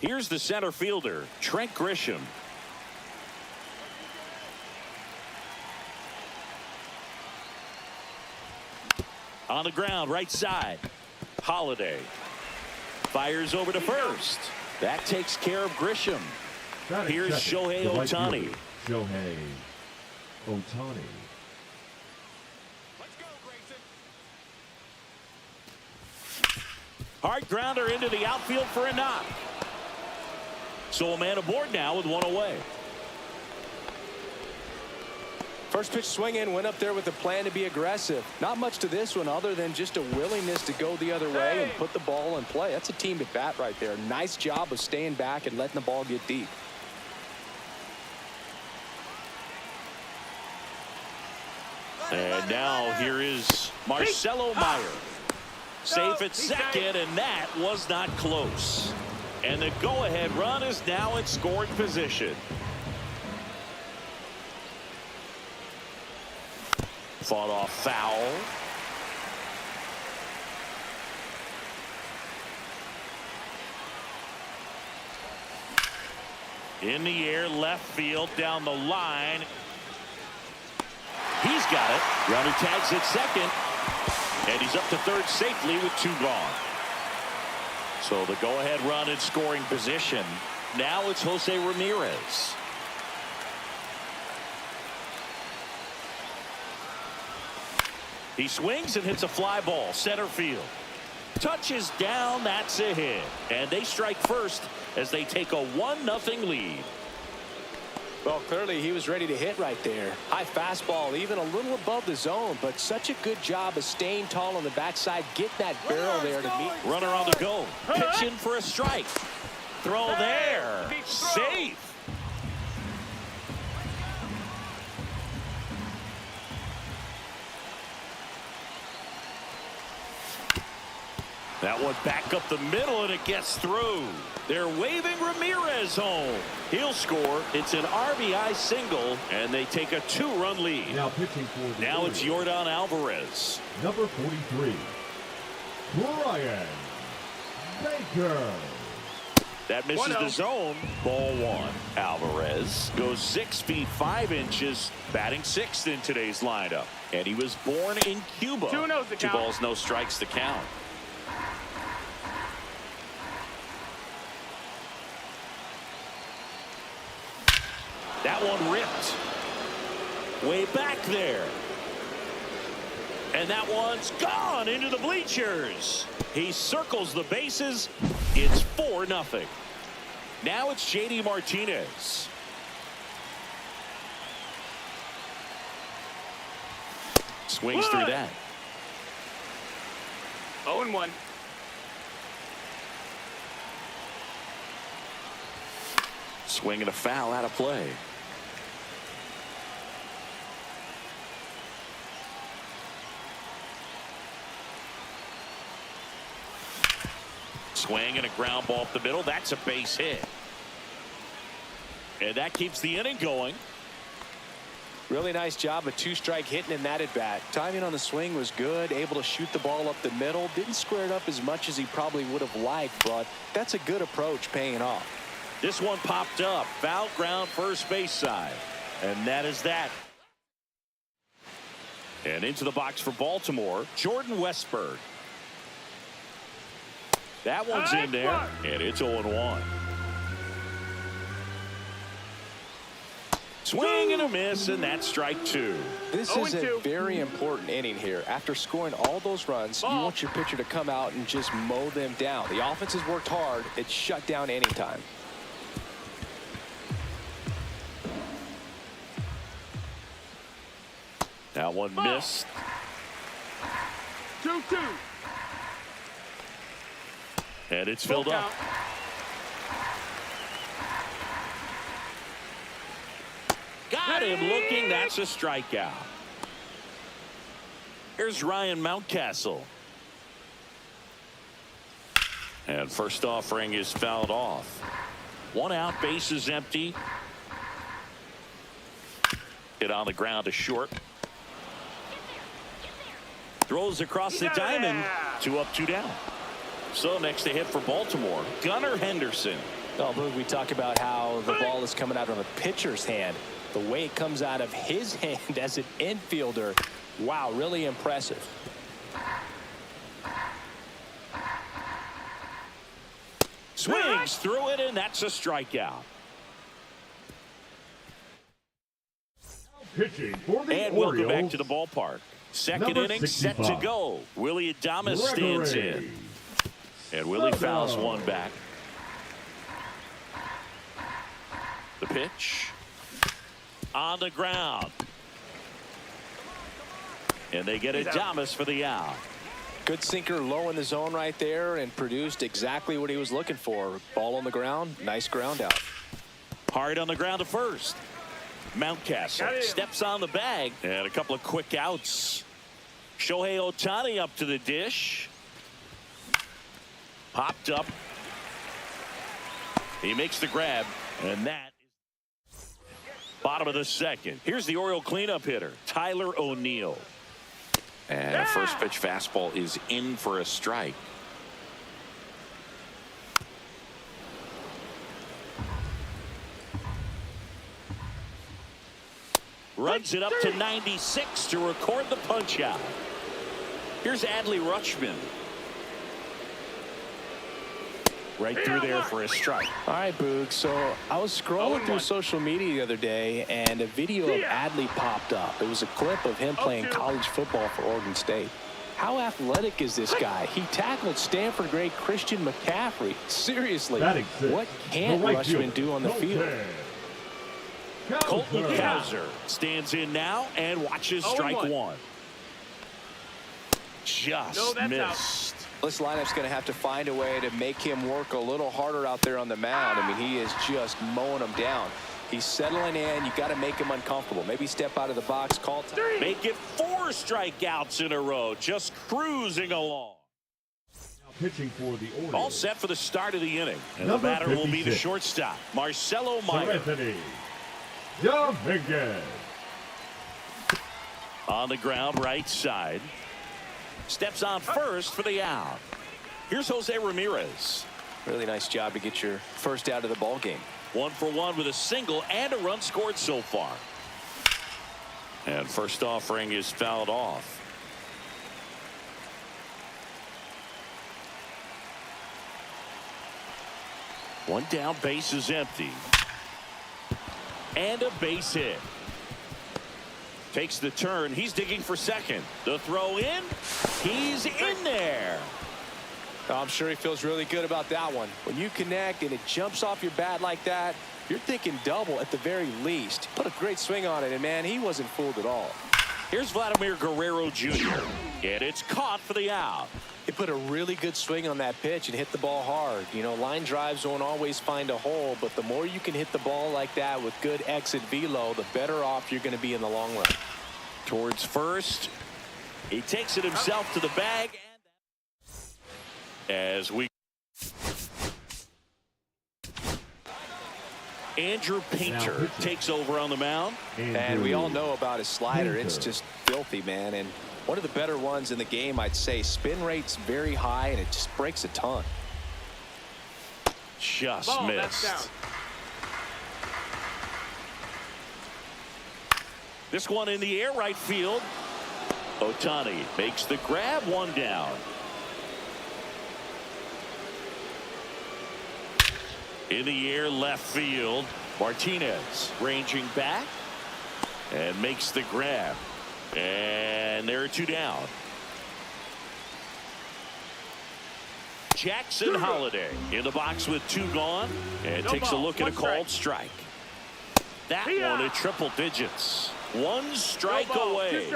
Here's the center fielder, Trent Grisham. On the ground, right side. Holiday fires over to first. That takes care of Grisham. Here's Shohei Ohtani. Shohei Ohtani. Hard grounder into the outfield for a knock. So a man aboard now with one away. First pitch swing in, went up there with a plan to be aggressive. Not much to this one other than just a willingness to go the other way and put the ball in play. That's a team at bat right there. Nice job of staying back and letting the ball get deep. And now here is Marcelo Meyer. Safe at second, and that was not close. And the go-ahead run is now in scoring position. Fought off foul. In the air, left field, down the line. He's got it. Runner tags at second. And he's up to third safely with two gone. So the go-ahead run in scoring position. Now it's Jose Ramirez. He swings and hits a fly ball center field. Touches down, that's a hit. And they strike first as they take a 1-0 lead. Well, clearly he was ready to hit right there. High fastball, even a little above the zone, but such a good job of staying tall on the backside, get that barrel there to meet. Runner on the go. Pitching for a strike. Throw there. Safe. That one back up the middle, and it gets through. They're waving Ramirez home. He'll score. It's an RBI single, and they take a 2-run lead. Now pitching for the Now it's Yordan Alvarez. Number 43, Brian Baker. That misses the zone. Ball one. Alvarez goes 6 feet 5 inches, batting sixth in today's lineup. And he was born in Cuba. 2 balls, no strikes to count. That one ripped. Way back there. And that one's gone into the bleachers. He circles the bases. It's 4-0. Now it's JD Martinez. Swings through that. 0-1. Swing and a foul out of play. Swing and a ground ball up the middle. That's a base hit. And that keeps the inning going. Really nice job of 2-strike hitting in that at bat. Timing on the swing was good. Able to shoot the ball up the middle. Didn't square it up as much as he probably would have liked, but that's a good approach, paying off. This one popped up. Foul ground first base side. And that is that. And into the box for Baltimore, Jordan Westberg. That one's in there, and it's 0-1. Swing and a miss, and that's strike two. This is a very important inning here. After scoring all those runs, you want your pitcher to come out and just mow them down. The offense has worked hard. It's shut down anytime. That one missed. 2-2. And it's filled up. Got him looking. That's a strikeout. Here's Ryan Mountcastle. And first offering is fouled off. One out, base is empty. Hit on the ground to short. Throws across the diamond. 2 up, 2 down. So next to hit for Baltimore, Gunnar Henderson. Oh, Boog, we talk about how the ball is coming out of a pitcher's hand. The way it comes out of his hand as an infielder. Wow, really impressive. Swings through it, and that's a strikeout. Pitching for the And Orioles. welcome back to the ballpark. Second Number inning set 65. to go. Willie Adames stands in. And Willie fouls one back. The pitch. On the ground. And they get Adames for the out. Good sinker low in the zone right there and produced exactly what he was looking for. Ball on the ground. Nice ground out. Hard on the ground to first. Mountcastle steps on the bag. And a couple of quick outs. Shohei Ohtani up to the dish. Popped up. He makes the grab. And that is bottom of the second. Here's the Oriole cleanup hitter, Tyler O'Neill. And a first pitch fastball is in for a strike. Runs it up to 96 to record the punch out. Here's Adley Rutschman. Right through there for a strike. All right, Boog. So I was scrolling through social media the other day, and a video of Adley popped up. It was a clip of him playing college football for Oregon State. How athletic is this guy? He tackled Stanford great Christian McCaffrey. Seriously, what can't Rutschman do on the field? Colton Cowser stands in now and watches strike one. Just missed. This lineup's going to have to find a way to make him work a little harder out there on the mound. I mean, he is just mowing them down. He's settling in. You got to make him uncomfortable. Maybe step out of the box, call time. Make it 4 strikeouts in a row. Just cruising along. Now pitching for the Orioles. All set for the start of the inning. And Number the batter will be the 56. shortstop, Marcelo Meyer. Dominguez. On the ground, right side. Steps on first for the out. Here's Jose Ramirez. Really nice job to get your first out of the ball game. 1 for 1 with a single and a run scored so far. And first offering is fouled off. One down, base is empty. And a base hit. Takes the turn. He's digging for second. The throw in. He's in there. I'm sure he feels really good about that one. When you connect and it jumps off your bat like that, you're thinking double at the very least. Put a great swing on it, and man, he wasn't fooled at all. Here's Vladimir Guerrero Jr. And it's caught for the out. He put a really good swing on that pitch and hit the ball hard. You know, line drives won't always find a hole, but the more you can hit the ball like that with good exit velo, the better off you're going to be in the long run. Towards first. He takes it himself to the bag. As we Andrew Painter takes over on the mound. And we all know about his slider. It's just filthy, man. And one of the better ones in the game, I'd say. Spin rate's very high, and it just breaks a ton. Just missed. This one in the air, right field. Ohtani makes the grab, one down. In the air, left field. Martinez ranging back and makes the grab. And there are two down. Jackson Holiday in the box with two gone and takes a look at a called strike. That one at triple digits. One strike away.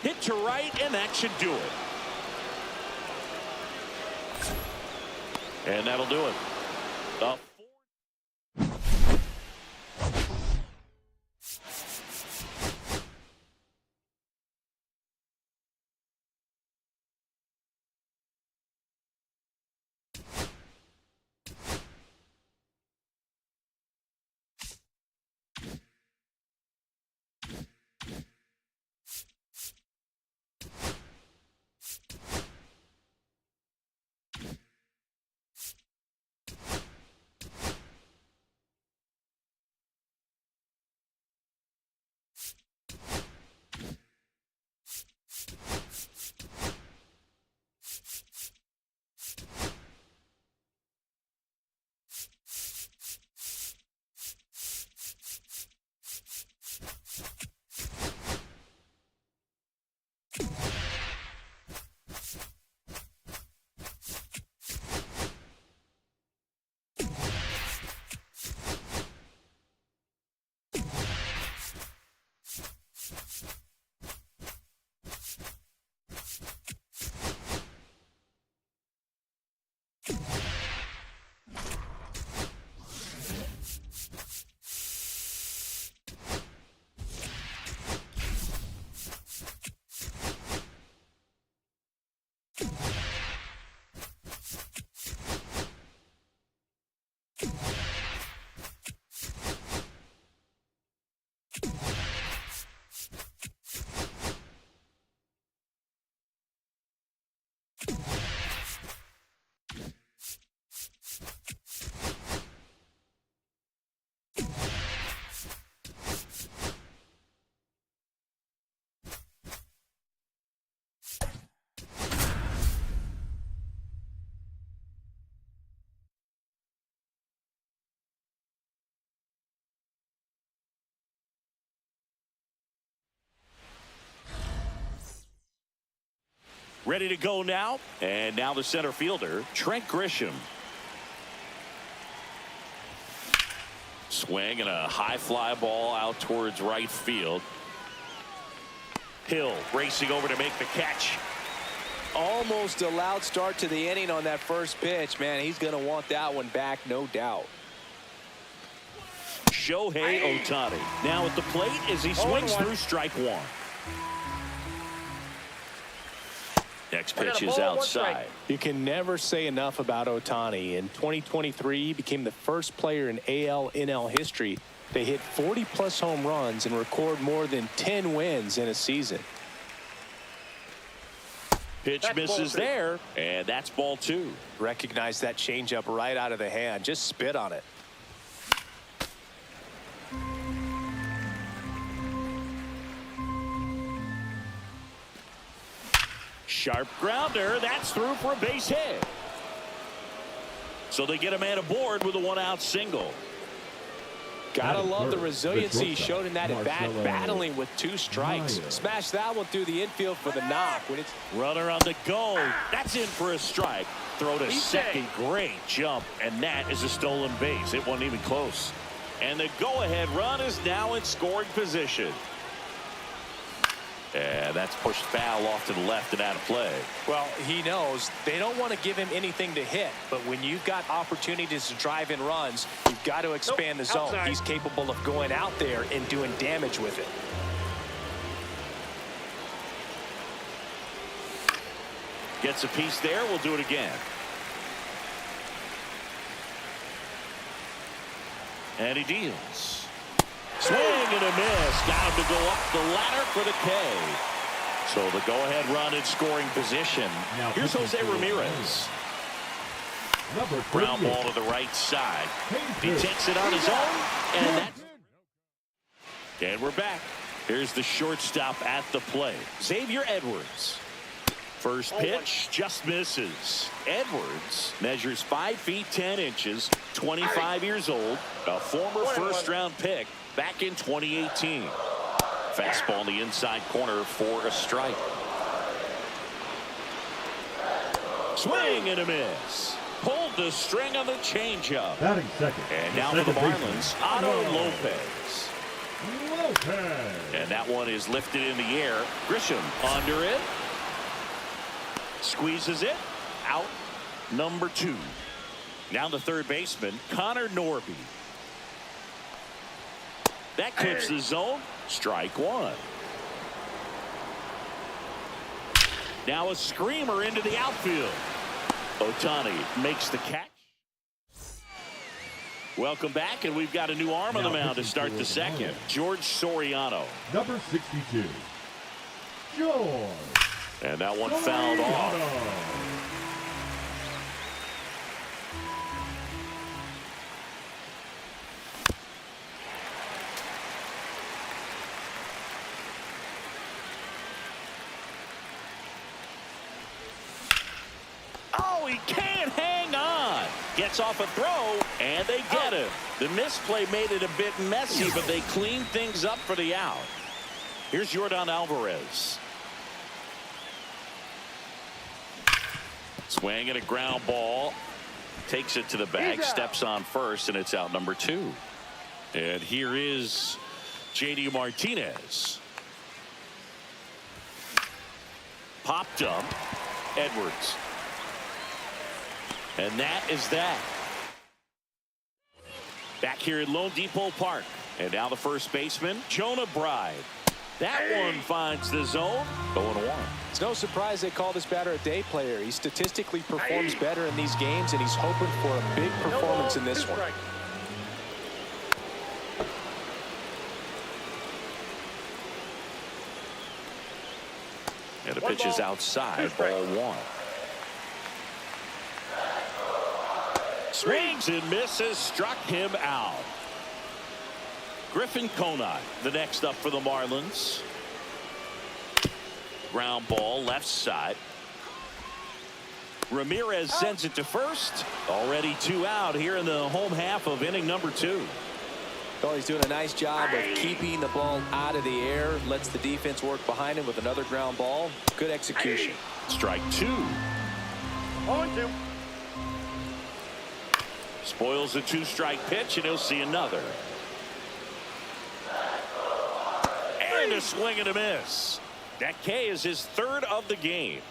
Hit to right, and that should do it. And that'll do it. Ready to go now. And now the center fielder, Trent Grisham. Swing and a high fly ball out towards right field. Hill racing over to make the catch. Almost a loud start to the inning on that first pitch. Man, he's going to want that one back, no doubt. Shohei Ohtani now at the plate as he swings through strike one. Next pitch is outside. You can never say enough about Ohtani. In 2023, he became the first player in AL/NL history to hit 40-plus home runs and record more than 10 wins in a season. Pitch misses there, and that's ball two. Recognize that changeup right out of the hand. Just spit on it. Sharp grounder. That's through for a base hit. So they get a man aboard with a one-out single. Gotta love the resiliency he showed in that at-bat, battling with two strikes. Smash that one through the infield for the knock. When it's runner on the go. That's in for a strike. Throw to second. Great jump. And that is a stolen base. It wasn't even close. And the go-ahead run is now in scoring position. And that's pushed foul off to the left and out of play. Well, he knows they don't want to give him anything to hit. But when you've got opportunities to drive in runs, you've got to expand the zone. Outside. He's capable of going out there and doing damage with it. Gets a piece there. We'll do it again. And he deals. Swing and a miss. Got him to go up the ladder for the K. So the go-ahead run in scoring position. Now here's Jose Ramirez. Ground ball to the right side. He takes it on his own, and that's And we're back. Here's the shortstop at the plate, Xavier Edwards. First pitch just misses. Edwards measures 5 feet 10 inches, 25 years old, a former first-round pick back in 2018. Fastball in the inside corner for a strike. Swing and a miss. Pulled the string on the changeup. Batting second. And now for the Marlins, Otto Lopez. And that one is lifted in the air. Grisham under it. Squeezes it. Out. Number 2. Now the third baseman, Connor Norby. That clips the zone. Strike 1. Now a screamer into the outfield. Ohtani makes the catch. Welcome back, and we've got a new arm on the mound to start the second. George Soriano. Number 62. George. And that one fouled off. Oh, he can't hang on. Gets off a throw, and they get him. The misplay made it a bit messy, but they cleaned things up for the out. Here's Yordan Alvarez. Swing and a ground ball. Takes it to the bag, steps on first, and it's out number 2. And here is J.D. Martinez. Popped up. Edwards. And that is that. Back here at Lone Depot Park. And now the first baseman, Jonah Bride. That one finds the zone. 0-1. It's no surprise they call this batter a day player. He statistically performs better in these games, and he's hoping for a big performance in this one. And the pitch is outside, ball 1. Swings and misses, struck him out. Griffin Conant, the next up for the Marlins. Ground ball, left side. Ramirez sends it to first. Already 2 out here in the home half of inning number 2. Well, he's doing a nice job of keeping the ball out of the air. Lets the defense work behind him with another ground ball. Good execution. Strike 2. 0-2. Spoils a 2-strike pitch, and he'll see another. And a swing and a miss. That K is his 3rd of the game.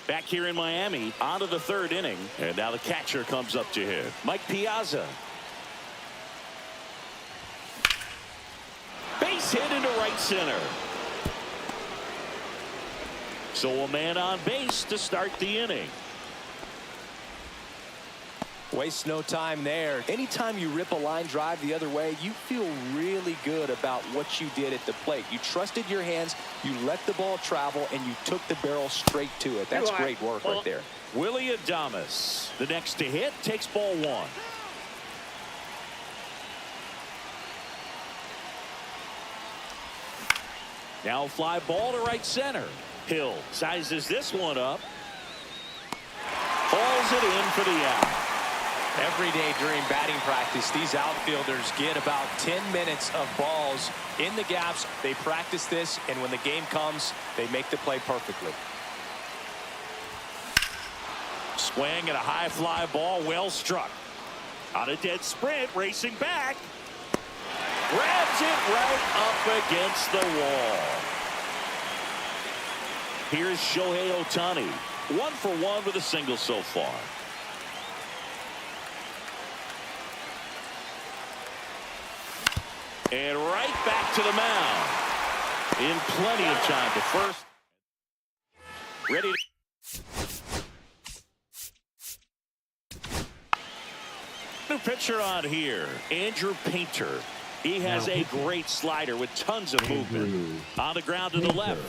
Back here in Miami, on to the 3rd inning. And now the catcher comes up to him, Mike Piazza. Base hit into right center. So a man on base to start the inning. Waste no time there. Anytime you rip a line drive the other way, you feel really good about what you did at the plate. You trusted your hands, you let the ball travel, and you took the barrel straight to it. That's great work right there. Willie Adames, the next to hit, takes ball 1. Now fly ball to right center. Hill sizes this one up. Hauls it in for the out. Every day during batting practice, these outfielders get about 10 minutes of balls in the gaps. They practice this, and when the game comes, they make the play perfectly. Swing and a high fly ball, well struck. On a dead sprint, racing back. Grabs it right up against the wall. Here's Shohei Ohtani. 1 for 1 with a single so far. And right back to the mound. In plenty of time to first. Ready to... New pitcher on here, Andrew Painter. He has a great slider with tons of movement. On the ground to the left.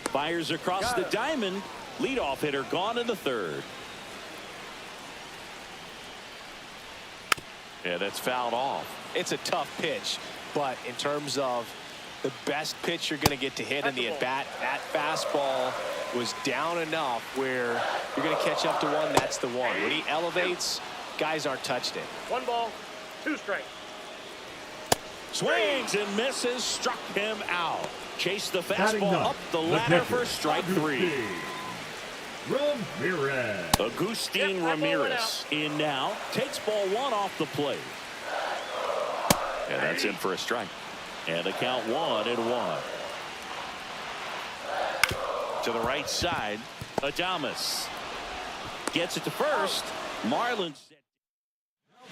Fires across the diamond. Leadoff hitter gone in the 3rd. Yeah, that's fouled off. It's a tough pitch, but in terms of the best pitch you're going to get to hit in the at-bat, that fastball was down enough where you're going to catch up to one. That's the one. When he elevates, guys aren't touched it. 1 ball, 2 strikes. Swings and misses, struck him out. Chased the fastball up the ladder for strike 3. Ramirez. Agustin Ramirez in now. Takes ball 1 off the plate. And that's in for a strike. And the count 1-1. To the right side, Adames gets it to first. Marlins.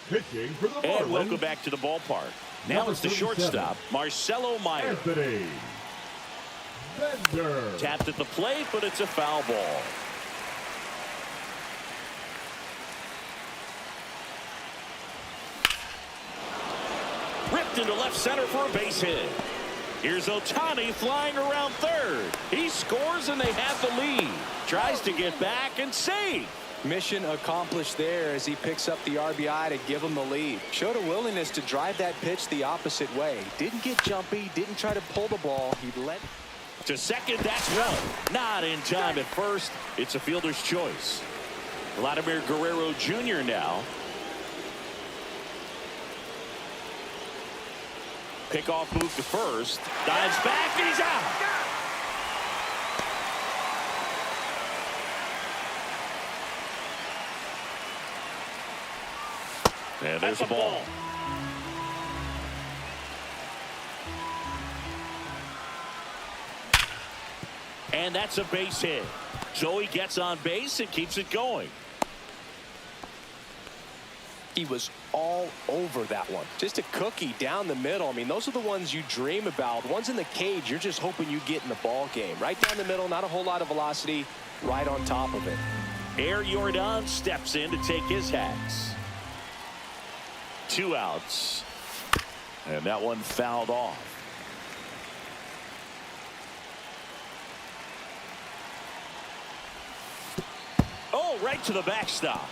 Pitching for the Marlins. And welcome back to the ballpark. Now it's the shortstop, Marcelo Meyer. Anthony Bender. Tapped at the plate, but it's a foul ball. Ripped into left center for a base hit. Here's Ohtani flying around third. He scores and they have the lead. Tries to get back and save. Mission accomplished there as he picks up the RBI to give him the lead. Showed a willingness to drive that pitch the opposite way. Didn't get jumpy, didn't try to pull the ball. He let to second. That's one. Not in time at first. It's a fielder's choice. Vladimir Guerrero Jr. now. Pickoff move to first. Dives back and he's out. And there's the ball. And that's a base hit. So he gets on base and keeps it going. He was all over that one. Just a cookie down the middle. I mean, those are the ones you dream about. Ones in the cage, you're just hoping you get in the ball game. Right down the middle, not a whole lot of velocity, right on top of it. Air Jordan steps in to take his hats. 2 outs. And that one fouled off. Oh, right to the backstop.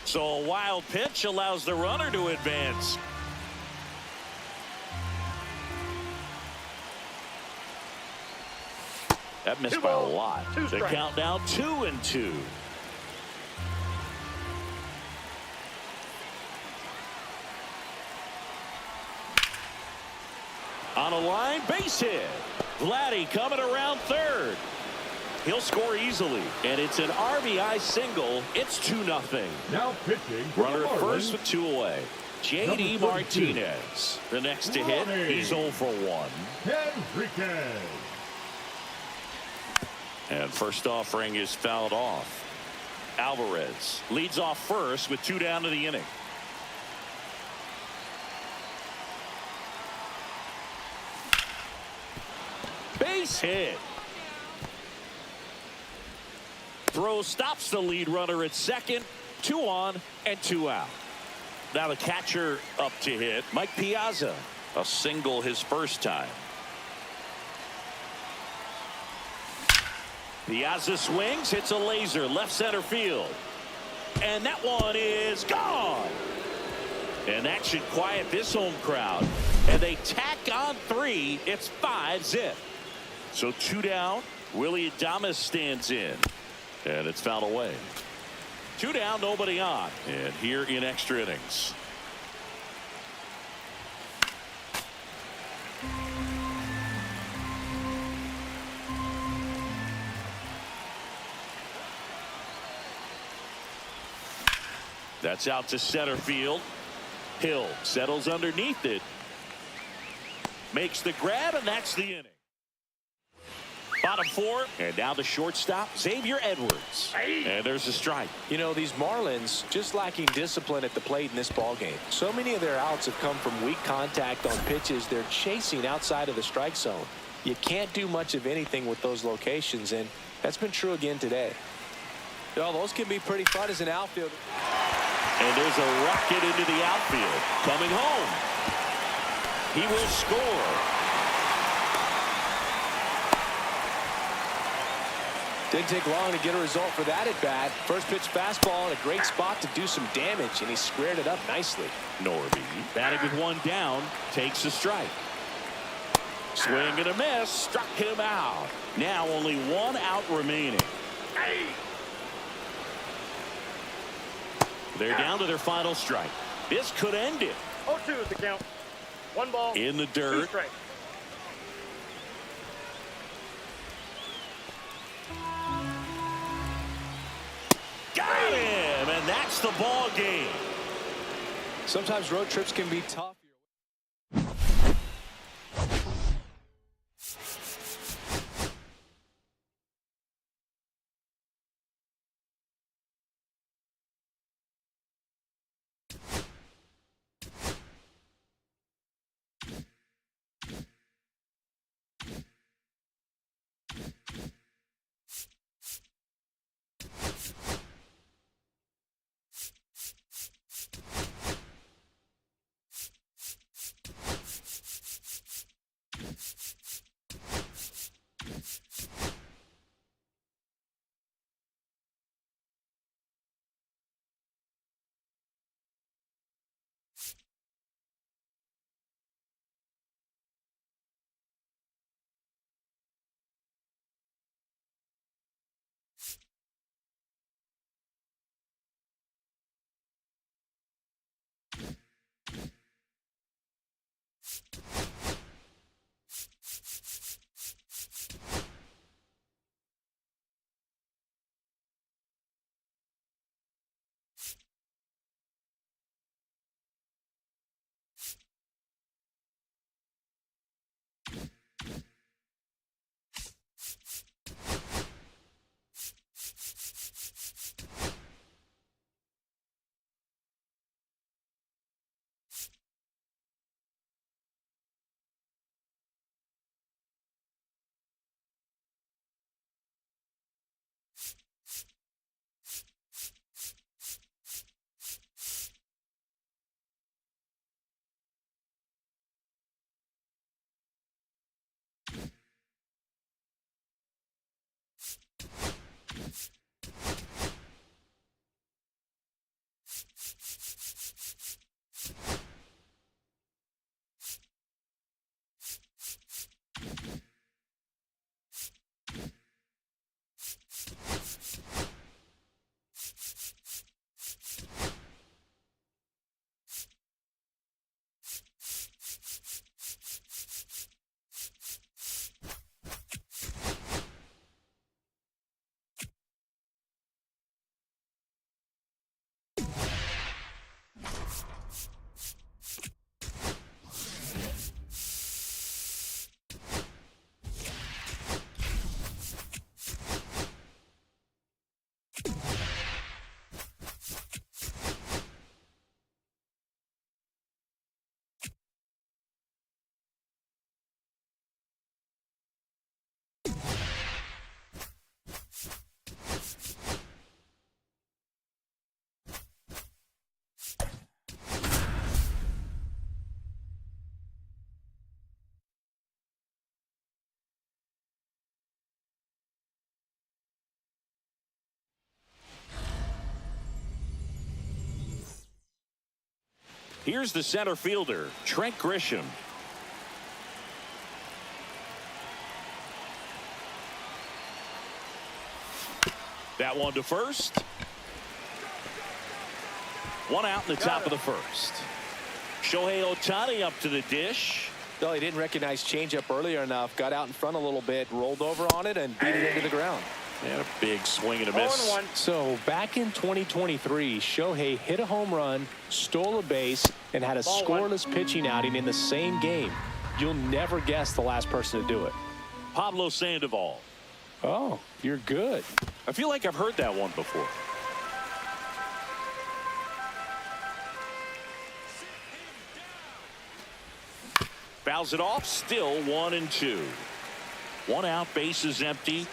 So a wild pitch allows the runner to advance. That missed by a lot. The count now 2-2. On a line, base hit. Vladdy coming around third. He'll score easily, and it's an RBI single. It's 2-0. Now pitching for runner the at Marlins. first with 2 away. J.D. Martinez. The next to hit, he's 0 for 1. Enriquez. And first offering is fouled off. Alvarez leads off first with 2 down to the inning. Base hit. Throw stops the lead runner at second. 2 on and 2 out. Now the catcher up to hit. Mike Piazza. A single his first time. Piazza swings, hits a laser left center field. And that one is gone. And that should quiet this home crowd. And they tack on 3. It's 5-zip. So 2 down. Willie Adames stands in. And it's fouled away. 2 down, nobody on. And here in extra innings. That's out to center field. Hill settles underneath it. Makes the grab, and that's the inning. Bottom 4, and now the shortstop, Xavier Edwards. And there's a strike. You know, these Marlins just lacking discipline at the plate in this ball game. So many of their outs have come from weak contact on pitches they're chasing outside of the strike zone. You can't do much of anything with those locations, and that's been true again today. Well, those can be pretty fun as an outfielder. And there's a rocket into the outfield. Coming home. He will score. Didn't take long to get a result for that at bat. First pitch fastball in a great spot to do some damage, and he squared it up nicely. Norby batting with one down, takes a strike. Swing and a miss, struck him out. Now only one out remaining. They're down to their final strike. This could end it. 0-2 is the count. One ball. In the dirt. 2 strikes. Got him, and that's the ball game. Sometimes road trips can be tough. Here's the center fielder, Trent Grisham. That one to first. One out in the top of the first. Shohei Ohtani up to the dish. Well, he didn't recognize changeup earlier enough. Got out in front a little bit, rolled over on it, and beat it into the ground. And a big swing and a miss. 0-1. So back in 2023, Shohei hit a home run, stole a base, and had a scoreless pitching outing in the same game. You'll never guess the last person to do it. Pablo Sandoval. Oh, you're good. I feel like I've heard that one before. Fouls it off, still 1-2. One out, bases empty.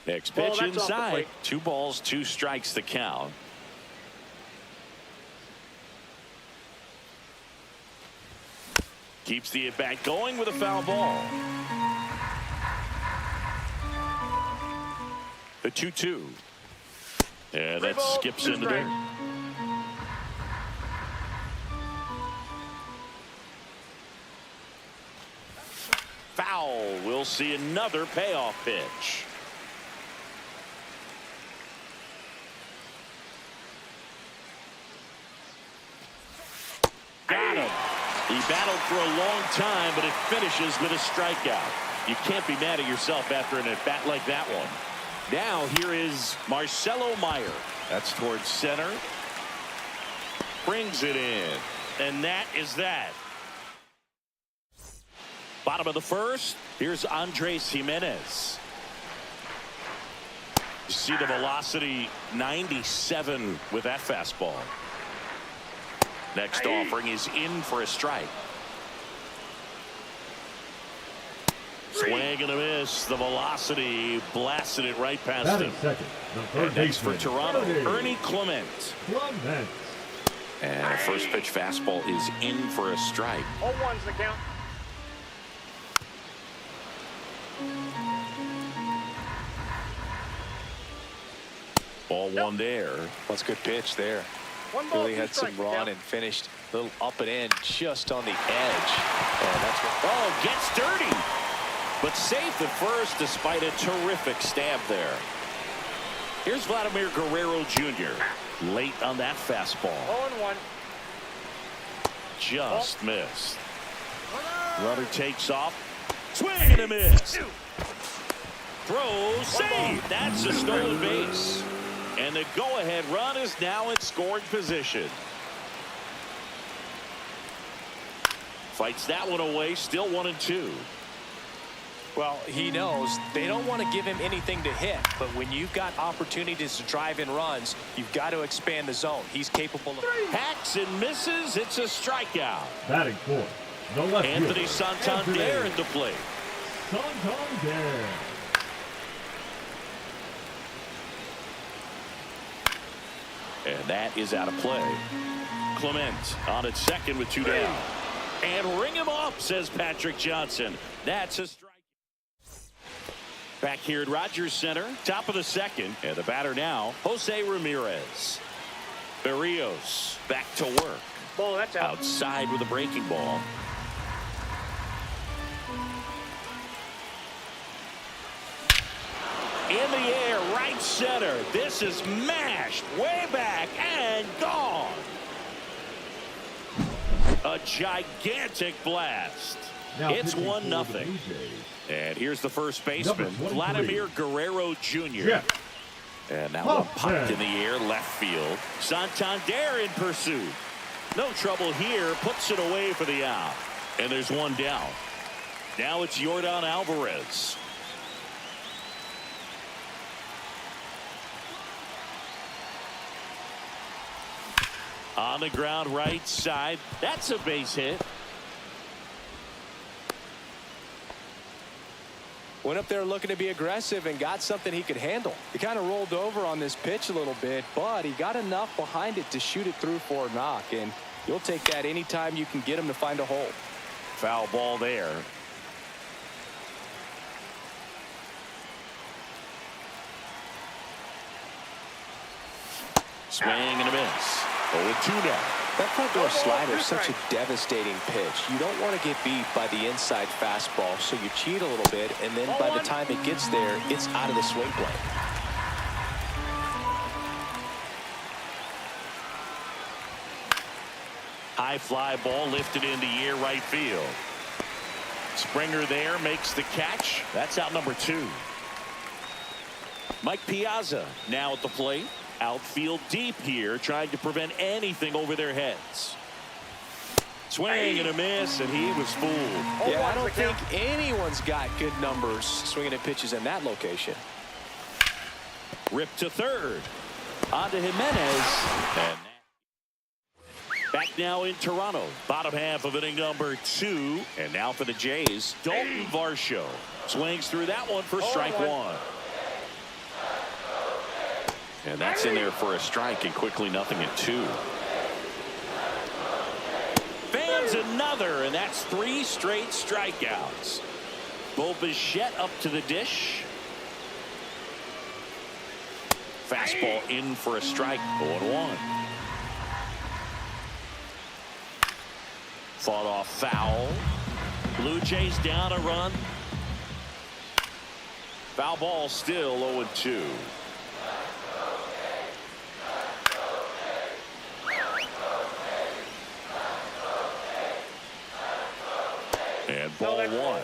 Next pitch inside. 2 balls, 2 strikes the count. Keeps the at-bat going with a foul ball. The 2-2. And that skips into there. Foul. We'll see another payoff pitch. Got him. He battled for a long time, but it finishes with a strikeout. You can't be mad at yourself after an at-bat like that one. Now here is Marcelo Meyer. That's towards center. Brings it in. And that is that. Bottom of the first. Here's Andres Jimenez. You see the velocity, 97 with that fastball. Next offering is in for a strike. Swing and a miss. The velocity blasted it right past him. And next for Toronto, Ernie Clement. And a first pitch fastball is in for a strike. 0-1's the count. Ball one there. That's a good pitch there. Really had some run and finished a little up and in just on the edge. And that's what. Oh, gets dirty. But safe at first despite a terrific stab there. Here's Vladimir Guerrero Jr. Late on that fastball. 0-1. Just missed. Runner takes off. Swing and a miss. Throw, save. That's a stolen base. And the go-ahead run is now in scoring position. Fights that one away. Still 1-2. Well, he knows they don't want to give him anything to hit, but when you've got opportunities to drive in runs, you've got to expand the zone. He's capable of. Hacks and misses. It's a strikeout. Batting fourth, the left Anthony fielder, Santander at the plate. Santander. And that is out of play. Clement on at second with 2 down. And ring him up, says Patrick Johnson. That's a strike. Back here at Rogers Center, top of the second. And the batter now, Jose Ramirez. Berrios back to work. Ball, that's out. Outside with a breaking ball. In the air, right center. This is mashed way back and gone. A gigantic blast. Now It's 1-0. And here's the first baseman, Vladimir Guerrero Jr. Yeah. And that one popped in the air, left field. Santander in pursuit. No trouble here, puts it away for the out. And there's one down. Now it's Yordan Alvarez. On the ground right side. That's a base hit. Went up there looking to be aggressive and got something he could handle. He kind of rolled over on this pitch a little bit, but he got enough behind it to shoot it through for a knock. And you'll take that anytime you can get him to find a hole. Foul ball there. Swing and a miss. 0-2 now. That front door slider is such a devastating pitch. You don't want to get beat by the inside fastball, so you cheat a little bit, and then by the time it gets there, it's out of the swing plane. High fly ball lifted into the air right field. Springer there makes the catch. That's out number 2. Mike Piazza now at the plate. Outfield deep here, trying to prevent anything over their heads. Swing and a miss, and he was fooled. Yeah, I don't think anyone's got good numbers swinging at pitches in that location. Ripped to third. On to Jimenez. And back now in Toronto. Bottom half of inning number 2. And now for the Jays, Dalton Varsho. Swings through that one for strike 1. And that's in there for a strike, and quickly 0-2. lands another, and that's 3 straight strikeouts. Bo Bichette up to the dish. Fastball in for a strike. 0-1. Fought off foul. Blue Jays down a run. Foul ball still 0-2. And ball 1.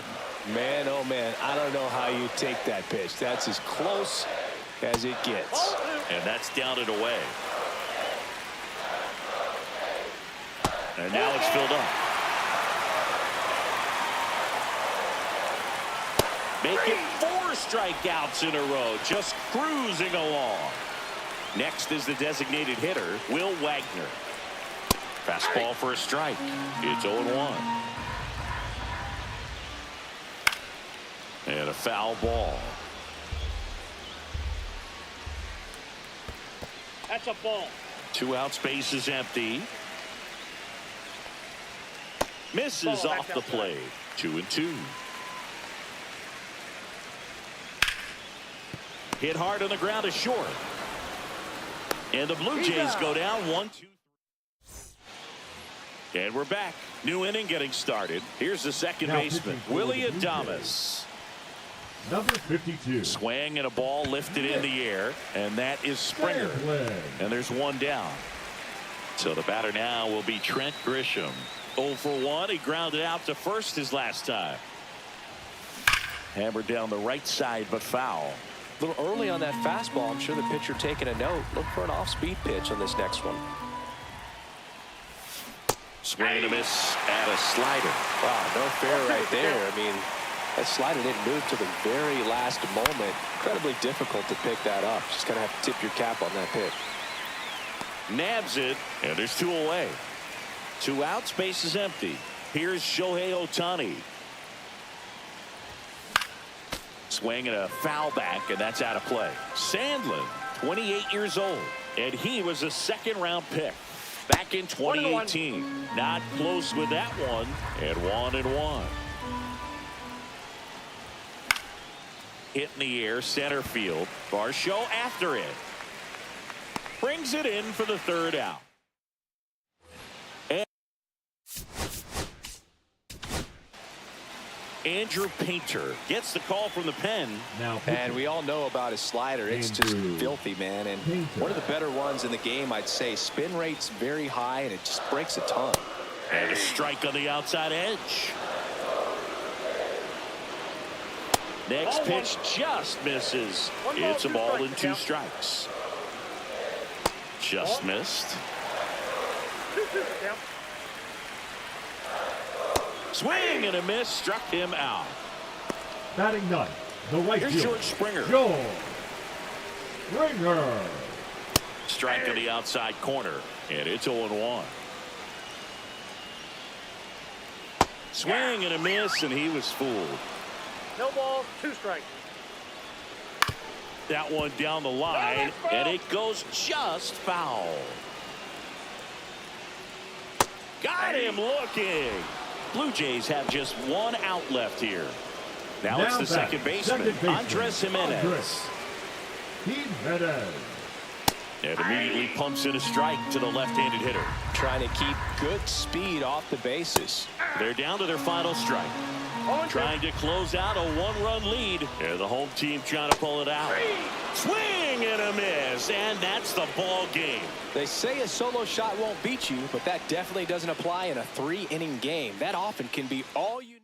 Man, oh man, I don't know how you take that pitch. That's as close as it gets. And that's down and away. And now it's filled up. Make it 4 strikeouts in a row, just cruising along. Next is the designated hitter, Will Wagner. Fastball for a strike. It's 0-1. And a foul ball. That's a ball. 2 outs, base is empty. Misses Ball, off the plate. 2-2. Hit hard on the ground is short. And the Blue Jays go down 1-2. And we're back. New inning getting started. Here's the second baseman, Willie Adames. Number 52. Swing and a ball lifted in the air, and that is Springer. And there's 1 down. So the batter now will be Trent Grisham. 0 for 1. He grounded out to first his last time. Hammered down the right side, but foul. A little early on that fastball. I'm sure the pitcher taking a note. Look for an off-speed pitch on this next one. Swing and a miss at a slider. Wow, no fair right there. I mean, that slider didn't move to the very last moment. Incredibly difficult to pick that up. Just kind of have to tip your cap on that pitch. Nabs it, and there's 2 away. 2 outs, base is empty. Here's Shohei Ohtani. Swing and a foul back, and that's out of play. Sandlin, 28 years old, and he was a 2nd-round pick back in 2018. Not close with that one, and 1-1. Hit in the air, center field. Varsho after it. Brings it in for the 3rd out. And Andrew Painter gets the call from the pen. Now, and we all know about his slider. It's just filthy, man. And one of the better ones in the game, I'd say. Spin rate's very high, and it just breaks a ton. And a strike on the outside edge. Next pitch just misses. It's a ball and 2 strikes. Just missed. Swing and a miss, struck him out. batting 9th, the right Here's fielder, George Springer. George Springer. Strike on the outside corner, and it's 0-1. Swing and a miss, and he was fooled. No ball, 2 strikes. That one down the line, and it goes just foul. Got him looking. Blue Jays have just 1 out left here. Now it's the second baseman, Andres Jimenez. And immediately pumps in a strike to the left-handed hitter. Trying to keep good speed off the bases. They're down to their final strike. Trying to close out a 1-run lead. And the home team trying to pull it out. Swing and a miss, and that's the ball game. They say a solo shot won't beat you, but that definitely doesn't apply in a 3-inning game. That often can be all you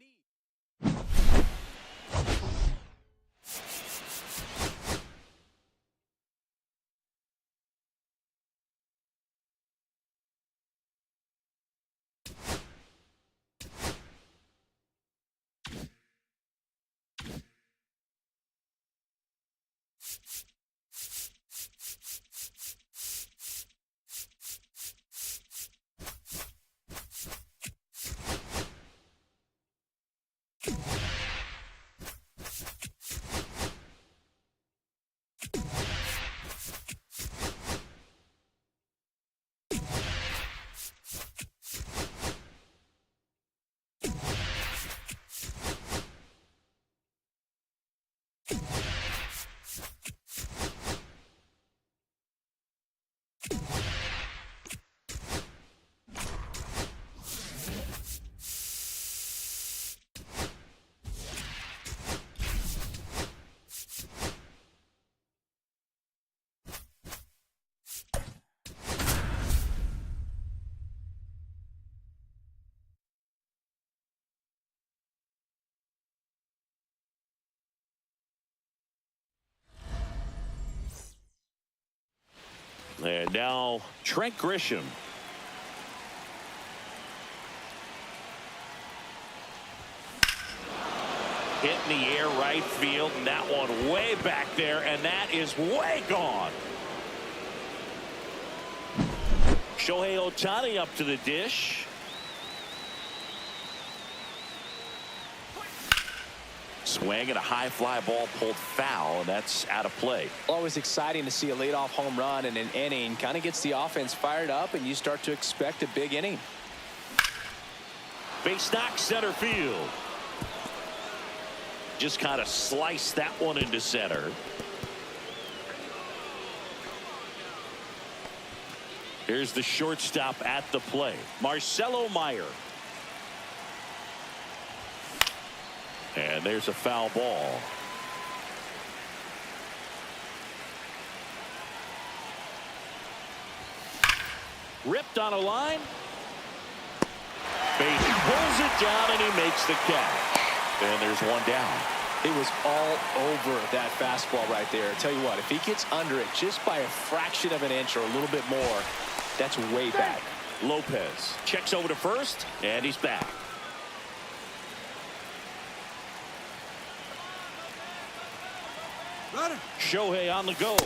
And now Trent Grisham. Hit in the air right field, and that one way back there, and that is way gone. Shohei Ohtani up to the dish. Swing and a high fly ball pulled foul, and that's out of play. Always exciting to see a leadoff home run in an inning. Kind of gets the offense fired up, and you start to expect a big inning. Base knock center field. Just kind of sliced that one into center. Here's the shortstop at the plate, Marcelo Meyer. And there's a foul ball. Ripped on a line. Bates pulls it down, and he makes the catch. And there's one down. It was all over that fastball right there. Tell you what, if he gets under it just by a fraction of an inch or a little bit more, that's way back. Lopez checks over to first, and he's back. Shohei on the go.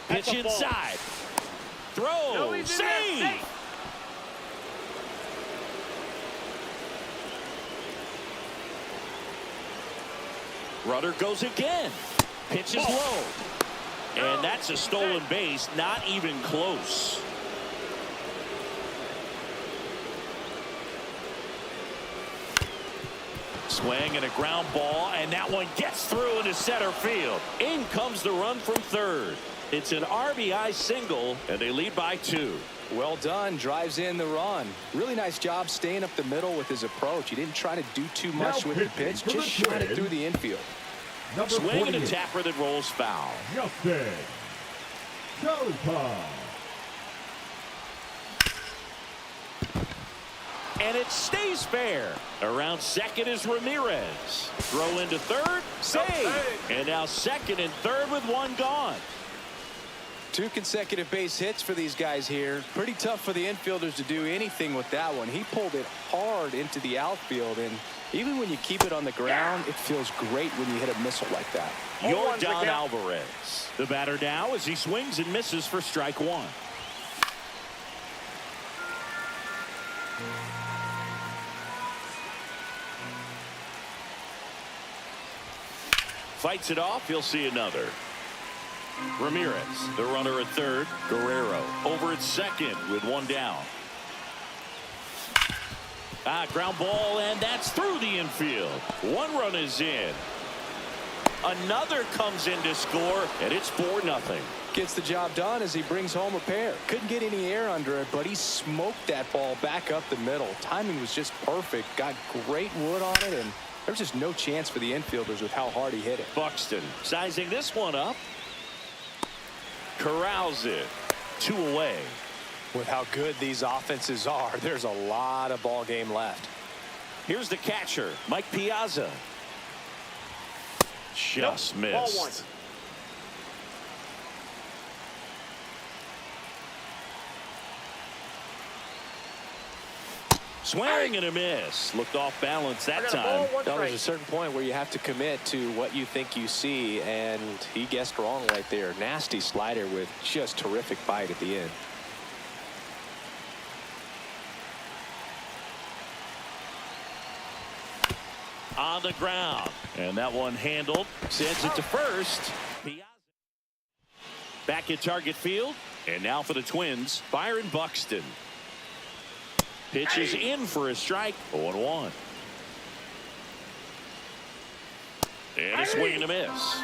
Pitch inside. Throw. Save. Runner goes again. Pitch is low. And that's a stolen base. Not even close. Swing and a ground ball, and that one gets through into center field. In comes the run from third. It's an RBI single, and they lead by 2. Well done. Drives in the run. Really nice job staying up the middle with his approach. He didn't try to do too much with the pitch. Just shot it through the infield. Swing and a tapper that rolls foul. Justin Showtime. And it stays fair. Around second is Ramirez. Throw into third. Save. And now second and third with one gone. 2 consecutive base hits for these guys here. Pretty tough for the infielders to do anything with that one. He pulled it hard into the outfield, and even when you keep it on the ground, it feels great when you hit a missile like that. Yordan Alvarez. The batter now as he swings and misses for strike 1. Fights it off. He'll see another. Ramirez, the runner at third. Guerrero over at second with one down. Ground ball, and that's through the infield. One run is in. Another comes in to score, and it's 4-0. Gets the job done as he brings home a pair. Couldn't get any air under it, but he smoked that ball back up the middle. Timing was just perfect. Got great wood on it, and there's just no chance for the infielders with how hard he hit it. Buxton sizing this one up. Corrals it. 2 away. With how good these offenses are, there's a lot of ball game left. Here's the catcher, Mike Piazza. Just missed. Ball 1. Swing and a miss. Looked off balance that time. There's a certain point where you have to commit to what you think you see, and he guessed wrong right there. Nasty slider with just terrific bite at the end. On the ground, and that one handled. Sends it to first. Back at target field, and now for the Twins, Byron Buxton. Pitches in for a strike. 0-1. And a swing and a miss.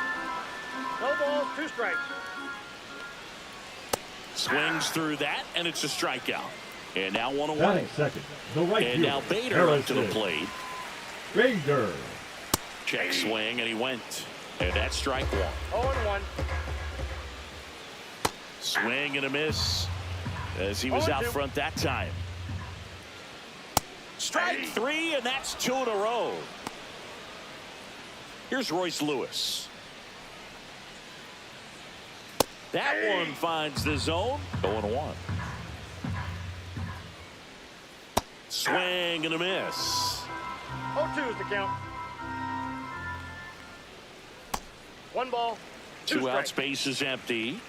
No balls, 2 strikes. Swings through that, and it's a strikeout. And now 1-1. Batting second, the right And fielder, now Bader up to the plate. Bader. Check swing, and he went. And that's strike 1. 0-1. Swing and a miss as he was out 0-2. front that time. Strike 3, and that's 2 in a row. Here's Royce Lewis. That one finds the zone. 0-1. Swing and a miss. 0-2 is the count. 1 ball, 2 2 out, strikes. space is empty.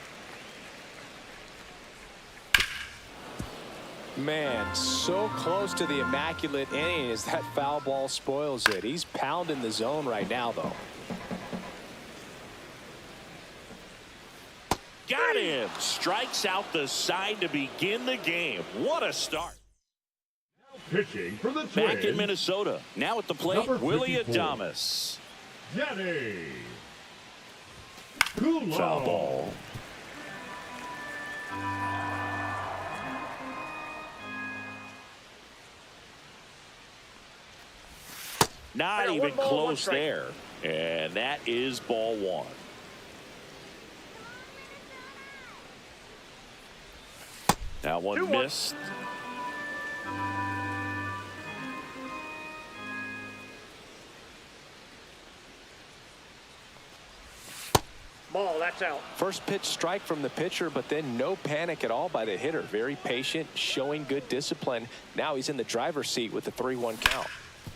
Man, so close to the immaculate inning as that foul ball spoils it. He's pounding the zone right now, though. Got him. Strikes out the side to begin the game. What a start. Pitching for the Twins. Back in Minnesota. Now at the plate, Number Willie 54. Adames. Jenny. Cool Foul ball. Not Well, even 1 ball, 1 close strike. there. And that is ball 1. That one 2-1. missed. Ball, that's out. First pitch strike from the pitcher, but then no panic at all by the hitter. Very patient, showing good discipline. Now he's in the driver's seat with the 3-1 count.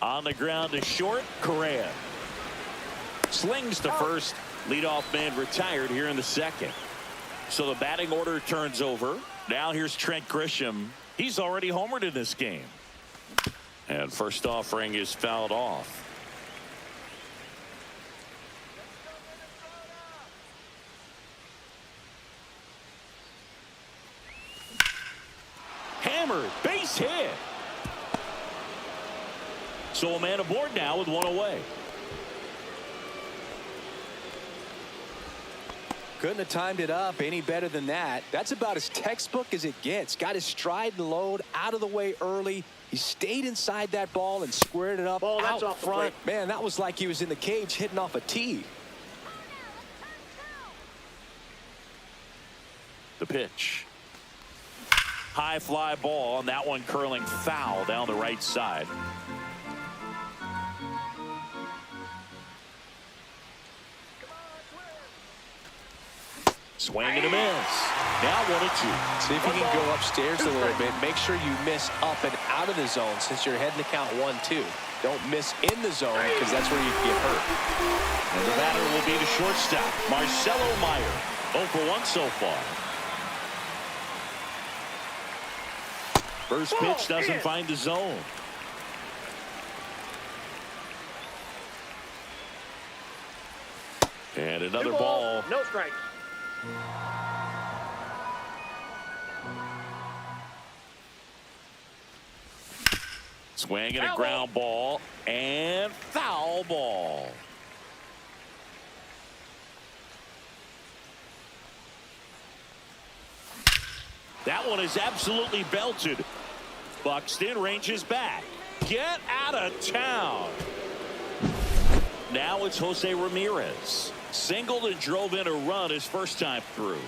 On the ground to short, Correa. Slings to first. Leadoff man retired here in the second. So the batting order turns over. Now here's Trent Grisham. He's already homered in this game. And first offering is fouled off. Hammered, base hit. So a man aboard now with 1 away. Couldn't have timed it up any better than that. That's about as textbook as it gets. Got his stride and load out of the way early. He stayed inside that ball and squared it up Ball, that's out off the front. plate. Man, that was like he was in the cage hitting off a tee. The pitch. High fly ball, and that one curling foul down the right side. Swing and a miss. Now 1-2. See if you can go upstairs a little bit. Make sure you miss up and out of the zone since you're heading to count 1-2. Don't miss in the zone because that's where you can get hurt. And the batter will be the shortstop, Marcelo Meyer. 0 for 1 so far. First pitch doesn't find the zone. And another 2 balls, ball. no strikes. Swing and a Foul ground ball and foul ball. That one is absolutely belted. Buxton ranges back. Get out of town. Now it's Jose Ramirez. Singled and drove in a run his first time through.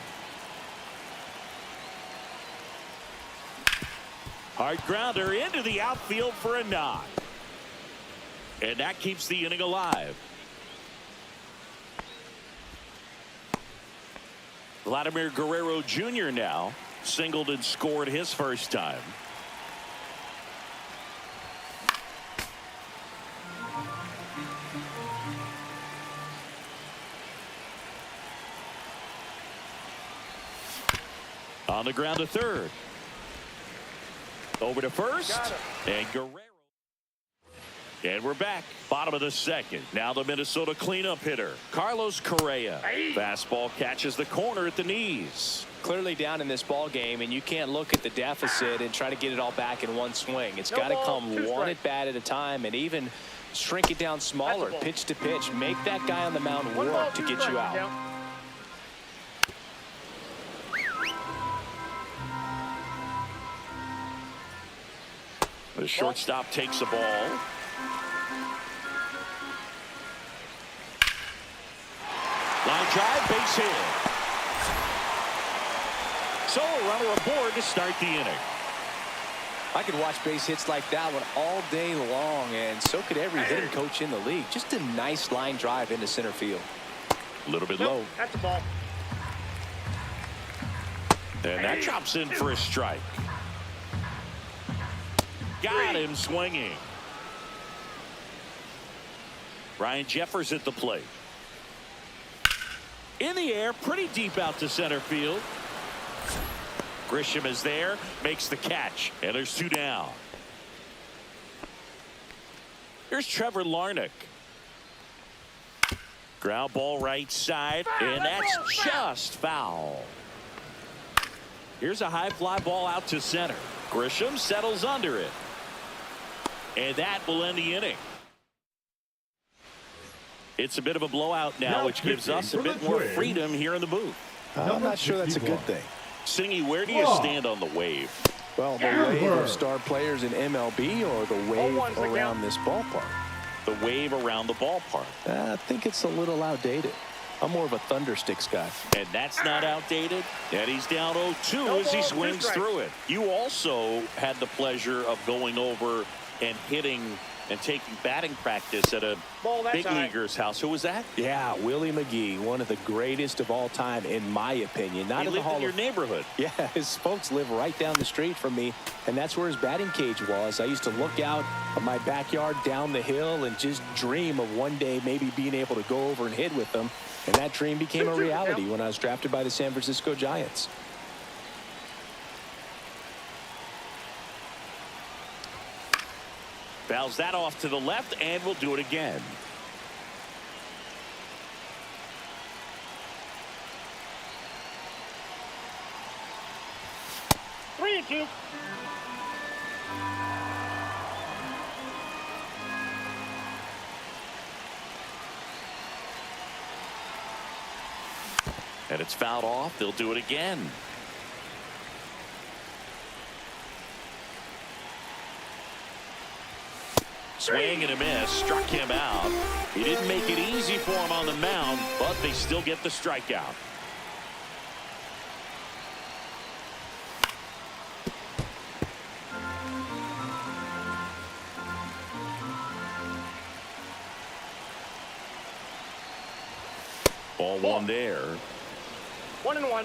Hard grounder into the outfield for a knock. And that keeps the inning alive. Vladimir Guerrero Jr. now singled and scored his first time. On the ground to third. Over to first. And Guerrero. And we're back. Bottom of the second. Now the Minnesota cleanup hitter, Carlos Correa. Fastball catches the corner at the knees. Clearly down in this ball game, and you can't look at the deficit and try to get it all back in one swing. It's got to come one at bat at a time, and even shrink it down smaller, pitch to pitch. Make that guy on the mound work to get you out. The shortstop takes the ball. Line drive, base hit. So a runner aboard to start the inning. I could watch base hits like that one all day long, and so could every hitting coach in the league. Just a nice line drive into center field. A little bit low. That's the ball. And that drops in for a strike. Got him swinging. Ryan Jeffers at the plate. In the air, pretty deep out to center field. Grisham is there, makes the catch, and there's 2 down. Here's Trevor Larnach. Ground ball right side, and that's just foul. Here's a high fly ball out to center. Grisham settles under it. And that will end the inning. It's a bit of a blowout now, which gives us a bit more freedom here in the booth. I'm not sure that's a good thing. Singy, where do you stand on the wave? Well, the wave of star players in MLB or the wave around this ballpark? The wave around the ballpark. I think it's a little outdated. I'm more of a thundersticks guy. And that's not outdated. And he's down 0-2 as he swings through it. You also had the pleasure of going over and hitting and taking batting practice at a big leaguer's house. Who was that? Yeah, Willie McGee, one of the greatest of all time, in my opinion. Not in the Hall in your neighborhood. Yeah, his folks live right down the street from me, and that's where his batting cage was. I used to look out of my backyard down the hill and just dream of one day maybe being able to go over and hit with them. And that dream became a reality when I was drafted by the San Francisco Giants. Fouls that off to the left, and we'll do it again. Three and 2. And it's fouled off. They'll do it again. Swing and a miss, struck him out. He didn't make it easy for him on the mound, but they still get the strikeout. Ball one there. 1-1.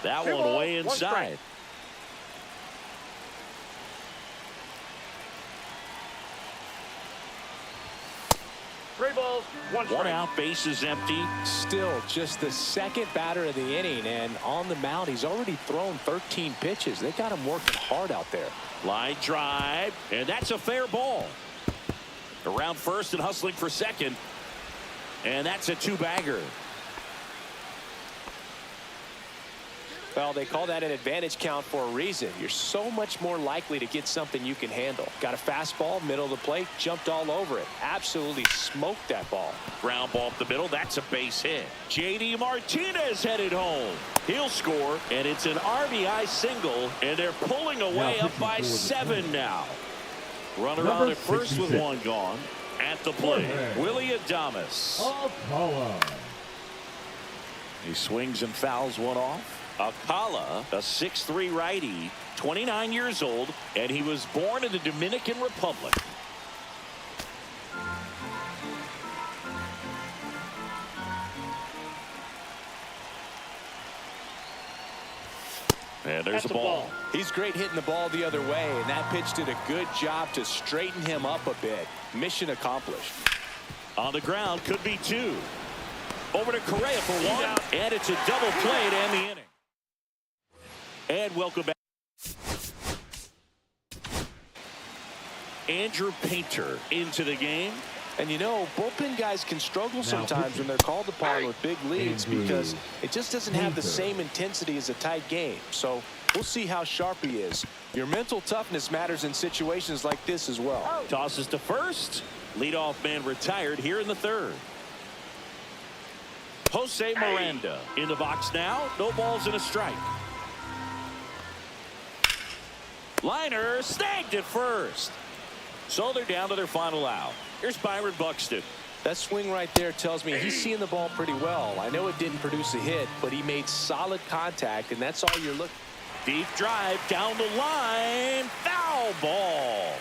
That one way inside. Three balls, one strike. One out, base is empty. Still just the second batter of the inning, and on the mound he's already thrown 13 pitches. They got him working hard out there. Line drive, and that's a fair ball. Around first and hustling for second, and that's a 2-bagger. Well, they call that an advantage count for a reason. You're so much more likely to get something you can handle. Got a fastball, middle of the plate, jumped all over it. Absolutely smoked that ball. Ground ball up the middle. That's a base hit. J.D. Martinez headed home. He'll score, and it's an RBI single, and they're pulling away up by 7 now. Runner on at first with 1 gone. At the plate, Willie Adames. He swings and fouls one off. Alcala, a 6'3" righty, 29 years old, and he was born in the Dominican Republic. And there's the ball. He's great hitting the ball the other way, and that pitch did a good job to straighten him up a bit. Mission accomplished. On the ground, could be 2. Over to Correa for 1, and it's a double play to end the inning. And welcome back. Andrew Painter into the game. And you know, bullpen guys can struggle sometimes when they're called upon with big leads because it just doesn't have the same intensity as a tight game. So we'll see how sharp he is. Your mental toughness matters in situations like this as well. Tosses to first. Leadoff man retired here in the 3rd. Jose Miranda in the box now. No balls and a strike. Liner snagged at first. So they're down to their final out. Here's Byron Buxton. That swing right there tells me he's seeing the ball pretty well. I know it didn't produce a hit, but he made solid contact, and that's all you're looking. Deep drive down the line. Foul ball.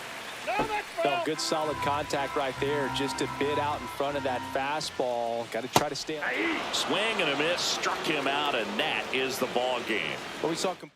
No, good solid contact right there, just a bit out in front of that fastball. Got to try to stay. Swing and a miss, struck him out, and that is the ball game. Well, we saw complete.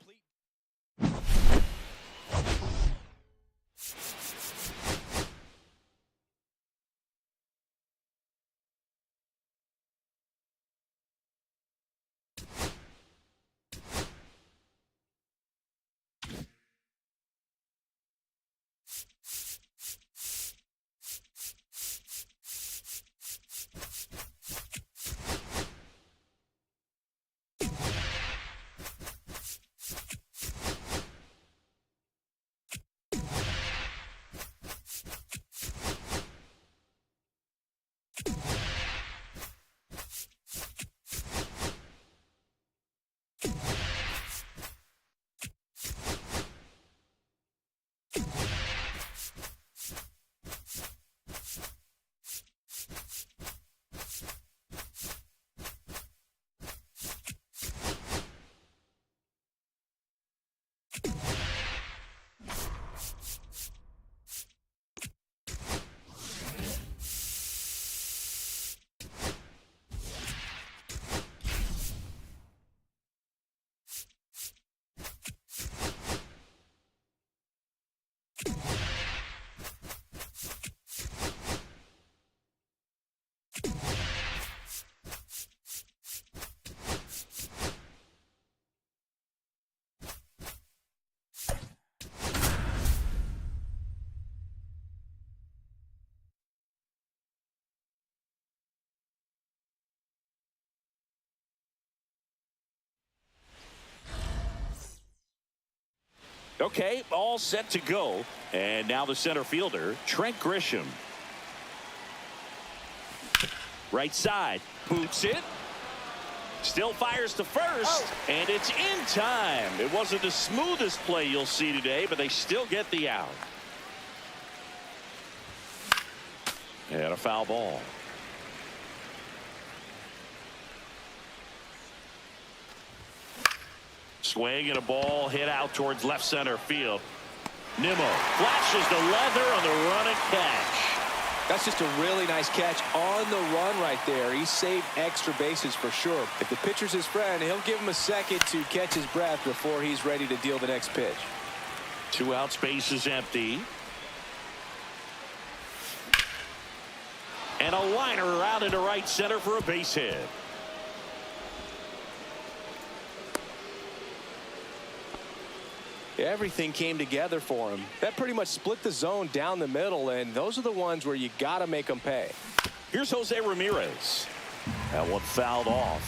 Okay, all set to go. And now the center fielder, Trent Grisham. Right side, boots it. Still fires to first, and it's in time. It wasn't the smoothest play you'll see today, but they still get the out. And a foul ball. Swing and a ball hit out towards left center field. Nimmo flashes the leather on the run and catch. That's just a really nice catch on the run right there. He saved extra bases for sure. If the pitcher's his friend, he'll give him a second to catch his breath before he's ready to deal the next pitch. 2 out, space is empty. And a liner out into right center for a base hit. Everything came together for him. That pretty much split the zone down the middle, and those are the ones where you got to make them pay. Here's Jose Ramirez. That one fouled off.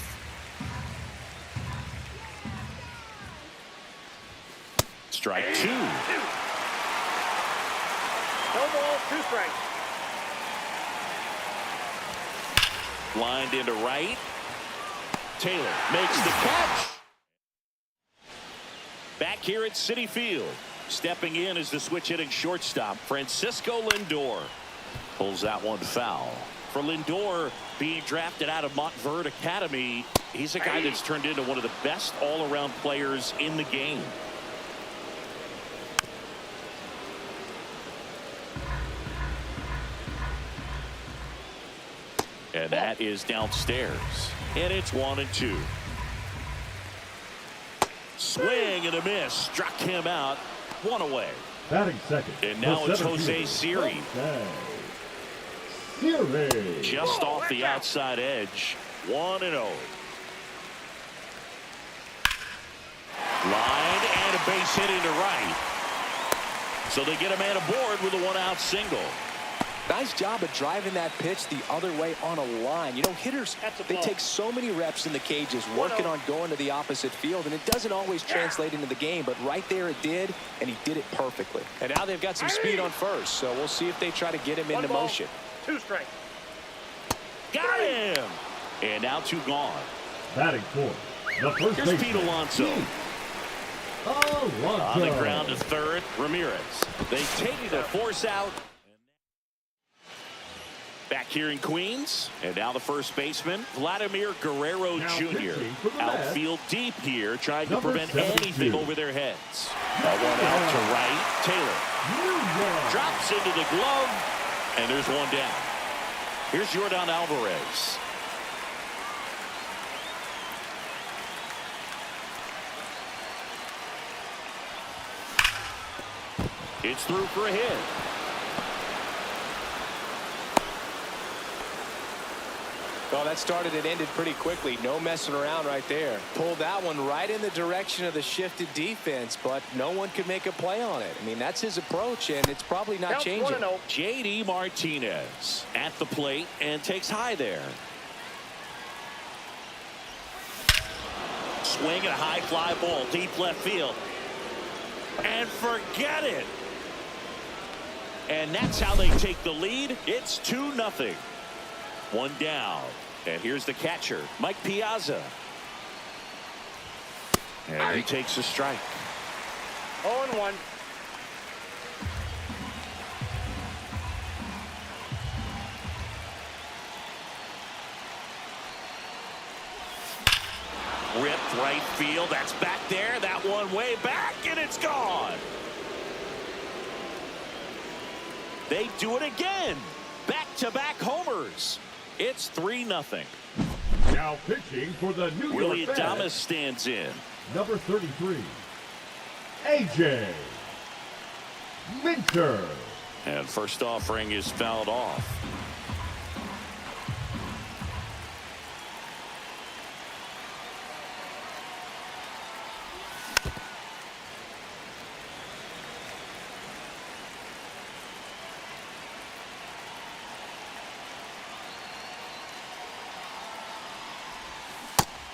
Strike 2. No ball, 2 strikes. Lined into right. Taylor makes the catch. Back here at Citi Field. Stepping in is the switch hitting shortstop, Francisco Lindor. Pulls that one foul. For Lindor, being drafted out of Montverde Academy, he's a guy that's turned into one of the best all-around players in the game. And that is downstairs. And it's 1-2. Swing and a miss. Struck him out. 1 away. Batting second. And now it's Jose Siri. Just off the outside edge. 1-0. Line and a base hit into right. So they get a man aboard with a 1-out single. Nice job of driving that pitch the other way on a line. You know, hitters, they take so many reps in the cages working on going to the opposite field, and it doesn't always translate into the game, but right there it did, and he did it perfectly. And now they've got some speed on first, so we'll see if they try to get him into motion. 2 strikes. Got him! And now 2 gone. Batting fourth, the first Here's Pete baseman. Alonso. Alonso. On the ground to third, Ramirez. They take the force out. Back here in Queens, and now the first baseman, Vladimir Guerrero Now Jr. pitching for the Mets, Outfield deep here, trying to number prevent 72. anything over their heads. That one out to right. Taylor drops into the glove, and there's one down. Here's Yordan Alvarez. It's through for a hit. Well, that started and ended pretty quickly. No messing around right there. Pulled that one right in the direction of the shifted defense, but no one could make a play on it. I mean, that's his approach, and it's probably not Counts changing. 1-0. J.D. Martinez at the plate and takes high there. Swing and a high fly ball, deep left field. And forget it. And that's how they take the lead. It's 2-0. One down. And here's the catcher, Mike Piazza. And he takes a strike. 0-1. Ripped right field. That's back there. That one way back, and it's gone. They do it again. Back-to-back homers. It's 3-0. Now pitching for the New Willie York Adames Mets, stands in. number 33, A.J. Minter. And first offering is fouled off.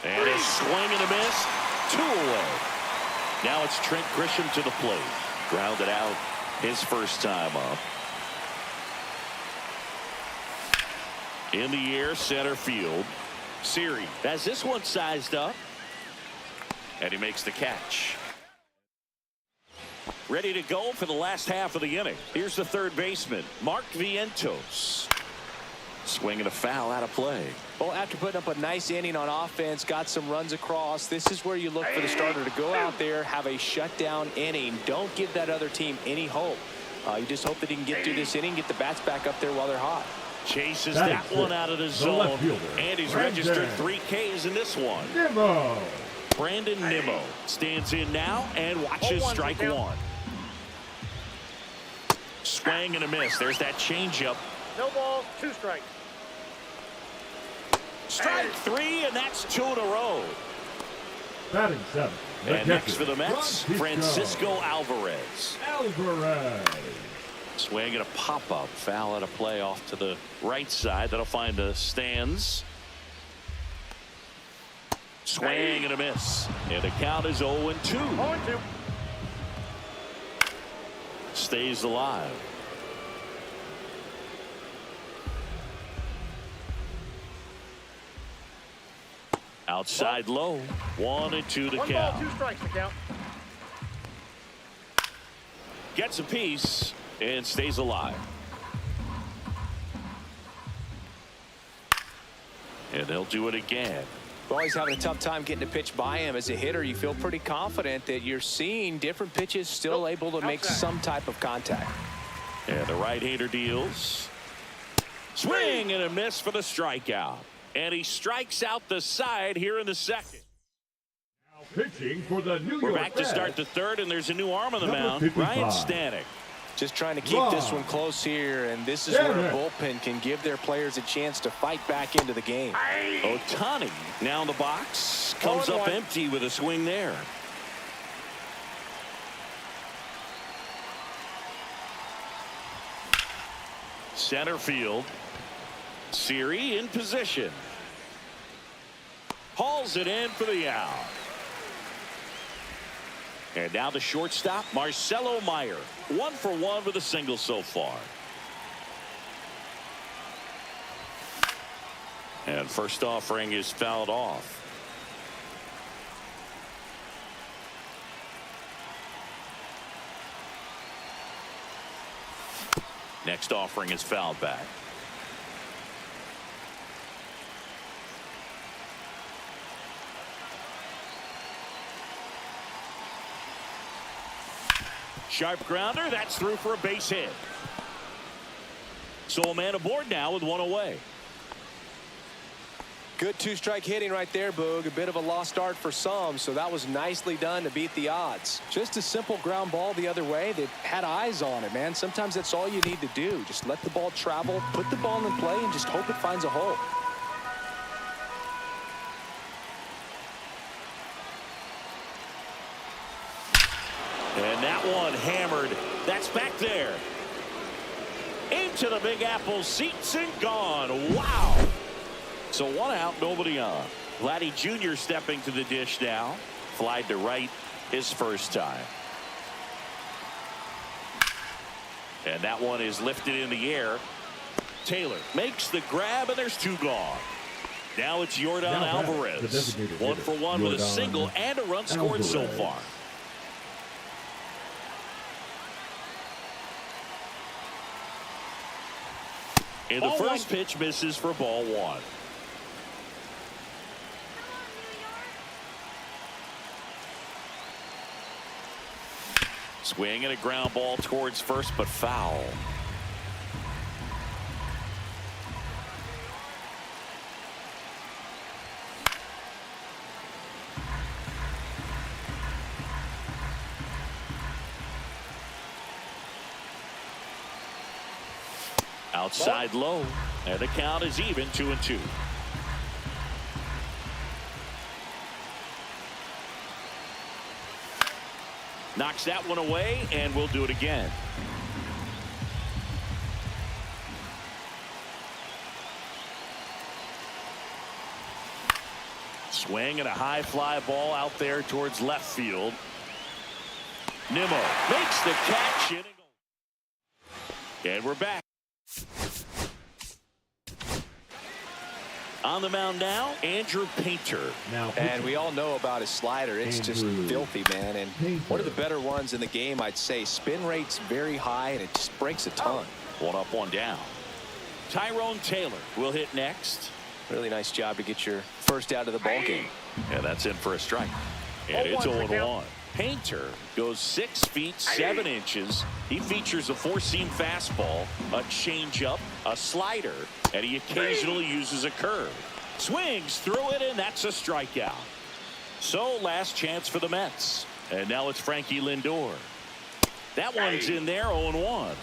And a swing and a miss. 2 away. Now it's Trent Grisham to the plate. Grounded out his first time up. In the air, center field. Siri has this one sized up. And he makes the catch. Ready to go for the last half of the inning. Here's the third baseman, Mark Vientos. Swing and a foul out of play. Well, after putting up a nice inning on offense, got some runs across, this is where you look for the starter to go out there, have a shutdown inning. Don't give that other team any hope. You just hope that he can get through this inning, get the bats back up there while they're hot. Chases that one out of the zone. And he's registered 3 Ks in this one. Nimmo. Brandon Nimmo stands in now and watches strike 1. Swing and a miss. There's that changeup. No balls, 2 strikes. Strike 3, and that's 2 in a row. Batting 7. And next for the Mets, Francisco Alvarez. Swing and a pop-up. Foul out of play off to the right side. That'll find the stands. Swing and a miss. And the count is 0-2. 0-2. Stays alive. Outside low. 1-2 the 1 count. ball, 2 strikes to count. Gets a piece and stays alive. And they'll do it again. Well, he's having a tough time getting a pitch by him. As a hitter, you feel pretty confident that you're seeing different pitches still able to make some type of contact. And the right-hander deals. Swing and a miss for the strikeout. And he strikes out the side here in the second. Now pitching for the New We're York back to Mets, start the third, and there's a new arm on the number mound. 55. Ryan Stanek. Just trying to keep this one close here, and this is where a bullpen can give their players a chance to fight back into the game. Ohtani now in the box. Comes up 0-1. empty with a swing there. Center field. Siri in position. Hauls it in for the out. And now the shortstop, Marcelo Meyer. 1 for 1 with a single so far. And first offering is fouled off. Next offering is fouled back. Sharp grounder. That's through for a base hit. So a man aboard now with one away. Good two-strike hitting right there, Boog. A bit of a lost art for some, so that was nicely done to beat the odds. Just a simple ground ball the other way. They had eyes on it, man. Sometimes that's all you need to do. Just let the ball travel, put the ball in play, and just hope it finds a hole. And that one hammered. That's back there. Into the Big Apple, seats and gone. Wow. So one out, nobody on. Vladdy Jr. stepping to the dish now. Flied to right his first time. And that one is lifted in the air. Taylor makes the grab, and there's two gone. Now it's Yordan Alvarez. 1 for 1 with a single and a run scored so far. And the first pitch misses for ball 1. Swing and a ground ball towards first, but foul. Outside low, and the count is even 2-2. Knocks that one away, and we'll do it again. Swing and a high fly ball out there towards left field. Nimmo makes the catch. And we're back. On the mound now, Andrew Painter. And we all know about his slider. It's just filthy, man. And one of the better ones in the game, I'd say. Spin rate's very high, and it just breaks a ton. 1 up, 1 down. Tyrone Taylor will hit next. Really nice job to get your first out of the ball game. And that's in for a strike. And it's 0-1. Painter goes 6 feet 7 inches. He features a 4-seam fastball, a changeup, a slider, and he occasionally uses a curve. Swings through it, and that's a strikeout. So last chance for the Mets. And now it's Frankie Lindor. That one's in there, 0-1.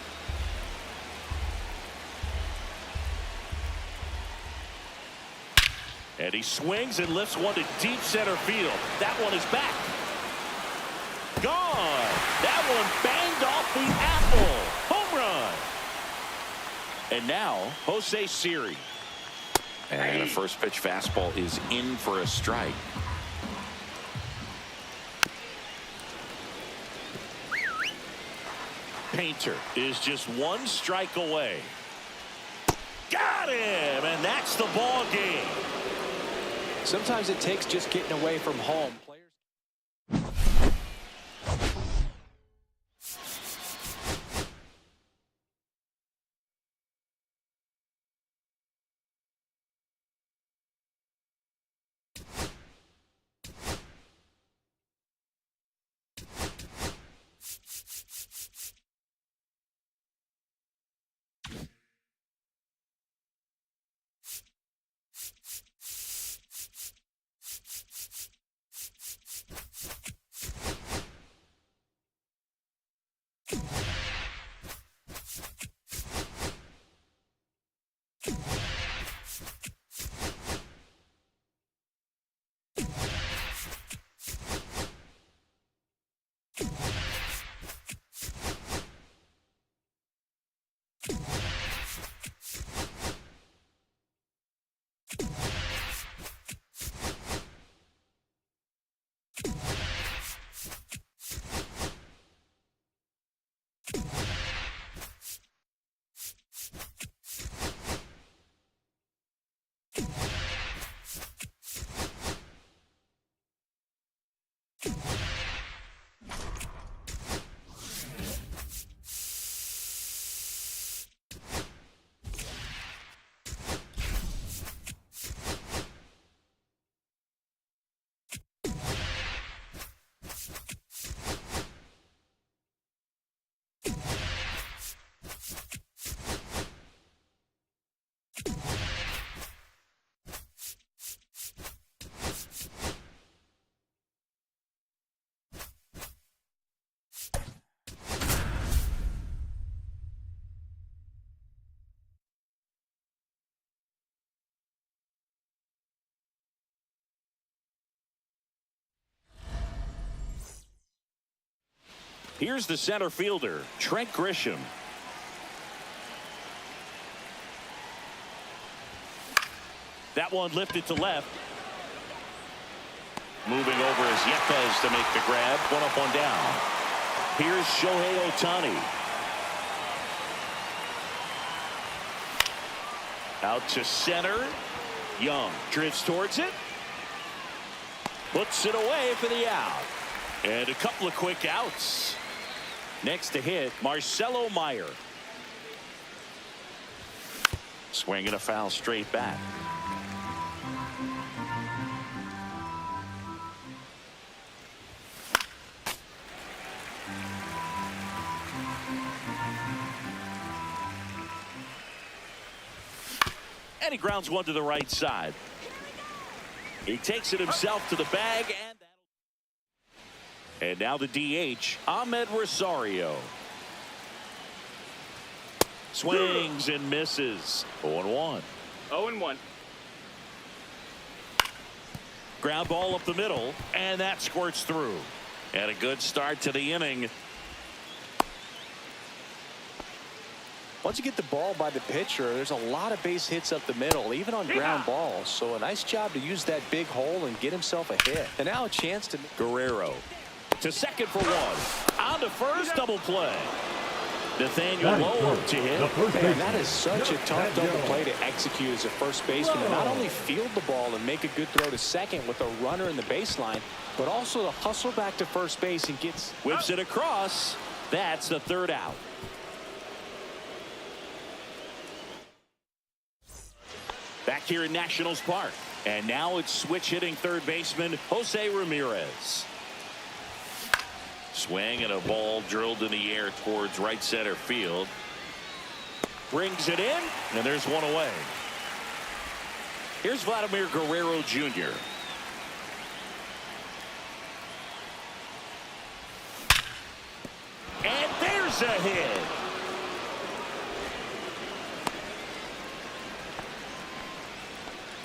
And he swings and lifts one to deep center field. That one is back. Gone. That one banged off the apple. Home run. And now Jose Siri. And a first pitch fastball is in for a strike. Painter is just 1 strike away. Got him, and that's the ball game. Sometimes it takes just getting away from home. Here's the center fielder, Trent Grisham. That one lifted to left. Moving over is Yepez to make the grab. One up, one down. Here's Shohei Ohtani. Out to center. Young drifts towards it. Puts it away for the out. And a couple of quick outs. Next to hit, Marcelo Meyer. Swinging a foul straight back. And he grounds one to the right side. He takes it himself to the bag, and now the DH, Ahmed Rosario. Swings and misses. 0-1. 0-1. Ground ball up the middle, and that squirts through. And a good start to the inning. Once you get the ball by the pitcher, there's a lot of base hits up the middle, even on ground balls. So a nice job to use that big hole and get himself a hit. And now a chance to... Guerrero to second for one. On to first, double play. Nathaniel Lowe to hit. Man, that is such a tough double play to execute as a first baseman. To not only field the ball and make a good throw to second with a runner in the baseline, but also to hustle back to first base and gets... Whips it across. That's the third out. Back here in Nationals Park. And now it's switch hitting third baseman Jose Ramirez. Swing and a ball drilled in the air towards right center field. Brings it in, and there's one away. Here's Vladimir Guerrero Jr. And there's a hit.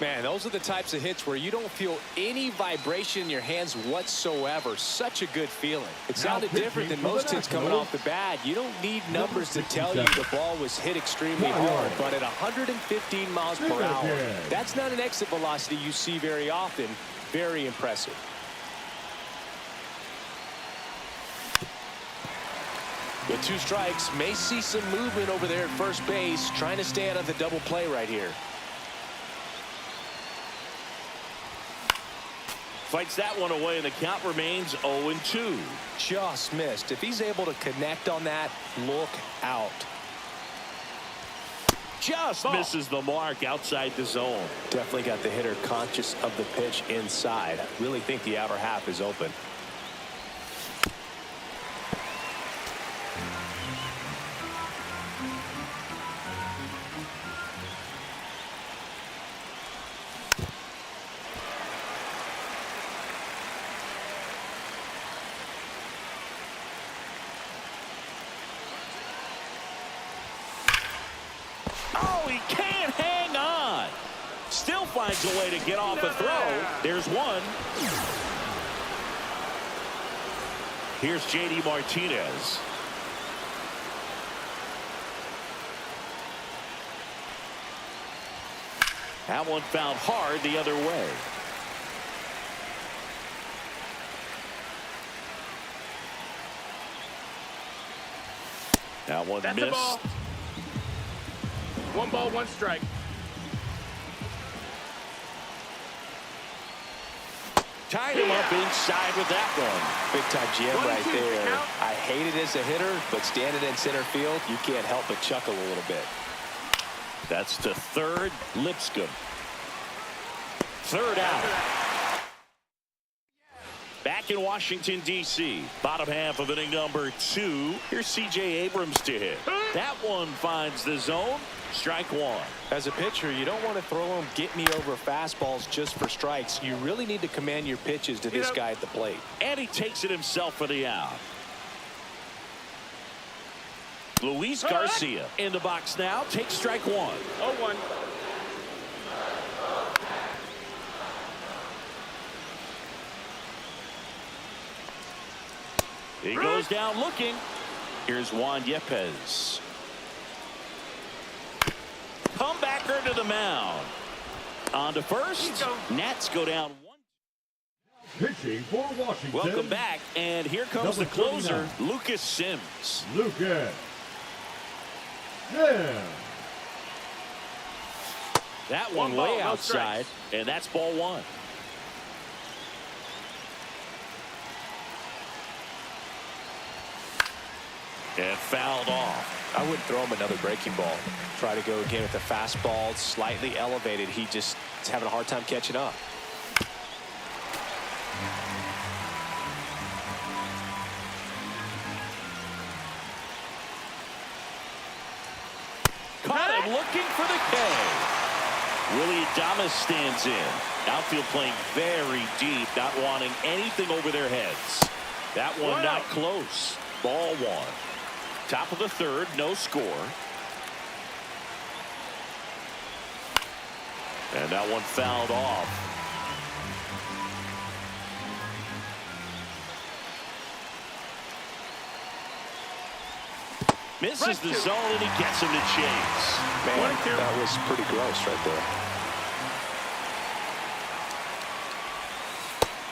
Man, those are the types of hits where you don't feel any vibration in your hands whatsoever. Such a good feeling. It sounded different than most hits coming off the bat. You don't need numbers to tell you the ball was hit extremely hard, but at 115 miles per hour, that's not an exit velocity you see very often. Very impressive. With two strikes, may see some movement over there at first base, trying to stay out of the double play right here. Fights that one away, and the count remains 0-2. Just missed. If he's able to connect on that, look out. Just misses the mark outside the zone. Definitely got the hitter conscious of the pitch inside. Really think the outer half is open. Finds a way to get off a throw. There's one. Here's J.D. Martinez. That one found hard the other way. That one That's missed. Ball. One ball, one strike. Tied him up inside with that one. Big time jam right there. I hate it as a hitter, but standing in center field, you can't help but chuckle a little bit. That's to third, Lipscomb. Third out. Back in Washington, D.C. Bottom half of inning number 2. Here's C.J. Abrams to hit. That one finds the zone. Strike one. As a pitcher, you don't want to throw them get-me-over fastballs just for strikes. You really need to command your pitches to this guy at the plate. And he takes it himself for the out. Luis Garcia in the box now. Takes strike one. 0-1. He goes down looking. Here's Juan Yepes. Comebacker to the mound. On to first. Nats go down 1. Pitching for Washington. Welcome back, and here comes the closer, Lucas Sims. Lucas. Yeah. That one way outside, and that's ball 1. And fouled off. I wouldn't throw him another breaking ball. Try to go again with the fastball, slightly elevated. He just is having a hard time catching up. Caught him looking for the K. Willie Adames stands in. Outfield playing very deep, not wanting anything over their heads. That one not close. Ball 1. Top of the 3rd, no score. And that one fouled off. Misses the zone, and he gets him to chase. Man, that was pretty gross right there.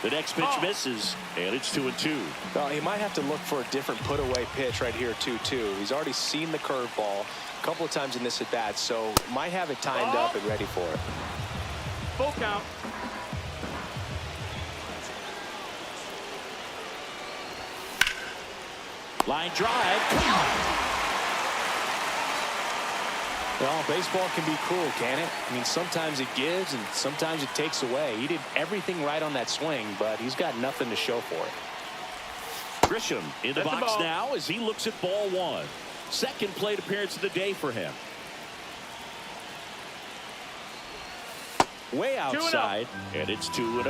The next pitch misses, and it's 2-2. Well, he might have to look for a different put-away pitch right here, 2-2. He's already seen the curveball a couple of times in this at-bat, so might have it timed up and ready for it. Full count. Line drive. Well, baseball can be cruel, can it? I mean, sometimes it gives and sometimes it takes away. He did everything right on that swing, but he's got nothing to show for it. Grisham in the box now as he looks at ball 1. Second plate appearance of the day for him. Way outside, and it's 2-0.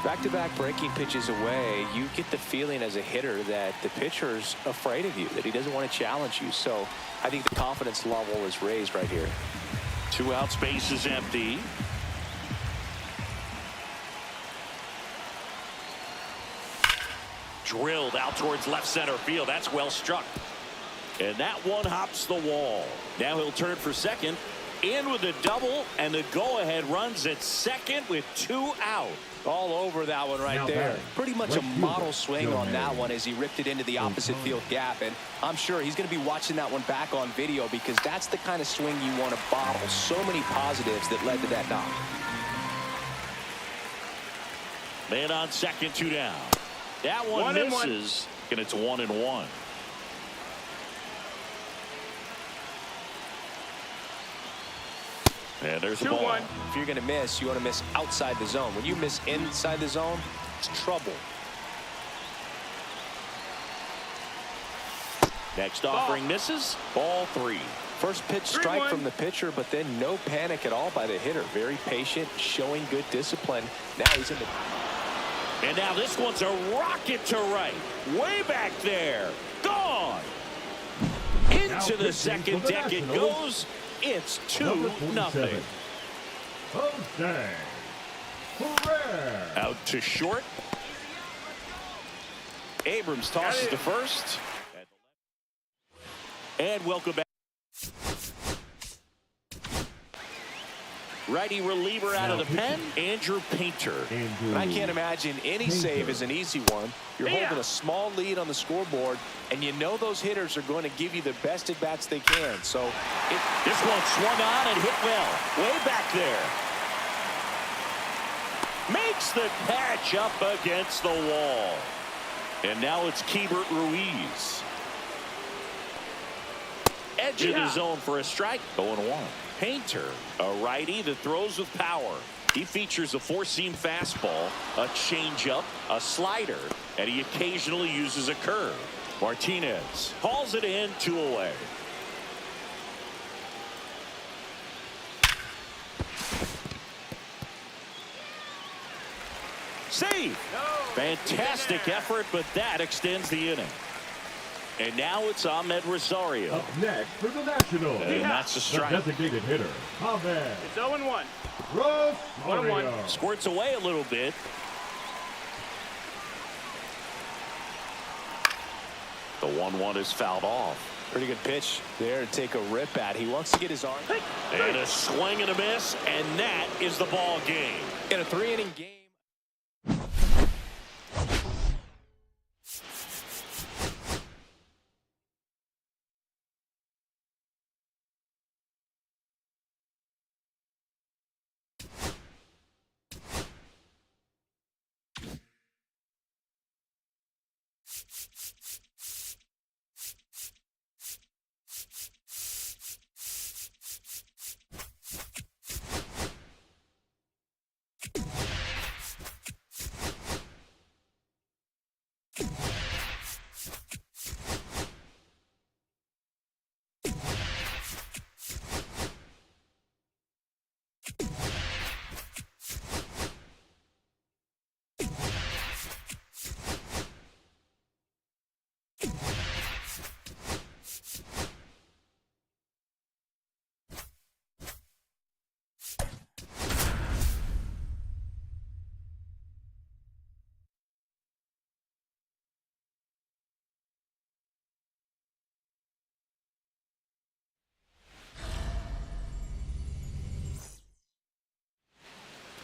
Back-to-back breaking pitches away, you get the feeling as a hitter that the pitcher's afraid of you, that he doesn't want to challenge you. So I think the confidence level is raised right here. 2 out, space is empty. Drilled out towards left center field. That's well struck. And that one hops the wall. Now he'll turn for second. In with a double, and the go-ahead runs at second with 2 out. All over that one right there. Pretty much a model swing on that one as he ripped it into the opposite field gap. And I'm sure he's going to be watching that one back on video because that's the kind of swing you want to bottle. So many positives that led to that knock. Man on second, 2 down. That one misses, and it's 1-1. And there's the ball. If you're going to miss, you want to miss outside the zone. When you miss inside the zone, it's trouble. Next offering misses. Ball 3. First pitch strike from the pitcher, but then no panic at all by the hitter. Very patient, showing good discipline. Now he's in the... And now this one's a rocket to right. Way back there. Gone. Into the second deck it goes. It's 2-0. Jose Ferrer. Out to short. Abrams tosses to first. And welcome back. Righty reliever out of the pen, Andrew Painter. I can't imagine any save is an easy one. You're holding a small lead on the scoreboard, and you know those hitters are going to give you the best at-bats they can. So this one swung on and hit well. Way back there. Makes the catch up against the wall. And now it's Keibert Ruiz. Edge of the zone for a strike. 0-1. Painter, a righty that throws with power. He features a four-seam fastball, a changeup, a slider, and he occasionally uses a curve. Martinez hauls it in, 2 away. Save! Fantastic effort, but that extends the inning. And now it's Ahmed Rosario. Up next for the Nationals. And that's a strike. The designated hitter, Ahmed. It's 0-1. Rosario. Squirts away a little bit. The 1-1 is fouled off. Pretty good pitch there to take a rip at. He wants to get his arm. And a swing and a miss, and that is the ball game. In a 3-inning game.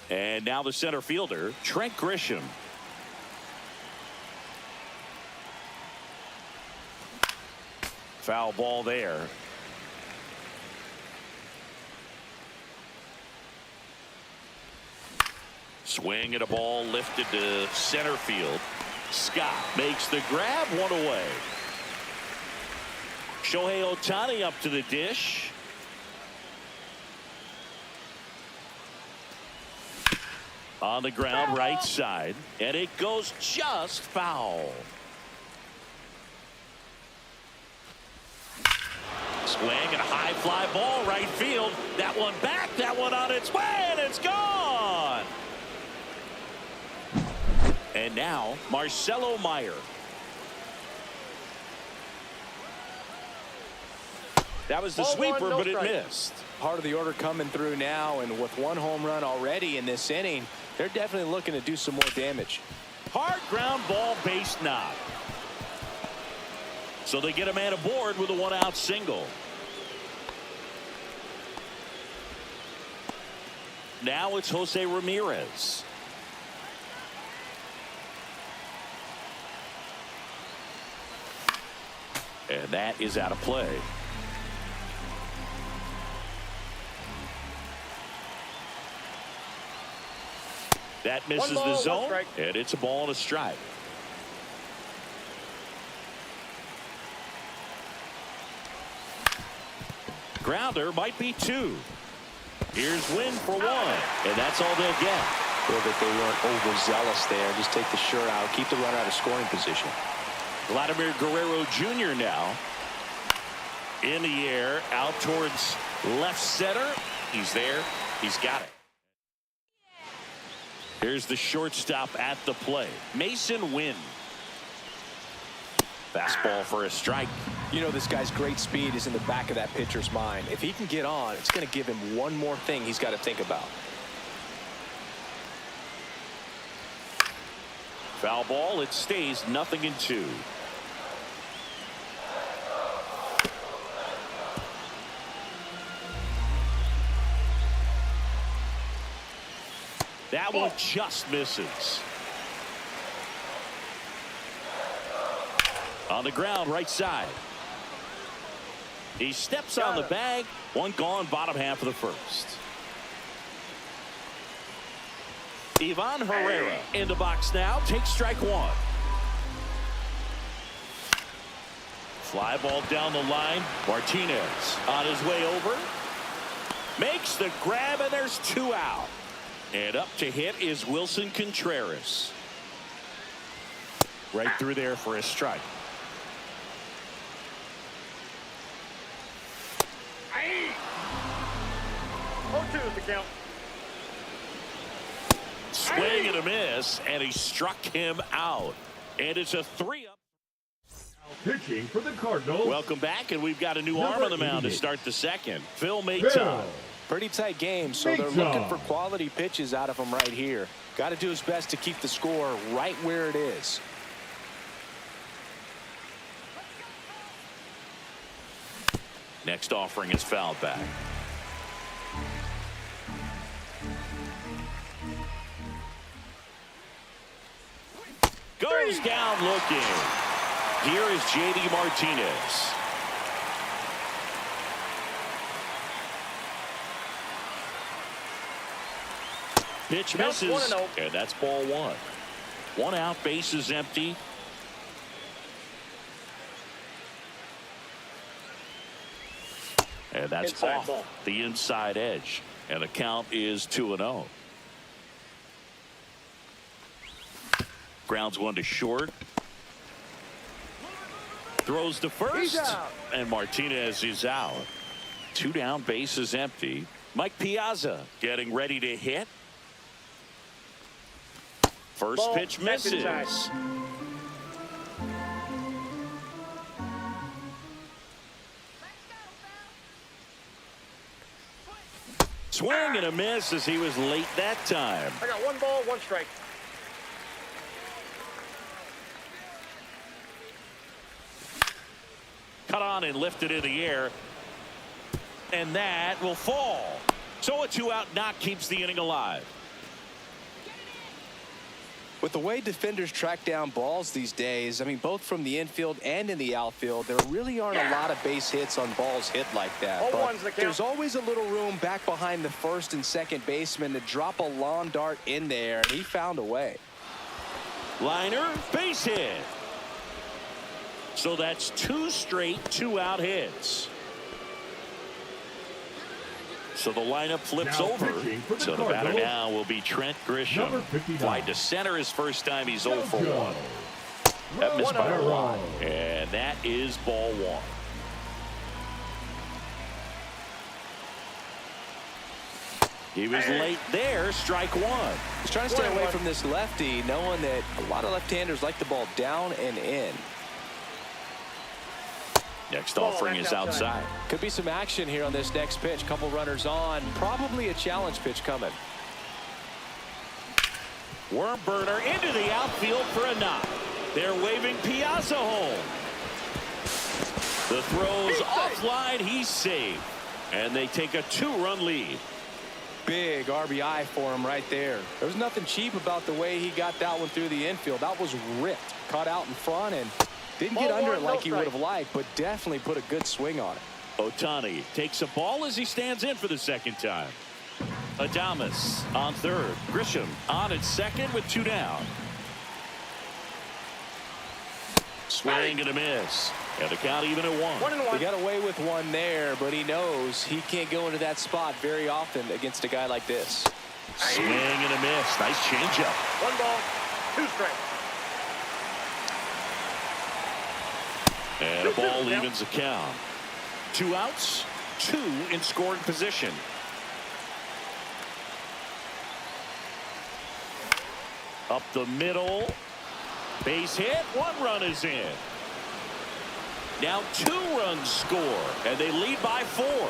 And now the center fielder, Trent Grisham. Foul ball there. Swing at a ball lifted to center field. Scott makes the grab, one away. Shohei Ohtani up to the dish. On the ground, right side, and it goes just foul. Swing and a high fly ball right field. That one back, that one on its way, and it's gone. And now Marcelo Meyer. That was the sweeper, but it missed. Part of the order coming through now, and with one home run already in this inning, they're definitely looking to do some more damage. Hard ground ball, base knock. So they get a man aboard with a one-out single. Now it's Jose Ramirez. And that is out of play. That misses the zone, and it's a ball and a strike. Grounder might be two. Here's Wynn for one, and that's all they'll get. Feel that they weren't overzealous there. Just take the shirt out, keep the runner out of scoring position. Vladimir Guerrero Jr. now in the air, out towards left center. He's there. He's got it. Here's the shortstop at the play, Mason Wynn. Fastball for a strike. You know, this guy's great speed is in the back of that pitcher's mind. If he can get on, it's going to give him one more thing he's got to think about. Foul ball. It stays 0-2. That one just misses. On the ground, right side. He steps on the bag. One gone, bottom half of the first. Ivan Herrera in the box now. Takes strike one. Fly ball down the line. Martinez on his way over. Makes the grab, and there's two out. And up to hit is Wilson Contreras. Right through there for a strike. 0-2 is the count. Swing and a miss, and he struck him out. And it's a 3-up. Pitching for the Cardinals. Welcome back, and we've got a new arm on the mound to start the second. Phil Bill. Maton. Pretty tight game, so they're looking for quality pitches out of him right here. Got to do his best to keep the score right where it is. Next offering is fouled back. Goes down looking. Here is J.D. Martinez. Pitch misses, and that's ball one. One out, base is empty. And that's off the inside edge. And the count is 2-0. Grounds one to short. Throws to first. And Martinez is out. Two down, base is empty. Mike Piazza getting ready to hit. First pitch misses. Swing and a miss as he was late that time. I got 1 ball, 1 strike. Cut on and lifted in the air. And that will fall. So a 2-out knock keeps the inning alive. With the way defenders track down balls these days, I mean, both from the infield and in the outfield, there really aren't a lot of base hits on balls hit like that. But there's always a little room back behind the first and second baseman to drop a lawn dart in there, and he found a way. Liner, base hit. So that's 2 straight 2-out hits. So the lineup flips over. So the batter now will be Trent Grisham. Fly to center his first time. He's 0 for 1. That missed by a lot. And that is ball one. He was late there. Strike one. He's trying to stay away from this lefty, knowing that a lot of left-handers like the ball down and in. Next offering is outside. Could be some action here on this next pitch. Couple runners on. Probably a challenge pitch coming. Worm burner into the outfield for a knock. They're waving Piazza home. The throw's offline. He's safe. And they take a 2-run lead. Big RBI for him right there. There was nothing cheap about the way he got that one through the infield. That was ripped. Caught out in front and didn't get under it like he would have liked, but definitely put a good swing on it. Ohtani takes a ball as he stands in for the second time. Adames on third. Grisham on at second with 2 down. Swing and a miss. And the count even at 1. He got away with one there, but he knows he can't go into that spot very often against a guy like this. Swing and a miss. Nice changeup. 1 ball, 2 strikes. And a ball evens the count. 2 outs, 2 in scoring position. Up the middle. Base hit. 1 run is in. Now 2 runs score, and they lead by 4.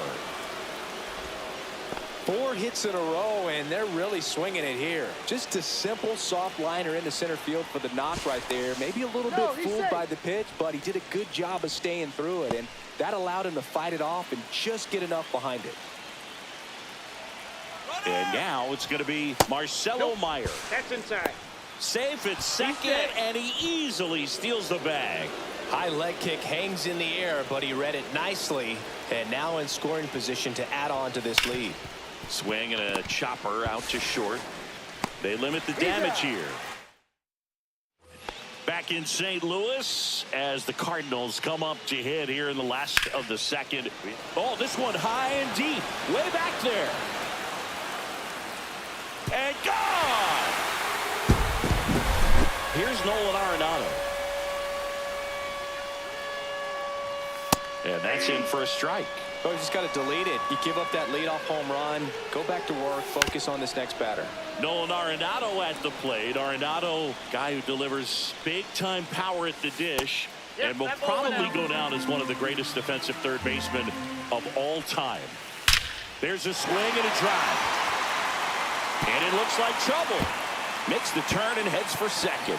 4 hits in a row, and they're really swinging it here. Just a simple soft liner into center field for the knock right there. Maybe a little bit fooled by the pitch, but he did a good job of staying through it, and that allowed him to fight it off and just get enough behind it. And now it's going to be Marcelo Meyer. That's inside. Safe at second, and he easily steals the bag. High leg kick hangs in the air, but he read it nicely, and now in scoring position to add on to this lead. Swing and a chopper out to short. They limit the damage here. Back in St. Louis as the Cardinals come up to hit here in the last of the second. Oh, this one high and deep. Way back there. And gone! Here's Nolan Arenado. And that's in for a strike. Oh, you just got to delete it. You give up that leadoff home run. Go back to work. Focus on this next batter. Nolan Arenado at the plate. Arenado, guy who delivers big-time power at the dish, and will probably go down as one of the greatest defensive third basemen of all time. There's a swing and a drive. And it looks like trouble. Makes the turn and heads for second.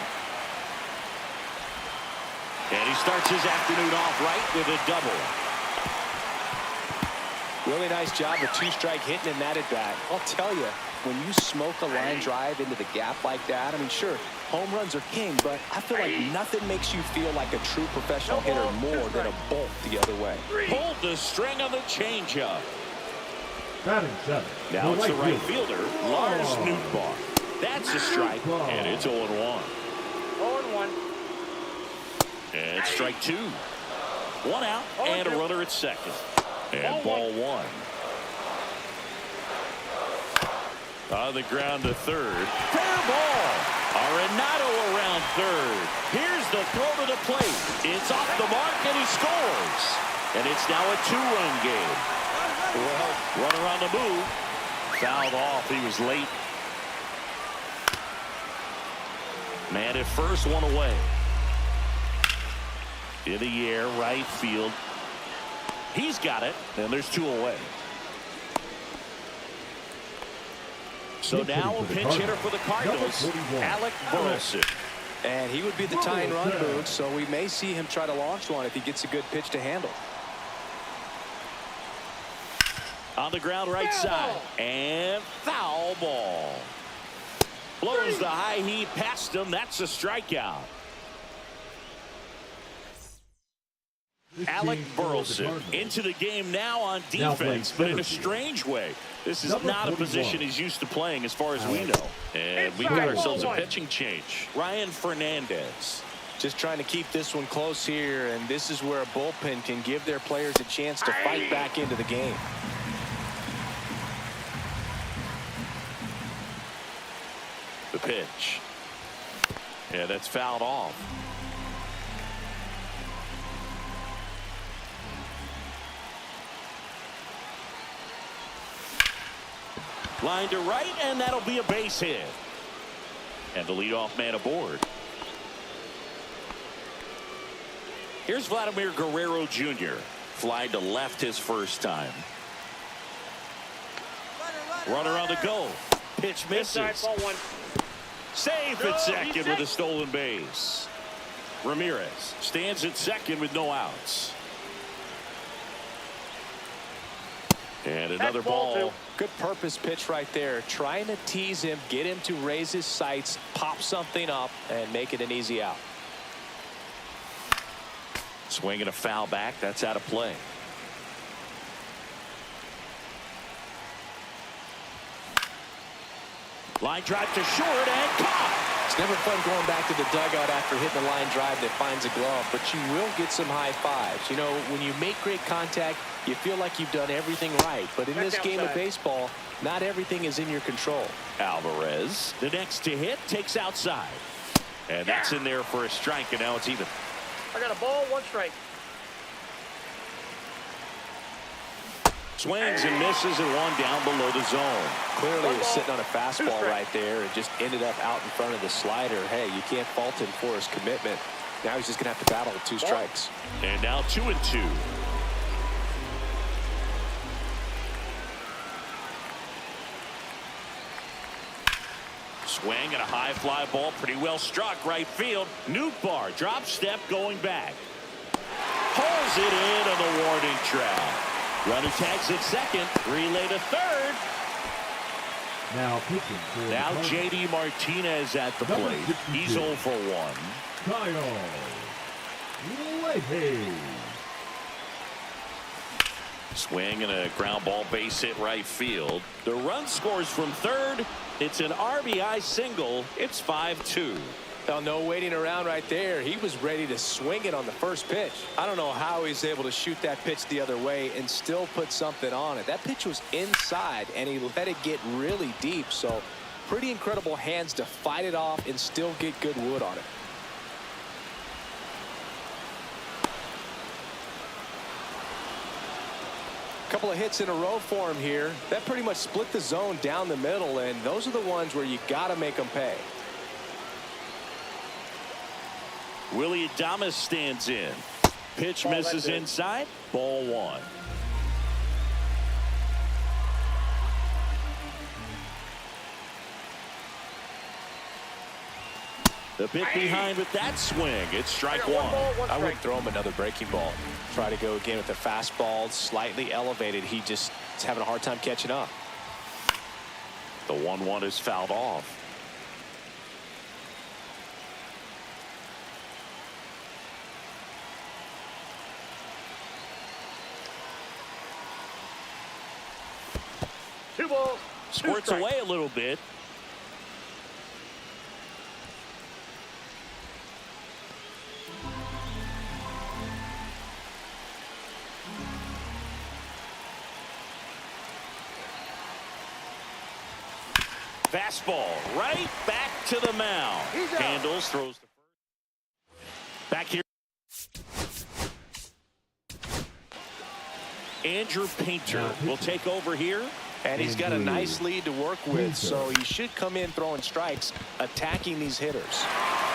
And he starts his afternoon off right with a double. Really nice job with two-strike hitting in that at bat. I'll tell you, when you smoke a line drive into the gap like that, I mean, sure, home runs are king, but I feel like nothing makes you feel like a true professional hitter more than a bolt the other way. Pulled the string on the changeup. Batting 7. Now it's the right fielder, Lars Nootbaar. That's a strike, and it's 0-1. 0-1. And strike 2. 1 out, and a runner at second. And ball 1. On the ground to third. Fair ball. Arenado around third. Here's the throw to the plate. It's off the mark, and he scores. And it's now a 2-run game. Well, runner on the move. Fouled off. He was late. Man at first, 1 away. In the air, right field. He's got it, and there's 2 away. So now a pinch hitter for the Cardinals, Alec Burleson. And he would be the tying run, Boone, so we may see him try to launch one if he gets a good pitch to handle. On the ground right side, and foul ball. Blows the high heat past him. That's a strikeout. Alec Burleson into the game now on defense, but in a strange way. This is not a position he's used to playing as far as we know. And we've got ourselves a pitching change. Ryan Fernandez. Just trying to keep this one close here, and this is where a bullpen can give their players a chance to fight back into the game. The pitch. Yeah, that's fouled off. Line to right, and that'll be a base hit. And the leadoff man aboard. Here's Vladimir Guerrero Jr. Fly to left his first time. Runner on the go. Pitch misses. Ball 1. Safe at second with a stolen base. Ramirez stands at second with no outs. And another ball. Good purpose pitch right there. Trying to tease him, get him to raise his sights, pop something up, and make it an easy out. Swinging a foul back. That's out of play. Line drive to short and caught. It's never fun going back to the dugout after hitting a line drive that finds a glove, but you will get some high fives. You know, when you make great contact, you feel like you've done everything right. But in this game of baseball, not everything is in your control. Alvarez, the next to hit, takes outside. And that's in there for a strike, and now it's even. I got a ball, 1 strike. Swings and misses and 1 down below the zone. Clearly he was sitting on a fastball right there and just ended up out in front of the slider. Hey, you can't fault him for his commitment. Now he's just going to have to battle with 2 strikes. And now 2-2. Swing and a high fly ball, pretty well struck right field. Nootbaar drop step going back. Pulls it in on the warning track. Runner tags at second. Relay to third. Now pitching for Now J.D. Martinez at the plate. He's 0 for 1. Kyle Leahy. Swing and a ground ball base hit right field. The run scores from third. It's an RBI single. It's 5-2. Well, no waiting around right there. He was ready to swing it on the first pitch. I don't know how he's able to shoot that pitch the other way and still put something on it. That pitch was inside, and he let it get really deep. So pretty incredible hands to fight it off and still get good wood on it. Couple of hits in a row for him here. That pretty much split the zone down the middle, and those are the ones where you got to make them pay. Willie Adames stands in. Pitch misses inside. Ball 1. The bit behind with that swing. It's strike 1. I would throw him another breaking ball. Try to go again with the fastball slightly elevated. He just He's having a hard time catching up. The 1-1 is fouled off. Two balls. Squirts away a little bit. Fastball right back to the mound. Handles, throws to first. Back here. Andrew Painter will take over here. And he's got a nice lead to work with, so he should come in throwing strikes, attacking these hitters.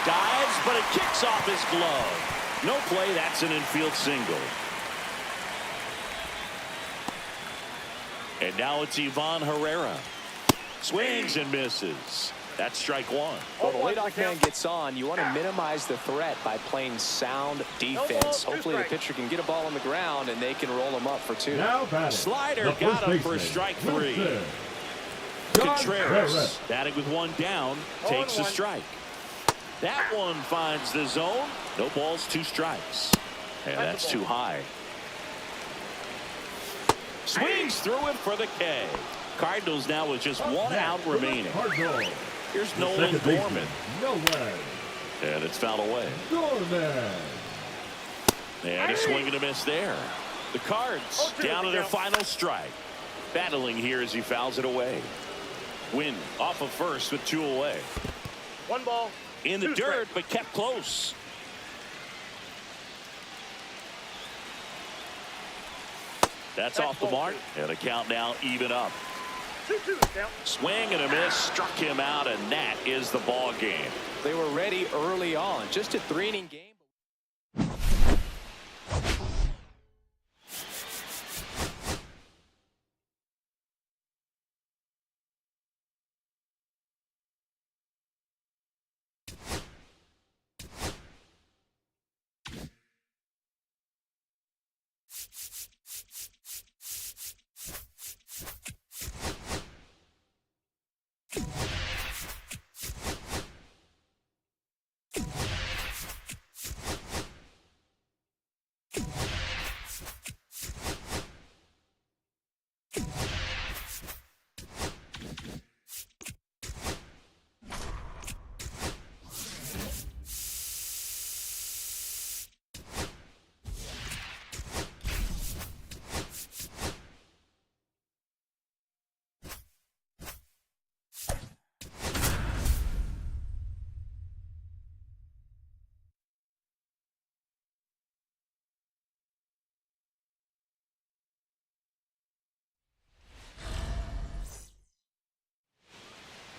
Dives, but it kicks off his glove. No play, that's an infield single. And now it's Ivan Herrera. Swings and misses. That's strike one. When the leadoff man gets on, you want to minimize the threat by playing sound defense. Hopefully the pitcher can get a ball on the ground and they can roll him up for two. Slider got him for strike three. Contreras batting with one down, takes a strike. That one finds the zone. No balls, two strikes. And that's too high. Swings through it for the K. Cardinals now with just one out remaining. Here's Nolan Gorman. And it's fouled away. And a swing and a miss there. The Cards down to their final strike. Battling here as he fouls it away. Win off of first with two away. One ball. In the dirt, but kept close. That's off the mark. And the count now even up. 2-2 count. Swing and a miss, struck him out, and that is the ball game. They were ready early on. Just a 3-inning game.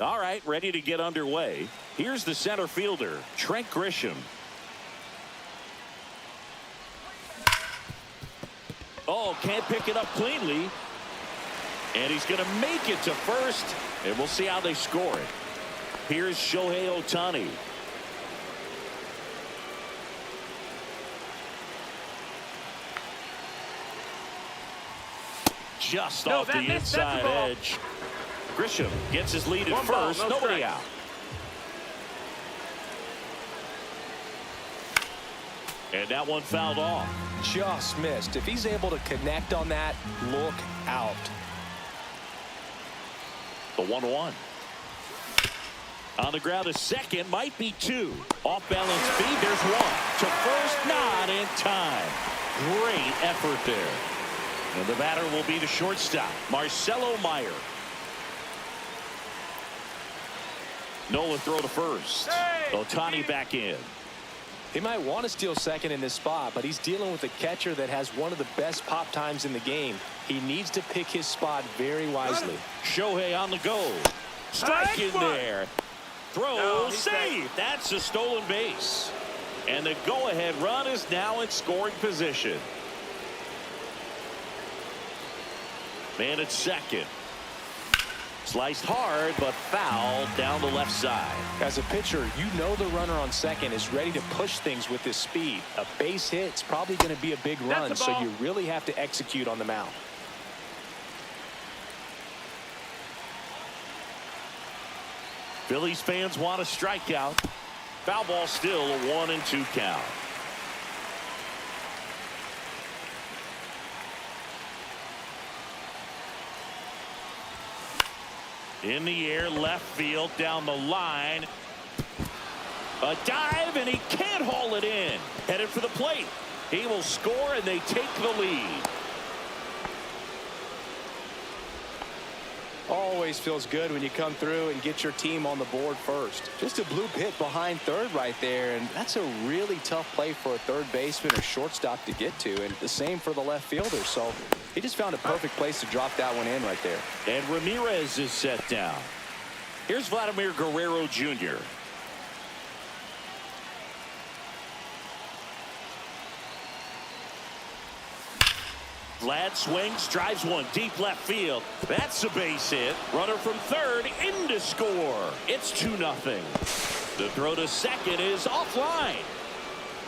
All right, ready to get underway. Here's the center fielder, Trent Grisham. Oh, can't pick it up cleanly. And he's going to make it to first. And we'll see how they score it. Here's Shohei Ohtani. Just off the inside edge. Grisham gets his lead at first. Nobody out. And that one fouled off. Just missed. If he's able to connect on that, look out. The 1-1. On the ground, a second, might be two. Off balance feed, there's one. To first, not in time. Great effort there. And the batter will be the shortstop, Marcelo Meyer. Nola throw to first. Ohtani back in. He might want to steal second in this spot, but he's dealing with a catcher that has one of the best pop times in the game. He needs to pick his spot very wisely. Shohei on the go. Strike in there. Throw, save. That's a stolen base. And the go-ahead run is now in scoring position. Man at second. Sliced hard, but foul down the left side. As a pitcher, you know the runner on second is ready to push things with his speed. A base hit's probably going to be a big run, so you really have to execute on the mound. Phillies fans want a strikeout. Foul ball, still a 1-2 count. In the air, left field, down the line. A dive, and he can't haul it in. Headed for the plate. He will score, and they take the lead. Always feels good when you come through and get your team on the board first. Just a bloop hit behind third right there, and that's a really tough play for a third baseman or shortstop to get to, and the same for the left fielder. So he just found a perfect place to drop that one in right there. And Ramirez is set down. Here's Vladimir Guerrero Jr. Vlad swings, drives one deep left field. That's a base hit. Runner from third in to score. It's 2-0. The throw to second is offline.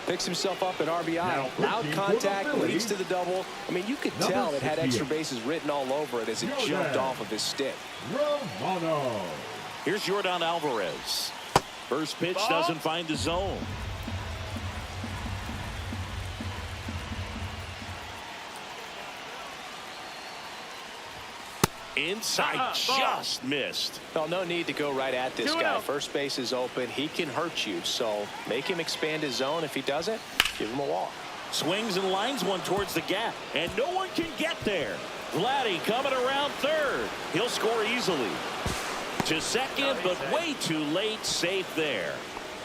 Picks himself up an RBI. Loud contact, leads to the double. I mean, you could tell it had extra bases written all over it as it jumped off of his stick. Romano. Here's Yordan Alvarez. First pitch doesn't find the zone. Inside, just missed. Well, no need to go right at this guy. First base is open. He can hurt you, so make him expand his zone. If he doesn't, give him a walk. Swings and lines one towards the gap, and no one can get there. Vladdy coming around third. He'll score easily. To second, but way too late. Safe there.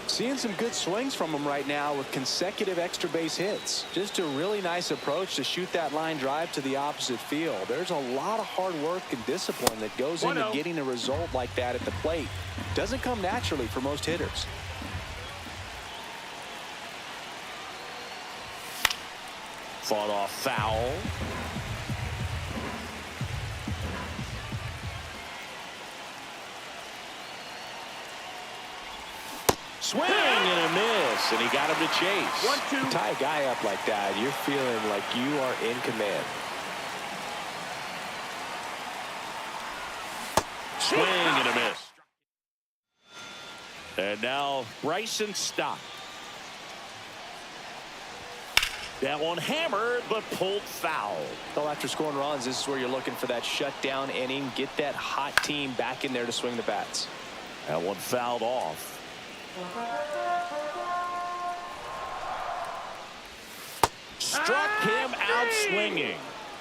Seeing some good swings from him right now with consecutive extra base hits. Just a really nice approach to shoot that line drive to the opposite field. There's a lot of hard work and discipline that goes into getting a result like that at the plate. Doesn't come naturally for most hitters. Fought off foul. Swing and a miss, and he got him to chase. 1-2. Tie a guy up like that, you're feeling like you are in command. Swing and a miss. And now Bryson Stott. That one hammered, but pulled foul. Well, after scoring runs, this is where you're looking for that shutdown inning. Get that hot team back in there to swing the bats. That one fouled off. Struck him out swinging.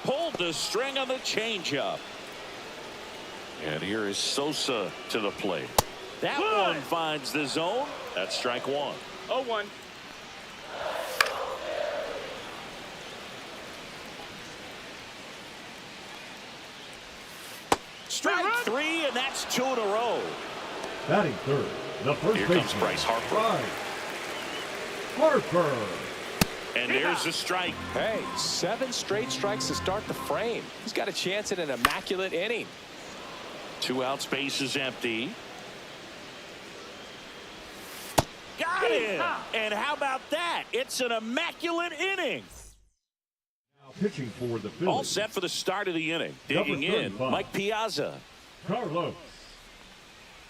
Pulled the string on the changeup. And here is Sosa to the plate. That one finds the zone. That's strike one. 0-1. Strike three, and that's 2 in a row. Batting third, the first Here baseman. comes Bryce Harper. Harper. And there's the strike. Hey, 7 straight strikes to start the frame. He's got a chance at an immaculate inning. 2 out, space is empty. Got him! And how about that? It's an immaculate inning. Now pitching for the Phillies. All set for the start of the inning. Digging in, Mike Piazza. Carlos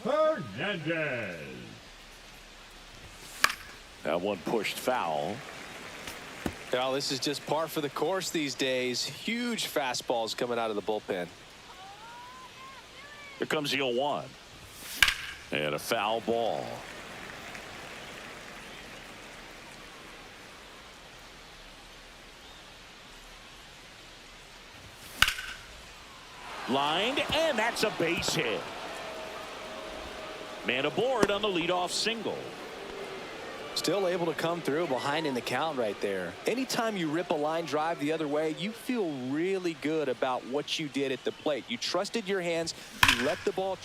Hernandez. That one pushed foul. Well, this is just par for the course these days. Huge fastballs coming out of the bullpen. Here comes the 0-1. And a foul ball. Lined, and that's a base hit. Man aboard on the leadoff single. Still able to come through behind in the count right there. Anytime you rip a line drive the other way, you feel really good about what you did at the plate. You trusted your hands. You let the ball.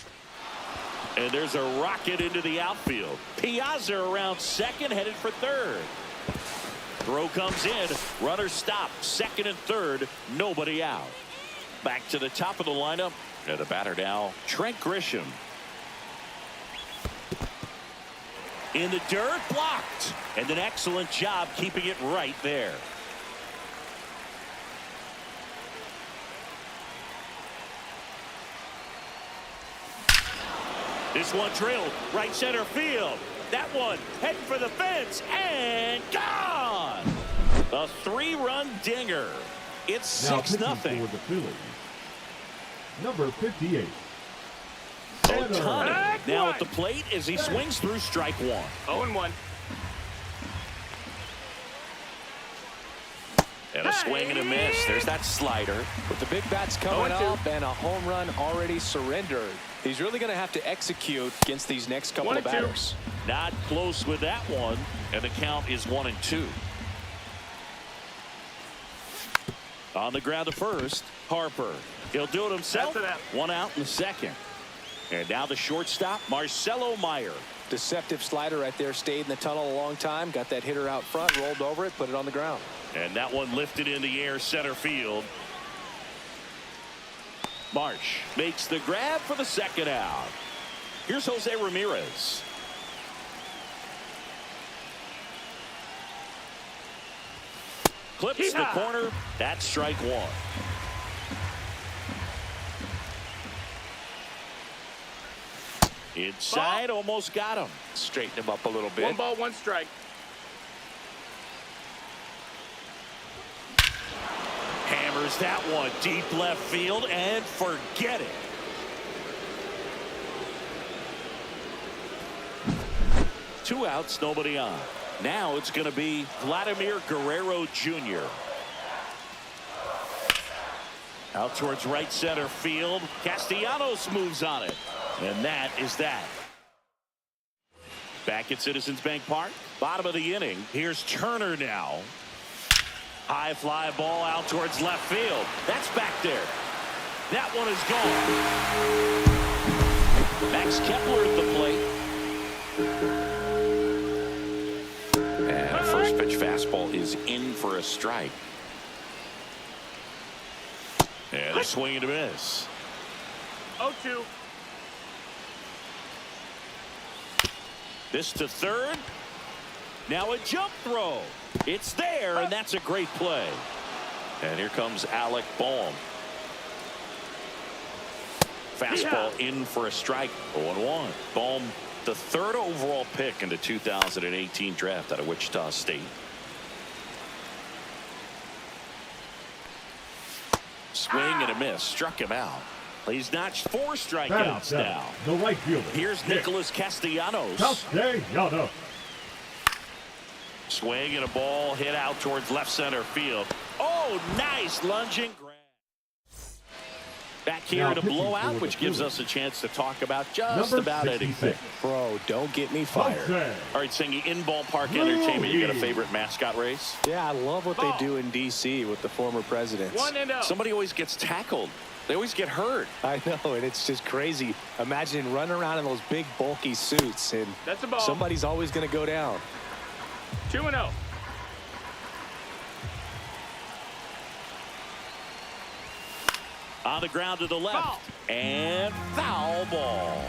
And there's a rocket into the outfield. Piazza around second, headed for third. Throw comes in. Runner stopped. Second and third. Nobody out. Back to the top of the lineup. And the batter now, Trent Grisham. In the dirt, blocked. And an excellent job keeping it right there. This one drilled right center field. That one heading for the fence and gone. A 3-run dinger. It's 6-0. For the Phillies, number 58. Ohtani now at the plate as he swings through strike one. 0-1. And a swing and a miss. There's that slider. With the big bats coming 0-2. up and a home run already surrendered, he's really going to have to execute against these next couple of 1-2. batters. Not close with that one, and the count is 1-2. On the ground to first, Harper. He'll do it himself. That's it. 1 out in the second. And now the shortstop, Marcelo Meyer. Deceptive slider right there. Stayed in the tunnel a long time. Got that hitter out front, rolled over it, put it on the ground. And that one lifted in the air center field. Marsh makes the grab for the second out. Here's Jose Ramirez. Clips the corner. That's strike one. Inside, almost got him. Straighten him up a little bit. 1 ball, 1 strike. Hammers that one deep left field and forget it. Two outs, nobody on. Now it's going to be Vladimir Guerrero Jr. Out towards right center field. Castellanos moves on it. And that is that. Back at Citizens Bank Park. Bottom of the inning. Here's Turner now. High fly ball out towards left field. That's back there. That one is gone. Max Kepler at the plate. And a first pitch fastball is in for a strike. And a swing and a miss. 0-2. This to third. Now a jump throw. It's there, and that's a great play. And here comes Alec Boehm. Fastball in for a strike. 0-1. Boehm, the 3rd overall pick in the 2018 draft out of Wichita State. Swing and a miss. Struck him out. He's notched 4 strikeouts now. The right fielder. Here's Nicholas Castellanos. Castellanos. Swing and a ball hit out towards left center field. Oh, nice lunging grab. Back here in a blowout, which gives us a chance to talk about just about anything. Bro, don't get me fired. All right, Singy, in ballpark entertainment, you got a favorite mascot race? Yeah, I love what they do in D.C. with the former presidents. 1-0. Somebody always gets tackled. They always get hurt. I know, and it's just crazy. Imagine running around in those big, bulky suits, and That's a ball. somebody's always going to go down. 2-0. On the ground to the left. Foul. And foul ball.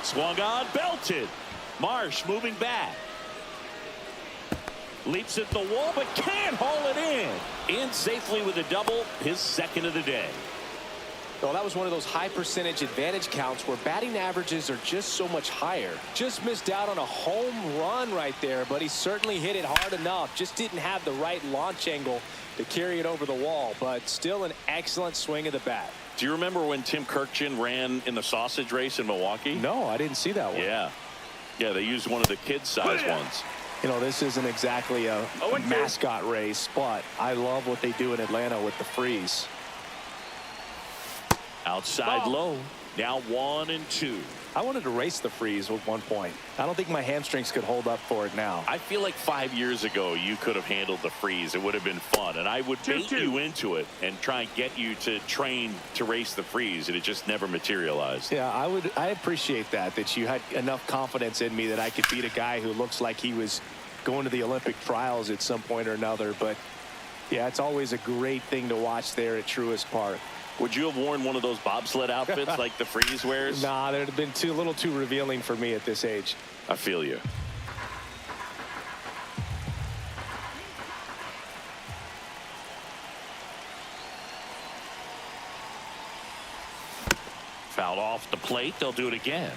Swung on, belted. Marsh moving back. Leaps at the wall, but can't haul it in. In safely with a double, his 2nd of the day. Well, that was one of those high percentage advantage counts where batting averages are just so much higher. Just missed out on a home run right there, but he certainly hit it hard enough. Just didn't have the right launch angle to carry it over the wall, but still an excellent swing of the bat. Do you remember when Tim Kirkjian ran in the sausage race in Milwaukee? No, I didn't see that one. Yeah. Yeah, they used one of the kid-sized ones. You know, this isn't exactly a mascot race, but I love what they do in Atlanta with the freeze. Outside low. Now 1-2. I wanted to race the freeze at one point. I don't think my hamstrings could hold up for it now. I feel like 5 years ago you could have handled the freeze. It would have been fun, and I would bait you into it and try and get you to train to race the freeze, and it just never materialized. Yeah, I appreciate that you had enough confidence in me that I could beat a guy who looks like he was going to the Olympic trials at some point or another. But yeah, it's always a great thing to watch there at Truist Park. Would you have worn one of those bobsled outfits like the freeze wears? Nah, they'd have been a little too revealing for me at this age. I feel you. Fouled off the plate. They'll do it again.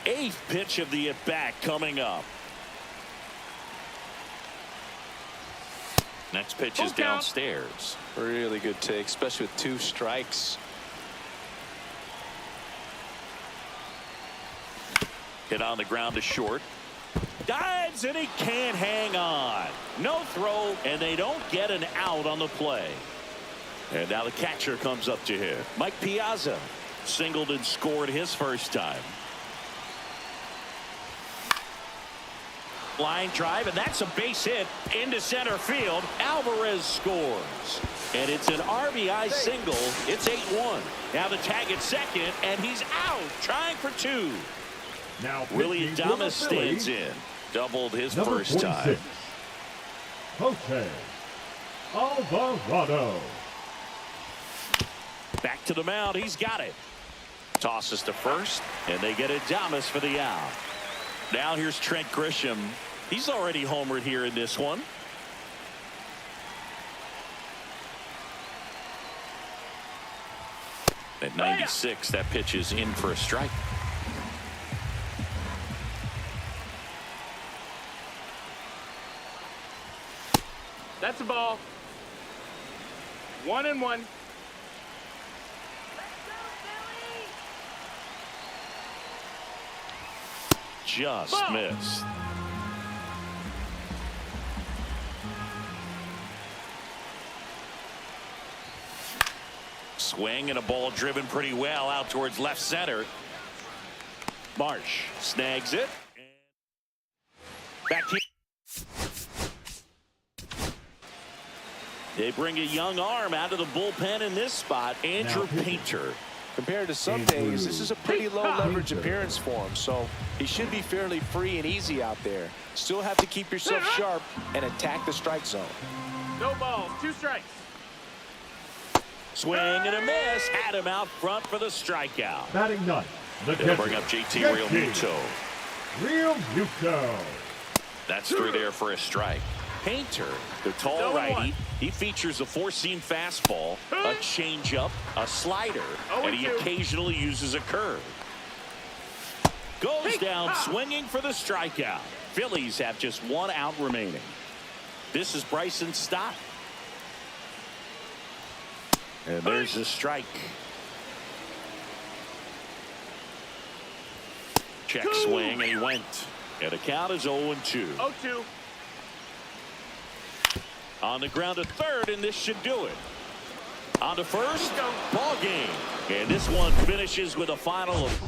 8th pitch of the at-bat coming up. Next pitch is downstairs. Really good take, especially with 2 strikes. Hit on the ground to short. Dives, and he can't hang on. No throw, and they don't get an out on the play. And now the catcher comes up to hit. Mike Piazza singled and scored his first time. Line drive, and that's a base hit into center field. Alvarez scores. And it's an RBI single. It's 8-1. Now the tag at second, and he's out, trying for 2. Now Willie Adames stands in. Doubled his first time. Jose Alvarado. Back to the mound. He's got it. Tosses to first, and they get Adames for the out. Now here's Trent Grisham. He's already homered here in this one. At 96, that pitch is in for a strike. That's a ball. 1-1. Just missed. Swing and a ball driven pretty well out towards left center. Marsh snags it. Back here. They bring a young arm out of the bullpen in this spot. Andrew Painter. Compared to some days, this is a pretty low leverage appearance for him, so he should be fairly free and easy out there. Still have to keep yourself sharp and attack the strike zone. No balls, 2 strikes. Swing and a miss. Had him out front for the strikeout. Batting 9th. They'll bring up JT Realmuto. Realmuto. That's through there for a strike. Painter, the tall righty, he features a 4-seam fastball, a changeup, a slider, and he occasionally uses a curve. Goes down swinging for the strikeout. Phillies have just 1 out remaining. This is Bryson Stott. And there's a strike. Check swing, and he went. And the count is 0-2. 0-2. On the ground to third, and this should do it. On to first, ball game. And this one finishes with a final of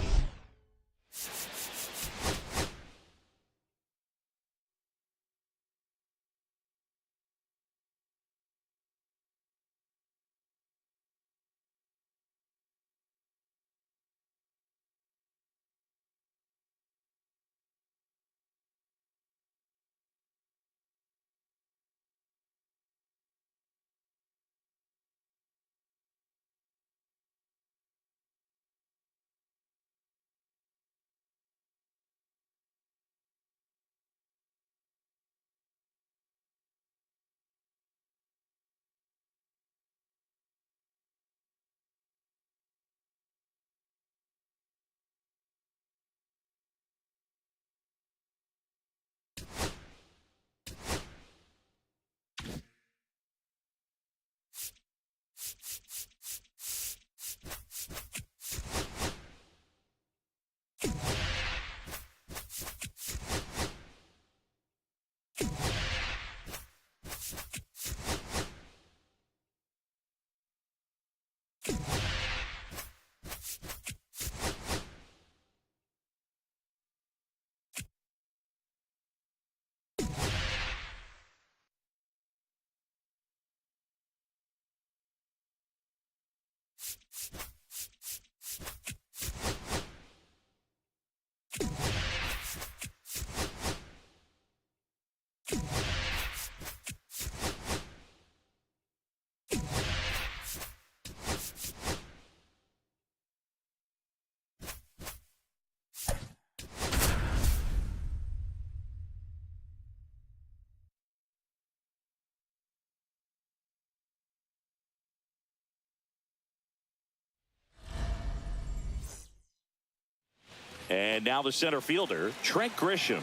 And now the center fielder, Trent Grisham.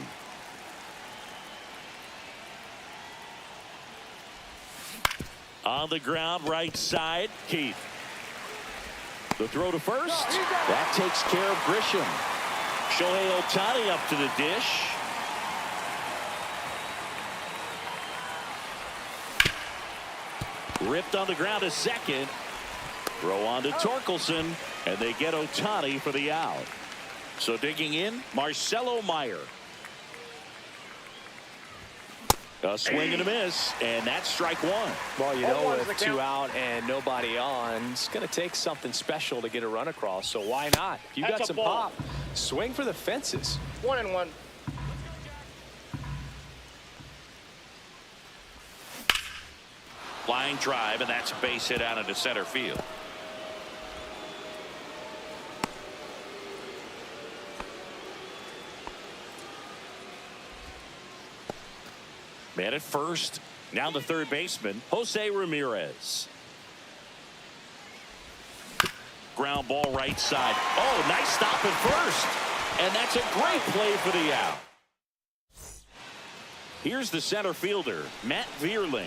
On the ground, right side, Keith. The throw to first. That takes care of Grisham. Shohei Ohtani up to the dish. Ripped on the ground to second. Throw on to Torkelson, and they get Ohtani for the out. So digging in, Marcelo Meyer. A swing and a miss, and that's strike one. Well, you know, with 2 out and nobody on, it's going to take something special to get a run across. So why not? If you got some pop, swing for the fences. 1-1. Flying drive, and that's a base hit out into center field. Man at first. Now the third baseman, Jose Ramirez. Ground ball right side. Oh, nice stop at first. And that's a great play for the out. Here's the center fielder, Matt Vierling.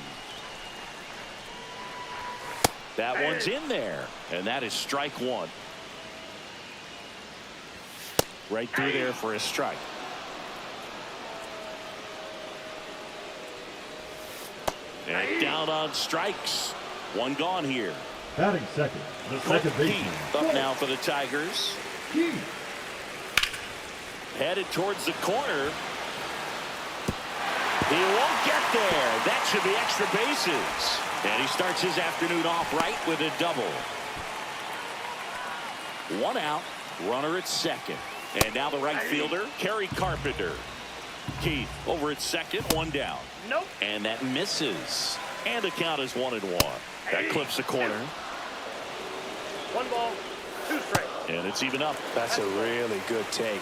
That one's in there. And that is strike one. Right through there for a strike. And down on strikes. One gone here. Batting second, the second baseman. Up now for the Tigers. Headed towards the corner. He won't get there. That should be extra bases. And he starts his afternoon off right with a double. 1 out. Runner at second. And now the right fielder, Kerry Carpenter. Keith over at second, 1 down. Nope. And that misses. And the count is 1-1. That clips the corner. 1 ball, 2 strikes. And it's even up. That's a really good take.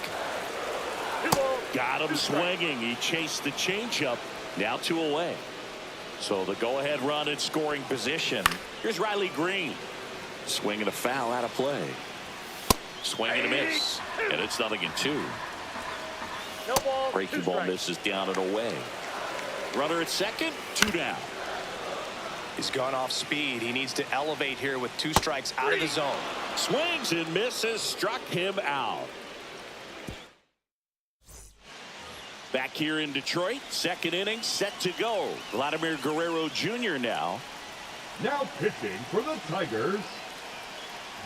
2 balls. Got him swinging. He chased the changeup. Now 2 away. So the go-ahead run in scoring position. Here's Riley Green. Swinging a foul out of play. Swing and a miss. And it's 0-2. No ball. Breaking ball misses down and away. Runner at second, 2 down. He's gone off speed. He needs to elevate here with 2 strikes out of the zone. Swings and misses, struck him out. Back here in Detroit, second inning set to go. Vladimir Guerrero Jr. now. Now pitching for the Tigers,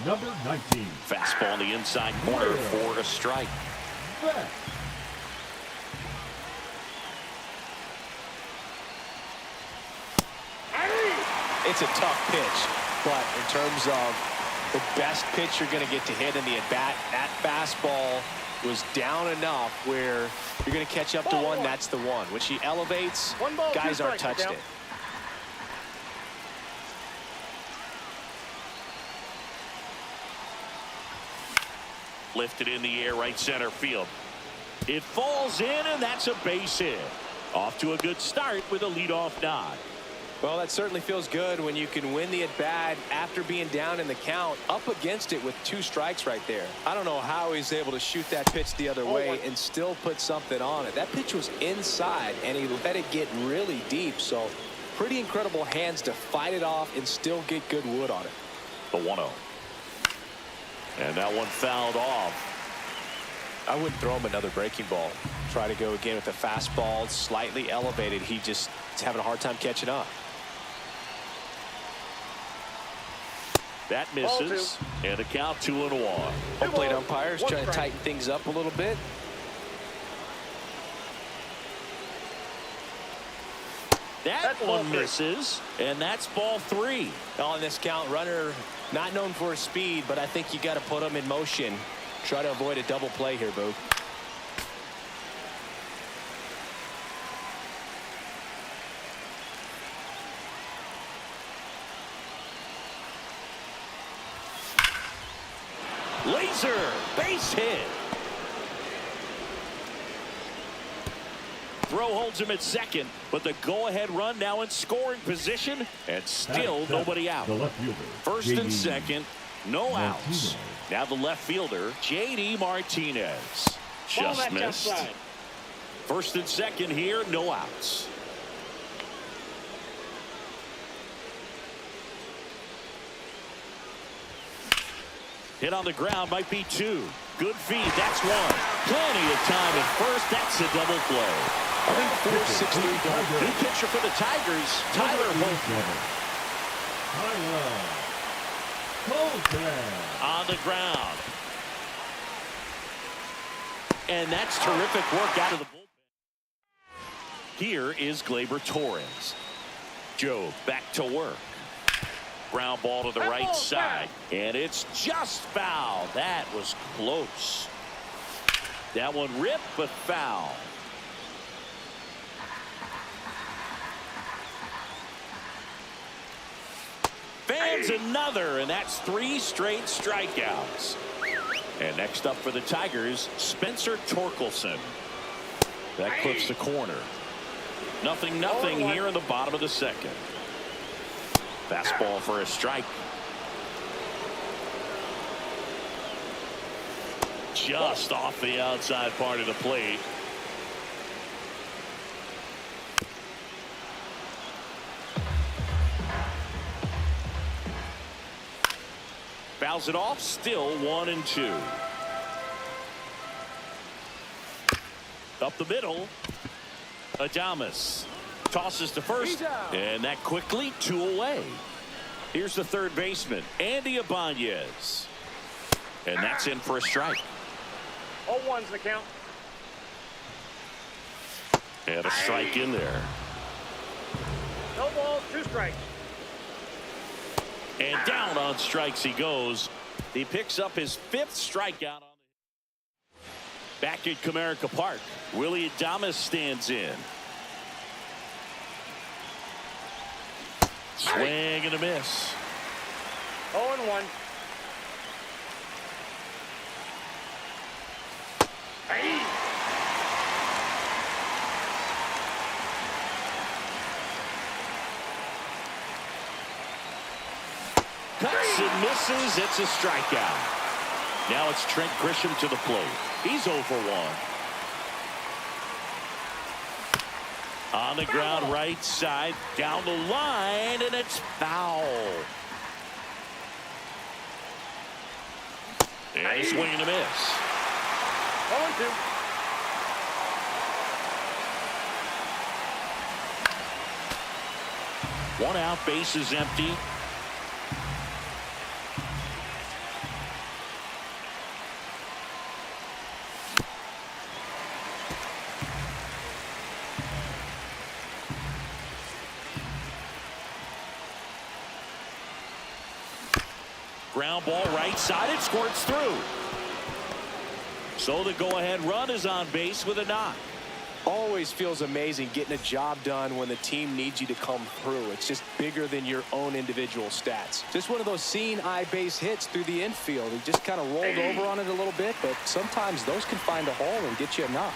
number 19. Fastball on the inside corner for a strike. Back. It's a tough pitch, but in terms of the best pitch you're going to get to hit in the at-bat, that fastball was down enough where you're going to catch up to one. That's the one. When she elevates, 1 ball, guys 2 aren't strikes, touched it. Lifted in the air, right center field. It falls in, and that's a base hit. Off to a good start with a leadoff nod. Well, that certainly feels good when you can win the at-bat after being down in the count, up against it with 2 strikes right there. I don't know how he's able to shoot that pitch the other way and still put something on it. That pitch was inside, and he let it get really deep. So pretty incredible hands to fight it off and still get good wood on it. The 1-0. And that one fouled off. I wouldn't throw him another breaking ball. Try to go again with the fastball, slightly elevated. He just is having a hard time catching up. That misses, and a count 2-1. Home plate umpires trying to tighten things up a little bit. That one misses, and that's ball 3. On this count, runner not known for his speed, but I think you got to put him in motion. Try to avoid a double play here, Boo. Laser, base hit. Throw holds him at second, but the go-ahead run now in scoring position, and still nobody out. The left fielder, First and second, No outs. Now the left fielder, J.D. Martinez. Just missed. First and second here, no outs. Hit on the ground, might be two. Good feed, that's one. Plenty of time at first, that's a double play. I think 4-6-3 double. New pitcher for the Tigers, Tyler Holt. On the ground. And that's terrific work out of the bullpen. Here is Gleyber Torres. Joe back to work. Ground ball to the right side. And it's just foul. That was close. That one ripped, but foul. Fans another, and that's 3 straight strikeouts. And next up for the Tigers, Spencer Torkelson. That clips the corner. 0-0 here in the bottom of the second. Fastball for a strike. Just off the outside part of the plate. Fouls it off, still 1-2. Up the middle, Adames tosses to first, and that quickly 2 away. Here's the third baseman, Andy Ibanez, and that's in for a strike. 0-1's the count. And a strike in there. No balls, 2 strikes. And down on strikes he goes. He picks up his 5th strikeout. Back at Comerica Park, Willie Adames stands in. Swing and a miss. 0-1. Cuts and misses. It's a strikeout. Now it's Trent Grisham to the plate. He's 0 for 1. On the ground, right side, down the line, and it's foul. And a swing and a miss. 0-2. One out, base is empty. Ground ball right side, it squirts through. So the go-ahead run is on base with a knock. Always feels amazing getting a job done when the team needs you to come through. It's just bigger than your own individual stats. Just one of those seeing eye base hits through the infield. He just kind of rolled over on it a little bit, but sometimes those can find a hole and get you a knock.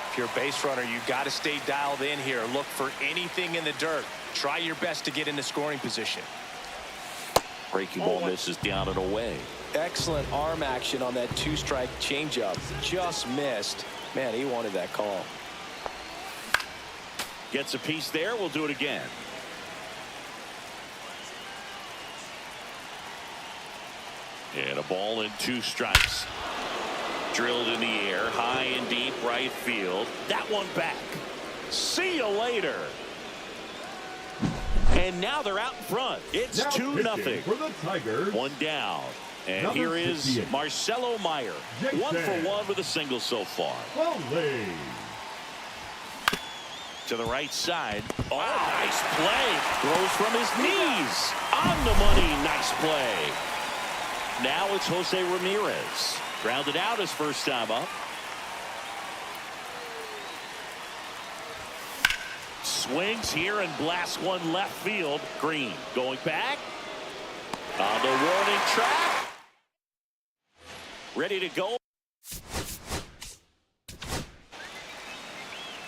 If you're a base runner, you got to stay dialed in here. Look for anything in the dirt. Try your best to get into scoring position. Breaking ball misses down and away. Excellent arm action on that 2-strike changeup. Just missed. Man, he wanted that call. Gets a piece there. We'll do it again. And a ball and 2 strikes. Drilled in the air, high and deep right field. That one back. See you later. And now they're out in front. It's 2-0 for the Tigers. 1 down. And Number here is 58. Marcelo Meyer. 1 for 1 with a single so far. To the right side. Oh, nice play. Throws from his knees. On the money. Nice play. Now it's Jose Ramirez. Grounded out his first time up. Swings here and blasts one left field. Green going back. On the warning track. Ready to go.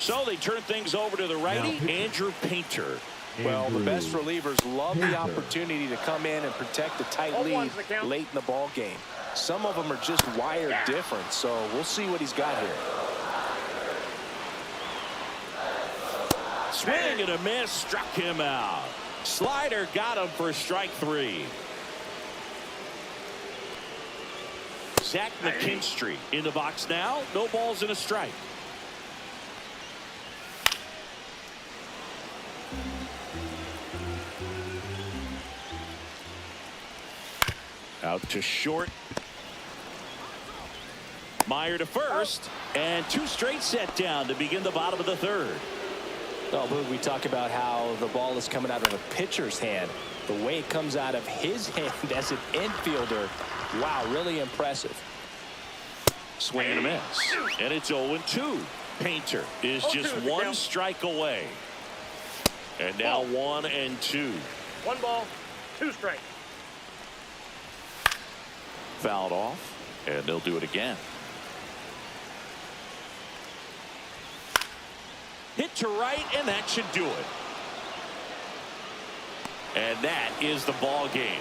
So they turn things over to the righty, Andrew Painter. Well, the best relievers love the opportunity to come in and protect a tight lead late in the ball game. Some of them are just wired different, so we'll see what he's got here. Swing and a miss, struck him out. Slider got him for strike 3. Zach McKinstry in the box now. No balls and a strike. Out to short. Meyer to first. And 2 straight set down to begin the bottom of the 3rd. Well, we talk about how the ball is coming out of a pitcher's hand. The way it comes out of his hand as an infielder, wow, really impressive. Swing and a miss. And it's 0-2. Painter is just 1 strike away. And now 1-2. 1 ball, 2 strikes. Fouled off, and they'll do it again. Hit to right, and that should do it. And that is the ball game.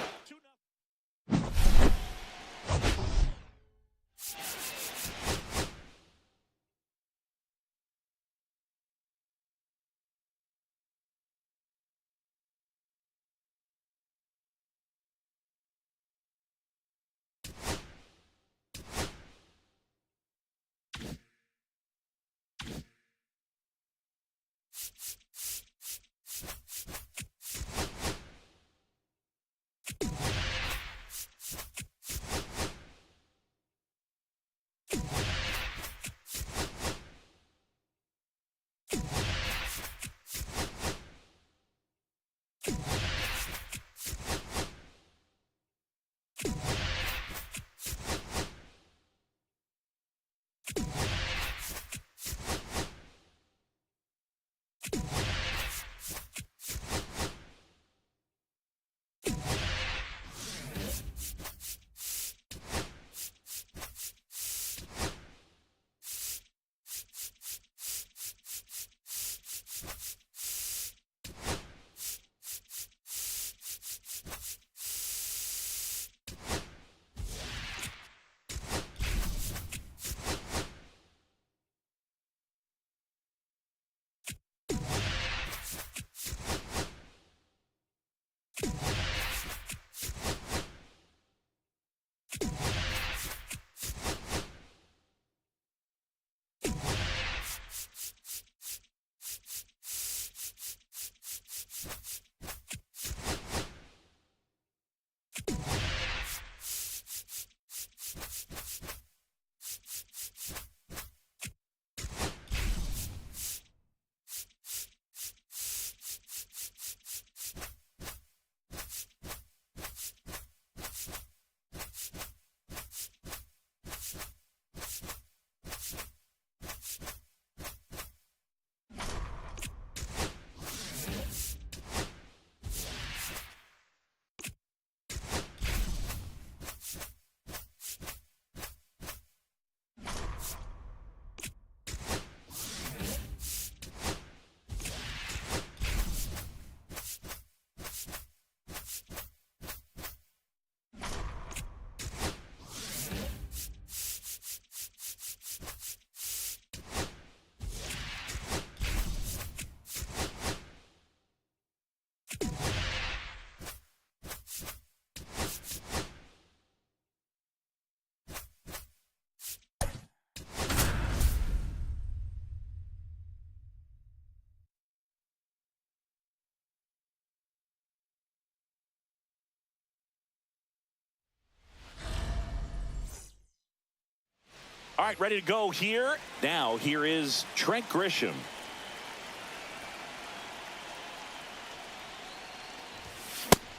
All right, ready to go here. Now, here is Trent Grisham.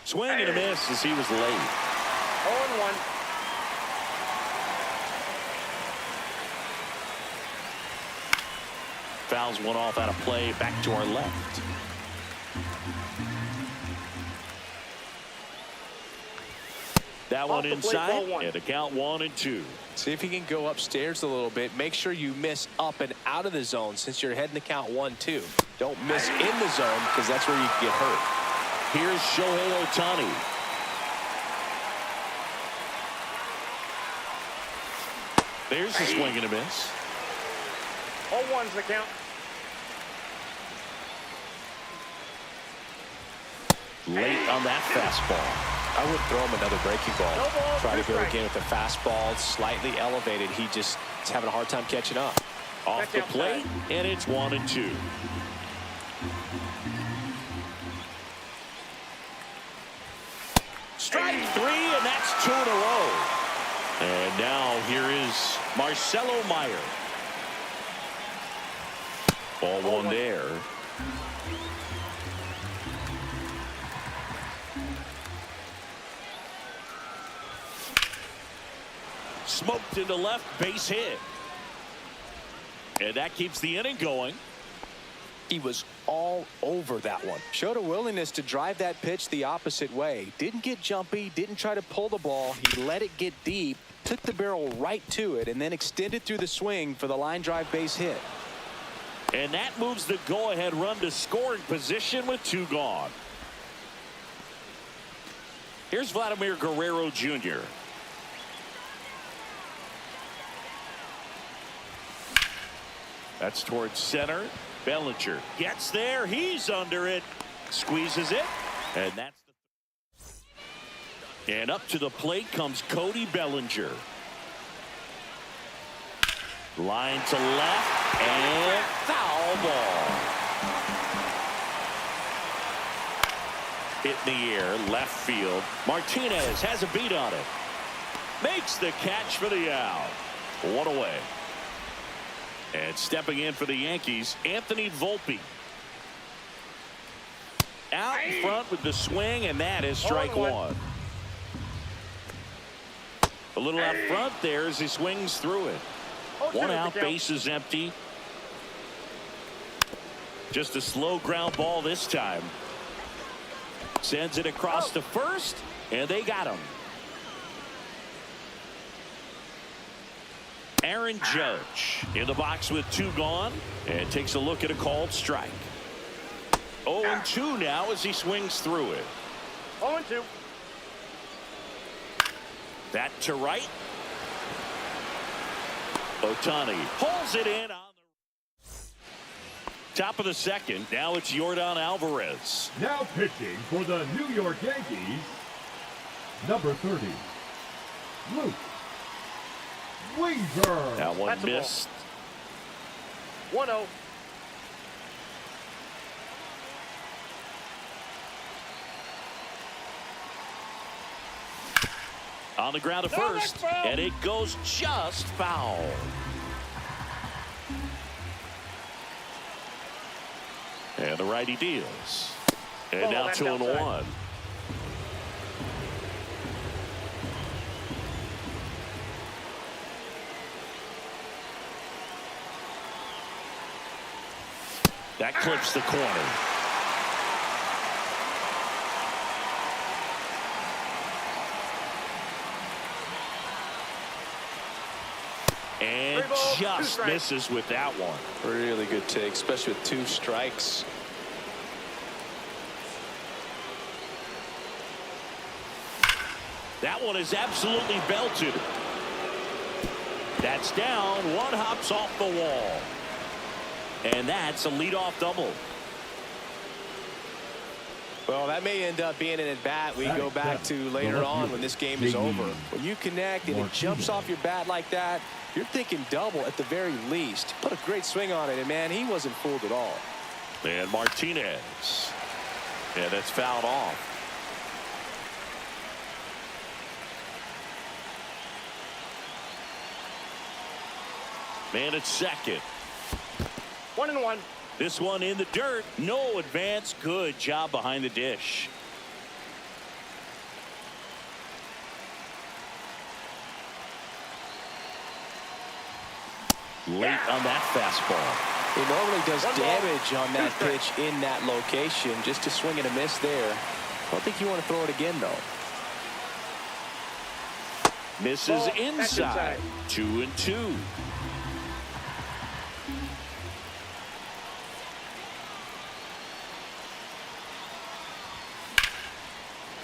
Swing and a miss as he was late. 0-1. Fouls one off out of play, back to our left. That one inside, and the count 1-2. See if he can go upstairs a little bit. Make sure you miss up and out of the zone since you're heading the count 1-2. Don't miss in the zone because that's where you can get hurt. Here's Shohei Ohtani. There's a swing and a miss. 0-1's the count. Late on that fastball. I would throw him another breaking ball. No ball, Try to go strike. again with the fastball. It's slightly elevated. He just is having a hard time catching up. Off the plate, and it's 1-2. Strike 3, and that's 2 in a row. And now here is Marcelo Meyer. Ball 1 there. Smoked into left, base hit. And that keeps the inning going. He was all over that one. Showed a willingness to drive that pitch the opposite way. Didn't get jumpy, didn't try to pull the ball. He let it get deep, took the barrel right to it, and then extended through the swing for the line drive base hit. And that moves the go-ahead run to scoring position with 2 gone. Here's Vladimir Guerrero Jr. That's towards center. Bellinger gets there. He's under it. Squeezes it. And that's the... And up to the plate comes Cody Bellinger. Line to left. And foul ball. Hit in the air. Left field. Martinez has a beat on it. Makes the catch for the out. 1 away. And stepping in for the Yankees, Anthony Volpe. Out in front with the swing, and that is strike 1. A little out front there as he swings through it. 1 out, base is empty. Just a slow ground ball this time. Sends it across to first, and they got him. Aaron Judge in the box with 2 gone and takes a look at a called strike. 0-2 now as he swings through it. 0-2. That to right. Ohtani pulls it in on the top of the second. Now it's Yordan Alvarez. Now pitching for the New York Yankees, number 30, Luke Weaver. That one missed. 1-0. On the ground to first, and it goes just foul. And the righty deals. And now 2-1. That clips the corner. And just misses with that one. Really good take, especially with 2 strikes. That one is absolutely belted. That's down. 1 hops off the wall. And that's a leadoff double. Well, that may end up being an at-bat we go back to later on when this game is over. When you connect and it jumps off your bat like that, you're thinking double at the very least. Put a great swing on it, and, man, he wasn't fooled at all. And Martinez. And it's fouled off. Man at second. 1-1. This one in the dirt. No advance. Good job behind the dish. Late on that fastball. He normally does damage on that pitch in that location. Just a swing and a miss there. I don't think you want to throw it again, though. Misses inside. 2-2.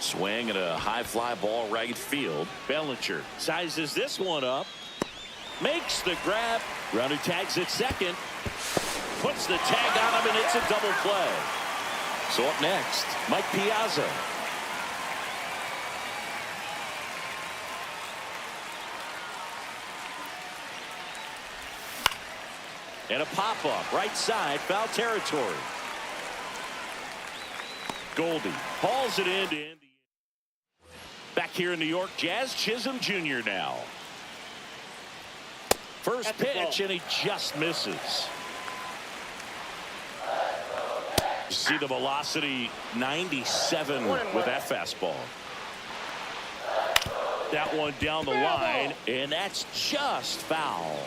Swing and a high fly ball right field. Bellinger sizes this one up. Makes the grab. Runner tags at second. Puts the tag on him, and it's a double play. So up next, Mike Piazza. And a pop-up right side, foul territory. Goldie hauls it in. Back here in New York, Jazz Chisholm Jr. now. First pitch, and he just misses. You see the velocity, 97 with that fastball. That one down the line, and that's just foul.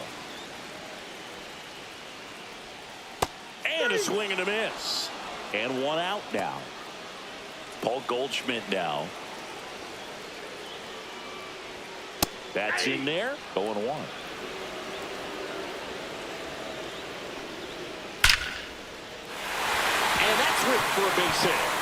And a swing and a miss. And one out now. Paul Goldschmidt now. That's in there. 0-1. And that's ripped for a base hit.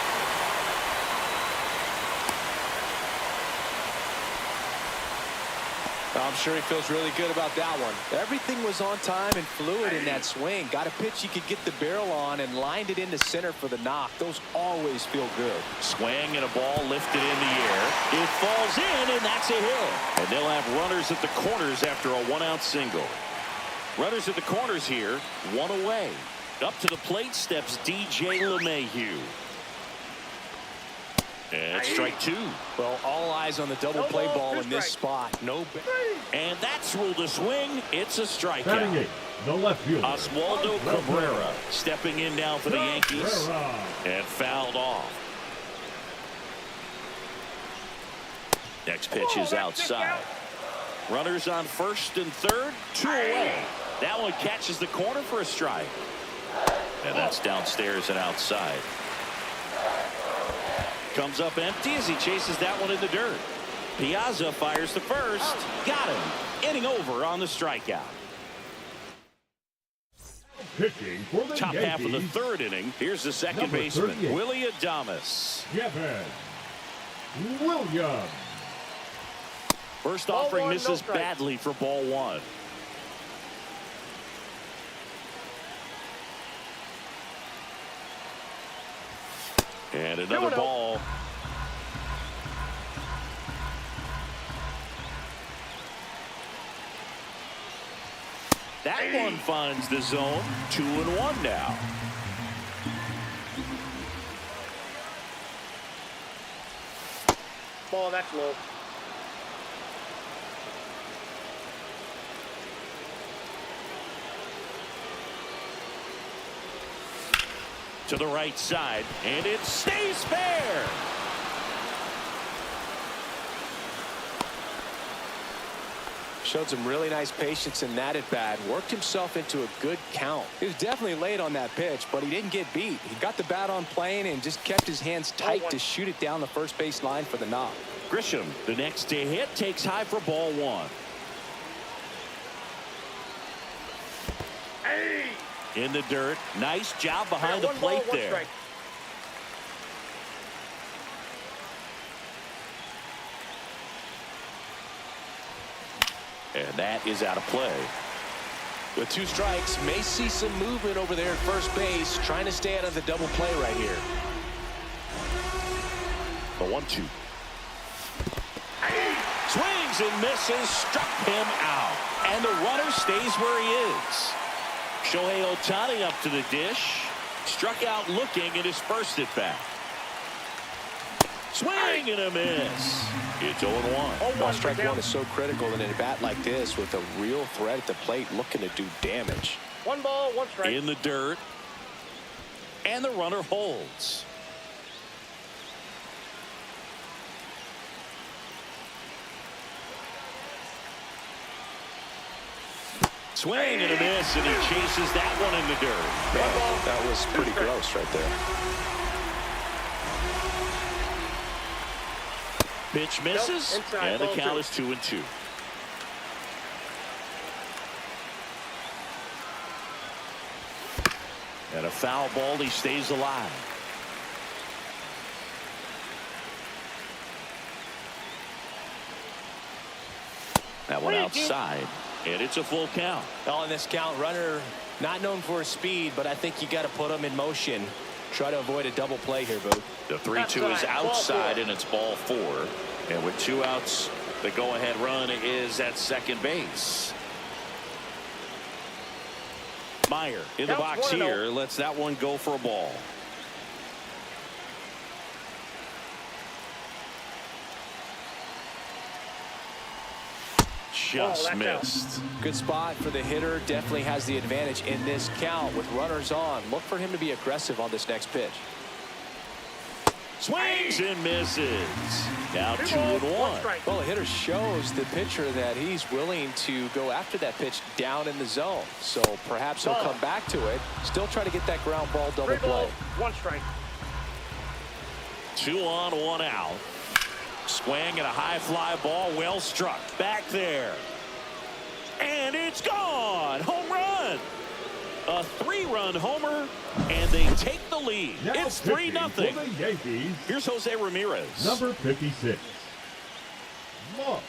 I'm sure he feels really good about that one. Everything was on time and fluid in that swing. Got a pitch he could get the barrel on and lined it into center for the knock. Those always feel good. Swing and a ball lifted in the air. It falls in, and that's a hit. And they'll have runners at the corners after a one-out single. Runners at the corners here, one away. Up to the plate steps DJ LeMahieu. And strike two. Well, all eyes on the double play ball in this spot. And that's ruled a swing. It's a strikeout. Batting eight, the left fielder, Oswaldo Cabrera stepping in now for the Yankees. And fouled off. Next pitch is outside. Runners on first and third. Two away. That one catches the corner for a strike. And that's downstairs and outside. Comes up empty as he chases that one in the dirt. Piazza fires the first. Got him. Inning over on the strikeout. pitching for the Top Yankees, half of the third inning. Here's the second baseman, 38. Willie Adames. Kevin Williams. First Ball offering one, misses no strike. badly for ball one. And another 2-0. ball. That one finds the zone. 2-1 now. Ball, that's low. To the right side, and it stays fair. Showed some really nice patience in that at bat. Worked himself into a good count. He was definitely late on that pitch, but he didn't get beat. He got the bat on plane and just kept his hands tight to shoot it down the first base line for the knock. Grisham, the next to hit, takes high for ball one. In the dirt. Nice job behind the plate there. Strike. And that is out of play. With 2 strikes, may see some movement over there at first base, trying to stay out of the double play right here. The 1-2. Swings and misses, struck him out. And the runner stays where he is. Shohei Ohtani up to the dish. Struck out looking in his first at bat. Swing and a miss. It's 0-1. Well, strike one is so critical in a bat like this with a real threat at the plate looking to do damage. 1 ball, 1 strike. In the dirt. And the runner holds. Swing and a miss, and he chases that one in the dirt. That was pretty gross right there. Pitch misses, Nope, inside, and the ball count 2. is 2-2. And a foul ball, he stays alive. That one outside, and it's a full count. Oh, in this count, runner not known for his speed, but I think you got to put him in motion. Try to avoid a double play here, Boo. The 3-2 is outside, and it's ball 4. And with 2 outs, the go-ahead run is at second base. Meyer in the box here lets that one go for a ball. Just missed. Good spot for the hitter. Definitely has the advantage in this count with runners on. Look for him to be aggressive on this next pitch. Swings and misses. Now 2-1. Well, the hitter shows the pitcher that he's willing to go after that pitch down in the zone. So perhaps he'll come back to it. Still try to get that ground ball double play. 1 strike. 2 on, 1 out. Swing and a high fly ball, well struck. Back there. And it's gone. Home run. A 3-run homer, and they take the lead. Now it's 3-0. For the Yankees, here's Jose Ramirez. Number 56. Mark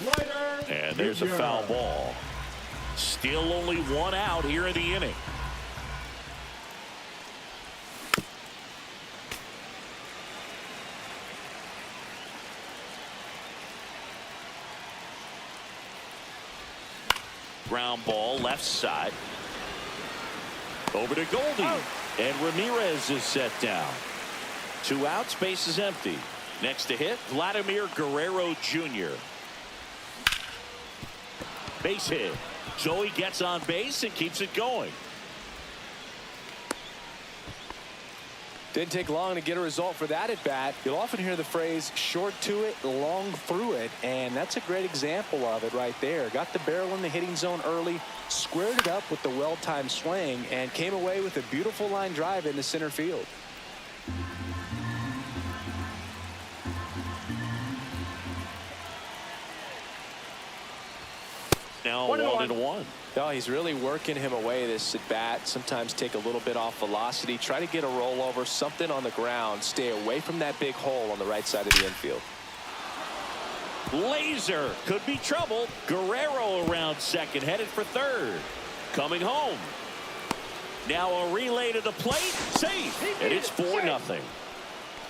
Leiter And there's a foul ball. Still only 1 out here in the inning. Ground ball left side. Over to Goldie. And Ramirez is set down. 2 outs, base is empty. Next to hit, Vladimir Guerrero Jr. Base hit. Joey gets on base and keeps it going. Didn't take long to get a result for that at bat. You'll often hear the phrase short to it, long through it, and that's a great example of it right there. Got the barrel in the hitting zone early, squared it up with the well-timed swing, and came away with a beautiful line drive into center field. Now 1-1. Oh, he's really working him away this at bat. Sometimes take a little bit off velocity. Try to get a rollover, something on the ground. Stay away from that big hole on the right side of the infield. Laser could be trouble. Guerrero around second, headed for third. Coming home. Now a relay to the plate. Safe. And it's 4-0.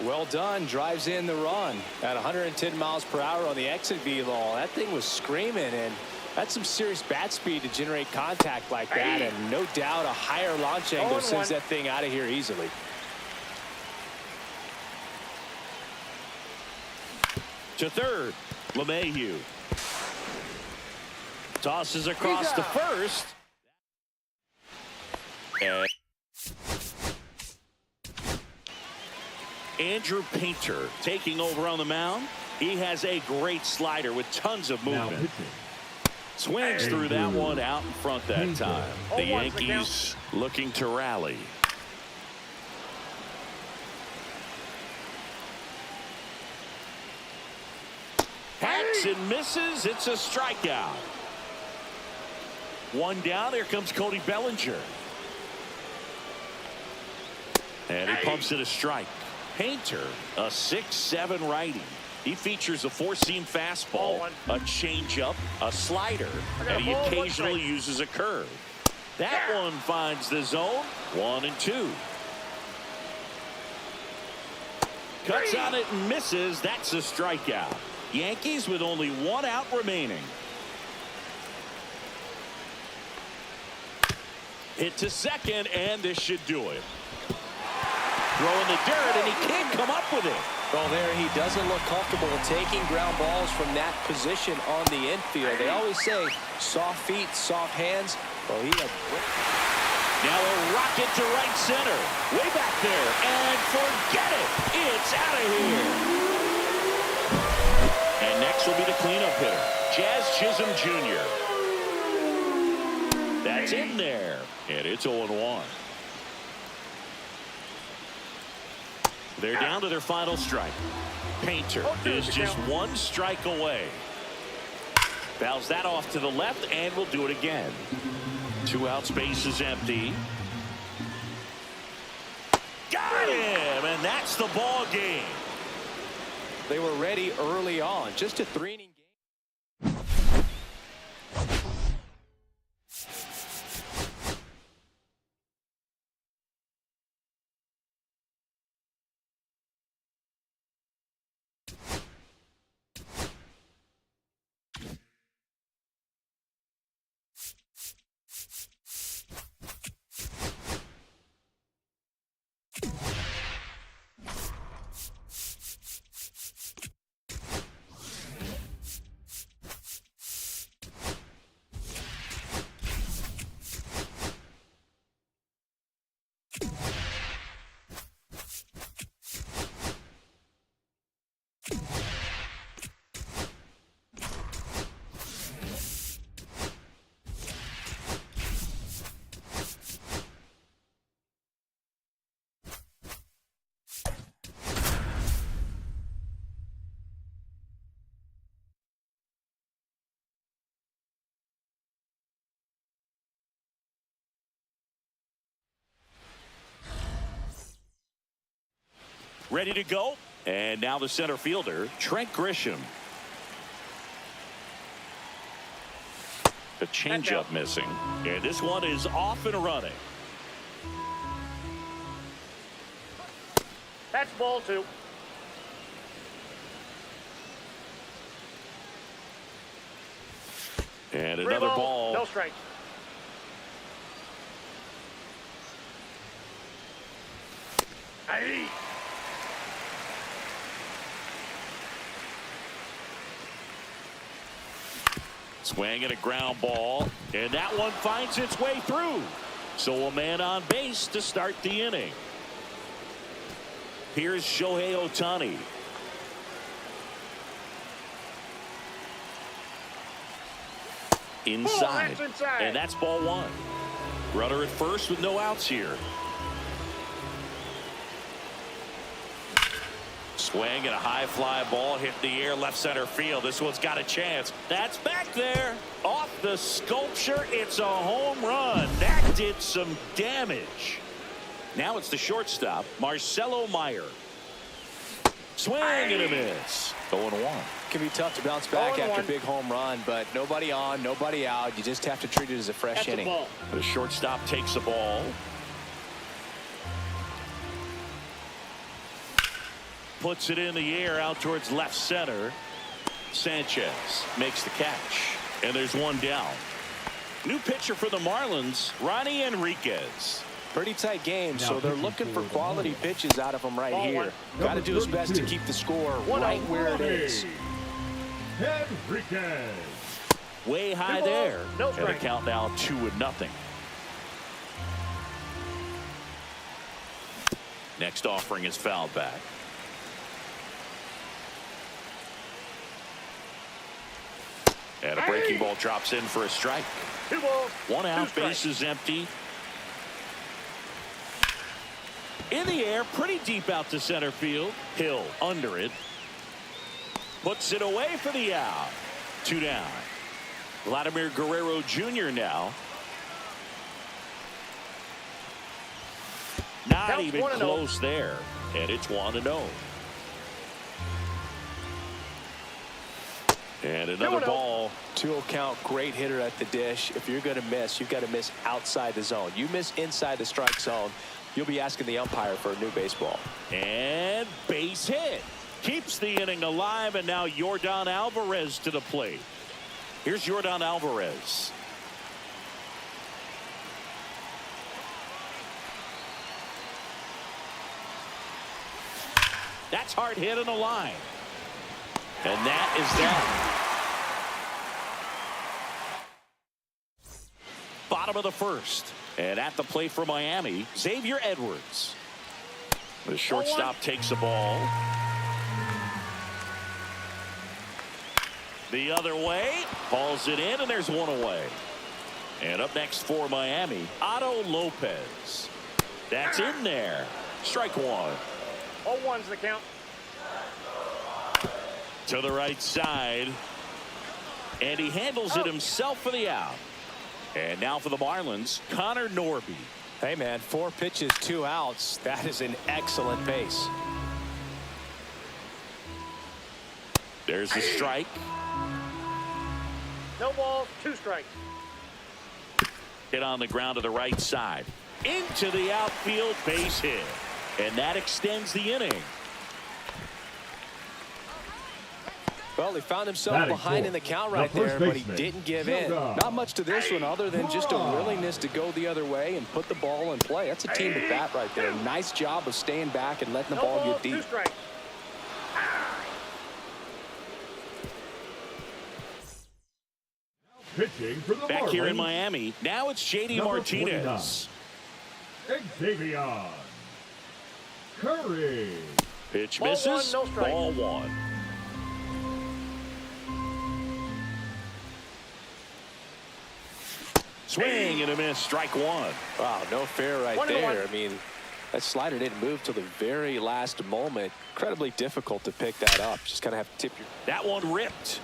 Well done. Drives in the run at 110 miles per hour on the exit velo. That thing was screaming, and that's some serious bat speed to generate contact like that, and no doubt a higher launch angle sends that thing out of here easily. To third, LeMahieu. Tosses across to first. And Andrew Painter taking over on the mound. He has a great slider with tons of movement. Swings through that one out in front that time. The Yankees looking to rally. Hacks and misses. It's a strikeout. 1 down. Here comes Cody Bellinger. And he pumps it a strike. Painter, a 6'7" righty. He features a 4-seam fastball, a changeup, a slider, and he occasionally uses a curve. That one finds the zone. 1-2. Cuts on it and misses. That's a strikeout. Yankees with only 1 out remaining. Hit to second, and this should do it. Throwing the dirt, and he can't come up with it. Well, there he doesn't look comfortable taking ground balls from that position on the infield. They always say soft feet, soft hands. Well, he had... Now a rocket to right center. Way back there. And forget it. It's out of here. And next will be the cleanup hitter, Jazz Chisholm Jr. That's in there. And it's 0-1. They're down to their final strike. Painter is just 1 strike away. Fouls that off to the left, and will do it again. 2 outs, base is empty. Got him, and that's the ball game. They were ready early on. Just a 3-inning game. Ready to go. And now the center fielder, Trent Grisham. The changeup missing. And this one is off and running. That's ball 2. And 3 another balls, ball. no strikes. Aye. Swing and a ground ball. And that one finds its way through. So a man on base to start the inning. Here's Shohei Ohtani. Inside. That's inside. And that's ball 1. Runner at first with no outs here. Swing and a high fly ball hit the air left center field. This one's got a chance. That's back there. Off the sculpture. It's a home run. That did some damage. Now it's the shortstop, Marcelo Meyer. Swing and a miss. 0-1. Can be tough to bounce back 0-1. after a big home run, but nobody on, nobody out. You just have to treat it as a fresh That's inning. a ball. The shortstop takes the ball. Puts it in the air out towards left center. Sanchez makes the catch. And there's one down. New pitcher for the Marlins, Ronnie Enriquez. Pretty tight game, so they're looking for quality pitches out of him right Ball here. 1. Got to do his best to keep the score right where it is. Enriquez. Way high 2 balls, there. no And the strike. count now 2-0. Next offering is fouled back. And a breaking ball drops in for a strike. 2 balls. 1 out, 2 strikes. base is empty. In the air, pretty deep out to center field. Hill under it. Puts it away for the out. 2 down. Vladimir Guerrero Jr. now. Not Counts even 1-0. close there. And it's 1-0. And another 2-0. ball. 2-0 count, great hitter at the dish. If you're going to miss, you've got to miss outside the zone. You miss inside the strike zone, you'll be asking the umpire for a new baseball. And base hit. Keeps the inning alive, and now Yordan Alvarez to the plate. Here's Yordan Alvarez. That's hard hit on the line. And that is that. Bottom of the first. And at the plate for Miami, Xavier Edwards. The shortstop takes the ball. The other way. Hauls it in, and there's one away. And up next for Miami, Otto Lopez. That's in there. Strike 1. 0-1's the count. To the right side. And he handles it himself for the out. And now for the Marlins, Connor Norby. Hey, man, 4 pitches, 2 outs. That is an excellent pace. There's the strike. No balls, 2 strikes. Hit on the ground to the right side. Into the outfield, base hit. And that extends the inning. Well, he found himself Batting behind fourth, in the count the right there, first but he baseman, didn't give in. Jordan. Not much to this one other than just a willingness to go the other way and put the ball in play. That's a team at bat right there. Nice job of staying back and letting the No ball balls, get deep. 2 strikes. Pitching for the Back here in Marlins, Miami, now it's J.D. Number Martinez. Xavier Curry. Pitch Ball misses. 1, no strike. Ball 1. Swing and a miss. Strike 1. Wow, no fair right 1-1. there. I mean, that slider didn't move till the very last moment. Incredibly difficult to pick that up. Just kind of have to tip your... That one ripped.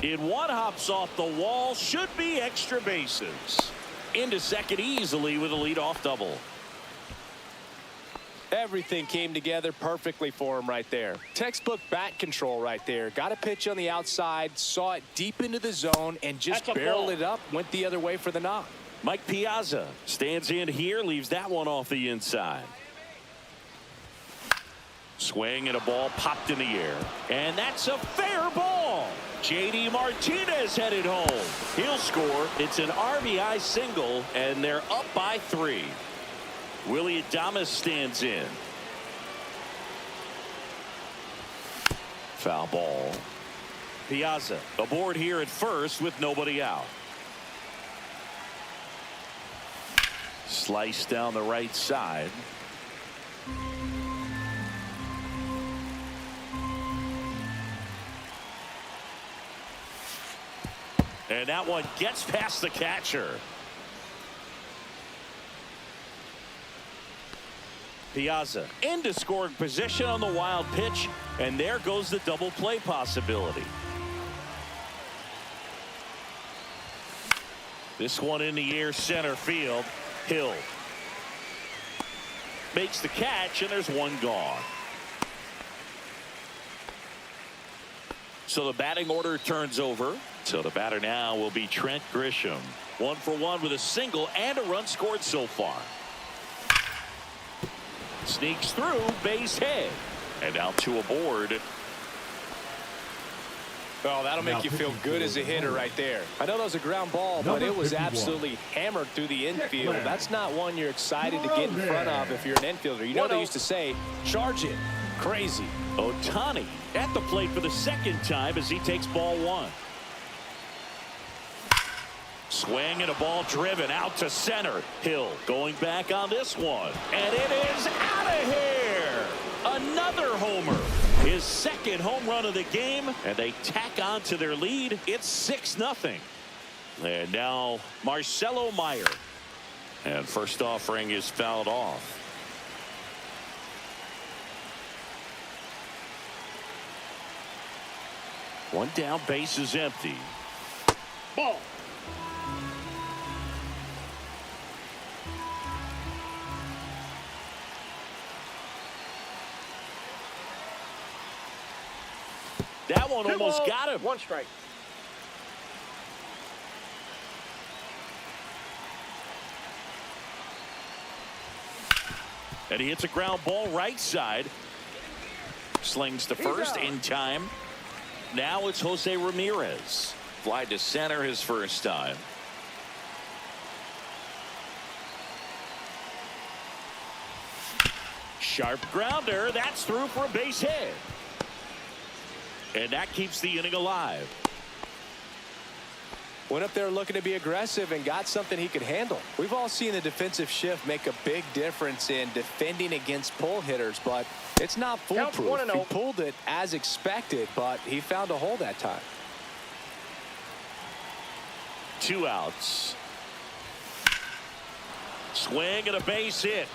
In one, hops off the wall. Should be extra bases. Into second easily with a leadoff double. Everything came together perfectly for him right there. Textbook bat control right there. Got a pitch on the outside, saw it deep into the zone, and just barreled it up, went the other way for the knock. Mike Piazza stands in here, leaves that one off the inside. Swing and a ball popped in the air. And that's a fair ball. J.D. Martinez headed home. He'll score. It's an RBI single, and they're up by 3. Willie Adames stands in. Foul ball. Piazza aboard here at first with nobody out. Slice down the right side. And that one gets past the catcher. Piazza into scoring position on the wild pitch, and there goes the double play possibility. This one in the air, center field. Hill makes the catch, and there's one gone. So the batting order turns over. So the batter now will be Trent Grisham. 1 for 1 with a single and a run scored so far. Sneaks through, base hit. And now 2 aboard. Oh, that'll make you feel good as a hitter right there. I know that was a ground ball, but it was absolutely hammered through the infield. That's not one you're excited to get in front of if you're an infielder. You know they used to say, charge it. Crazy. Ohtani at the plate for the second time as he takes ball 1. Swing and a ball driven out to center. Hill going back on this one. And it is out of here. Another homer. His second home run of the game. And they tack on to their lead. It's 6-0. And now Marcelo Meyer. And first offering is fouled off. One down, base is empty. Ball. That one almost got him. 1 strike. And he hits a ground ball right side. Slings to first in time. Now it's Jose Ramirez. Fly to center his first time. Sharp grounder. That's through for a base hit. And that keeps the inning alive. Went up there looking to be aggressive and got something he could handle. We've all seen the defensive shift make a big difference in defending against pull hitters, but it's not foolproof. He pulled it as expected, but he found a hole that time. 2 outs. Swing and a base hit.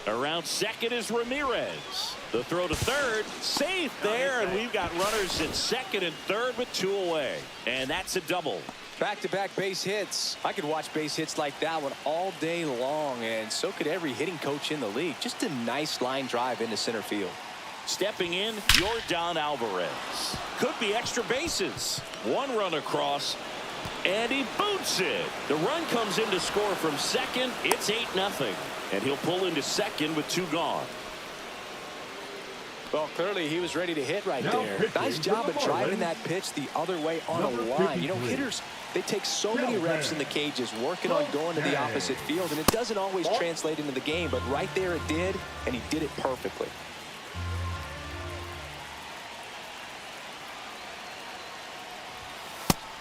Around second is Ramirez. The throw to third, safe there, and we've got runners at second and third with 2 away. And that's a double. Back-to-back base hits. I could watch base hits like that one all day long, and so could every hitting coach in the league. Just a nice line drive into center field. Stepping in, Yordan Alvarez. Could be extra bases. 1 run across, and he boots it. The run comes in to score from second. It's 8-0. And he'll pull into second with 2 gone. Well, clearly he was ready to hit right there. Nice job of driving that pitch the other way on a line. You know, hitters, they take so many reps in the cages working on going to the opposite field, and it doesn't always translate into the game, but right there it did, and he did it perfectly.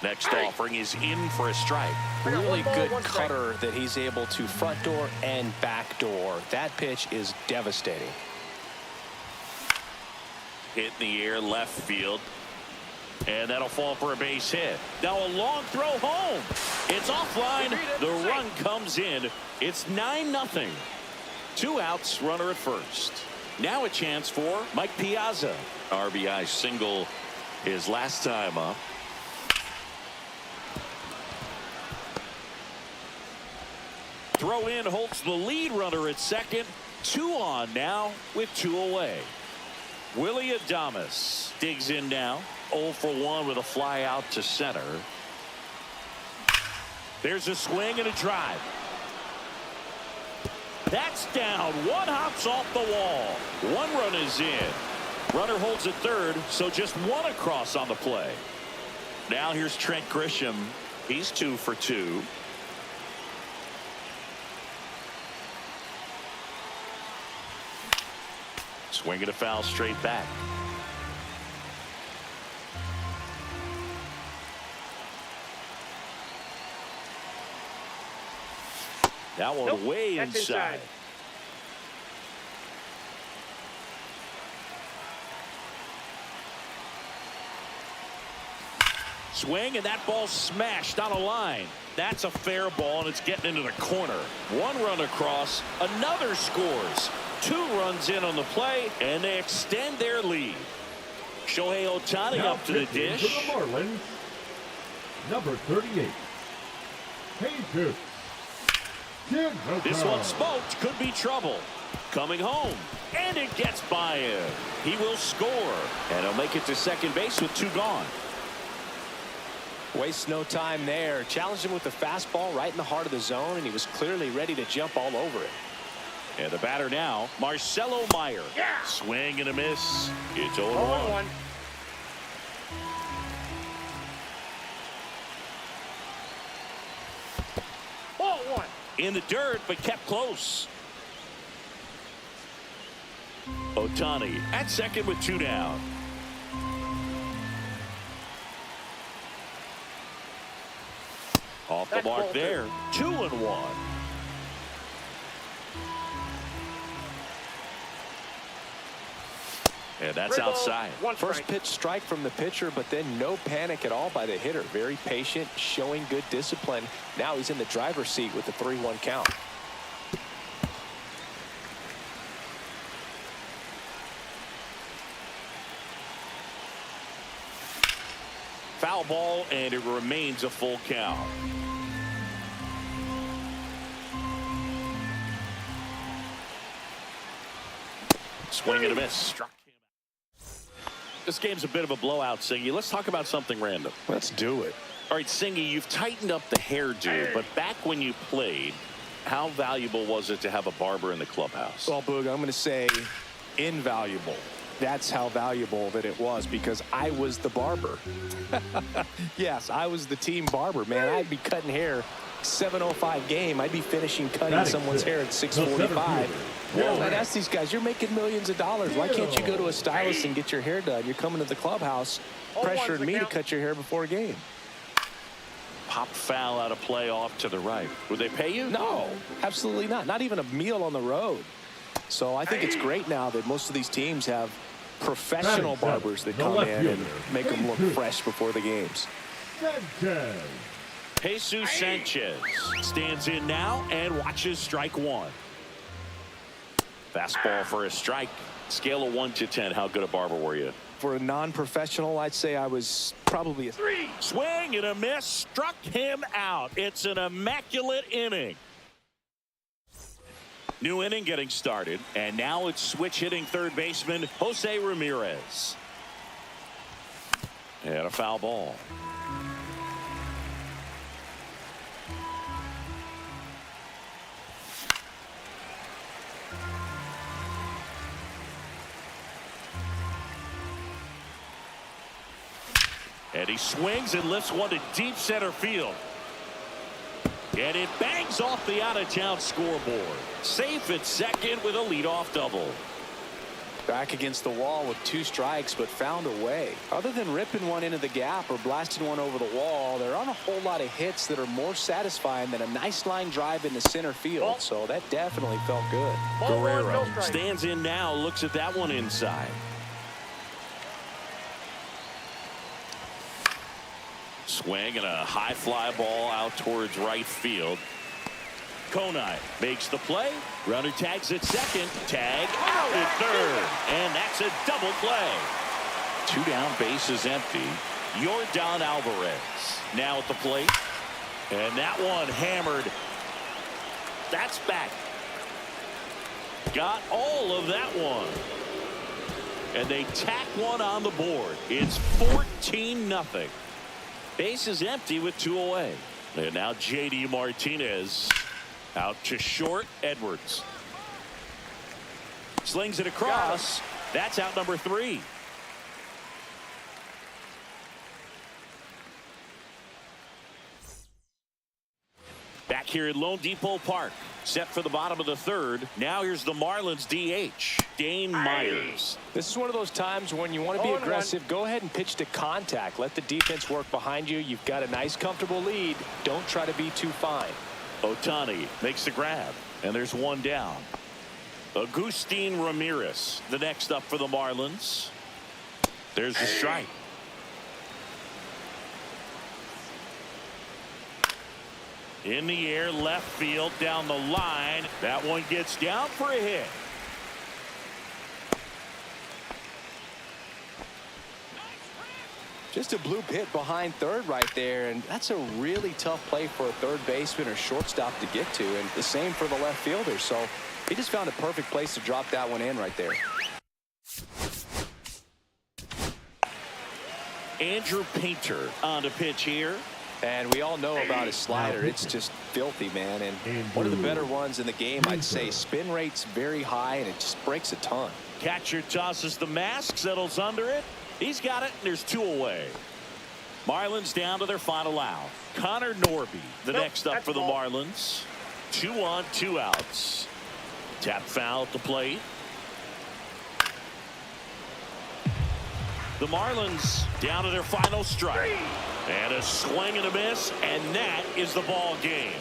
Next offering is in for a strike. Really good cutter that he's able to front door and back door. That pitch is devastating. Hit in the air left field. And that'll fall for a base hit. Now a long throw home. It's offline. The run comes in. It's 9-0. 2 outs, runner at first. Now a chance for Mike Piazza. RBI single his last time up. throw in holds the lead runner at second. 2 on now with 2 away. Willie Adames digs in now. 0 for 1 with a fly out to center. There's a swing and a drive. That's down. 1 hops off the wall. 1 run is in. Runner holds at third, so just 1 across on the play. Now here's Trent Grisham. He's 2 for 2. Swing and a foul straight back. That one way inside. Swing, and that ball smashed on a line. That's a fair ball, and it's getting into the corner. 1 run across, another scores. 2 runs in on the play, and they extend their lead. Shohei Ohtani Now up to the pitching dish. for the Marlins, number 38, Jesus. This one smoked, could be trouble. Coming home, and it gets by him. He will score, and he'll make it to second base with 2 gone. Wastes no time there. Challenged him with the fastball right in the heart of the zone, and he was clearly ready to jump all over it. And the batter now, Marcelo Meyer. Yeah. Swing and a miss. It's 0-1. 0-1. Ball 1. In the dirt, but kept close. Ohtani at second with 2 down. Off the That's mark ball there. 2-1. And that's Three balls, outside. 1 First strike. pitch strike from the pitcher, but then no panic at all by the hitter. Very patient, showing good discipline. Now he's in the driver's seat with the 3-1 count. Foul ball, and it remains a full count. Swing and a miss. Struck him out. This game's a bit of a blowout, Singy. Let's talk about something random. Let's do it. All right, Singy, you've tightened up the hairdo, but back when you played, how valuable was it to have a barber in the clubhouse? Well, Boog, I'm going to say invaluable. That's how valuable that it was, because I was the barber. Yes, I was the team barber, man. I'd be cutting hair 7:05 game. I'd be finishing cutting someone's hair at 6:45. Well, I'd ask these guys, you're making millions of dollars. Why can't you go to a stylist and get your hair done? You're coming to the clubhouse, pressuring me to cut your hair before a game. Pop foul out of play off to the right. Would they pay you? No, absolutely not. Not even a meal on the road. So I think it's great now that most of these teams have professional barbers that come in and make them look fresh before the games. Sanchez. Jesus Sanchez stands in now and watches strike 1. Fastball for a strike. Scale of 1 to 10. How good a barber were you? For a non-professional, I'd say I was probably a 3. Swing and a miss. Struck him out. It's an immaculate inning. New inning getting started, and now it's switch hitting third baseman Jose Ramirez. And a foul ball. And he swings and lifts one to deep center field. And it bangs off the out-of-town scoreboard. Safe at second with a leadoff double. back against the wall with 2 strikes, but found a way. Other than ripping one into the gap or blasting one over the wall, there aren't a whole lot of hits that are more satisfying than a nice line drive into center field. So that definitely felt good. Guerrero stands in now, looks at that one inside. Swing and a high fly ball out towards right field. Konai makes the play. Runner tags at second. Tag out at third. And that's a double play. 2 down, bases empty. Yordan Alvarez now at the plate. And that one hammered. That's back. Got all of that one. And they tack one on the board. It's 14-0. Base is empty with 2 away. And now J.D. Martinez out to short. Edwards slings it across. That's out number 3. Back here at Lone Depot Park, set for the bottom of the 3rd. Now here's the Marlins DH, Dane Myers. This is one of those times when you want to be aggressive. Go ahead and pitch to contact. Let the defense work behind you. You've got a nice, comfortable lead. Don't try to be too fine. Ohtani makes the grab, and there's one down. Agustin Ramirez, the next up for the Marlins. There's the strike. In the air, left field, down the line. That one gets down for a hit. Just a bloop hit behind third right there, and that's a really tough play for a third baseman or shortstop to get to, and the same for the left fielder. So he just found a perfect place to drop that one in right there. Andrew Painter on the pitch here. And we all know about his slider. It's just filthy, man. And one of the better ones in the game, I'd say. Spin rate's very high, and it just breaks a ton. Catcher tosses the mask, settles under it. He's got it, and there's 2 away. Marlins down to their final out. Connor Norby, the next up for the Marlins. 2 on, 2 outs. Tap foul at the plate. The Marlins down to their final strike. And a swing and a miss, and that is the ball game.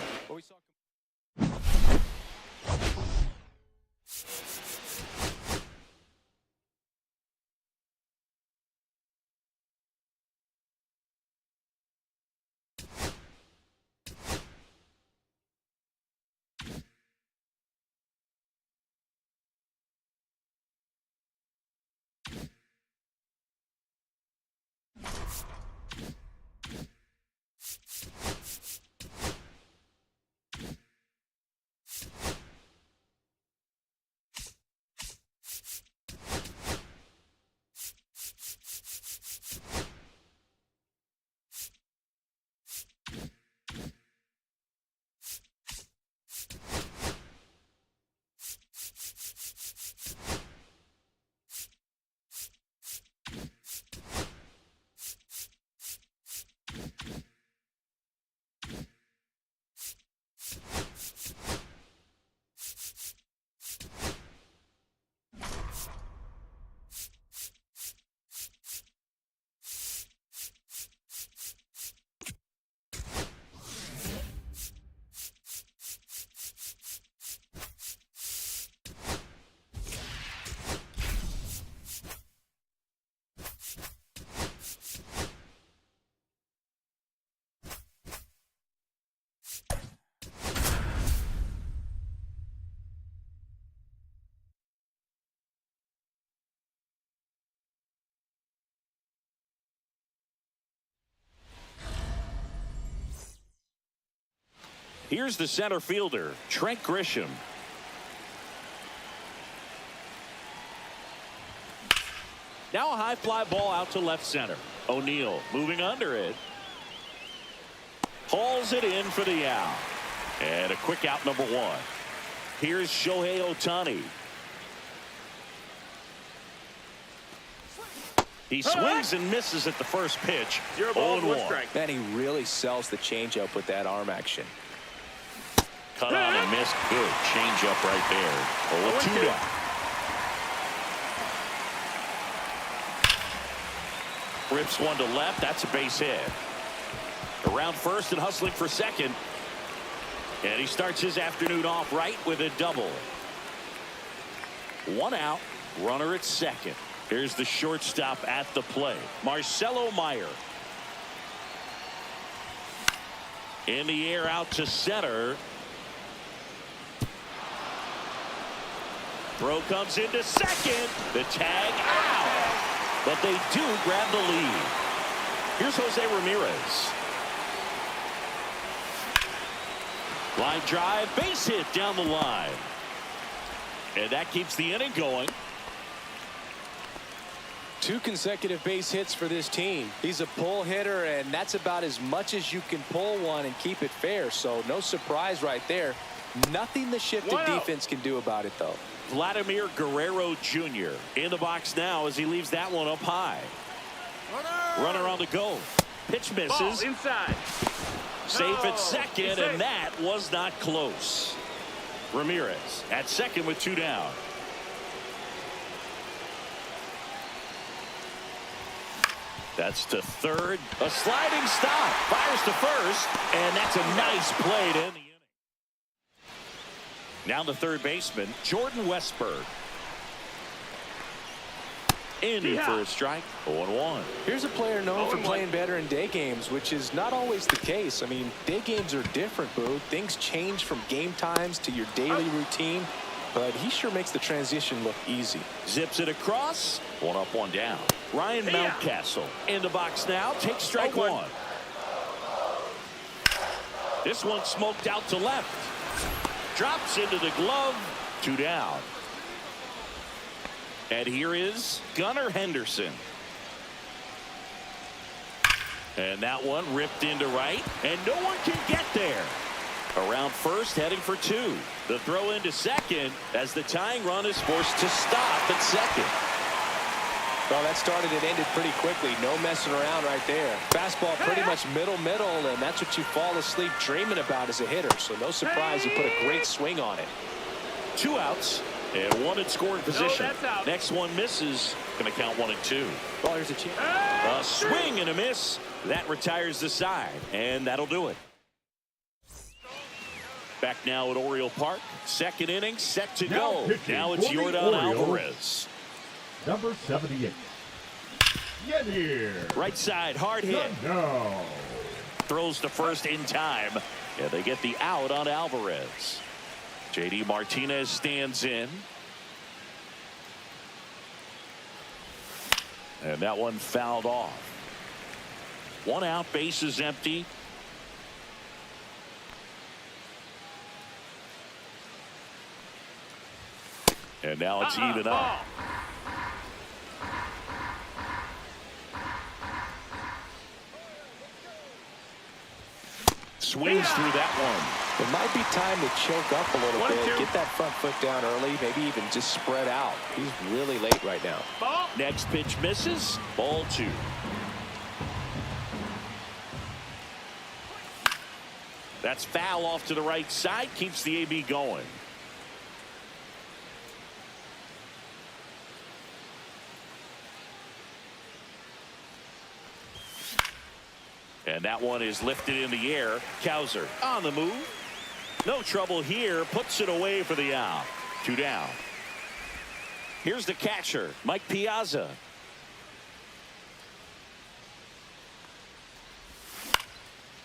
Here's the center fielder, Trent Grisham. Now a high fly ball out to left center. O'Neill moving under it. Hauls it in for the out. And a quick out number 1. Here's Shohei Ohtani. He swings and misses at the first pitch. 0-1. Man, he really sells the changeup with that arm action. Cut on and missed. Good changeup right there. 0-2 down. Rips one to left. That's a base hit. Around first and hustling for second. And he starts his afternoon off right with a double. 1 out. Runner at second. Here's the shortstop at the plate, Marcelo Meyer. In the air out to center. Throw comes into second. The tag out. But they do grab the lead. Here's Jose Ramirez. Line drive, base hit down the line. And that keeps the inning going. 2 consecutive base hits for this team. He's a pull hitter, and that's about as much as you can pull one and keep it fair. So no surprise right there. Nothing the shifted defense can do about it, though. Vladimir Guerrero Jr. in the box now as he leaves that one up high. Runner on the go. Pitch misses. Ball inside. Safe at second, and that was not close. Ramirez at second with 2 down. That's to third. A sliding stop. Fires to first, and that's a nice play to end the inning. Now the third baseman, Jordan Westberg. In for a strike. 0-1. Here's a player known for playing better in day games, which is not always the case. I mean, day games are different, Boo. Things change from game times to your daily routine, but he sure makes the transition look easy. Zips it across. 1 up, 1 down. Ryan Mountcastle in the box now. Takes strike 1. This one smoked out to left. Drops into the glove. 2 down. And here is Gunnar Henderson. And that one ripped into right. And no one can get there. Around first, heading for 2. The throw into second as the tying run is forced to stop at second. Well, that started and ended pretty quickly. No messing around right there. Fastball pretty much middle, and that's what you fall asleep dreaming about as a hitter. So no surprise he put a great swing on it. 2 outs and 1 in scoring position. Next one misses. Going to count 1 and 2. Well, here's a chance. A swing and a miss. That retires the side, and that'll do it. Back now at Oriole Park. Second inning set to go. Now it's Yordan Alvarez. Number 78. Get here. Right side, hard hit. No. Throws to first in time. And they get the out on Alvarez. J.D. Martinez stands in. And that one fouled off. 1 out, bases empty. And now it's even up. Swings through that one. It might be time to choke up a little bit. Get that front foot down early. Maybe even just spread out. He's really late right now. Next pitch misses. Ball 2. That's foul off to the right side. Keeps the AB going. And that one is lifted in the air. Cowser on the move. No trouble here. Puts it away for the out. 2 down. Here's the catcher, Mike Piazza.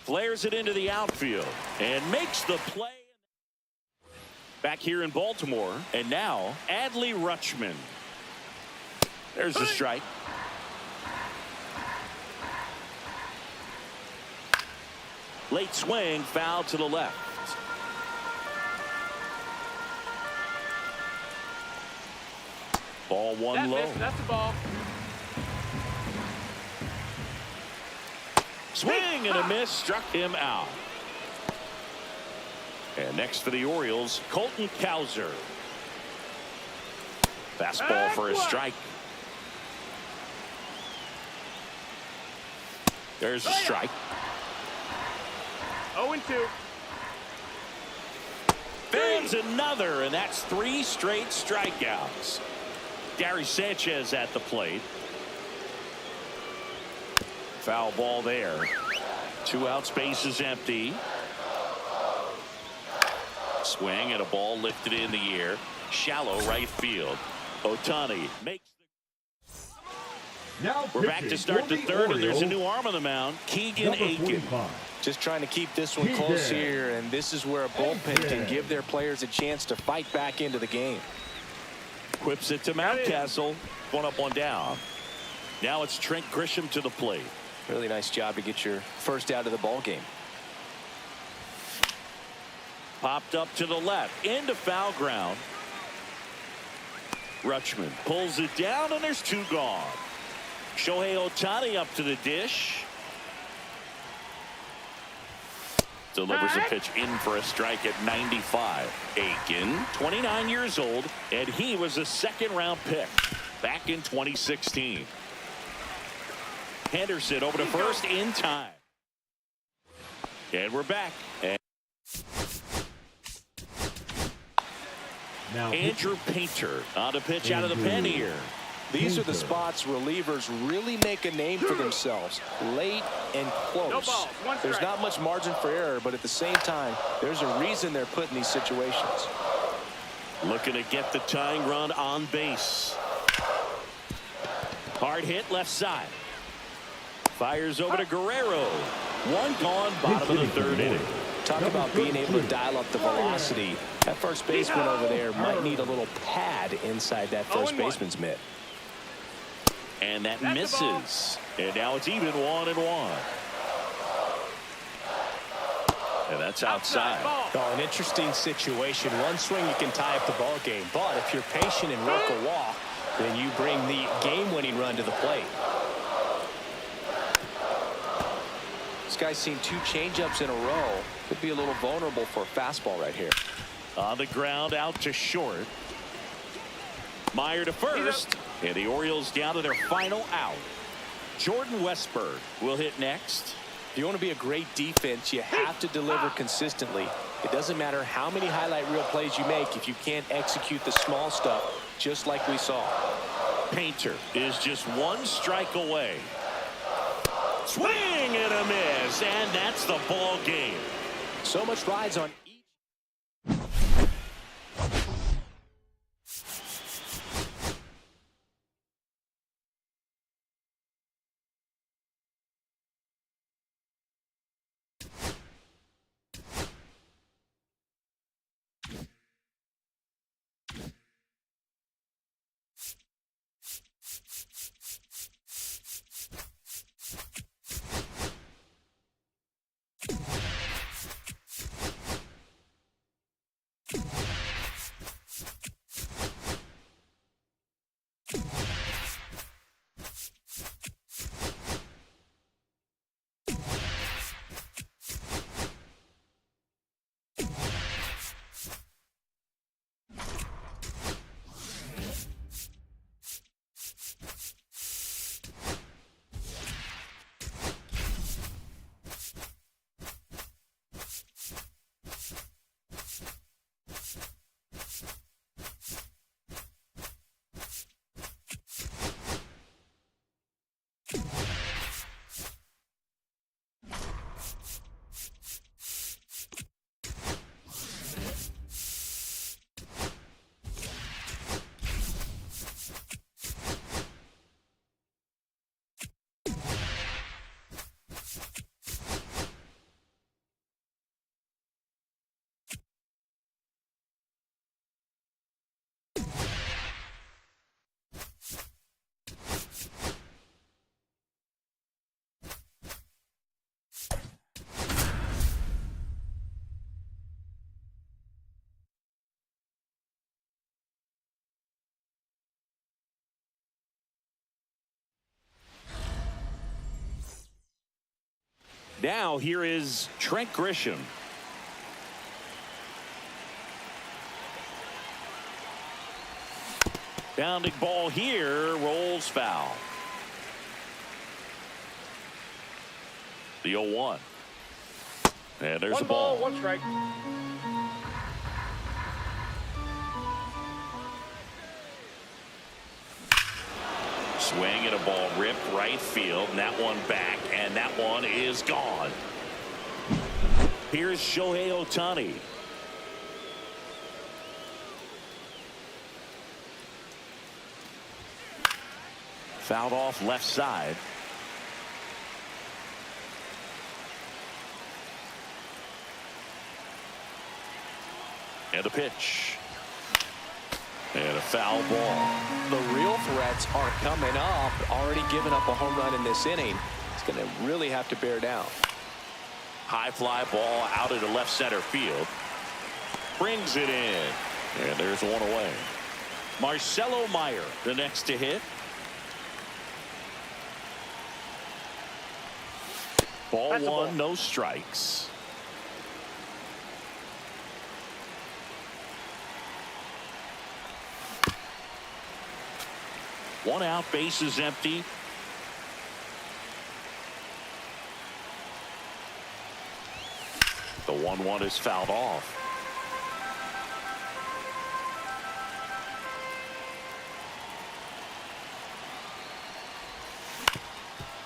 Flares it into the outfield and makes the play. Back here in Baltimore. And now Adley Rutschman. There's the strike. Late swing, foul to the left. Ball 1 low. That's the ball. Swing and a miss, struck him out. And next for the Orioles, Colton Cowser. Fastball for a strike. There's a strike. 0-2. There's another, and that's 3 straight strikeouts. Gary Sanchez at the plate. Foul ball there. 2 outs, base is empty. Swing and a ball lifted in the air. Shallow right field. Ohtani makes Now We're back to start the third, and there's a new arm on the mound, Keegan Aiken. Just trying to keep this one close here, and this is where a bullpen can give their players a chance to fight back into the game. Whips it to Mountcastle. 1 up, 1 down. Now it's Trent Grisham to the plate. Really nice job to get your first out of the ball game. Popped up to the left into foul ground. Rutschman pulls it down, and there's two gone. Shohei Ohtani up to the dish. Delivers a pitch in for a strike at 95. Aiken, 29 years old, and he was a second-round pick back in 2016. Henderson over to first in time. And we're back. Now Andrew Painter on the pitch out of the pen here. These are the spots relievers really make a name for themselves. Late and close. No balls, one There's strike. not much margin for error, but at the same time, there's a reason they're put in these situations. Looking to get the tying run on base. Hard hit left side. Fires over to Guerrero. One gone, bottom of the third inning. Talk about being able to dial up the velocity. That first baseman over there might need a little pad inside that first baseman's mitt. And that misses. And now it's even 1-1. And that's outside. Oh, an interesting situation. One swing you can tie up the ball game, but if you're patient and work a walk, then you bring the game-winning run to the plate. This guy's seen two changeups in a row. Could be a little vulnerable for a fastball right here. On the ground, out to short. Meyer to first. And the Orioles down to their final out. Jordan Westburg will hit next. If you want to be a great defense, you have to deliver consistently. It doesn't matter how many highlight reel plays you make if you can't execute the small stuff, just like we saw. Painter is just one strike away. Swing and a miss, and that's the ball game. So much rides on each. Now here is Trent Grisham. Bounding ball here, rolls foul. The 0-1. And there's One the ball. ball, one strike. Swing and a ball ripped right field, and that one back, and that one is gone. Here's Shohei Ohtani. Fouled off left side. And a pitch. And a foul ball. The real threats are coming up. Already giving up a home run in this inning. It's going to really have to bear down. High fly ball out into left center field. brings it in. And there's one away. Marcelo Meyer, the next to hit. Ball That's a ball. one, no strikes. One out, base is empty. The 1-1 is fouled off.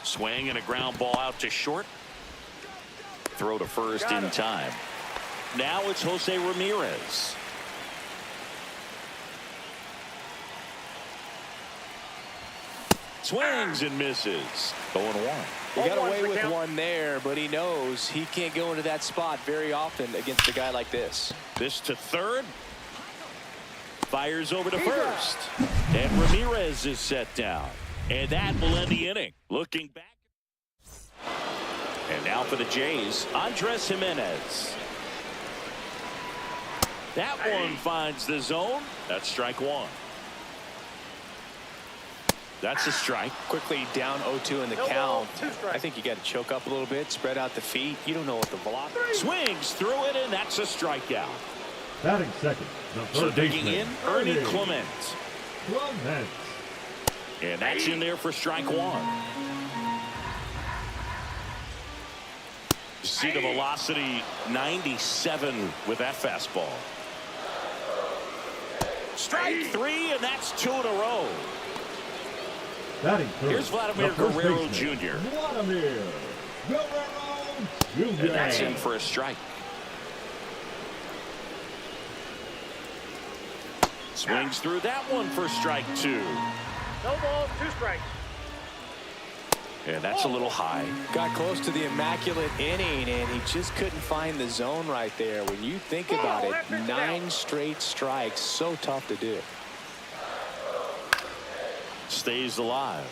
Swing and a ground ball out to short. Throw to first in time. Now it's Jose Ramirez. Swings and misses. 0-1. He got away with one there, but he knows he can't go into that spot very often against a guy like this. This to third. Fires over to first. And Ramirez is set down. And that will end the inning. Looking back. And now for the Jays, Andres Jimenez. That one finds the zone. That's strike one. That's a strike. Quickly down 0-2 in the count. I think you got to choke up a little bit, spread out the feet. You don't know what the velocity. Swings through it, and that's a strikeout. Batting second, the third digging baseman, in, Ernie Clement. Clement. And that's in there for strike one. See the velocity 97 with that fastball. Strike three, and that's two in a row. Batting third, Here's Vladimir the first Guerrero baseman, Jr. Vladimir Guerrero Jr. And that's in for a strike. Swings through that one for strike two. No balls, 2 strikes. And that's a little high. Got close to the immaculate inning, and he just couldn't find the zone right there. When you think about it, 9 straight strikes, so tough to do. Stays alive.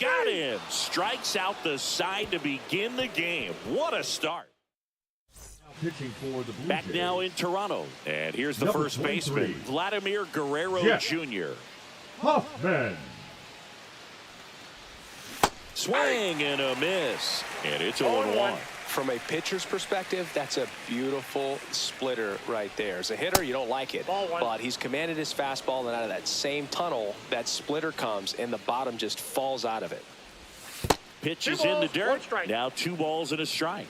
Got him. Strikes out the side to begin the game. What a start. Pitching for the Blue Back Jays. now in Toronto. And here's the Number first baseman, 23. Vladimir Guerrero Jeff Jr. Hoffman. Swing and a miss. And it's 0-1. From a pitcher's perspective, that's a beautiful splitter right there. As a hitter, you don't like it, but he's commanded his fastball, and out of that same tunnel, that splitter comes, and the bottom just falls out of it. Pitch is in the dirt. Now 2 balls and a strike.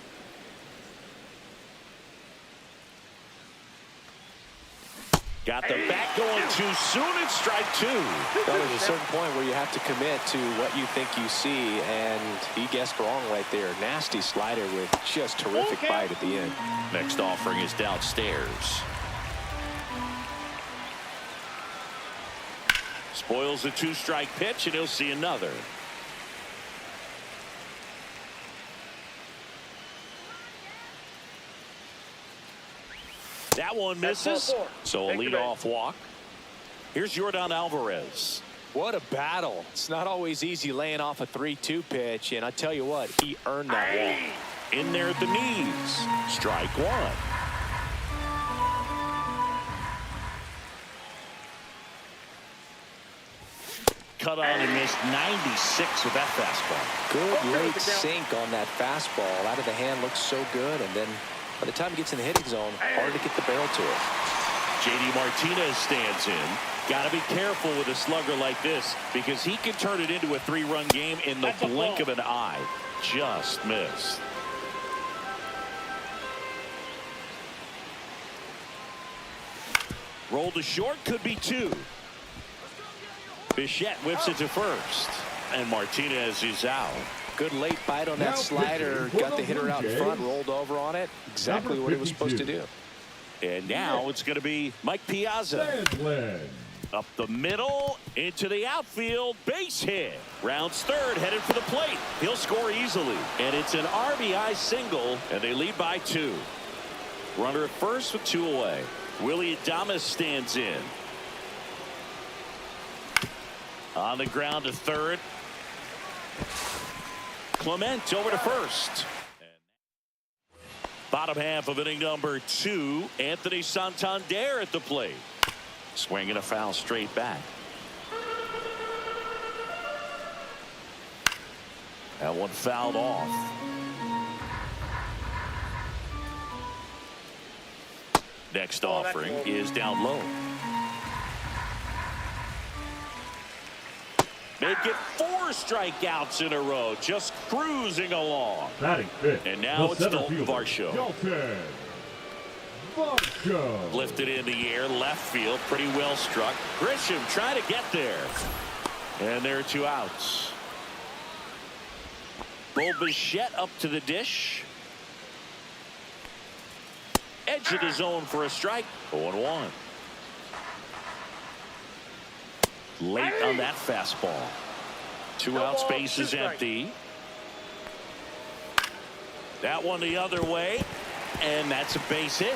Got the bat going too soon. It's strike 2. Well, there's a certain point where you have to commit to what you think you see, and he guessed wrong right there. Nasty slider with just terrific bite at the end. Next offering is downstairs. Spoils the 2-strike pitch, and he'll see another. That one misses, so a leadoff walk. Here's Yordan Alvarez. What a battle. It's not always easy laying off a 3-2 pitch, and I tell you what, he earned that walk. In there at the knees. Strike one. Cut on and missed 96 with that fastball. Good late sink on that fastball. Out of the hand, looks so good, and then by the time he gets in the hitting zone, hard to get the barrel to it. JD Martinez stands in. Got to be careful with a slugger like this because he can turn it into a 3-run game in the blink of an eye. Just missed. Roll to short, could be 2. Bichette whips it to first, and Martinez is out. Good late bite on that slider. Got the hitter out in front, rolled over on it. Exactly what he was supposed to do. And now it's going to be Mike Piazza. Up the middle, into the outfield, base hit. Rounds third, headed for the plate. He'll score easily. And it's an RBI single, and they lead by 2. Runner at first with 2 away. Willie Adames stands in. On the ground to third. Clement over to first. Bottom half of inning number 2. Anthony Santander at the plate. Swinging a foul straight back. That one fouled off. Next offering is down low. Make it 4 strikeouts in a row, just cruising along. Batting fifth. And now it's Dalton Varsho. Lifted in the air, left field, pretty well struck. Grisham trying to get there. And there are 2 outs. Bo Bichette up to the dish. Edge of the zone for a strike. 0-1. Late on that fastball. 2 out, space is empty. That one the other way, and that's a base hit.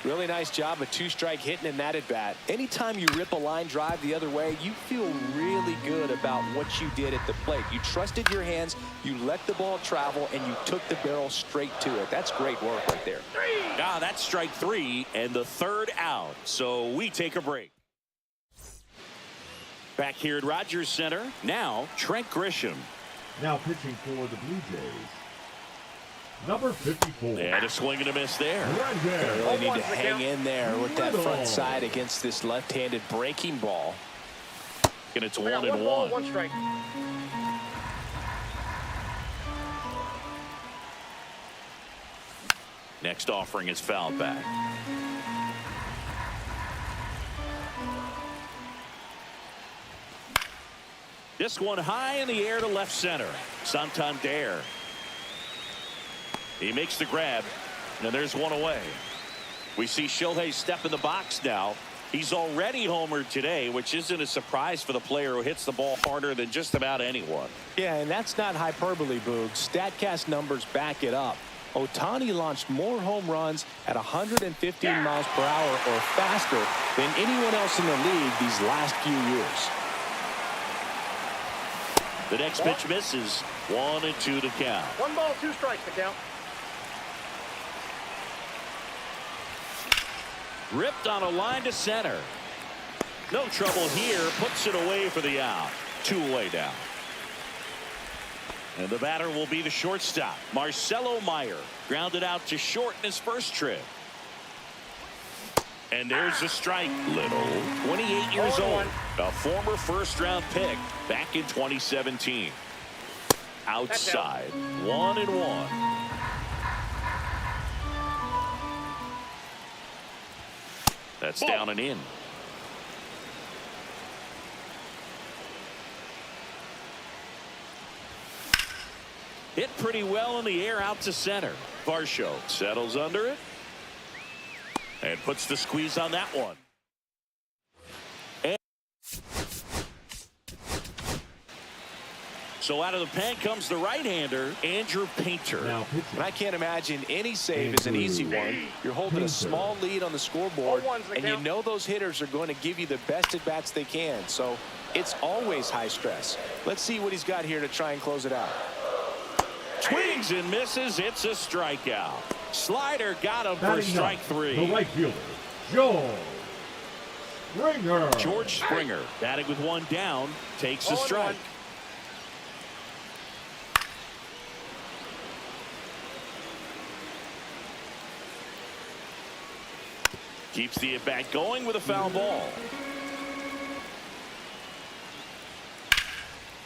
Really nice job of 2-strike hitting in that at bat. Anytime you rip a line drive the other way, you feel really good about what you did at the plate. You trusted your hands, you let the ball travel, and you took the barrel straight to it. That's great work right there. That's strike 3 and the 3rd out. So we take a break. Back here at Rogers Center, now Trent Grisham. Now pitching for the Blue Jays, number 54. And a swing and a miss there. Right there. They really need to hang in there with that front side against this left-handed breaking ball. And it's 1-1. 1 strike. Next offering is fouled back. This one high in the air to left center. Santander. He makes the grab, and there's one away. We see Shohei step in the box now. He's already homered today, which isn't a surprise for the player who hits the ball harder than just about anyone. Yeah, and that's not hyperbole, Boog. StatCast numbers back it up. Ohtani launched more home runs at 115 miles per hour or faster than anyone else in the league these last few years. The next pitch misses. 1-2 to count. 1 ball, 2 strikes to count. Ripped on a line to center. No trouble here. Puts it away for the out. 2 away down. And the batter will be the shortstop, Marcelo Meyer. Grounded out to short in his first trip. And there's a strike. Little, 28 years old, a former first-round pick back in 2017. Outside, 1-1. That's down and in. Hit pretty well in the air out to center. Varsho settles under it and puts the squeeze on that one. So out of the pen comes the right-hander, Andrew Painter. And I can't imagine any save is an easy one. You're holding a small lead on the scoreboard, and you know those hitters are going to give you the best at-bats they can. So it's always high stress. Let's see what he's got here to try and close it out. Swings and misses. It's a strikeout. Slider got him for strike 3. The right fielder, George Springer batting with 1 down, takes a strike. Keeps the at-bat going with a foul ball.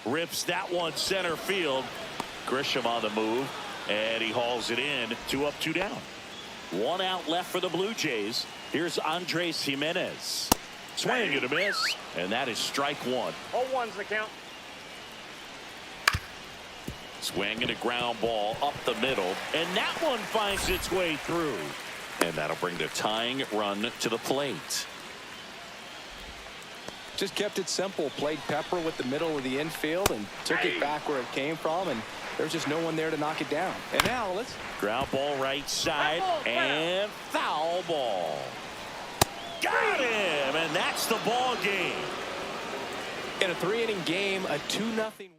Rips that one center field. Grisham on the move, and he hauls it in. 2 up, 2 down. 1 out left for the Blue Jays. Here's Andres Jimenez. Swing and a miss, and that is strike 1. 0-1's the count. Swing and a ground ball up the middle, and that one finds its way through. And that'll bring the tying run to the plate. Just kept it simple. Played pepper with the middle of the infield and took it back where it came from, and there's just no one there to knock it down. And now let's ground ball right side and foul ball. Got him, and that's the ball game. In a 3-inning game, a 2-0 win.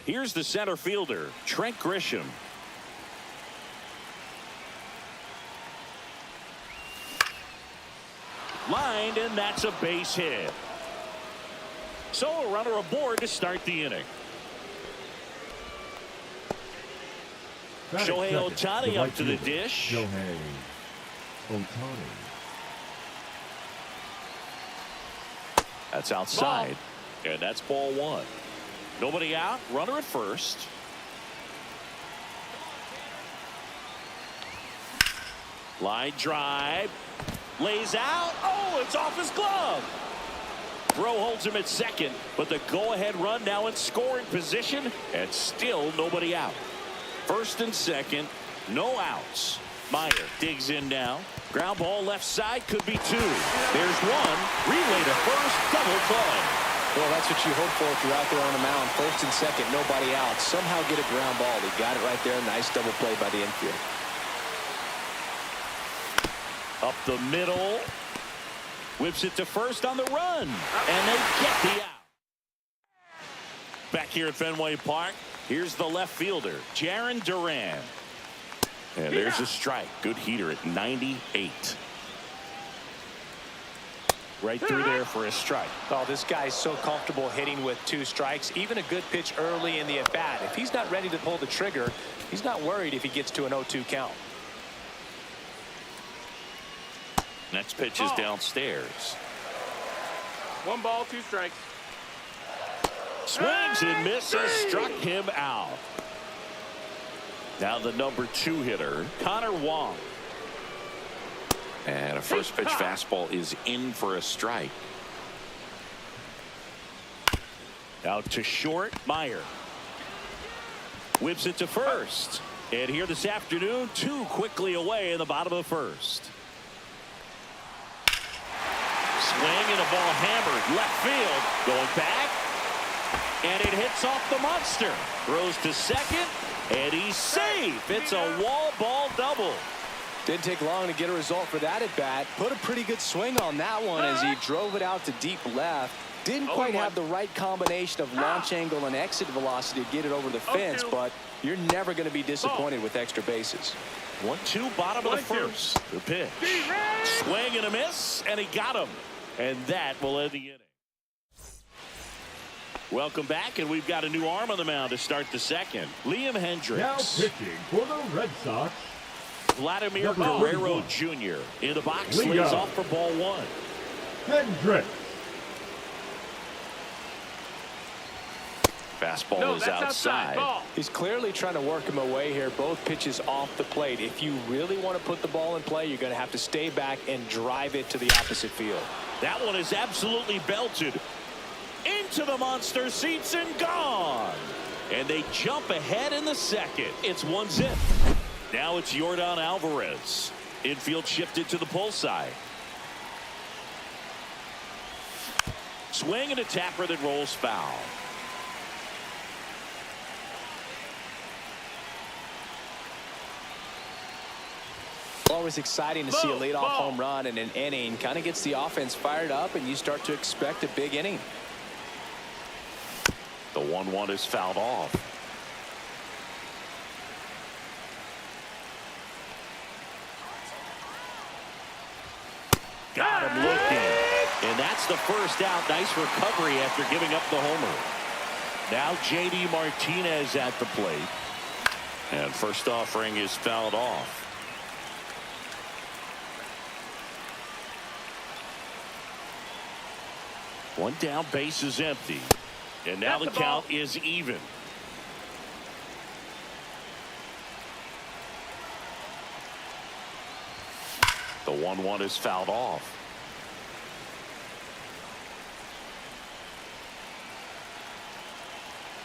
Here's the center fielder, Trent Grisham. Lined, and that's a base hit. So a runner aboard to start the inning. Shohei Ohtani up to the dish. Shohei Ohtani. That's outside. And that's ball one. Nobody out. Runner at first. Line drive. Lays out. Oh, it's off his glove. Throw holds him at second, but the go-ahead run now in scoring position, and still nobody out. First and second, no outs. Meyer digs in now. Ground ball left side, could be two. There's one. Relay to first, double play. Well, that's what you hope for if you're out there on the mound. First and second, nobody out. Somehow get a ground ball. They got it right there. Nice double play by the infield. Up the middle. Whips it to first on the run. And they get the out. Back here at Fenway Park, here's the left fielder, Jarren Duran. And there's a strike. Good heater at 98. Right through there for a strike. Oh, this guy's so comfortable hitting with 2 strikes. Even a good pitch early in the at-bat. If he's not ready to pull the trigger, he's not worried if he gets to an 0-2 count. Next pitch is downstairs. 1 ball, 2 strikes. Swings and misses. Struck him out. Now the number 2 hitter, Connor Wong. And a first pitch fastball is in for a strike. Out to short, Meyer. Whips it to first. And here this afternoon, 2 quickly away in the bottom of the first. Swing and a ball hammered left field. Going back. And it hits off the monster. Throws to second. And he's safe. It's a wall ball double. Didn't take long to get a result for that at bat. Put a pretty good swing on that one as he drove it out to deep left. Didn't quite have the right combination of launch angle and exit velocity to get it over the fence, but you're never going to be disappointed with extra bases. 1-2, bottom of the first. The pitch. Swing and a miss, and he got him. And that will end the inning. Welcome back, and we've got a new arm on the mound to start the second. Liam Hendricks. Now pitching for the Red Sox, Vladimir Guerrero Jr. in the box, lays off for ball one. Hendricks. Fastball is outside. He's clearly trying to work him away here. Both pitches off the plate. If you really want to put the ball in play, you're going to have to stay back and drive it to the opposite field. That one is absolutely belted into the monster seats and gone. And they jump ahead in the second. It's 1-0. Now it's Yordan Alvarez. Infield shifted to the pull side. Swing and a tapper that rolls foul. Always exciting to see a leadoff home run in an inning. Kind of gets the offense fired up, and you start to expect a big inning. The 1-1 is fouled off. Got him looking. And that's the first out. Nice recovery after giving up the homer. Now JD Martinez at the plate. And first offering is fouled off. One down, base is empty. And now the count is even. The 1-1 is fouled off.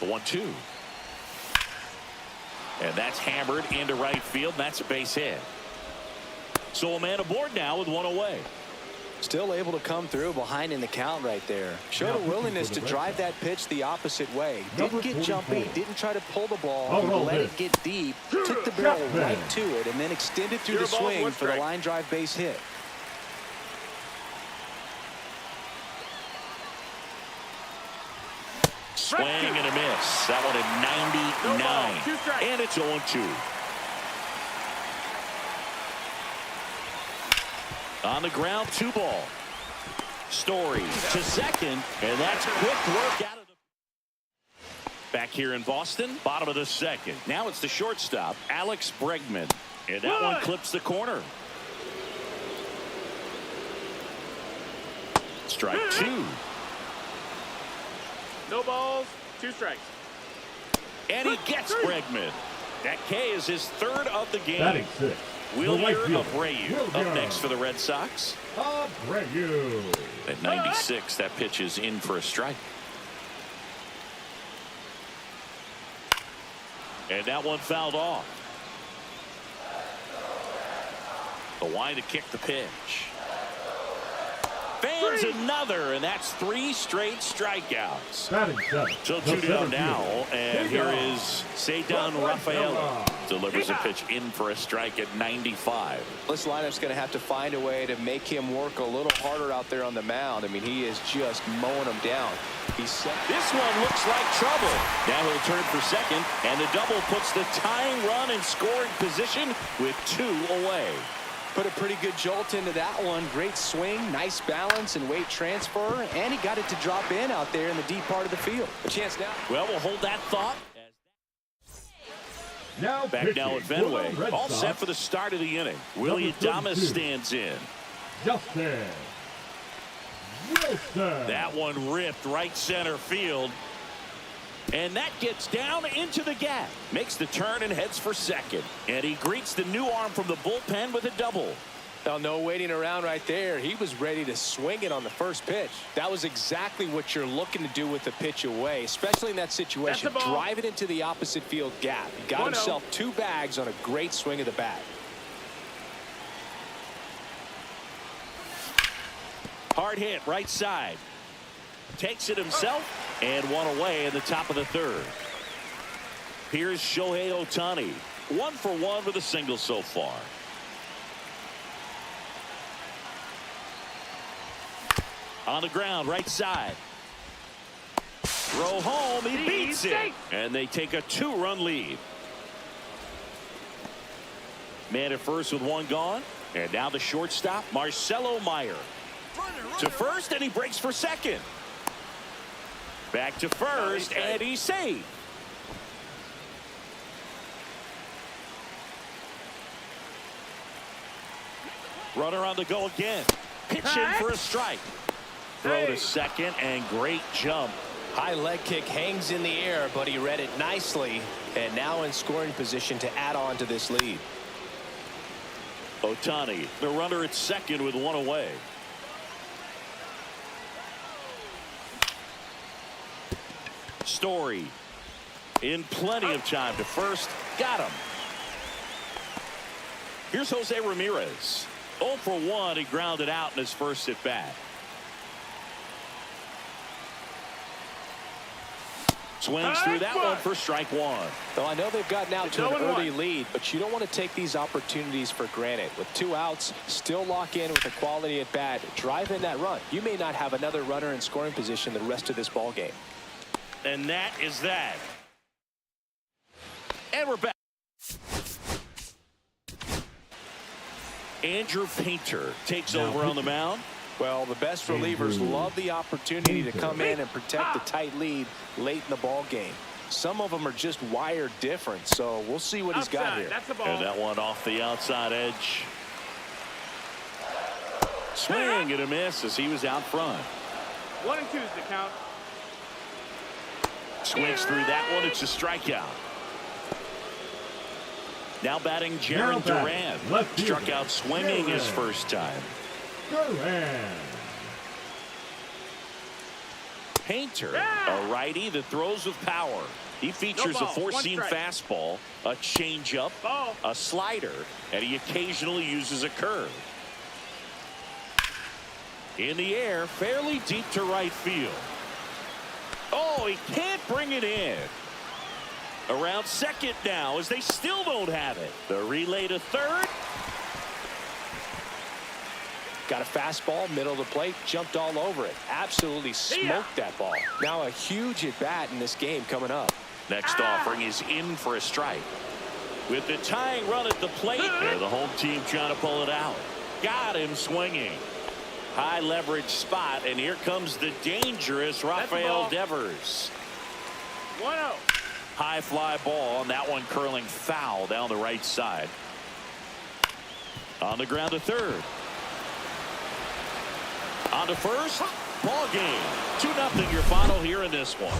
The 1-2. And that's hammered into right field. That's a base hit. So a man aboard now with one away. Still able to come through behind in the count right there. Showed a willingness to drive that pitch the opposite way. Didn't get jumpy, didn't try to pull the ball, let it get deep, took the barrel right to it, and then extended through the swing for the line drive base hit. Swing and a miss. That one at 99. And it's 0-2. On the ground, 2 ball. Story to second, and that's quick work out of the... Back here in Boston, bottom of the second. Now it's the shortstop, Alex Bregman. And that one clips the corner. Strike 2. No balls, 2 strikes. And he gets Bregman. That K is his 3rd of the game. Batting 6. Wilyer Abreu up next for the Red Sox. Abreu. At 96, that pitch is in for a strike. And that one fouled off. The wind to kick the pitch. Fans another, and that's 3 straight strikeouts. So 2 down now, and here is Cedar Rafaela. Delivers a pitch in for a strike at 95. This lineup's going to have to find a way to make him work a little harder out there on the mound. I mean, he is just mowing them down. This one looks like trouble. Now he'll turn for second, and the double puts the tying run in scoring position with 2 away. Put a pretty good jolt into that one. Great swing, nice balance and weight transfer, and he got it to drop in out there in the deep part of the field. A chance now. Well, we'll hold that thought. Now back now at Fenway. All set for the start of the inning. Willie Adames stands in. Justin Wilson. That one ripped right center field. And that gets down into the gap. Makes the turn and heads for second. And he greets the new arm from the bullpen with a double. Now, no waiting around right there. He was ready to swing it on the first pitch. That was exactly what you're looking to do with the pitch away, especially in that situation. Drive it into the opposite field gap. He got himself 2 bags on a great swing of the bat. Hard hit right side. Takes it himself and 1 away in the top of the 3rd. Here's Shohei Ohtani. 1 for 1 with a single so far. On the ground, right side. Throw home, he beats it. And they take a 2-run lead. Man at first with 1 gone. And now the shortstop, Marcelo Meyer. To first, and he breaks for second. Back to first, and he's safe. Runner on the go again. Pitch in for a strike. Throw to second, and great jump. High leg kick hangs in the air, but he read it nicely, and now in scoring position to add on to this lead. Ohtani, the runner at second with 1 away. Story in plenty of time to first. Got him. Here's Jose Ramirez. 0 for 1. He grounded out in his first at bat. Swings through that one for strike 1. Well, I know they've gotten out to an early lead, but you don't want to take these opportunities for granted. With 2 outs, still lock in with a quality at bat. Drive in that run. You may not have another runner in scoring position the rest of this ball game. And that is that. And we're back. Andrew Painter takes over on the mound. Well, the best relievers love the opportunity to come in and protect the tight lead late in the ball game. Some of them are just wired different, so we'll see what he's got here. And that one off the outside edge. Swing and a miss as he was out front. 1 and 2 is the count. Swings through that one. It's a strikeout. Now batting Jaron Duran. Struck out swinging his first time. Painter, a righty that throws with power. He features a 4-seam fastball, a changeup, a slider, and he occasionally uses a curve. In the air, fairly deep to right field. Oh, he can't bring it in. Around second now as they still don't have it. The relay to third. Got a fastball, middle of the plate, jumped all over it. Absolutely smoked that ball. Now a huge at-bat in this game coming up. Next offering is in for a strike. With the tying run at the plate, there the home team trying to pull it out. Got him swinging. High leverage spot, and here comes the dangerous Rafael Devers. 1-0. High fly ball, and that one curling foul down the right side. On the ground to third. On to first. Ball game. 2-0 your final here in this one.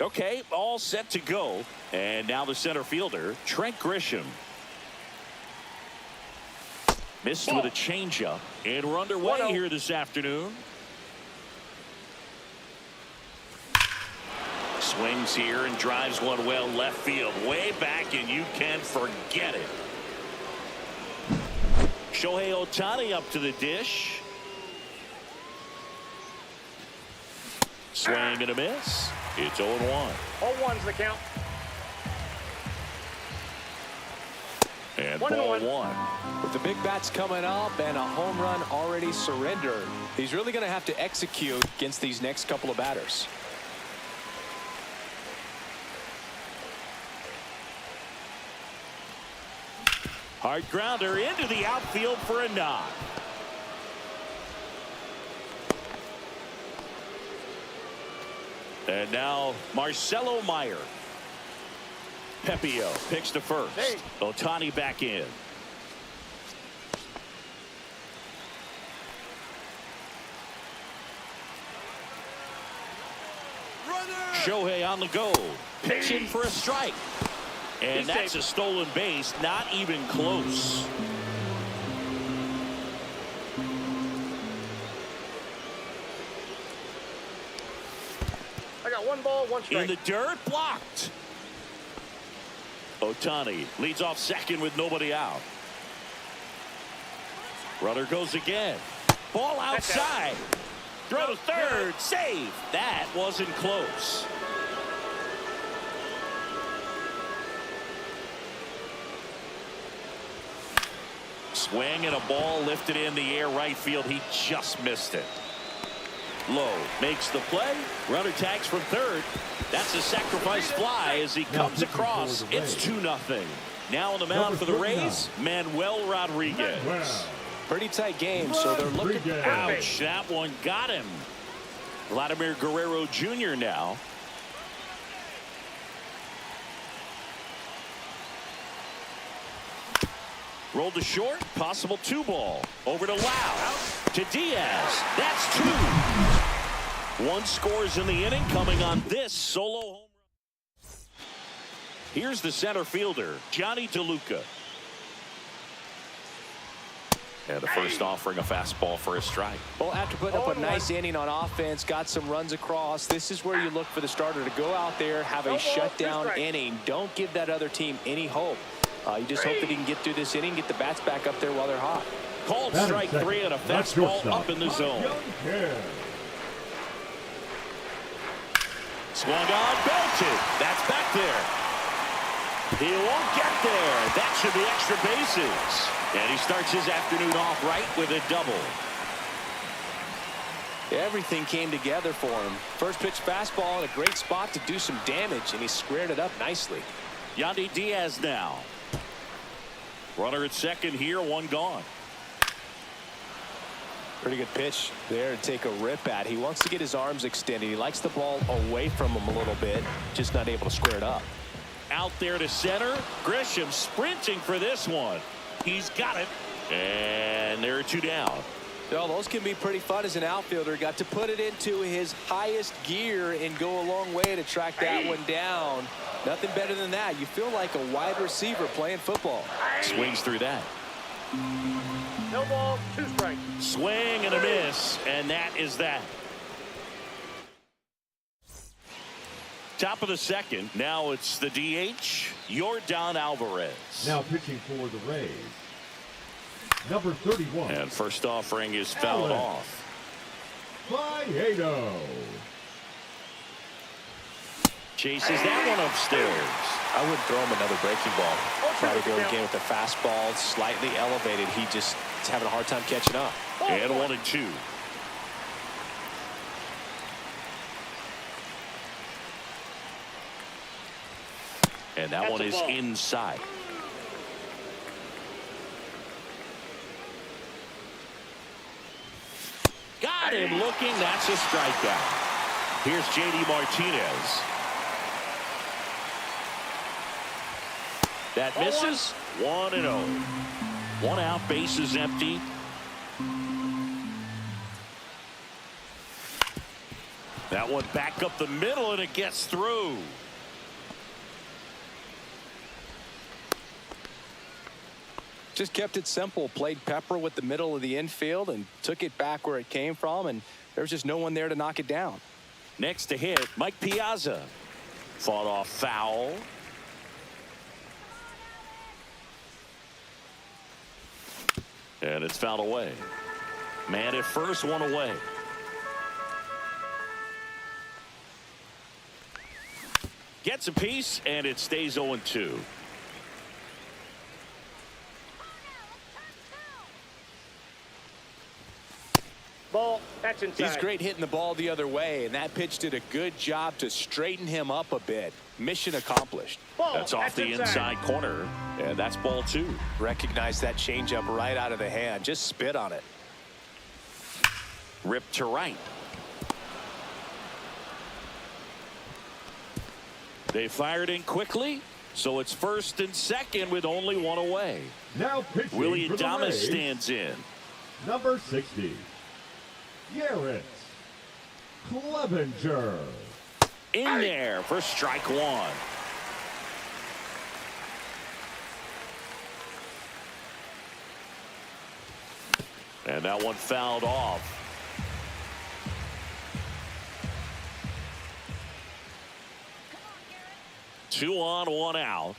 Okay, all set to go. And now the center fielder, Trent Grisham. Missed with a changeup. And we're underway here this afternoon. Swings here and drives one well left field. Way back, and you can forget it. Shohei Ohtani up to the dish. Swing and a miss. It's 0-1. 0-1's the count. And ball one. With the big bats coming up and a home run already surrendered, he's really going to have to execute against these next couple of batters. Hard grounder into the outfield for a knock. And now Marcelo Meyer. Pepio picks to first. Ohtani back in. Shohei on the go. Pitching for a strike. And that's a stolen base. Not even close. I got 1 ball, 1 strike. In the dirt, blocked. Ohtani leads off second with nobody out. Runner goes again. Ball outside. Throw to third. Save. That wasn't close. Swing and a ball lifted in the air right field. He just missed it. Low makes the play. Runner tags from third. That's a sacrifice fly as he comes across. It's 2-0. Now on the mound for the Rays, Manuel Rodriguez. Pretty tight game, so they're looking. Ouch, that one got him. Vladimir Guerrero Jr. now. Rolled to short, possible 2-ball. Over to Lau, to Diaz. That's 2. One scores in the inning coming on this solo home run. Here's the center fielder, Johnny DeLuca. And the first offering a fastball for a strike. Well, after putting up a nice inning on offense, got some runs across, this is where you look for the starter to go out there, have a shutdown inning. Don't give that other team any hope. You just hope that he can get through this inning, get the bats back up there while they're hot. Called strike 3 and a fastball up in the zone. Swung on, belted. That's back there. He won't get there. That should be extra bases. And he starts his afternoon off right with a double. Everything came together for him. First pitch fastball in a great spot to do some damage, and he squared it up nicely. Yandy Diaz now. Runner at second here, one gone. Pretty good pitch there to take a rip at. He wants to get his arms extended. He likes the ball away from him a little bit, just not able to square it up. Out there to center. Grisham sprinting for this one. He's got it. And there are 2 down. Well, those can be pretty fun as an outfielder. Got to put it into his highest gear and go a long way to track that one down. Nothing better than that. You feel like a wide receiver playing football. Swings through that. No ball, 2 strikes. Swing and a miss, and that is that. Top of the second. Now it's the DH, Yordan Alvarez. Now pitching for the Rays, number 31. And first offering is fouled off. Faedo. Chases that one upstairs. I wouldn't throw him another breaking ball. Try to go again with the fastball slightly elevated. He just is having a hard time catching up. And 1-2. And that one is inside. Got him looking. That's a strikeout. Here's J.D. Martinez. That misses. 1-0. 1 out, bases empty. That one back up the middle, and it gets through. Just kept it simple. Played pepper with the middle of the infield and took it back where it came from, and there was just no one there to knock it down. Next to hit, Mike Piazza. Fought off foul. And it's fouled away. Man at first, 1 away. Gets a piece, and it stays 0-2. Ball, that's inside. He's great hitting the ball the other way, and that pitch did a good job to straighten him up a bit. Mission accomplished. Ball, that's off the inside corner, and that's ball 2. Recognize that changeup right out of the hand. Just spit on it. Ripped to right. They fired in quickly, so it's first and second with only 1 away. Now pitching Willie for the Adames Rays, stands in. number 60, Garrett Clevenger. In there for strike 1. And that one fouled off. Two on, 1 out.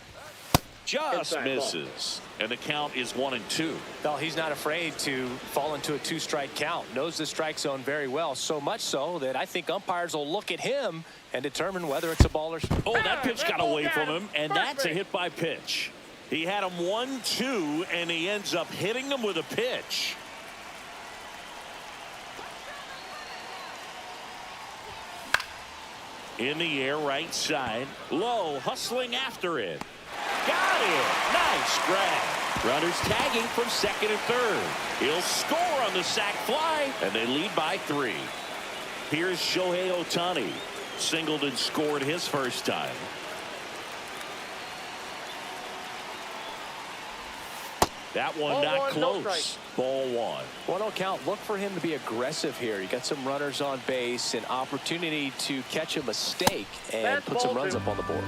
just Inside misses. And the count is 1-2. Well, he's not afraid to fall into a two-strike count. Knows the strike zone very well, so much so that I think umpires will look at him and determine whether it's a ball or strike. Oh, that pitch got away from him, and that's a hit by pitch. He had him 1-2, and he ends up hitting him with a pitch. In the air, right side. Low, hustling after it. Got it. Nice grab. Runners tagging from second and third. He'll score on the sac fly, and they lead by 3. Here's Shohei Ohtani. Singled and scored his first time. That one not close. Ball 1. 1-0 count. Look for him to be aggressive here. You got some runners on base, an opportunity to catch a mistake and put some runs up on the board.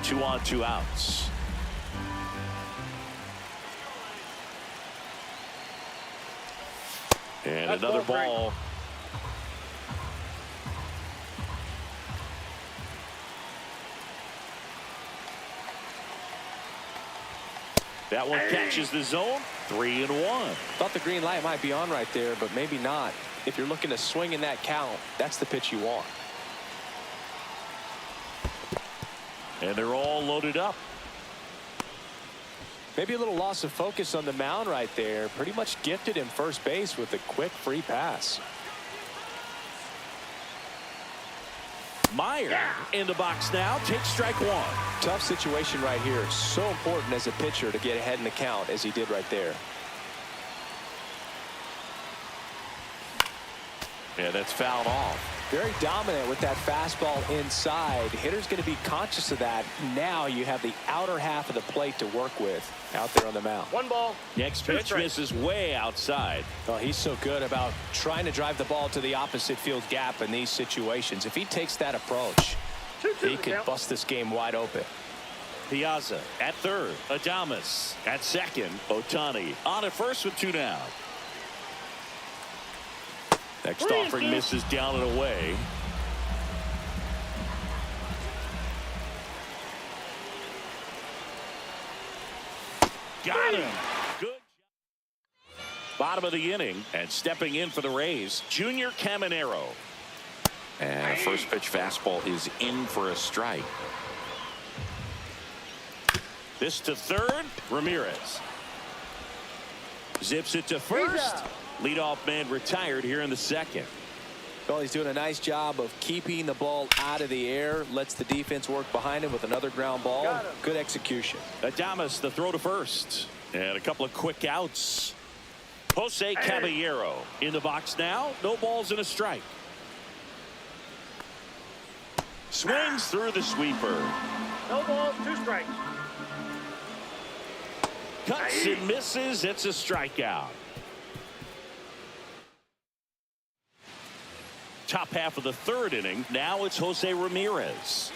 2 on, 2 outs. And another ball. That one catches the zone. 3-1. Thought the green light might be on right there, but maybe not. If you're looking to swing in that count, that's the pitch you want. And they're all loaded up. Maybe a little loss of focus on the mound right there. Pretty much gifted him first base with a quick free pass. Meyer in the box now. Takes strike 1. Tough situation right here. So important as a pitcher to get ahead in the count as he did right there. Yeah, that's fouled off. Very dominant with that fastball inside. Hitter's going to be conscious of that. Now you have the outer half of the plate to work with out there on the mound. 1 ball. Next pitch misses way outside. Well, he's so good about trying to drive the ball to the opposite field gap in these situations. If he takes that approach, he could bust this game wide open. Piazza at third. Adames at second. Ohtani on at first with 2 down. Next offering misses down and away. Got him. Good. Bottom of the inning, and stepping in for the Rays, Junior Caminero. And first pitch fastball is in for a strike. This to third. Ramirez zips it to first. Leadoff man retired here in the second. Well, he's doing a nice job of keeping the ball out of the air. Lets the defense work behind him with another ground ball. Good execution. Adames the throw to first. And a couple of quick outs. Jose Caballero in the box now. No balls and a strike. Swings through the sweeper. No balls, 2 strikes. Cuts and misses. It's a strikeout. Top half of the third inning. Now it's Jose Ramirez.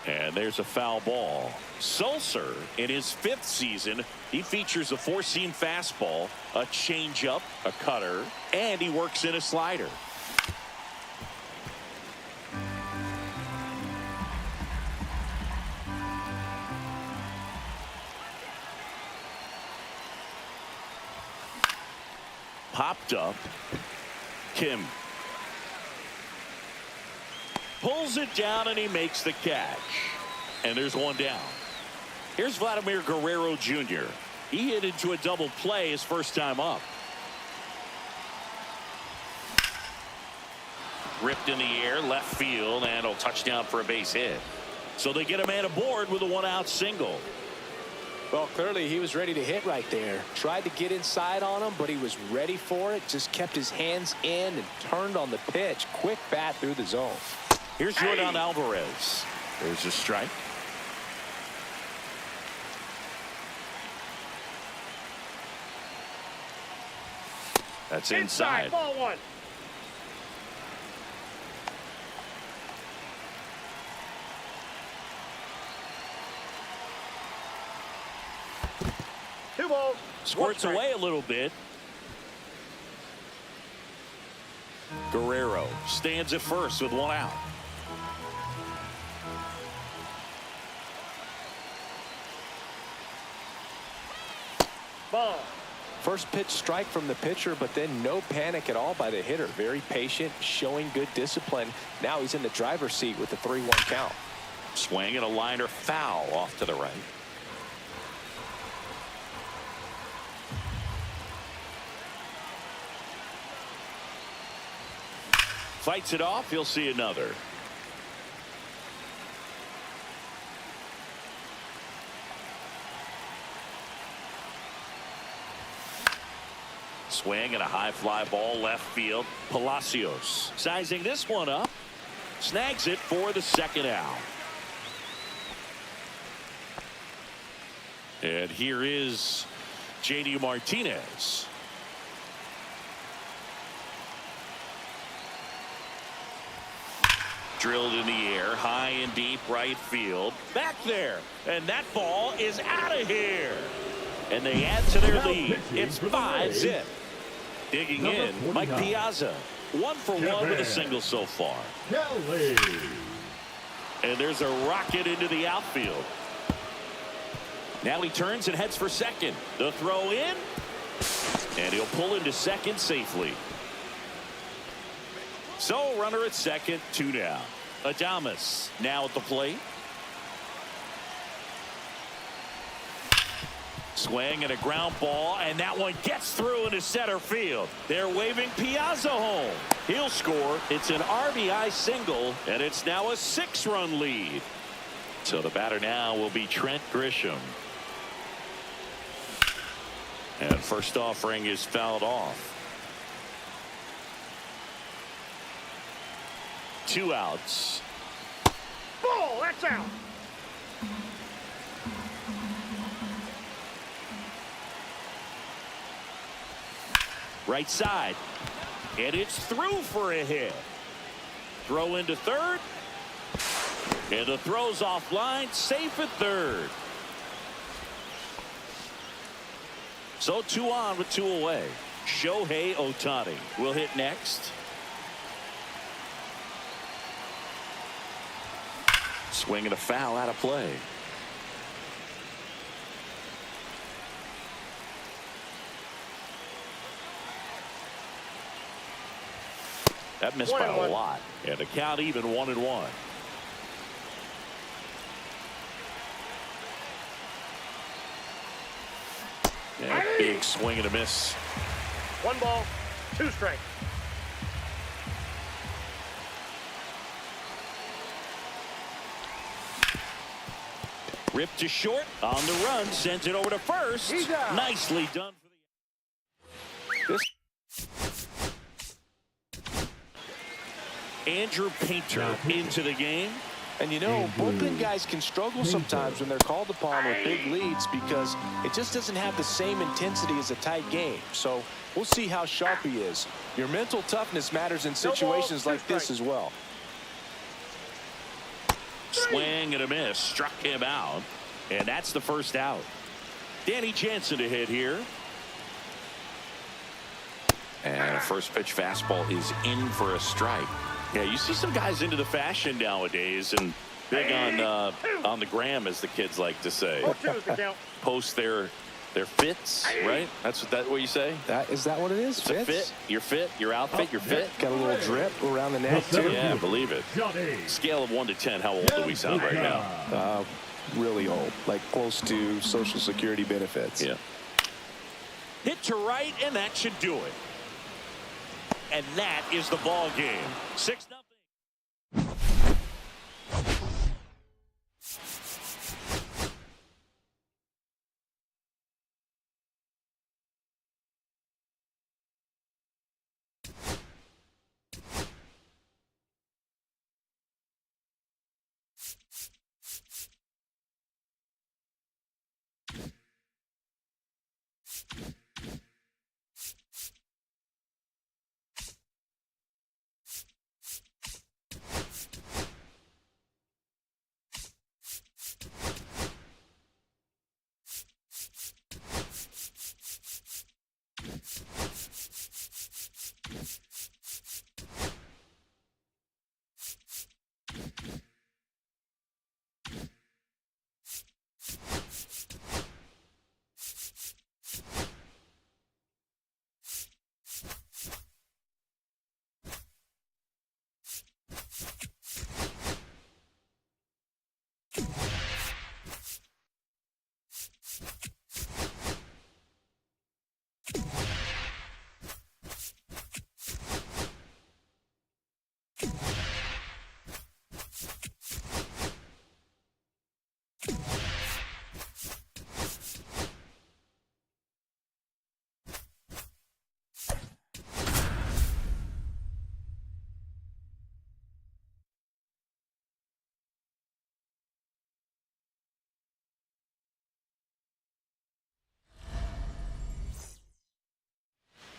And there's a foul ball. Sulcer in his 5th season. He features a 4-seam fastball, a changeup, a cutter, and he works in a slider. Popped up. Kim pulls it down and he makes the catch. And there's 1 down. Here's Vladimir Guerrero Jr. He hit into a double play his first time up. Ripped in the air, left field, and a touchdown for a base hit. So they get a man aboard with a 1-out single. Well, clearly he was ready to hit right there. Tried to get inside on him, but he was ready for it. Just kept his hands in and turned on the pitch. Quick bat through the zone. Here's Jordan Alvarez. There's a strike. That's inside. Ball 1. Two balls. Squirts away a little bit. Guerrero stands at first with 1 out. Ball. First pitch strike from the pitcher, but then no panic at all by the hitter. Very patient, showing good discipline. Now he's in the driver's seat with the 3-1 count. Swing and a liner foul off to the right. Fights it off. He'll see another. Swing and a high fly ball left field. Palacios sizing this one up. Snags it for the second out. And here is J.D. Martinez. Drilled in the air, high and deep right field. Back there. And that ball is out of here. And they add to their lead. It's 5-zip. Digging in, Mike Piazza. 1 for 1 with a single so far. Kelly. And there's a rocket into the outfield. Now he turns and heads for second. The throw in. And he'll pull into second safely. So runner at second, 2 down. Adames now at the plate. Swing and a ground ball, and that one gets through into center field. They're waving Piazza home. He'll score. It's an RBI single, and it's now a 6-run lead. So the batter now will be Trent Grisham. And first offering is fouled off. 2 outs. Ball. That's out. Right side. And it's through for a hit. Throw into third. And the throw's offline. Safe at third. So 2 on with 2 away. Shohei Ohtani will hit next. Swing and a foul out of play. That missed by a lot. And the count even 1-1. And a big swing and a miss. 1 ball, 2 strikes. Ripped to short. On the run. Sends it over to first. Nicely done for the. Andrew Painter into the game. And you know, bullpen guys can struggle sometimes when they're called upon with big leads because it just doesn't have the same intensity as a tight game. So we'll see how sharp he is. Your mental toughness matters in situations like this as well. Swing and a miss. Struck him out. And that's the first out. Danny Jansen to hit here. And a first pitch fastball is in for a strike. Yeah, you see some guys into the fashion nowadays and big on the gram, as the kids like to say. Post their fits, right? That's what you say? Is that what it is? It's a fit, your fit, your outfit, your fit. Got a little drip around the neck too. Yeah, believe it. Scale of 1 to 10, how old do we sound right now? Really old, like close to Social Security benefits. Yeah. Hit to right, and that should do it. And that is the ball game. 6-0.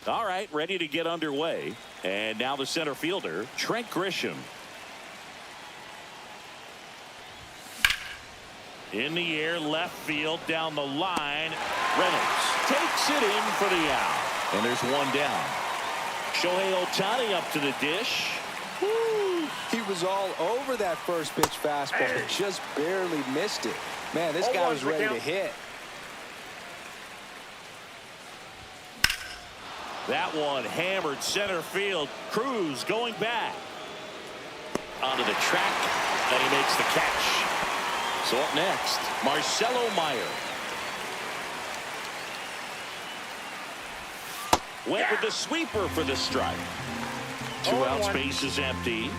All right, ready to get underway. And now the center fielder, Trent Grisham. In the air, left field, down the line. Reynolds takes it in for the out. And there's one down. Shohei Ohtani up to the dish. Woo! He was all over that first pitch fastball, but just barely missed it. Man, this guy was ready to hit. That one hammered center field. Cruz going back. Onto the track, and he makes the catch. So up next, Marcelo Meyer. Went with the sweeper for the strike. 2 outs, base is empty.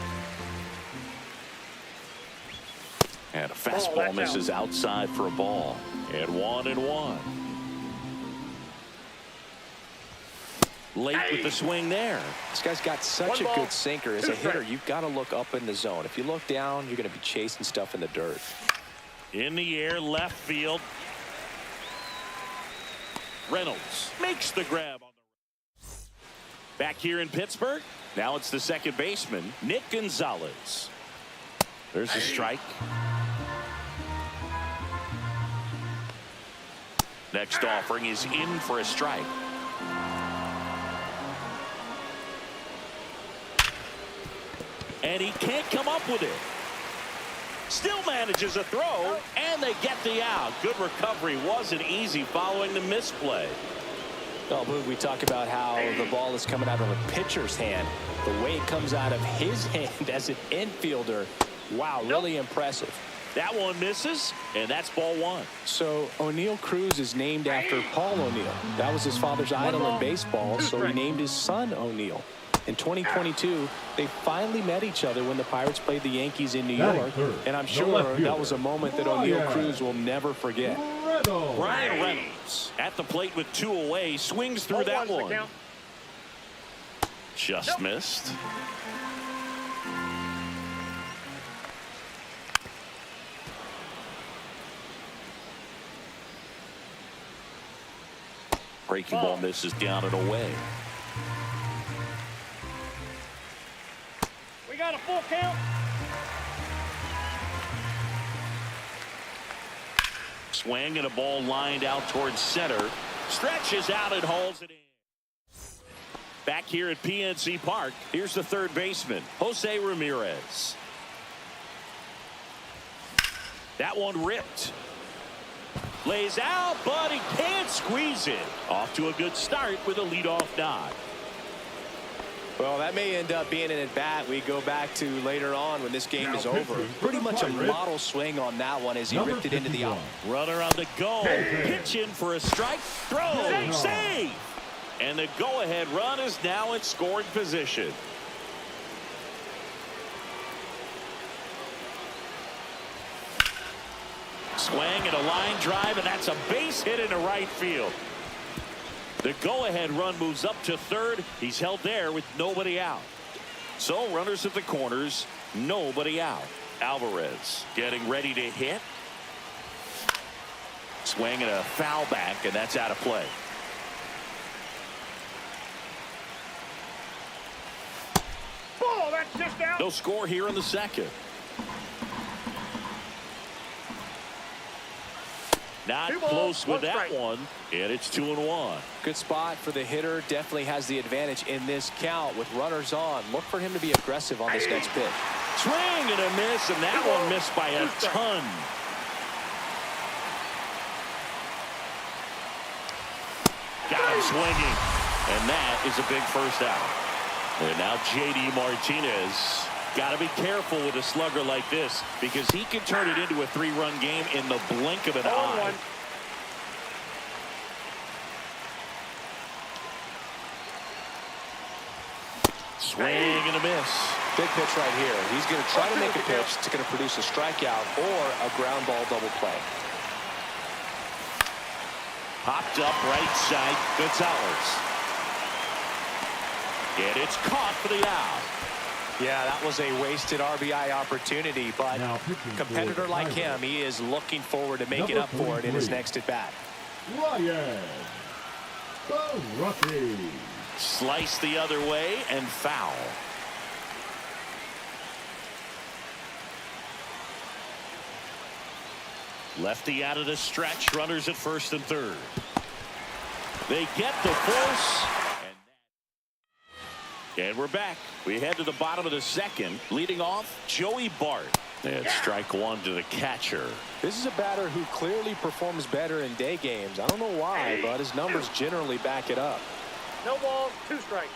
And a fastball misses outside for a ball. And 1-1. Late with the swing there. This guy's got such a good sinker. As a hitter, you've got to look up in the zone. If you look down, you're going to be chasing stuff in the dirt. In the air, left field. Reynolds makes the grab. Back here in Pittsburgh, now it's the second baseman, Nick Gonzalez. There's a strike. Next offering is in for a strike. And he can't come up with it. Still manages a throw, and they get the out. Good recovery. Wasn't easy following the misplay. Oh, but we talk about how the ball is coming out of a pitcher's hand. The way it comes out of his hand as an infielder. Wow, really impressive. That one misses, and that's ball one. So O'Neill Cruz is named after Paul O'Neill. That was his father's idol in baseball, so he named his son O'Neill. In 2022, they finally met each other when the Pirates played the Yankees in New York, and I'm sure that was a moment that O'Neill Cruz will never forget. Brian Reynolds at the plate with 2 away, swings through that one. Just missed. Breaking ball misses down and away. We got a full count. Swing and a ball lined out towards center. Stretches out and holds it in. Back here at PNC Park, here's the third baseman, Jose Ramirez. That one ripped. Lays out, but he can't squeeze it. Off to a good start with a leadoff nod. Well, that may end up being an at-bat we go back to later on when this game is over. Pretty much a model swing on that one as he ripped it into the out. Runner on the go. Pitch in for a strike. Throw. Save. And the go-ahead run is now in scoring position. Swing and a line drive, and that's a base hit into right field. The go-ahead run moves up to third. He's held there with nobody out. So runners at the corners, nobody out. Alvarez getting ready to hit. Swing and a foul back, and that's out of play. Ball, that's just out. No score here in the second. Not close with that one, and it's 2-1. Good spot for the hitter. Definitely has the advantage in this count with runners on. Look for him to be aggressive on this next pitch. Swing and a miss, and that one missed by a ton. Got him swinging, and that is a big first out. And now J.D. Martinez. Got to be careful with a slugger like this because he can turn it into a 3-run game in the blink of an eye. Swing and a miss. Big pitch right here. He's going to try to make a pitch that's going to produce a strikeout or a ground ball double play. Popped up right side. Gonzalez. And it's caught for the out. Yeah, that was a wasted RBI opportunity, but a competitor like him, he is looking forward to making up for it in his next at-bat. Ryan Baraki. Slice the other way and foul. Lefty out of the stretch. Runners at first and third. They get the force. And we're back. We head to the bottom of the second. Leading off, Joey Bart. And strike one to the catcher. This is a batter who clearly performs better in day games. I don't know why, but his numbers generally back it up. No balls, 2 strikes.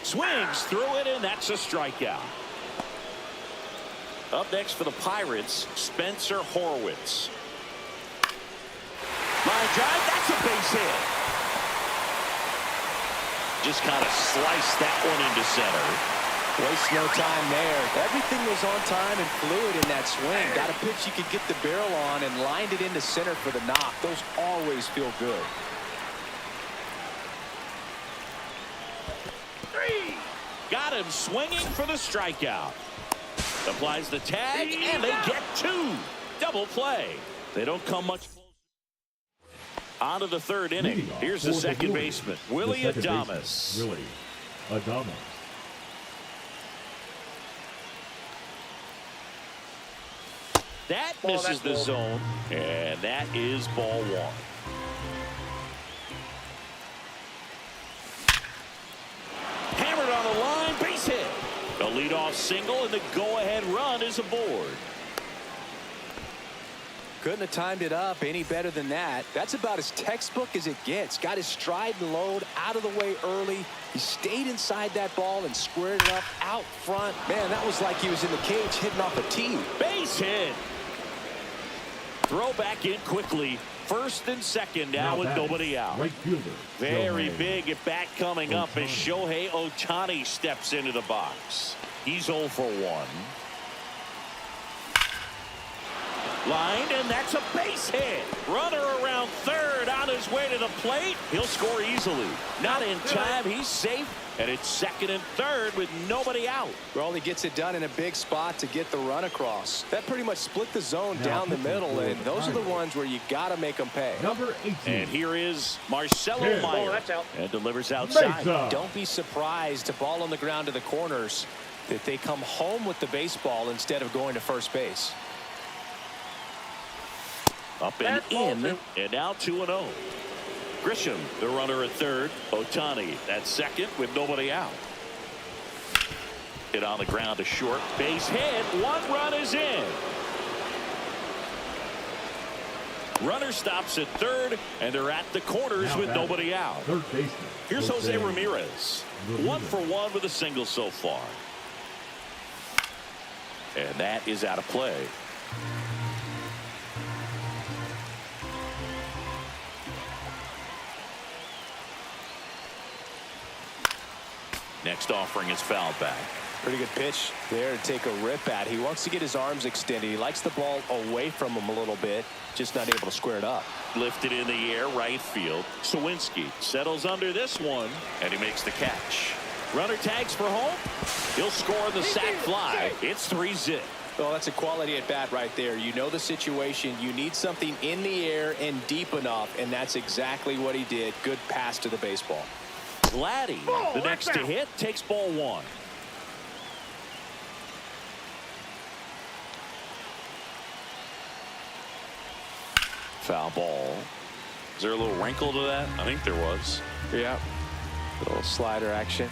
Swings through it, and that's a strikeout. Up next for the Pirates, Spencer Horwitz. Line drive, that's a base hit. Just kind of sliced that one into center. Waste no time there. Everything was on time and fluid in that swing. Got a pitch you could get the barrel on and lined it into center for the knock. Those always feel good. 3. Got him swinging for the strikeout. Applies the tag, and they get 2. Double play. They don't come much closer. On to the third inning. Here's the second baseman, Willie Adames. Willie Adames. That misses the zone, and that is ball 1. Hammered on the line, base hit. A leadoff single, and the go-ahead run is aboard. Couldn't have timed it up any better than that. That's about as textbook as it gets. Got his stride and load out of the way early. He stayed inside that ball and squared it up out front. Man, that was like he was in the cage hitting off a tee. Base hit. Throw back in quickly. First and second now with nobody out. Right fielder. Very big at bat coming up as Shohei Ohtani steps into the box. He's 0 for 1. Lined, and that's a base hit. Runner around third on his way to the plate. He'll score easily. Not in time. He's safe. And it's second and third with nobody out. Well, he gets it done in a big spot to get the run across. That pretty much split the zone down the middle, and those are the ones where you got to make them pay. Number 18. And here is Marcelo Meyer. That's out. And delivers outside. Don't be surprised to ball on the ground to the corners that they come home with the baseball instead of going to first base. Up and in, and now 2-0. Grisham, the runner at third. Ohtani at second with nobody out. Hit on the ground to short. Base hit. 1 run is in. Runner stops at third, and they're at the corners with nobody out. Third baseman. Here's Jose Ramirez. 1 for 1 with a single so far. And that is out of play. Next offering is fouled back. Pretty good pitch there to take a rip at. He wants to get his arms extended. He likes the ball away from him a little bit, just not able to square it up. Lifted in the air, right field. Sawinski settles under this one, and he makes the catch. Runner tags for home. He'll score the sac fly. It's 3-zip. Well, that's a quality at bat right there. You know the situation. You need something in the air and deep enough, and that's exactly what he did. Good pass to the baseball. Vladdy, the next to hit, takes ball 1. Foul ball. Is there a little wrinkle to that? I think there was. Yeah. Little slider action.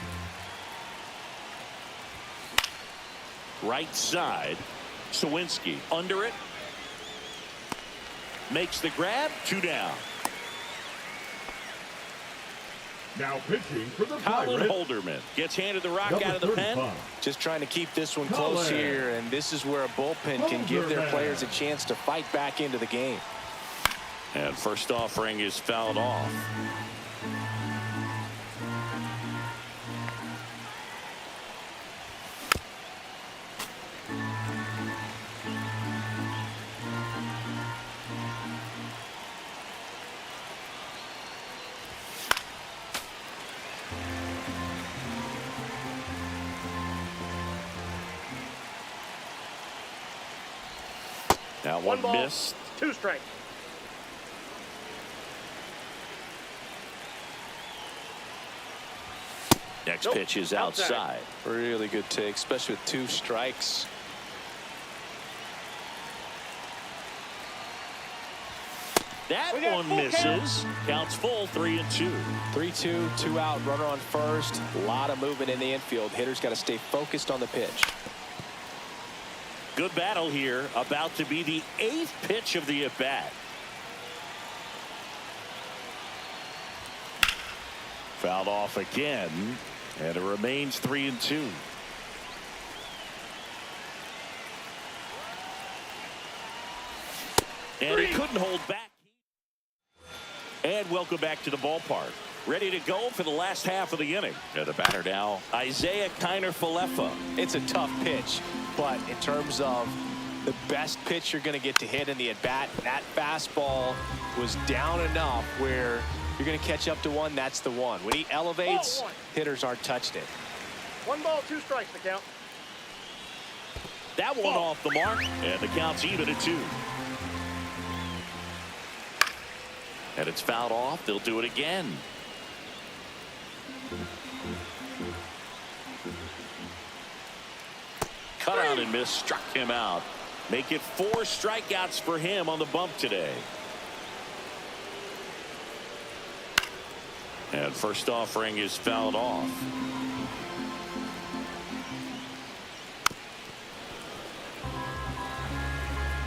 Right side. Sawinski under it. Makes the grab. 2 down. Now pitching for the Colin Pirates. Holderman gets handed the rock Number out of the 35. pen. Just trying to keep this one close here, and this is where a bullpen can give their players a chance to fight back into the game. And first offering is fouled off. Now one ball, missed. 2 strikes. Next pitch is outside. Really good take, especially with 2 strikes. That one misses. Counts full, 3-2. 3-2, 2 out, runner on first. A lot of movement in the infield. Hitter's got to stay focused on the pitch. Good battle here. About to be the 8th pitch of the at-bat. Fouled off again, and it remains 3-2. And he couldn't hold back. And welcome back to the ballpark. Ready to go for the last half of the inning. The batter now, Isaiah Kiner-Falefa. It's a tough pitch, but in terms of the best pitch you're going to get to hit in the at-bat, that fastball was down enough where you're going to catch up to one. That's the one. When he elevates, hitters aren't touched it. 1 ball, 2 strikes the count. That one off the mark, and the count's even at 2. And it's fouled off. They'll do it again. Cut out and miss, struck him out. Make it 4 strikeouts for him on the bump today. And first offering is fouled off.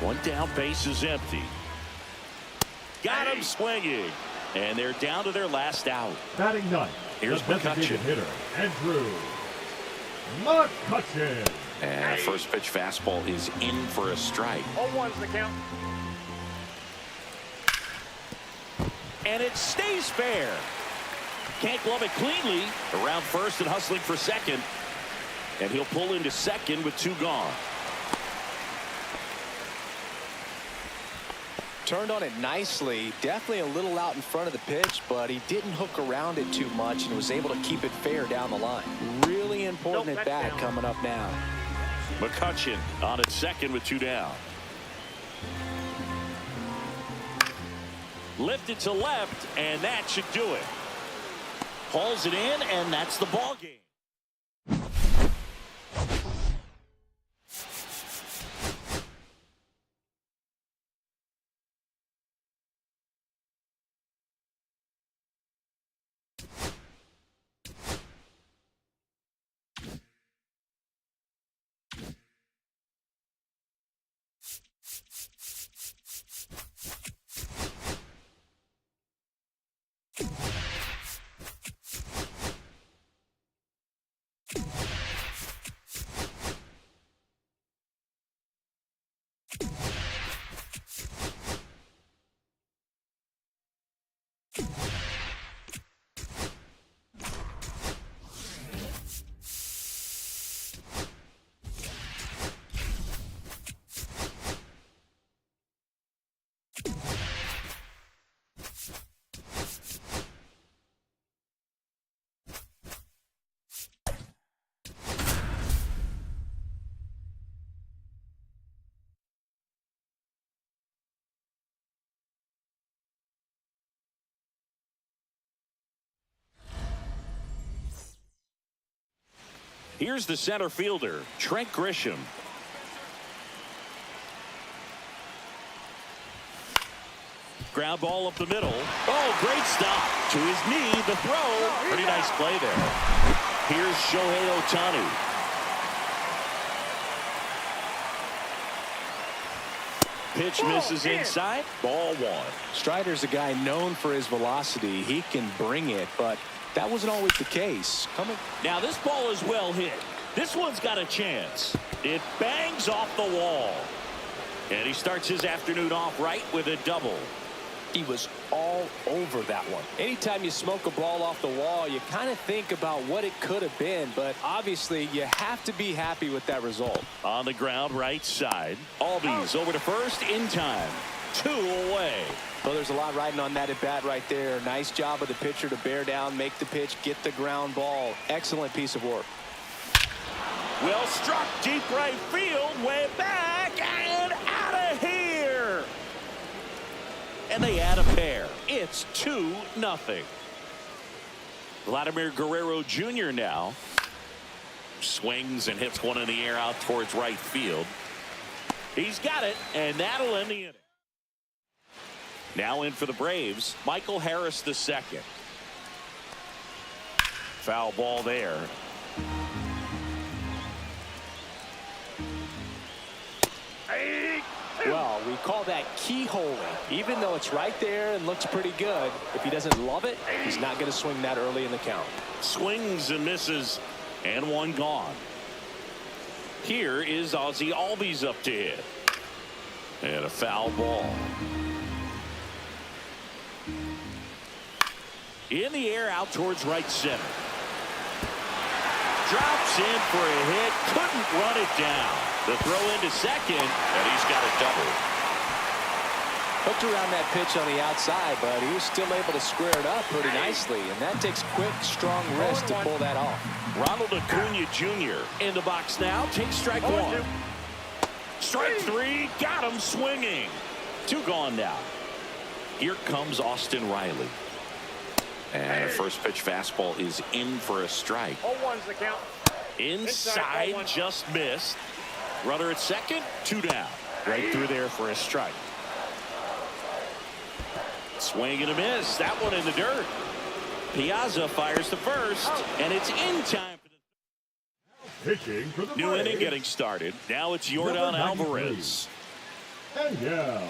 One down, base is empty. Got him swinging. And they're down to their last out. Batting ninth. Here's the designated McCutchen. hitter, Andrew McCutchen. And first pitch fastball is in for a strike. 0-1's the count. And it stays fair. Can't glove it cleanly. Around first and hustling for second. And he'll pull into second with 2 gone. Turned on it nicely. Definitely a little out in front of the pitch, but he didn't hook around it too much and was able to keep it fair down the line. Really important at bat coming up now. McCutchen on at second with 2 down. Lifted to left, and that should do it. Hauls it in, and that's the ball game. Here's the center fielder, Trent Grisham. Ground ball up the middle. Oh, great stop. To his knee, the throw. Pretty nice play there. Here's Shohei Ohtani. Pitch misses inside. Ball 1. Strider's a guy known for his velocity. He can bring it, but that wasn't always the case. Now this ball is well hit. This one's got a chance. It bangs off the wall. And he starts his afternoon off right with a double. He was all over that one. Anytime you smoke a ball off the wall, you kind of think about what it could have been, but obviously you have to be happy with that result. On the ground, right side. Albies over to first in time. 2 away. Well, there's a lot riding on that at bat right there. Nice job of the pitcher to bear down, make the pitch, get the ground ball. Excellent piece of work. Well struck, deep right field, way back and out of here. And they add a pair. It's 2-0. Vladimir Guerrero Jr. now swings and hits one in the air out towards right field. He's got it, and that'll end the inning. Now in for the Braves, Michael Harris II. Foul ball there. Well, we call that keyholing. Even though it's right there and looks pretty good, if he doesn't love it, he's not going to swing that early in the count. Swings and misses, and one gone. Here is Ozzie Albies up to hit. And a foul ball. In the air out towards right center. Drops in for a hit. Couldn't run it down. The throw into second, and he's got a double. Hooked around that pitch on the outside, but he was still able to square it up pretty nicely, and that takes quick, strong wrist to pull that off. Ronald Acuna Jr. in the box now. Takes strike one. Strike three. Got him swinging. Two gone now. Here comes Austin Riley. And a first pitch fastball is in for a strike. 0-1's the count. Inside, just missed. Runner at second, two down. Right through there for a strike. Swing and a miss. That one in the dirt. Piazza fires the first, and it's in time. Pitching for the New Braves, inning getting started. Now it's Yordan Alvarez. Angel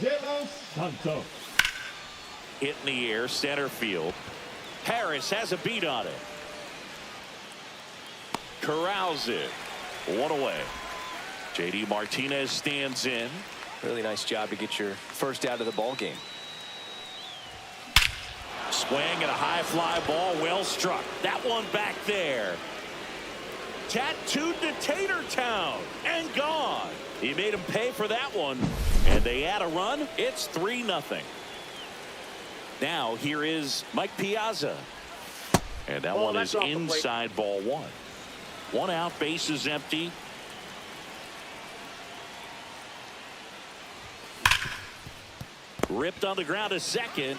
De Los Santos. Hit in the air, center field. Harris has a beat on it. Corrals it. One away. J.D. Martinez stands in. Really nice job to get your first out of the ball game. Swing and a high fly ball, well struck. That one back there. Tattooed to Tater Town and gone. He made him pay for that one, and they add a run. It's 3-0. Now here is Mike Piazza, and that one is inside ball one. One out, bases empty. Ripped on the ground to second.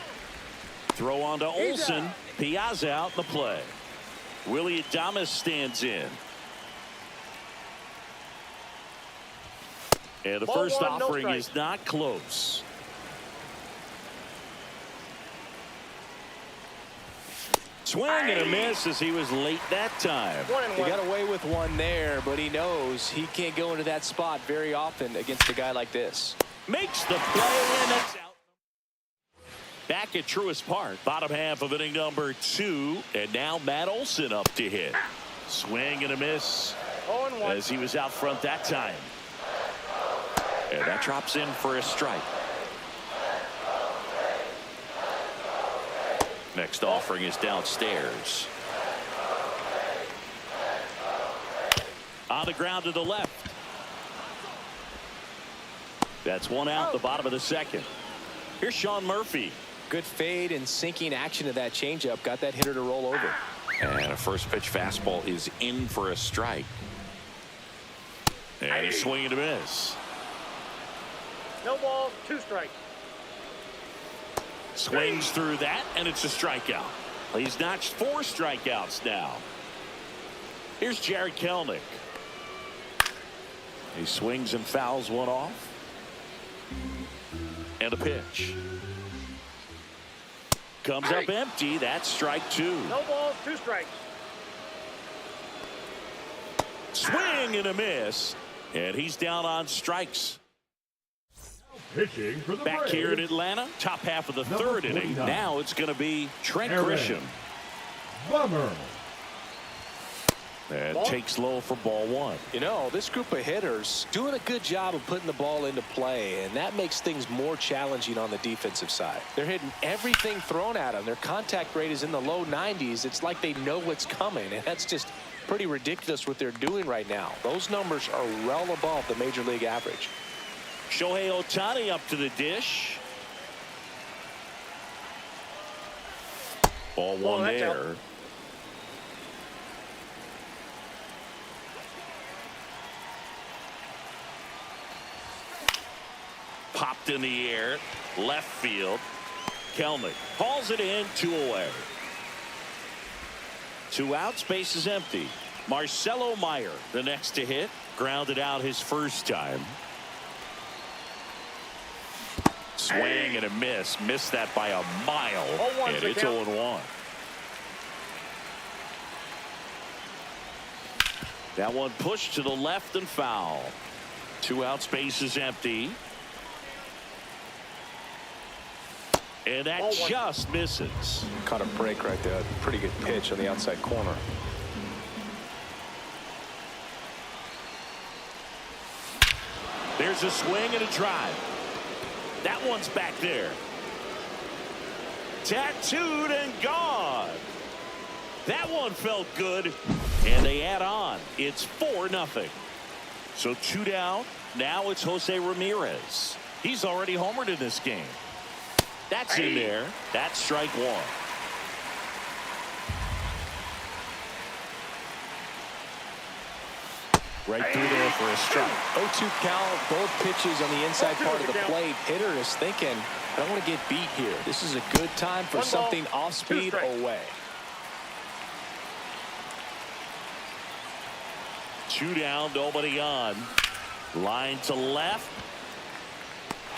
Throw on to Olsen. Piazza out in the play. Willie Adames stands in. And the first offering is not close. Swing and a miss as he was late that time. He got away with one there, but he knows he can't go into that spot very often against a guy like this. Makes the play, and that's out. Back at Truist Park, bottom half of inning number 2, and now Matt Olson up to hit. Swing and a miss as he was out front that time. And that drops in for a strike. Next offering is downstairs. On the ground to the left. That's one out, the bottom of the second. Here's Sean Murphy. Good fade and sinking action of that changeup. Got that hitter to roll over. And a first pitch fastball is in for a strike. And a swing and a miss. No balls, 2 strikes. Swings through that, and it's a strikeout. He's notched 4 strikeouts now. Here's Jared Kelenic. He swings and fouls one off. And a pitch. Comes up empty. That's strike 2. No balls, 2 strikes. Swing and a miss. And he's down on strikes. Pitching for the Back Braves, here in Atlanta, top half of the third inning. Now it's going to be Trent Aaron Grisham. Bummer. And takes low for ball 1. You know, this group of hitters doing a good job of putting the ball into play, and that makes things more challenging on the defensive side. They're hitting everything thrown at them. Their contact rate is in the low 90s. It's like they know what's coming, and that's just pretty ridiculous what they're doing right now. Those numbers are well above the major league average. Shohei Ohtani up to the dish. Ball 1 there. Popped in the air, left field. Kelenic hauls it in, 2 away. 2 outs, base is empty. Marcelo Meyer, the next to hit, grounded out his first time. Swing and a miss. Missed that by a mile. And it's 0-1. That one pushed to the left and foul. 2 outs, base is empty. And that just misses. Caught a break right there. Pretty good pitch on the outside corner. There's a swing and a drive. That one's back there. Tattooed and gone. That one felt good. And they add on. It's 4-0. So 2 down. Now it's Jose Ramirez. He's already homered in this game. That's in there. That's strike 1. Right through there for a strike. 0-2 count, both pitches on the inside part of the plate. Hitter is thinking, I don't want to get beat here. This is a good time for something off speed away. 2 down, nobody on. Line to left.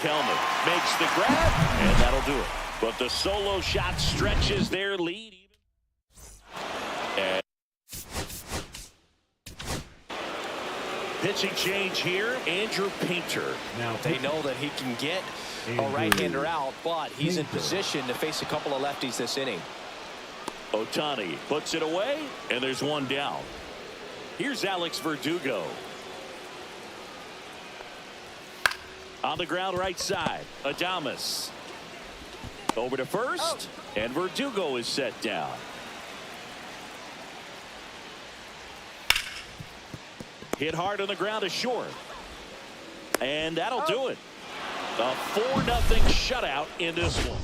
Kelman makes the grab, and that'll do it. But the solo shot stretches their lead. And pitching change here, Andrew Painter. Now They know that he can get a right-hander out, but he's in position to face a couple of lefties this inning. Ohtani puts it away, and there's 1 down. Here's Alex Verdugo. On the ground right side, Adames. Over to first, and Verdugo is set down. Hit hard on the ground to short. And that'll do it. A 4-0 shutout in this one.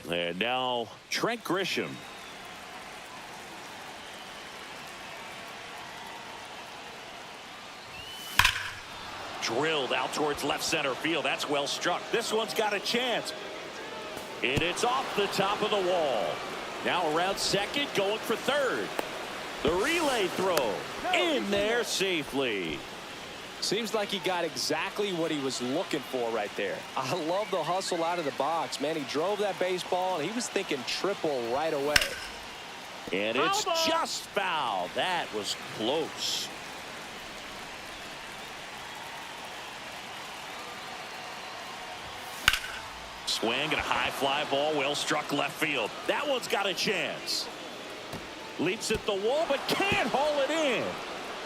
And now Trent Grisham. Drilled out towards left center field. That's well struck. This one's got a chance. And it's off the top of the wall. Now around second, going for third. The relay throw in there safely. Seems like he got exactly what he was looking for right there. I love the hustle out of the box, man. He drove that baseball, and he was thinking triple right away. And it's just foul. That was close. Swing and a high fly ball, well struck left field. That one's got a chance. Leaps at the wall, but can't haul it in.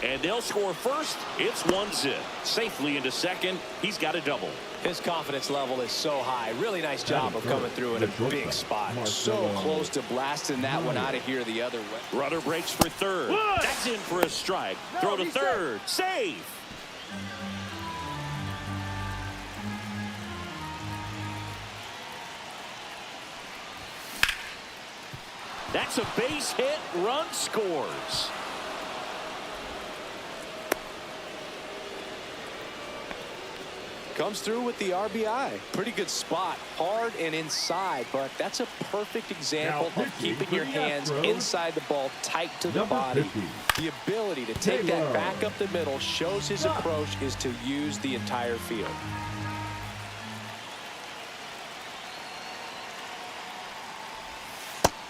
And they'll score first. It's 1-0. Safely into second. He's got a double. His confidence level is so high. Really nice job of coming through in a big spot. So close to blasting that one out of here the other way. Runner breaks for third. That's in for a strike. Throw to third. Safe. That's a base hit. Run scores. Comes through with the RBI. Pretty good spot. Hard and inside, but that's a perfect example of keeping your hands inside the ball, tight to the body. 50. The ability to take that back up the middle shows his approach is to use the entire field.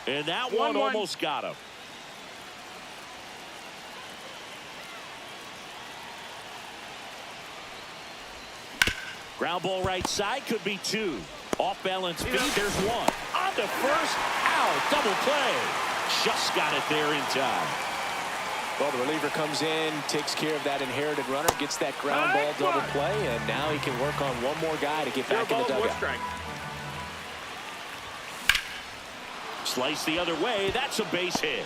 And that one almost got him. Ground ball right side, could be two. Off balance feet, there's one. On to first, out, double play. Just got it there in time. Well, the reliever comes in, takes care of that inherited runner, gets that ground ball double play, and now he can work on one more guy to get back in the dugout. Slice the other way, that's a base hit.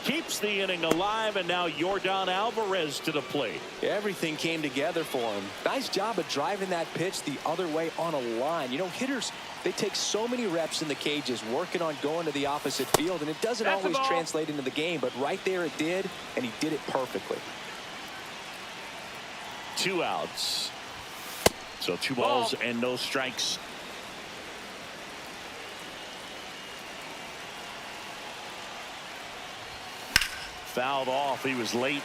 Keeps the inning alive, and now Yordan Alvarez to the plate. Everything came together for him. Nice job of driving that pitch the other way on a line. You know, hitters, they take so many reps in the cages working on going to the opposite field, and it doesn't always translate into the game, but right there it did, and he did it perfectly. 2 outs. So 2 balls and no strikes. Fouled off. He was late.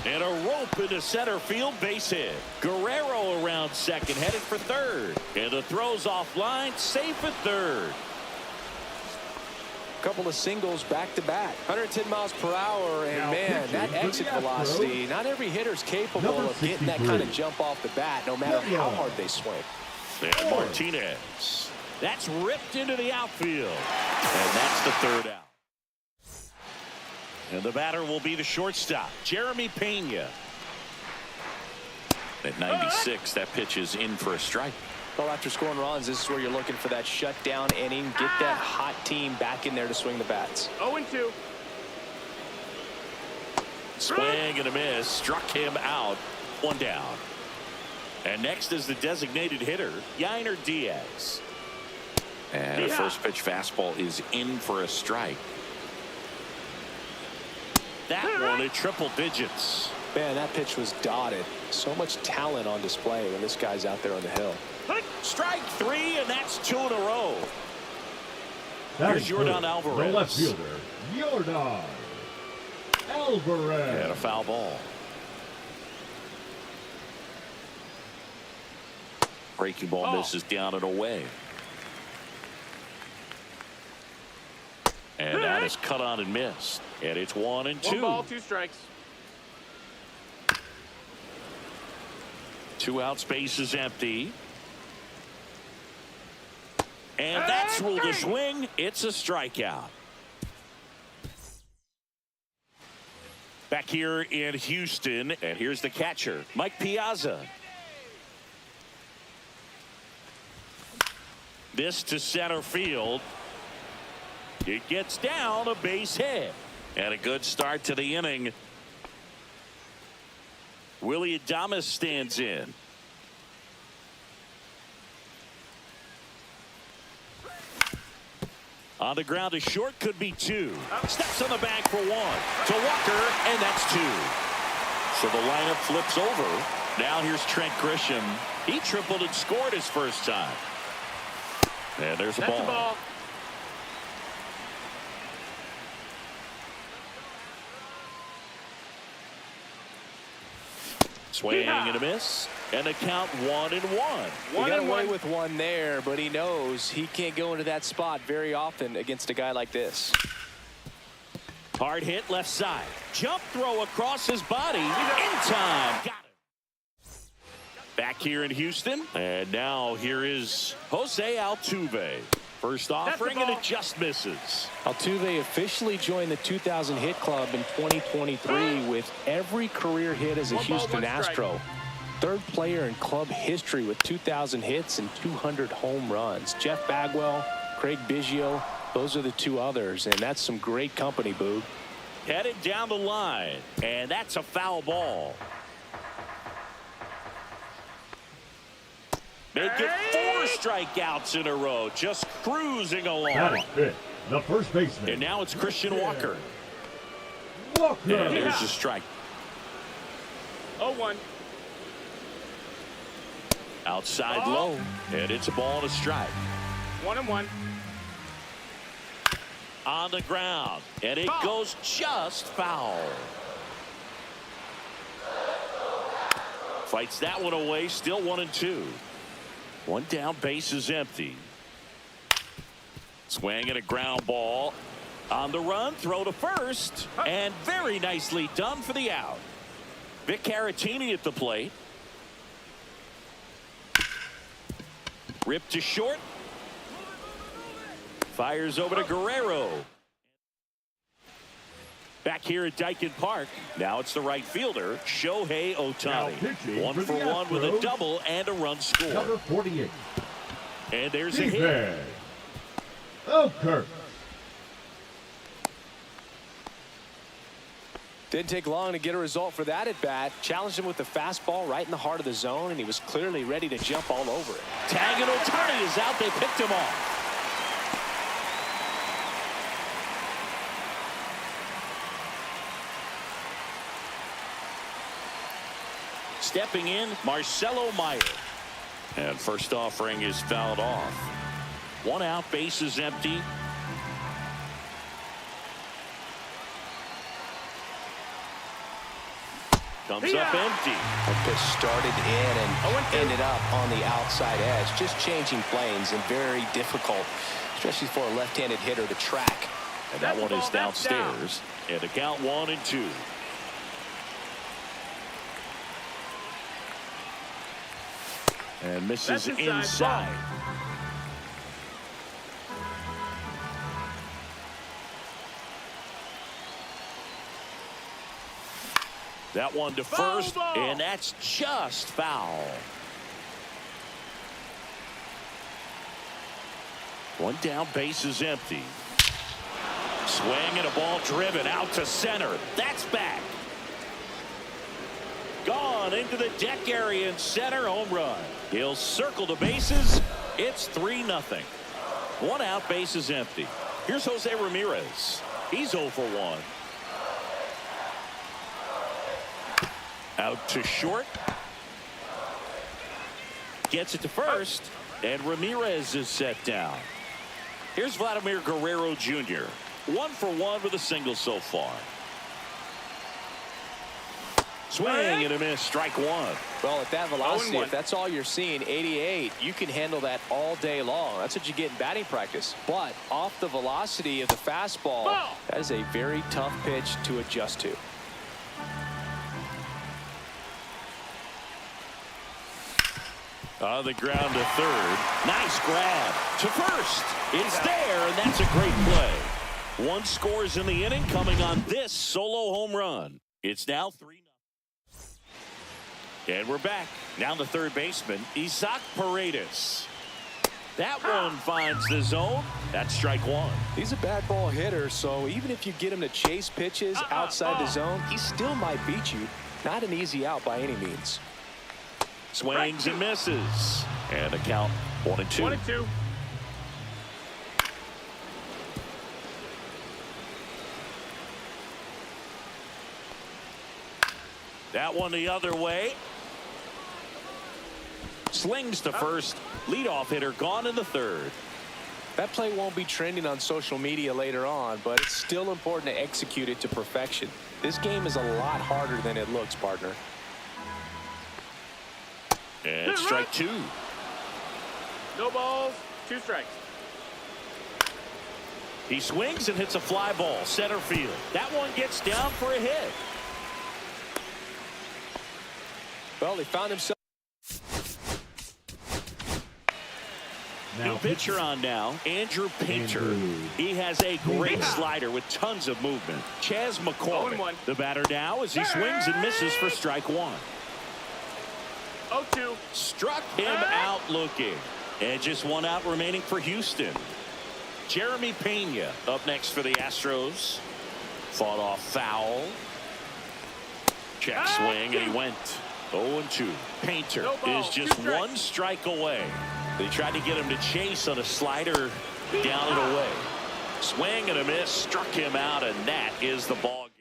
And a rope into center field, base hit. Guerrero around second, headed for third. And the throw's offline, safe at third. Couple of singles back to back. 110 miles per hour, and man, that exit velocity, not every hitter's capable of getting that kind of jump off the bat, no matter how hard they swing. And Martinez. That's ripped into the outfield. And that's the third out. And the batter will be the shortstop, Jeremy Pena. At 96, that pitch is in for a strike. Well, after scoring runs, this is where you're looking for that shutdown inning. Get that hot team back in there to swing the bats. 0-2. Swing and a miss. Struck him out. 1 down. And next is the designated hitter, Yainer Diaz. And a first pitch fastball is in for a strike. That one at triple digits. Man, that pitch was dotted. So much talent on display when this guy's out there on the hill. Strike 3, and that's 2 in a row. Here's Yordan Alvarez. The left fielder, Yordan Alvarez. And a foul ball. Breaking ball misses down and away. And that is cut on and missed. And it's 1-2. 1 ball, 2 strikes. 2 out, space is empty. And that's ruled a swing. It's a strikeout. Back here in Houston, and here's the catcher, Mike Piazza. This to center field. It gets down a base hit. And a good start to the inning. Willie Adames stands in. On the ground to short, could be two. Steps on the bag for one. To Walker, and that's two. So the lineup flips over. Now here's Trent Grisham. He tripled and scored his first time. And there's a ball. Swing and a miss. And the count 1-1. He got away with one there, but he knows he can't go into that spot very often against a guy like this. Hard hit left side. Jump throw across his body. In time. Got it. Back here in Houston. And now here is Jose Altuve. First offering and it just misses. Altuve officially joined the 2,000 hit club in 2023 with every career hit as a Houston Astro. Third player in club history with 2,000 hits and 200 home runs. Jeff Bagwell, Craig Biggio, those are the two others, and that's some great company, Boog. Headed down the line, and that's a foul ball. Make it 4 strikeouts in a row, just cruising along. Batting fifth, the first baseman. And now it's Christian Walker. Walker. And there's a strike. 0-1. Outside low, and it's a ball and a strike. 1-1. On the ground, and it goes just foul. Fights that one away, still 1-2. One down, base is empty. Swing and a ground ball. On the run, throw to first, and very nicely done for the out. Vic Caratini at the plate. Rip to short. Fires over to Guerrero. Back here at Dyken Park. Now it's the right fielder, Shohei Ohtani. 1 for 1 with a double and a run score. Number 48. And there's a hit. Elkert. Didn't take long to get a result for that at bat. Challenged him with the fastball right in the heart of the zone, and he was clearly ready to jump all over it. Tag and Ohtani is out. They picked him off. Stepping in, Marcelo Meyer. And first offering is fouled off. One out, base is empty. Comes up empty. That pitch started in and ended up on the outside edge. Just changing planes and very difficult, especially for a left-handed hitter to track. And that one is downstairs. And the count 1-2. And misses inside. That one to first, and that's just foul. One down, base is empty. Swing and a ball driven out to center. That's back. Gone into the deck area in center, home run. He'll circle the bases. It's 3-0. One out, base is empty. Here's Jose Ramirez. He's 0 for 1. Out to short. Gets it to first. And Ramirez is set down. Here's Vladimir Guerrero Jr. 1 for 1 with a single so far. Swing and a miss. Strike one. Well, at that velocity, if that's all you're seeing, 88, you can handle that all day long. That's what you get in batting practice. But off the velocity of the fastball, that is a very tough pitch to adjust to. On the ground to third. Nice grab to first. It's there, and that's a great play. One scores in the inning coming on this solo home run. It's now 3-0. And we're back. Now the third baseman, Isaac Paredes. That one finds the zone. That's strike one. He's a bad ball hitter, so even if you get him to chase pitches outside the zone, he still might beat you. Not an easy out by any means. Swings and misses. And the count 1-2. 1-2. That one the other way. Slings to first. Leadoff hitter gone in the third. That play won't be trending on social media later on, but it's still important to execute it to perfection. This game is a lot harder than it looks, partner. And strike two. No balls, 2 strikes. He swings and hits a fly ball center field. That one gets down for a hit. Well, he found himself. New pitcher on now, Andrew Painter. He has a great slider with tons of movement. Chas McCormick, the batter now, as he swings and misses for strike one. 0-2. Struck him out looking. And just one out remaining for Houston. Jeremy Pena up next for the Astros. Fought off foul. Check swing, and he went 0-2. Painter is just 1 strike away. They tried to get him to chase on a slider down and away. Swing and a miss, struck him out, and that is the ball game.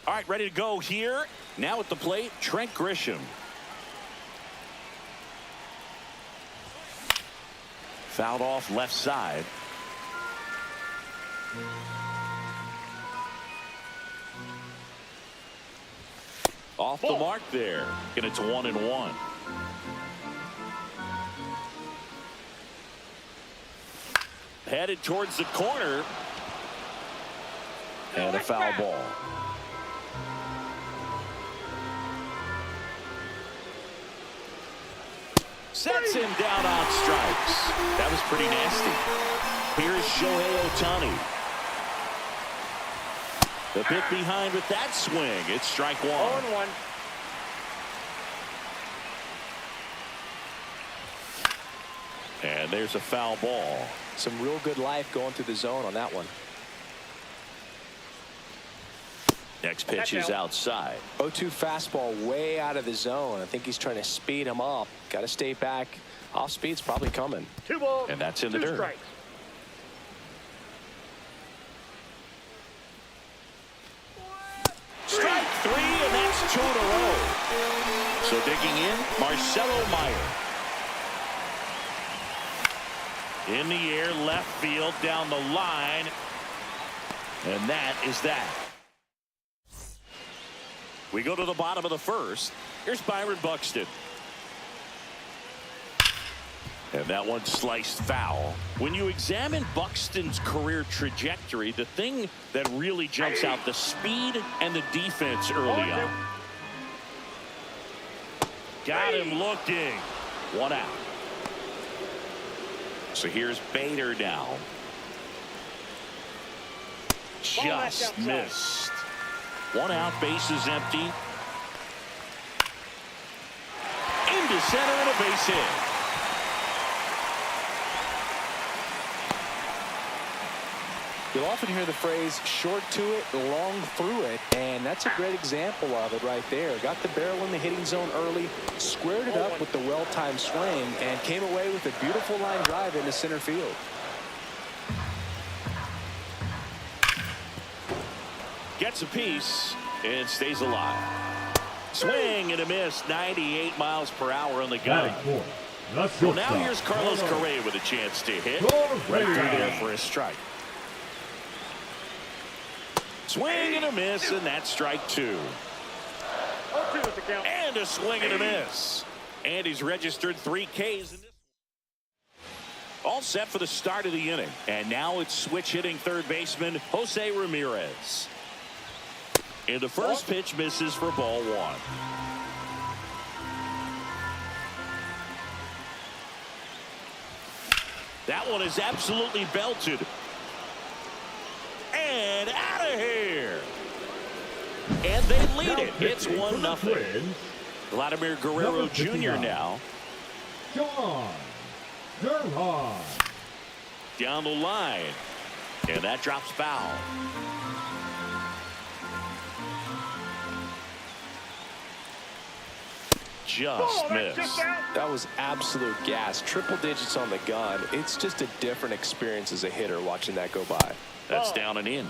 All right, ready to go here. Now at the plate, Trent Grisham. Fouled off left side. Off the mark there. And it's 1-1. Headed towards the corner. And a foul ball. Sets him down on strikes. That was pretty nasty. Here's Shohei Ohtani. The bit behind with that swing. It's strike one. 0-1. And there's a foul ball. Some real good life going through the zone on that one. Next pitch is outside. 0-2 fastball way out of the zone. I think he's trying to speed him up. Got to stay back. Off speed's probably coming. 2 balls. And that's in the 2 dirt. strikes. Strike 3, and that's 2 in a row. So digging in, Marcelo Meyer. In the air, left field, down the line. And that is that. We go to the bottom of the first. Here's Byron Buxton. And that one sliced foul. When you examine Buxton's career trajectory, the thing that really jumps out, the speed and the defense early on. Got him looking. One out. So here's Bader now. Just missed. One out, bases empty. Into center and a base hit. You'll often hear the phrase short to it, long through it, and that's a great example of it right there. Got the barrel in the hitting zone early, squared it up with the well-timed swing, and came away with a beautiful line drive into center field. Gets a piece and stays alive. Swing and a miss, 98 miles per hour on the gun. Well, now here's Carlos Correa with a chance to hit. Right through there for a strike. Swing and a miss, and that's strike two. And a swing and a miss. And he's registered 3 Ks in this. All set for the start of the inning. And now it's switch hitting third baseman Jose Ramirez. And the first pitch misses for ball one. That one is absolutely belted. And out of here. And they lead it. It's 1-0. Vladimir Guerrero Jr. now. John Durham. Down the line. And that drops foul. Just missed. That was absolute gas. Triple digits on the gun. It's just a different experience as a hitter watching that go by. That's down and in.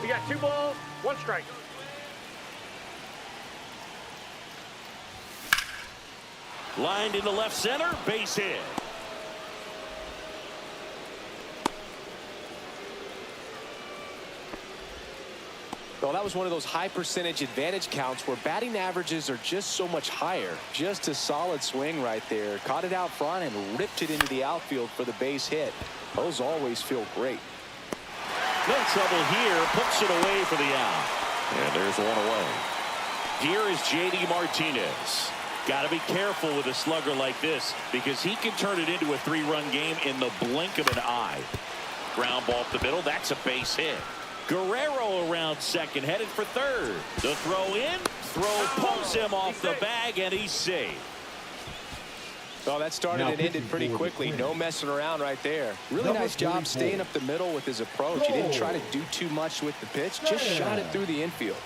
We got 2 balls, 1 strike. Lined into left center, base hit. Well, that was one of those high percentage advantage counts where batting averages are just so much higher. Just a solid swing right there. Caught it out front and ripped it into the outfield for the base hit. Those always feel great. No trouble here. Puts it away for the out. And there's one away. Here is J.D. Martinez. Got to be careful with a slugger like this because he can turn it into a 3-run game in the blink of an eye. Ground ball up the middle. That's a base hit. Guerrero around second, headed for third. The throw in. Throw pulls him off the bag, and he's safe. Well, that started and ended pretty quickly. No messing around right there. Really nice job staying up the middle with his approach. He didn't try to do too much with the pitch. Just shot it through the infield.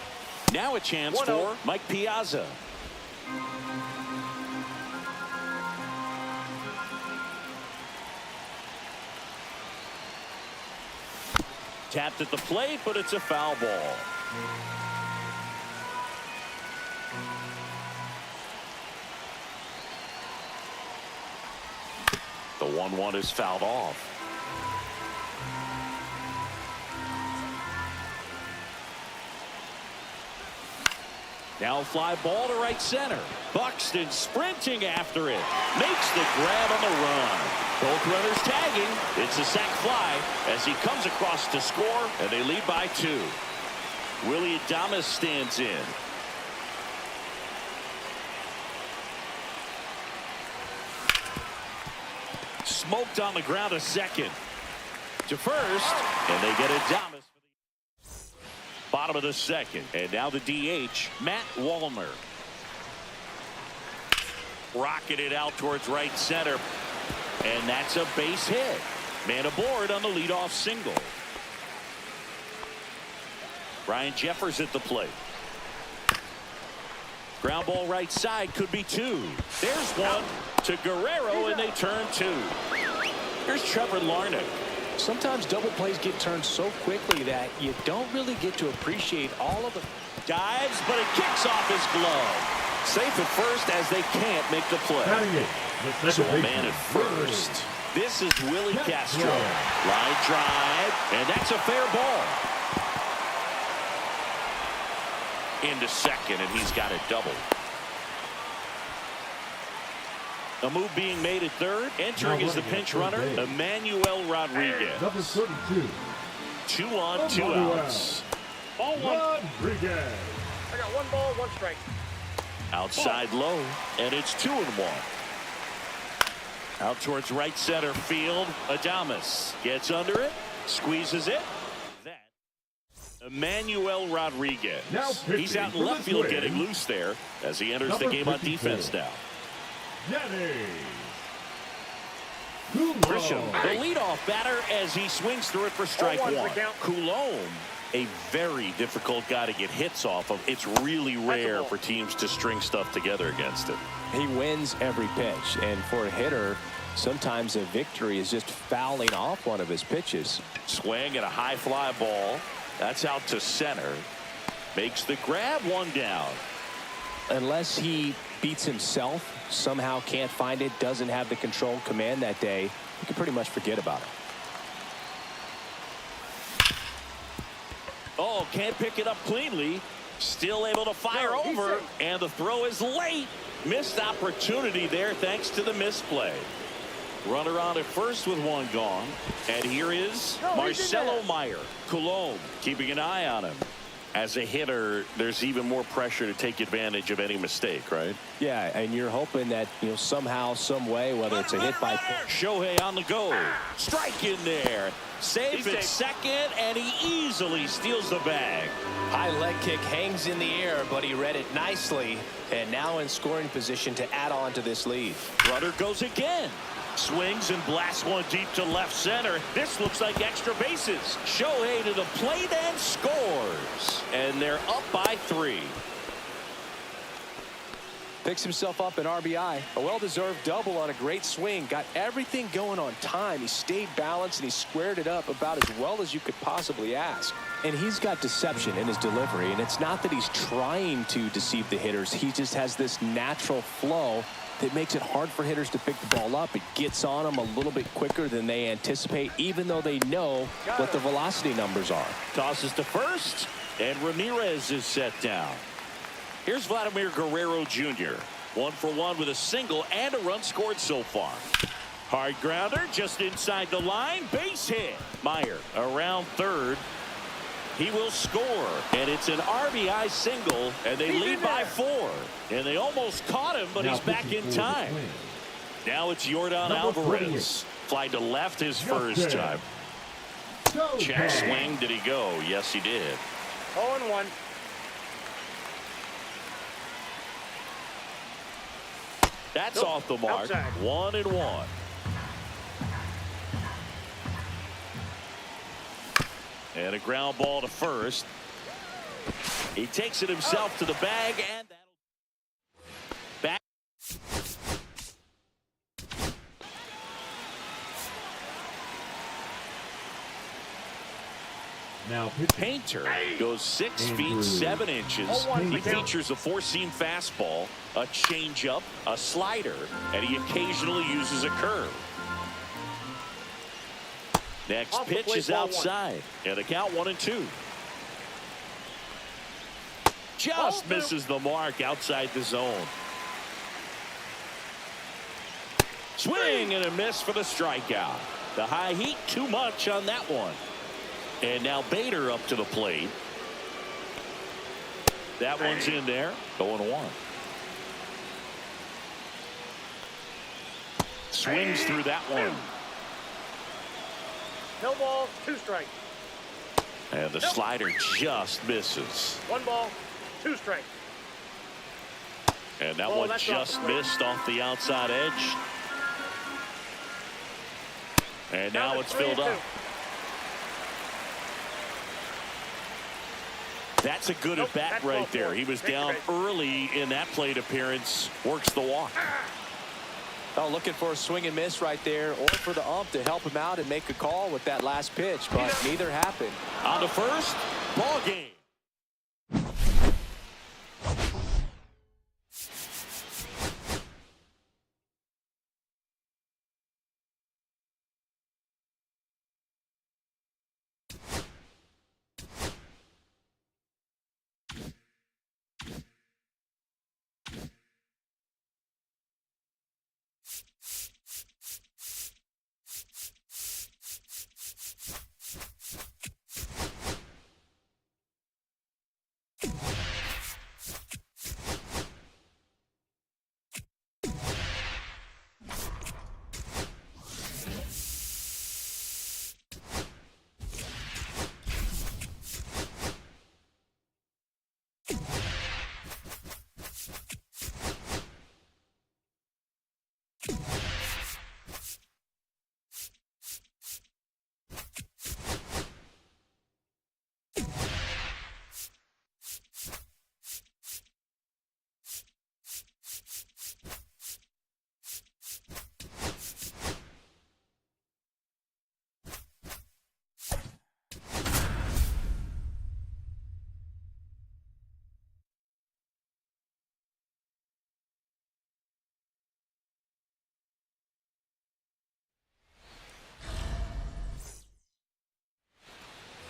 Now a chance for Mike Piazza. Tapped at the plate, but it's a foul ball. The 1-1 is fouled off. Now a fly ball to right center. Buxton sprinting after it. Makes the grab on the run. Both runners tagging. It's a sac fly as he comes across to score, and they lead by 2. Willie Adames stands in. Smoked on the ground to second. To first, and they get Adames for the bottom of the second. And now the DH, Matt Wallner. Rocketed out towards right center. And that's a base hit. Man aboard on the leadoff single. Ryan Jeffers at the plate. Ground ball right side, could be 2. There's one to Guerrero, and they turn 2. Here's Trevor Larnach. Sometimes double plays get turned so quickly that you don't really get to appreciate all of the dives, but it kicks off his glove. Safe at first as they can't make the play. So a man at first. This is Willie Castro. Line drive, and that's a fair ball. into second, and he's got it doubled. A move being made at third. Entering as the pinch runner, Emmanuel Rodriguez. Number 32. 2 on, 2 outs. Ball one. Rodriguez. I got 1 ball, 1 strike. Outside low, and it's 2-1. Out towards right center field. Adames gets under it, squeezes it. That Emmanuel Rodriguez. Now He's out in left field getting loose there as he enters the game on defense now. Grisham, the leadoff batter, as he swings through it for strike 1. Coulomb, a very difficult guy to get hits off of. It's really rare for teams to string stuff together against him. He wins every pitch, and for a hitter, sometimes a victory is just fouling off one of his pitches. Swing and a high fly ball. That's out to center. Makes the grab, 1 down. Unless he beats himself, somehow can't find it, doesn't have the control command that day, you can pretty much forget about it. Oh, can't pick it up cleanly. Still able to fire over, and the throw is late. Missed opportunity there thanks to the misplay. Runner on at first with 1 gone. And here is Marcelo Meyer. Coulomb keeping an eye on him. As a hitter, there's even more pressure to take advantage of any mistake, right? Yeah, and you're hoping that, somehow, some way, whether it's a hit by pitch. Shohei on the go. Strike in there. Saves it second, and he easily steals the bag. High leg kick hangs in the air, but he read it nicely, and now in scoring position to add on to this lead. Runner goes again. Swings and blasts one deep to left center. This looks like extra bases. Shohei to the plate and scores. And they're up by 3. Picks himself up an RBI. A well-deserved double on a great swing. Got everything going on time. He stayed balanced and he squared it up about as well as you could possibly ask. And he's got deception in his delivery. And it's not that he's trying to deceive the hitters. He just has this natural flow that makes it hard for hitters to pick the ball up. It gets on them a little bit quicker than they anticipate, even though they know what the velocity numbers are. Tosses to first, and Ramirez is set down. Here's Vladimir Guerrero Jr. 1 for 1 with a single and a run scored so far. Hard grounder just inside the line. Base hit. Meyer around third. He will score, and it's an RBI single, and they lead by 4. And they almost caught him, but he's back in time. Now it's Yordan Alvarez. Fly to left his first time. Check swing. Did he go? Yes, he did. 0-1. That's off the mark. Outside. 1-1. And a ground ball to first. He takes it himself to the bag, and that'll back. Now Painter goes 6 feet 7 inches. He features a 4-seam fastball, a changeup, a slider, and he occasionally uses a curve. Next pitch is outside, and the count 1-2. Just misses the mark outside the zone. Swing and a miss for the strikeout. The high heat, too much on that one. And now Bader up to the plate. That one's in there. 0-1. Swings through that one. No ball, 2 strikes. And the slider just misses. 1 ball, 2 strikes. And that one just missed off the outside edge. And now it's filled up. That's a good at bat right there. He was down early in that plate appearance. Works the walk. Oh, looking for a swing and miss right there, or for the ump to help him out and make a call with that last pitch, but neither happened. On to first, ball game.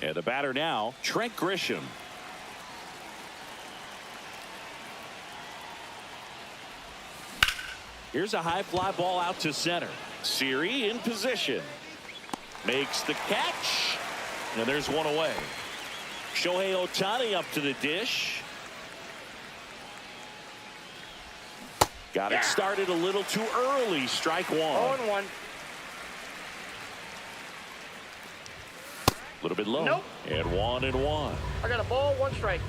And the batter now, Trent Grisham. Here's a high fly ball out to center. Siri in position. Makes the catch. And there's one away. Shohei Ohtani up to the dish. Got it started a little too early. Strike one. 0-1. A little bit low. Nope. And 1-1. I got a ball, 1 strike.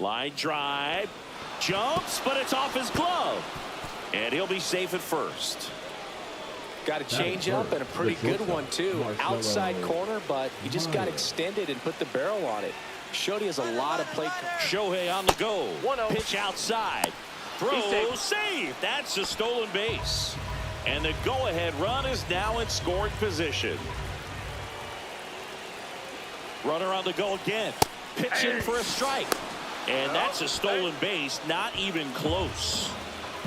Line drive. Jumps, but it's off his glove. And he'll be safe at first. Got a change up and a pretty good one, too. Outside corner, but he just got extended and put the barrel on it. Showed he has a lot of plate. Shohei on the go. 1-0. Pitch outside. Throw, save. That's a stolen base. And the go-ahead run is now in scoring position. Runner on the go again. Pitching for a strike. And that's a stolen base, not even close.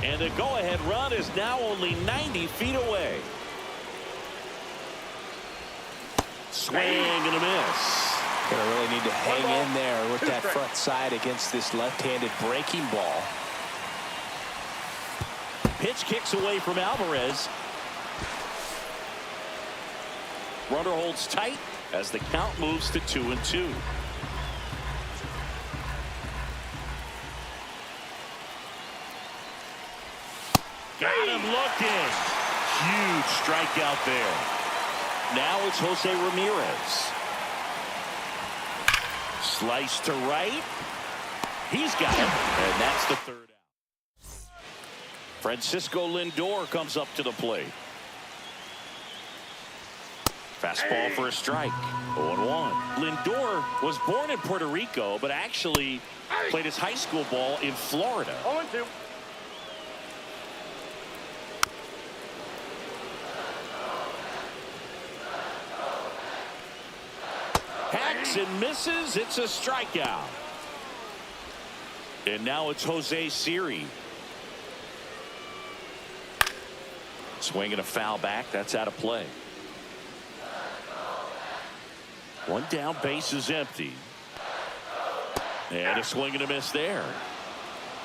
And the go-ahead run is now only 90 feet away. Swing and a miss. Gonna really need to hang in there with that front side against this left-handed breaking ball. Pitch kicks away from Alvarez. Runner holds tight as the count moves to 2-2. Got him looking. Huge strikeout there. Now it's Jose Ramirez. Slice to right. He's got it. And that's the third out. Francisco Lindor comes up to the plate. Fastball for a strike. 0-1. Lindor was born in Puerto Rico, but actually played his high school ball in Florida. 0-2. Hacks and misses. It's a strikeout. And now it's Jose Siri. Swinging a foul back. That's out of play. One down, base is empty. And a swing and a miss there.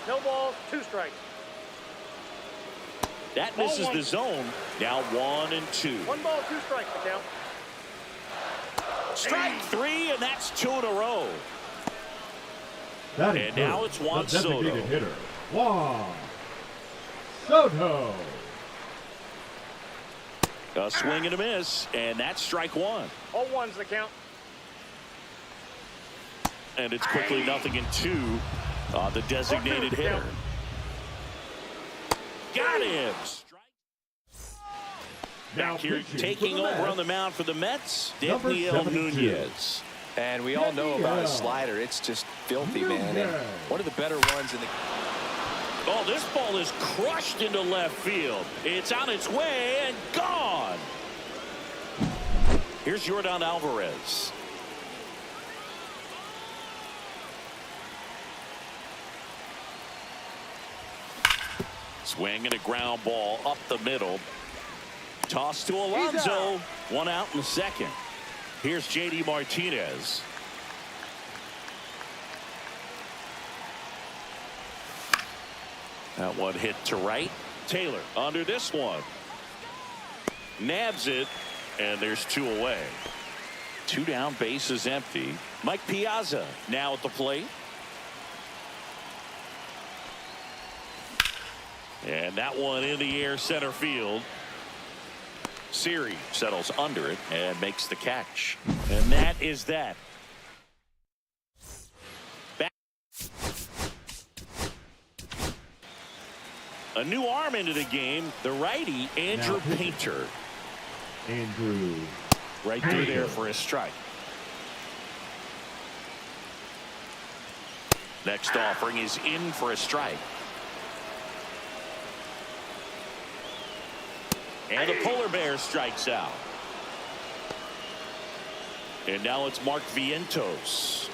No balls, 2 strikes. That misses the zone. Now 1-2. 1 ball, 2 strikes to count. Strike 3, and that's 2 in a row. That is And now it's Juan the designated Soto. hitter, Juan Soto. A swing and a miss, and that's strike 1. 0-1's the count. And it's quickly 0-2 on the designated hitter. Got him. Strike. Now Back here pitching taking for the over Mets, on the mound for the Mets, number Daniel 72. Nunez. And we all know about his slider. It's just filthy, man. And one of the better ones in the... Oh, this ball is crushed into left field. It's on its way and gone. Here's Yordan Alvarez. Swing and a ground ball up the middle. Toss to Alonso. 1 out in the second. Here's J.D. Martinez. That one hit to right. Taylor under this one. Nabs it, and there's 2 away. 2 down, base is empty. Mike Piazza now at the plate. And that one in the air center field. Siri settles under it and makes the catch. And that is that. Back. A new arm into the game. The righty, Andrew Painter. Andrew. Right through there for a strike. Next offering is in for a strike. And the polar bear strikes out. And now it's Mark Vientos.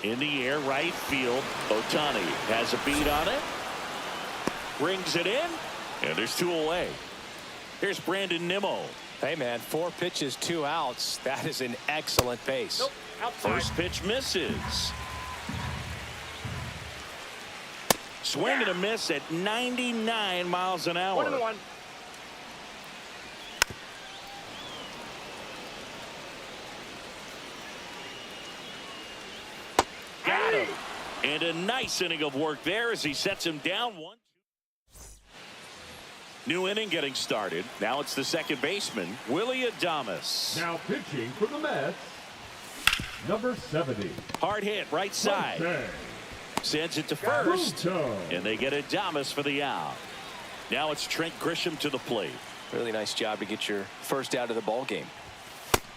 In the air, right field. Ohtani has a beat on it. Brings it in. And there's 2 away. Here's Brandon Nimmo. Hey, man, 4 pitches, 2 outs. That is an excellent pace. Nope, outside. First pitch misses. Swing and a miss at 99 miles an hour. 1-1. Got him. And a nice inning of work there as he sets him down 1. New inning getting started. Now it's the second baseman, Willie Adames. Now pitching for the Mets, number 70. Hard hit, right side. Monte. Sends it to first. Monte. And they get Adames for the out. Now it's Trent Grisham to the plate. Really nice job to get your first out of the ball game.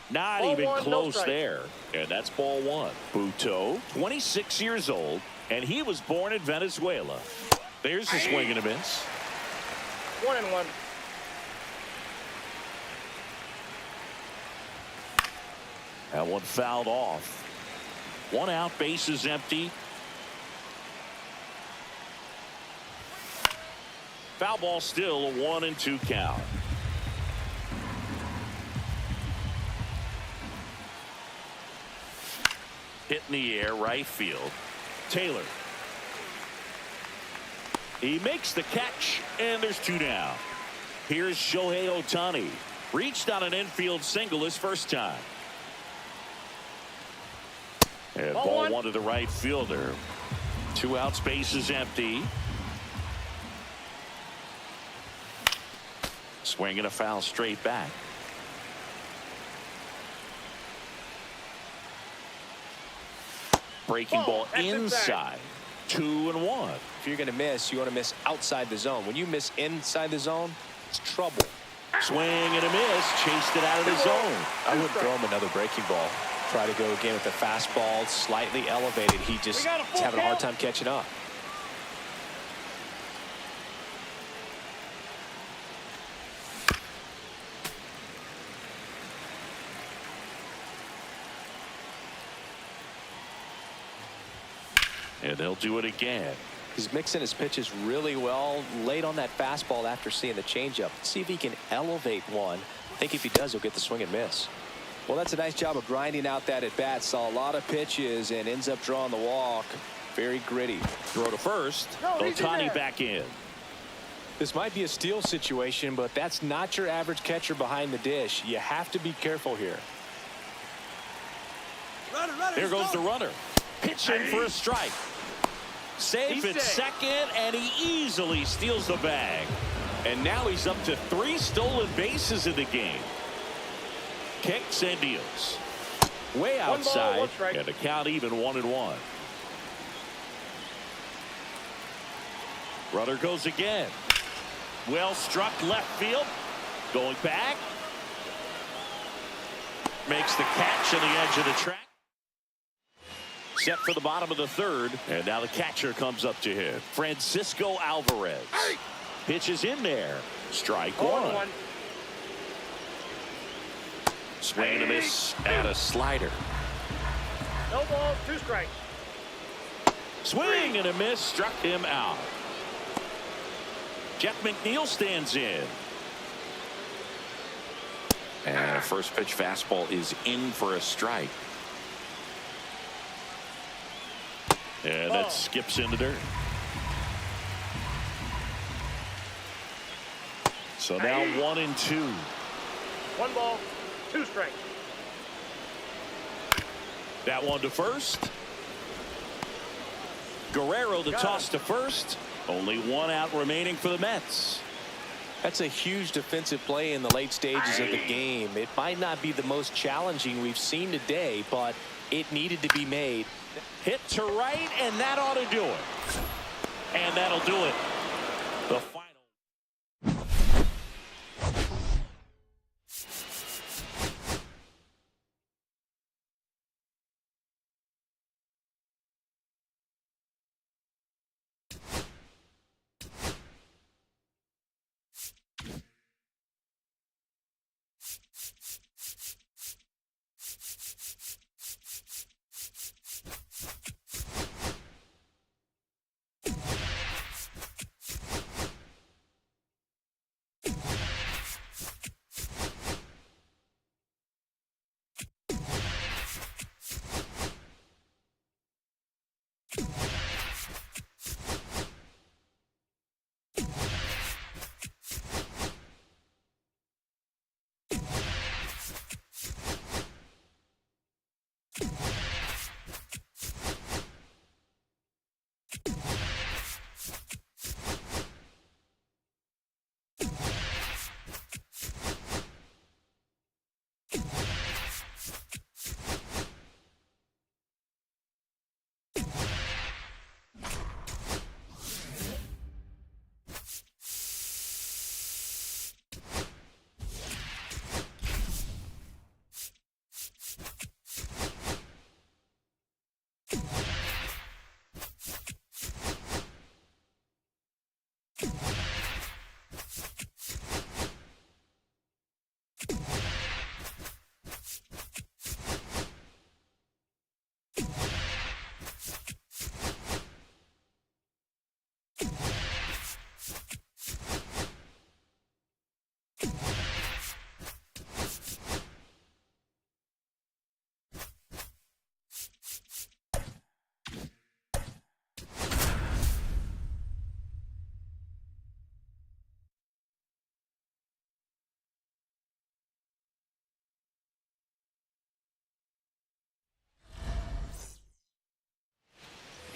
Not Ball even one, no close strike. there. And that's ball 1. Buto, 26 years old, and he was born in Venezuela. There's the swing and a miss. 1-1. That one fouled off. 1 out, bases empty. Foul ball still, a 1-2 count. Hit in the air, right field. Taylor. He makes the catch, and there's 2 down. Here's Shohei Ohtani. Reached on an infield single his first time. And ball 1 to the right fielder. 2 outs, bases empty. Swing and a foul straight back. Breaking ball inside. 2-1. If you're going to miss, you want to miss outside the zone. When you miss inside the zone, it's trouble. Swing and a miss. Chased it out of the zone. I wouldn't throw him another breaking ball. Try to go again with the fastball, slightly elevated. He just is having a hard time catching up. And they'll do it again. He's mixing his pitches really well. Late on that fastball after seeing the changeup. See if he can elevate one. I think if he does, he'll get the swing and miss. Well, that's a nice job of grinding out that at bat. Saw a lot of pitches and ends up drawing the walk. Very gritty. Throw to first. Ohtani back in. This might be a steal situation, but that's not your average catcher behind the dish. You have to be careful here. There goes the runner. Pitch in for a strike. Safe at second, and he easily steals the bag. And now he's up to 3 stolen bases in the game. Kicks and deals. Way outside. 1 ball, 1 strike. And the count even 1-1. Runner goes again. Well struck left field. Going back. Makes the catch on the edge of the track. Set for the bottom of the 3rd, and now the catcher comes up to him. Francisco Alvarez. Pitches in there. Strike 1. Swing and a miss and a slider. No balls, 2 strikes. Swing and a miss, struck him out. Jeff McNeil stands in. And a first pitch fastball is in for a strike. And that skips in the dirt. So now 1-2. 1 ball, 2 strikes. That one to first. Guerrero the toss to first. Only 1 out remaining for the Mets. That's a huge defensive play in the late stages of the game. It might not be the most challenging we've seen today, but it needed to be made. Hit to right, and that ought to do it. And that'll do it. The final.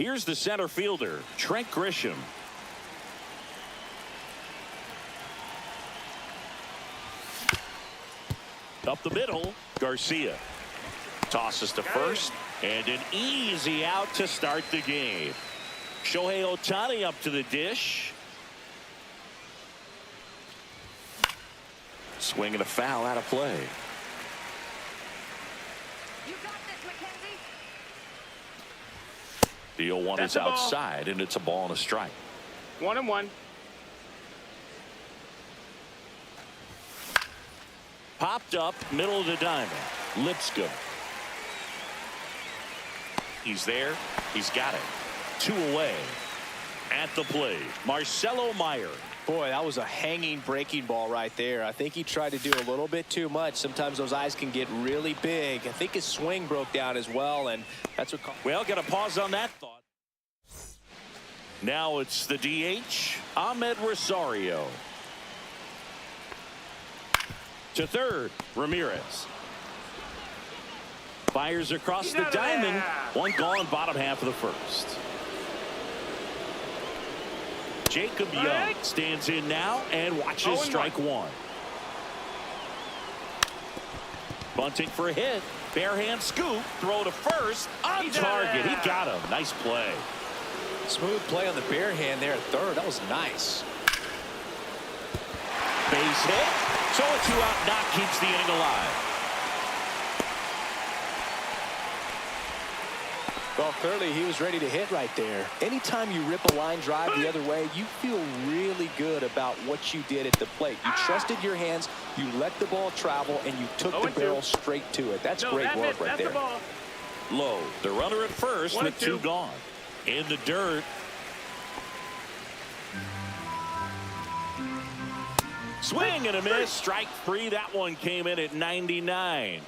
Here's the center fielder, Trent Grisham. Up the middle, Garcia. Tosses to first, and an easy out to start the game. Shohei Ohtani up to the dish. Swing and a foul out of play. You got this, McKenzie. The 0-1 is outside, and it's a ball and a strike. 1-1. Popped up, middle of the diamond. Lipscomb. He's there. He's got it. 2 away. At the plate, Marcelo Meyer. Boy, that was a hanging breaking ball right there. I think he tried to do a little bit too much. Sometimes those eyes can get really big. I think his swing broke down as well, and that's what. Well, got to pause on that thought. Now it's the DH, Ahmed Rosario. To third, Ramirez. Fires across the diamond. One gone, bottom half of the first. Jacob Young stands in now and watches strike one. Bunting for a hit. Bare hand scoop. Throw to first. On target. He got him. Nice play. Smooth play on the bare hand there at third. That was nice. Base hit. So a 2-out knock keeps the inning alive. Well, clearly he was ready to hit right there. Anytime you rip a line drive the other way, you feel really good about what you did at the plate. You trusted your hands, you let the ball travel, and you took the barrel straight to it. That's great work right there. Low, the runner at first with 2 gone. In the dirt. Swing and a miss. Strike 3. That one came in at 99.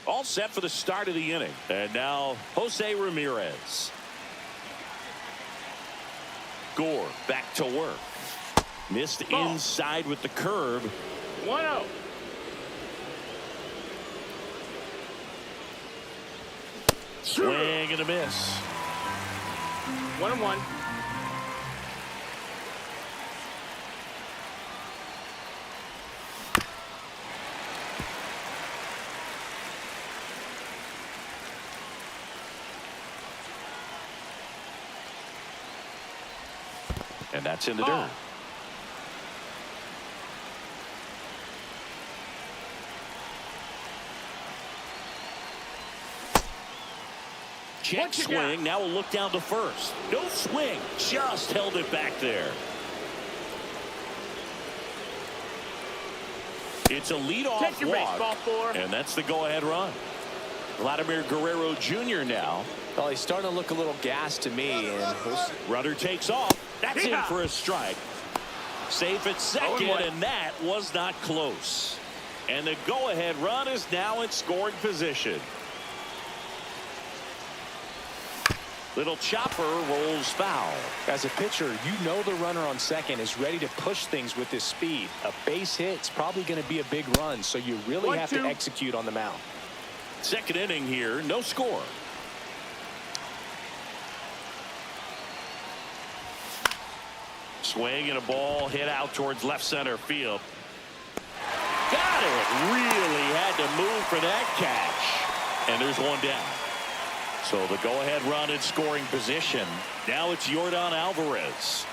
All set for the start of the inning. And now Jose Ramirez. Gore back to work. Missed inside with the curve. 1-0. Swing and a miss. 1-1. And that's in the dirt. Check swing. Now we'll look down to first. No swing. Just held it back there. It's a leadoff walk. And that's the go-ahead run. Vladimir Guerrero Jr. now. Well, he's starting to look a little gassed to me. And runner takes off. That's in for a strike. Safe at second, and that was not close. And the go-ahead run is now in scoring position. Little chopper rolls foul. As a pitcher, you know the runner on second is ready to push things with his speed. A base hit's probably going to be a big run, so you really have to execute on the mound. Second inning here, no score. Swing and a ball hit out towards left center field. Got it. Really had to move for that catch. And there's one down. So the go-ahead run in scoring position. Now it's Yordan Alvarez.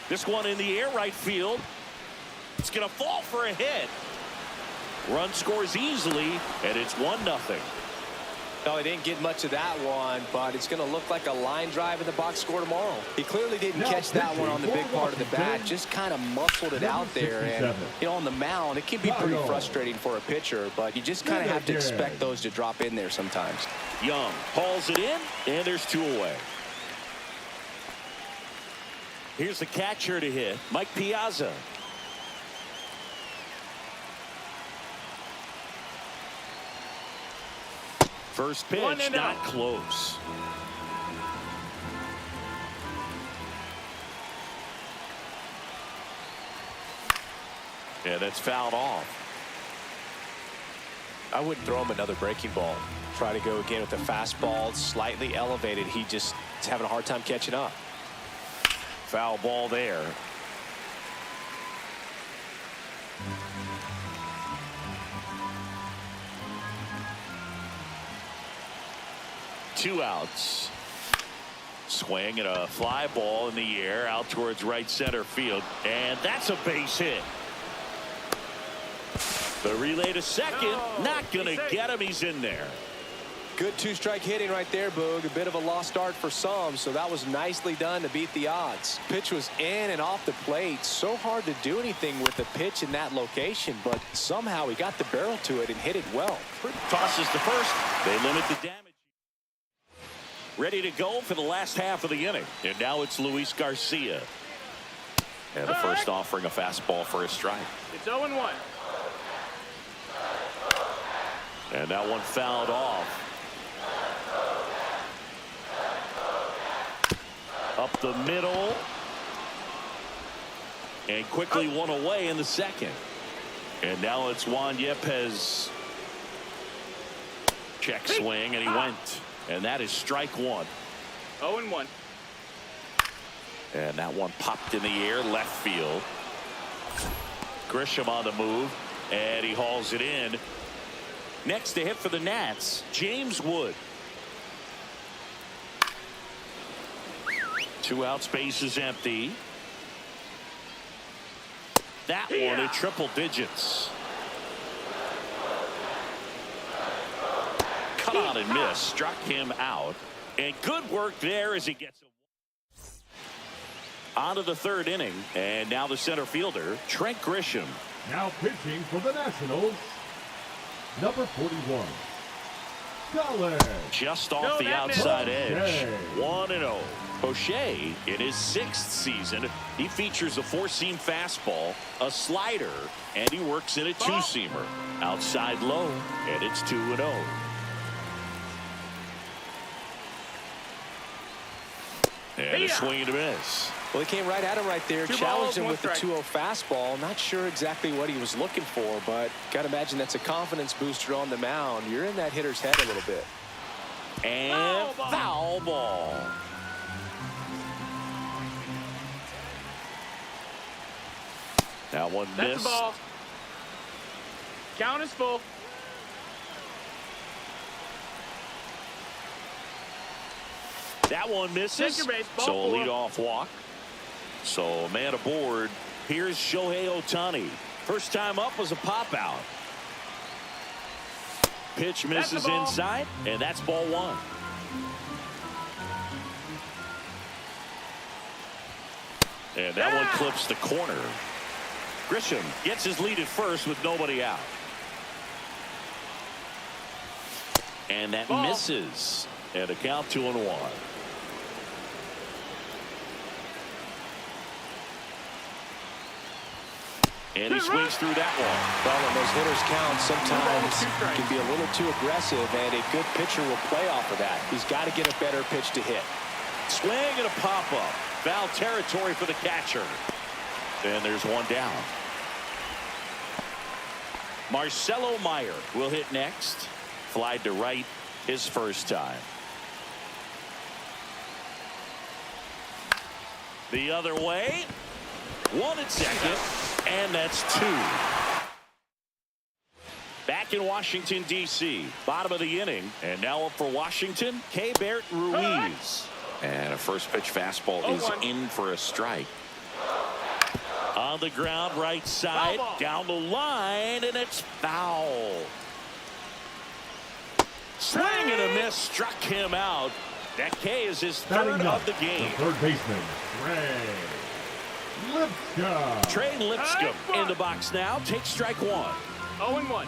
This one in the air right field. It's going to fall for a hit. Run scores easily, and it's 1-0. No, he didn't get much of that one, but it's going to look like a line drive in the box score tomorrow. He clearly didn't catch that one on the big part of the bat, just kind of muscled it out there. And, you know, on the mound, it can be pretty frustrating for a pitcher, but you just kind of have to expect those to drop in there sometimes. Young hauls it in, and there's 2 away. Here's the catcher to hit, Mike Piazza. First pitch, not close. Yeah, that's fouled off. I wouldn't throw him another breaking ball. Try to go again with the fastball, slightly elevated. He just is having a hard time catching up. Foul ball there. Two outs. Swing and a fly ball in the air out towards right center field. And that's a base hit. The relay to second. Not going to get him. He's in there. Good two-strike hitting right there, Boog. A bit of a lost start for some, so that was nicely done to beat the odds. Pitch was in and off the plate. So hard to do anything with the pitch in that location, but somehow he got the barrel to it and hit it well. Tosses to first. They limit the damage. Ready to go for the last half of the inning. And now it's Luis Garcia. And the first offering a fastball for a strike. It's 0-1. And that one fouled off. Up the middle. And quickly one away in the second. And now it's Juan Yepes. Check swing, and he went. And that is strike one. 0-1. And that one popped in the air, left field. Grisham on the move, and he hauls it in. Next to hit for the Nats, James Wood. Two outs, base is empty. That one at triple digits. Cut on and miss, struck him out. And good work there as he gets on to the third inning. And now the center fielder, Trent Grisham. Now pitching for the Nationals, number 41, College. Just off the outside edge. 1-0. O'Shea, in his 6th season, he features a four-seam fastball, a slider, and he works in a two-seamer. Outside low, and it's 2-0. And a swing and a miss. Well, he came right at him right there, Two challenged balls, him one with the strike. 2-0 fastball. Not sure exactly what he was looking for, but got to imagine that's a confidence booster on the mound. You're in that hitter's head a little bit. And foul ball. That one That's missed. the ball. Count is full. That one misses. Second base, ball So a four. leadoff walk. So a man aboard. Here's Shohei Ohtani. First time up was a pop out. Pitch misses ball. inside, and that's ball one. And that one clips the corner. Grisham gets his lead at first with nobody out. And that Ball. misses. And a count 2-1. And he swings through that one. Well, when those hitters count, sometimes can be a little too aggressive, and a good pitcher will play off of that. He's got to get a better pitch to hit. Swing and a pop-up. Foul territory for the catcher. And there's one down. Marcelo Meyer will hit next. Fly to right his first time. The other way. One at second. And that's two. Back in Washington, D.C. Bottom of the inning. And now up for Washington, Keibert Ruiz. And a first pitch fastball is in for a strike. On the ground, right side, down the line, and it's foul. Swing and a miss, struck him out. That K is his third of the game. The third baseman, Trey Lipscomb. Trey Lipscomb in the box now. Takes strike one. 0-1.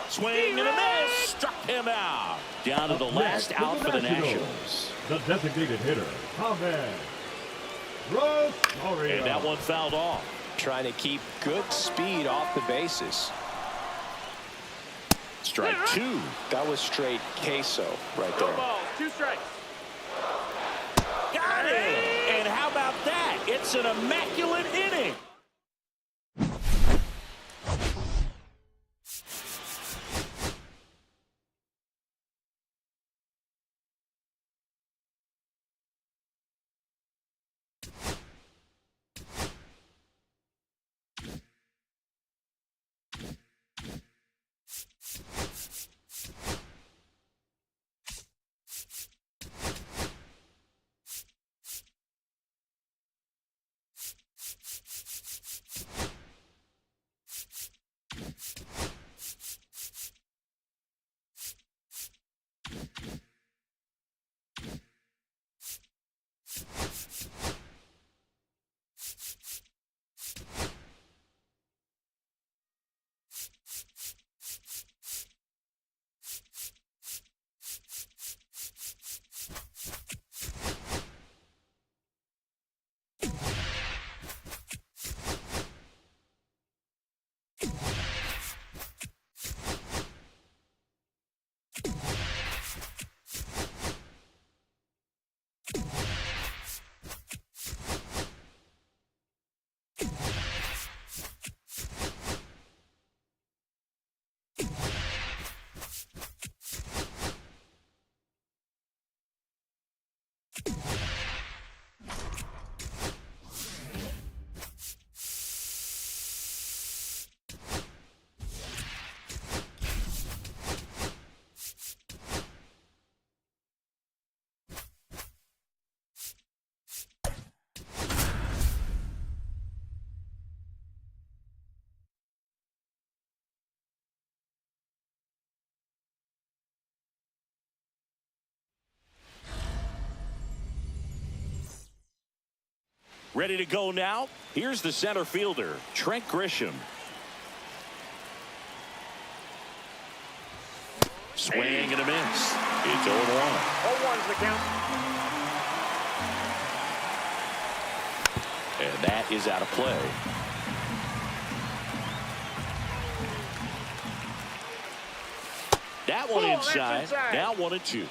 Swing and a miss, struck him out. Down to the last out for the Nationals. The designated hitter, Ahmed Rosario. And that one fouled off. Trying to keep good speed off the bases. Strike two. That was straight queso right No there. balls, 2 strikes. Got it. And how How about that? It's an immaculate inning. Ready to go now. Here's the center fielder, Trent Grisham. Swing and a miss. It's 0-1. 0-1's the count. And that is out of play. That one inside. Now 1-2.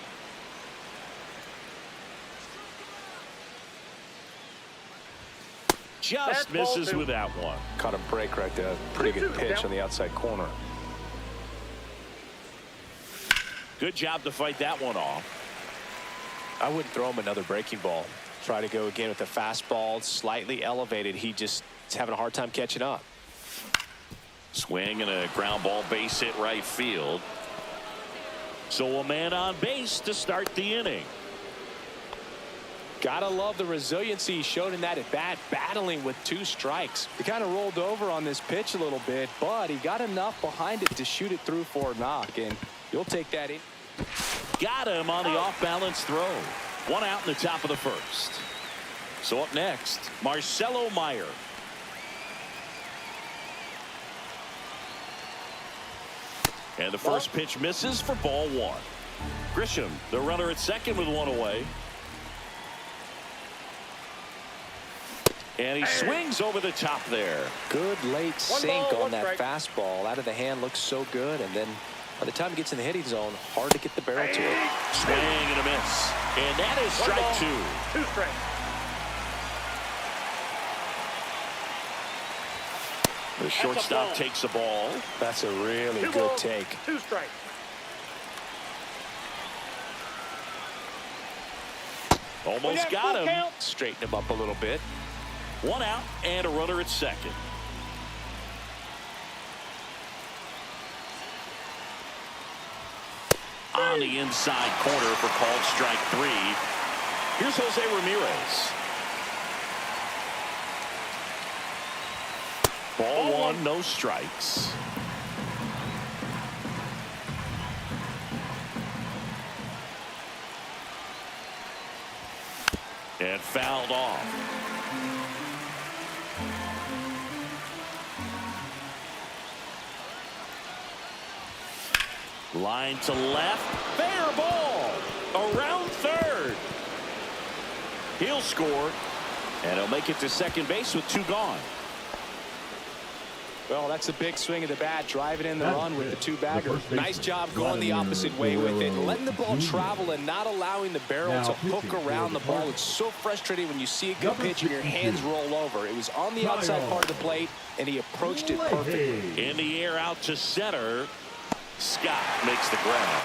Just misses with that one. Caught a break right there. Pretty good pitch on the outside corner. Good job to fight that one off. I wouldn't throw him another breaking ball. Try to go again with the fastball, slightly elevated. He just is having a hard time catching up. Swing and a ground ball, base hit right field. So a man on base to start the inning. Gotta love the resiliency he showed in that at bat, battling with 2 strikes. He kind of rolled over on this pitch a little bit, but he got enough behind it to shoot it through for a knock, and you'll take that in. Got him on the off-balance throw. 1 out in the top of the first. So up next, Marcelo Meyer. And the first pitch misses for ball 1. Grisham, the runner at second with 1 away. And he swings over the top there. Good late sink on that fastball. Out of the hand, looks so good. And then by the time he gets in the hitting zone, hard to get the barrel to it. Swing and a miss. And that is strike 2. 2 strikes. The shortstop takes the ball. That's a really good take. 2 strikes. Almost got him. Straighten him up a little bit. 1 out and a runner at second. On the inside corner for called strike 3. Here's Jose Ramirez. Ball 1, no strikes. And fouled off. Line to left. Fair ball. Around third. He'll score. And he'll make it to second base with 2 gone. Well, that's a big swing of the bat, driving in the run with the two-bagger. Nice job going the opposite way Vladimir with it, letting the ball Jr. travel and not allowing the barrel Now to pitching hook for around the the ball. Cardinals. It's so frustrating when you see a good Number pitch and your 62. hands roll over. It was on the outside part of the plate, and he approached it perfectly. In the air out to center. Scott makes the grab.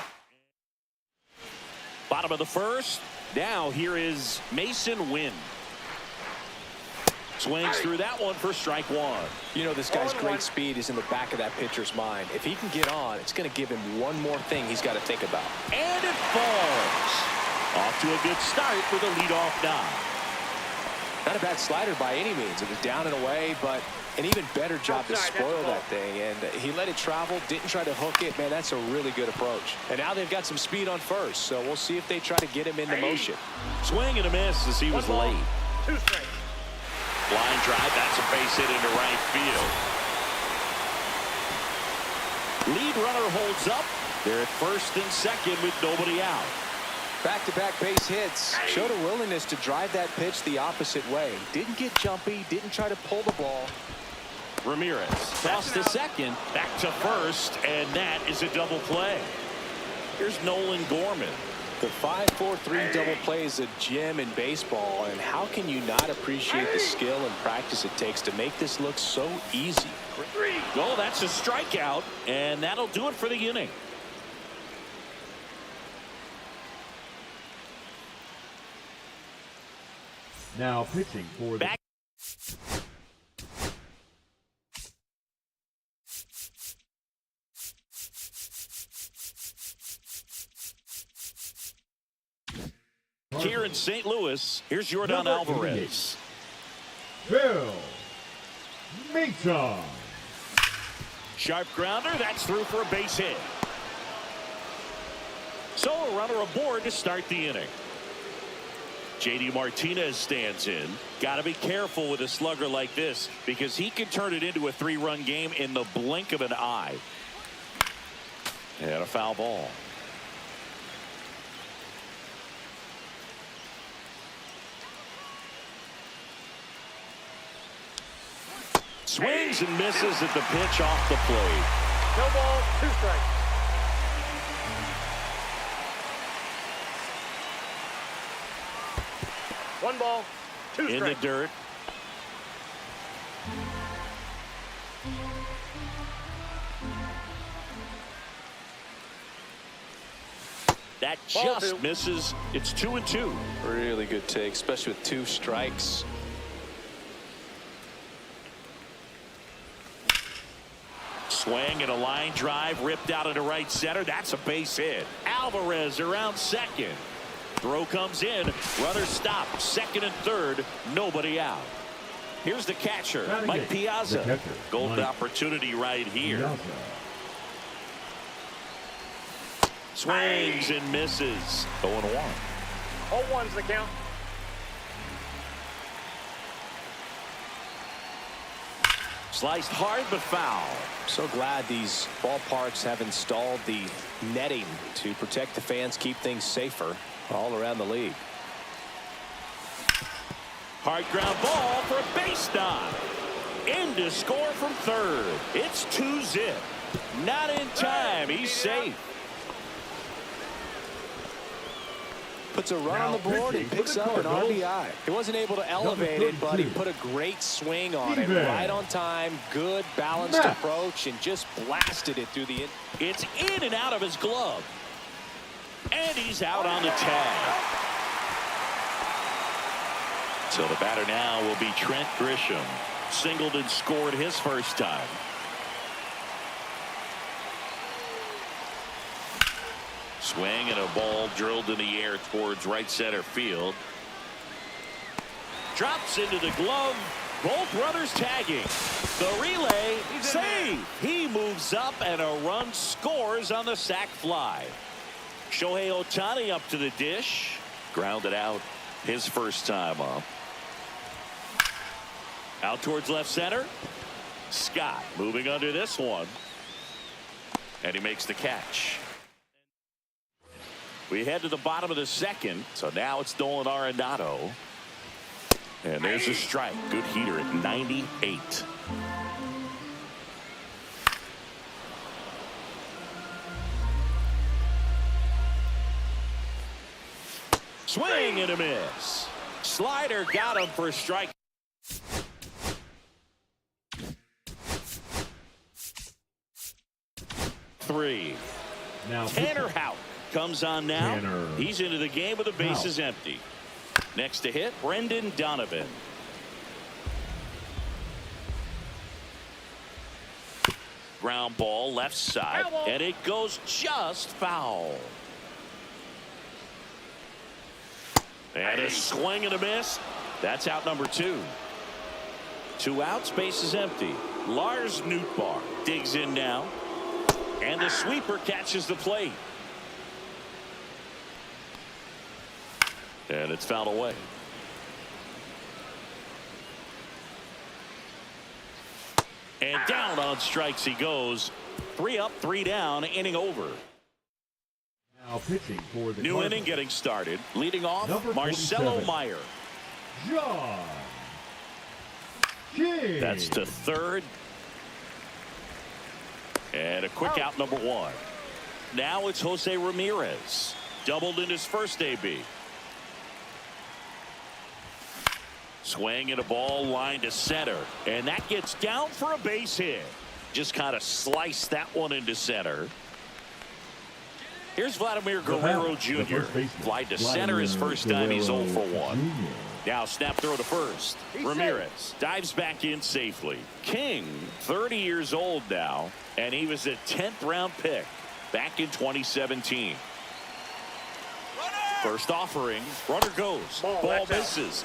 Bottom of the first. Now here is Mason Wynn. Swings through that one for strike one. You know, this guy's great speed is in the back of that pitcher's mind. If he can get on, it's going to give him one more thing he's got to think about. And it falls. Off to a good start with a leadoff knock. Not a bad slider by any means. It was down and away, but an even better job to spoil that thing. And he let it travel, didn't try to hook it. Man, that's a really good approach. And now they've got some speed on first, so we'll see if they try to get him into motion. Swing and a miss as he was late. 2 strikes. Line drive, that's a base hit into right field. Lead runner holds up. They're at first and second with nobody out. Back-to-back base hits. Showed a willingness to drive that pitch the opposite way. Didn't get jumpy, didn't try to pull the ball. Ramirez tossed to second, back to first, and that is a double play. Here's Nolan Gorman. The 5-4-3 double play is a gem in baseball, and how can you not appreciate the skill and practice it takes to make this look so easy? Oh, that's a strikeout, and that'll do it for the inning. Now pitching for the Back. Here in St. Louis, here's Yordan Number Alvarez. Bill Meacham. Sharp grounder, that's through for a base hit. So a runner aboard to start the inning. J.D. Martinez stands in. Got to be careful with a slugger like this because he can turn it into a 3-run game in the blink of an eye. And a foul ball. Swings and misses at the pitch off the plate. No ball, 2 strikes. One ball, 2 strikes. In the dirt. That just misses. It's 2-2. Really good take, especially with 2 strikes. Swing and a line drive ripped out into right center. That's a base hit. Alvarez around second. Throw comes in. Runner stopped. Second and third. Nobody out. Here's the catcher, Mike Piazza. Golden opportunity right here. Piazza. Swings and misses. 0-1. 0-1's the count. Sliced hard but foul. So glad these ballparks have installed the netting to protect the fans, keep things safer all around the league. Hard ground ball for a base knock. In to score from third. It's 2-zip. Not in time. He's safe. Puts a run on the board and picks up an RBI. He wasn't able to elevate it, but he put a great swing on it. Right on time, good balanced approach, and just blasted it through the. It's in and out of his glove. And he's out on the tag. So the batter now will be Trent Grisham. Singled and scored his first time. Swing and a ball drilled in the air towards right center field. Drops into the glove. Both runners tagging. The relay save. He moves up and a run scores on the sac fly. Shohei Ohtani up to the dish. Grounded out his first time up. Out towards left center. Scott moving under this one. And he makes the catch. We head to the bottom of the second. So now it's Nolan Arenado. And there's a strike. Good heater at 98. Swing and a miss. Slider got him for a strike. Three. Now Tanner Houck comes on now. Tanner He's into the game with the bases empty. Next to hit, Brendan Donovan. Ground ball left side, and it goes just foul. And a swing and a miss. That's out number 2. 2 outs, base is empty. Lars Nootbaar digs in now. And the sweeper catches the plate. And it's fouled away. And down on strikes he goes. 3 up, 3 down, inning over. Now pitching for the New Cardinals. inning getting started. Leading off, Number Marcelo 47. Meyer. John King. That's to third. And a quick out number 1. Now it's Jose Ramirez. Doubled in his first AB. Swing and a ball line to center. And that gets down for a base hit. Just kind of sliced that one into center. Here's Vladimir Guerrero Jr. Fly to center his first time. He's 0 for 1. Now snap throw to first. Ramirez dives back in safely. King, 30 years old now, and he was a 10th round pick back in 2017. First offering, runner goes. Ball misses.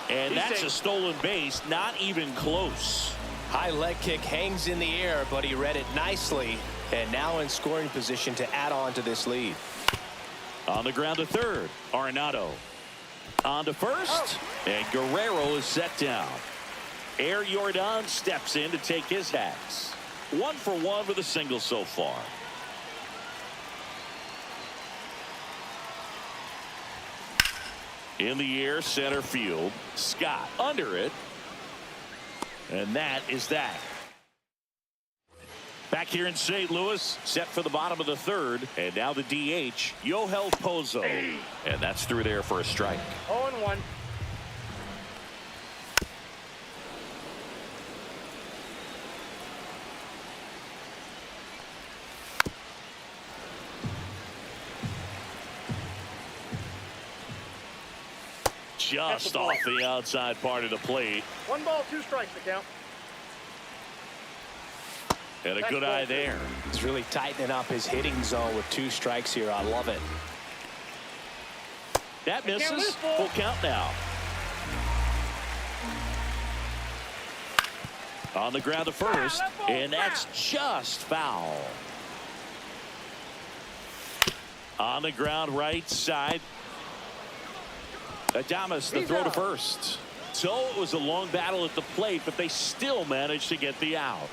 And that's a stolen base, not even close. High leg kick hangs in the air, but he read it nicely. And now in scoring position to add on to this lead. On the ground to third, Arenado. On to first, and Guerrero is set down. Air Jordan steps in to take his hacks. 1 for 1 with a single so far. In the air, center field. Scott under it. And that is that. Back here in St. Louis, set for the bottom of the third. And now the DH, Yohel Pozo. And that's through there for a strike. 0-1. Just off the outside part of the plate. 1 ball, 2 strikes to count. And a good eye there. He's really tightening up his hitting zone with 2 strikes here. I love it. That misses. Full count now. On the ground to first, and that's just foul. On the ground right side. Adames the throw to first. So it was a long battle at the plate, but they still managed to get the out.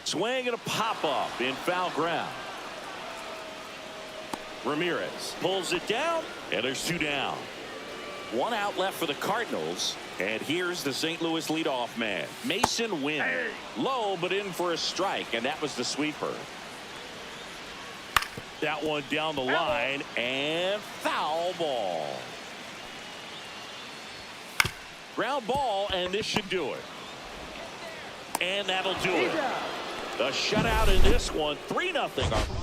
Swing and a pop-up in foul ground. Ramirez pulls it down, and there's 2 down. 1 out left for the Cardinals, and here's the St. Louis leadoff man, Mason Wynn. Low, but in for a strike, and that was the sweeper. That one down the line, and foul ball. Ground ball, and this should do it. And that'll do it. The shutout in this one, 3-0.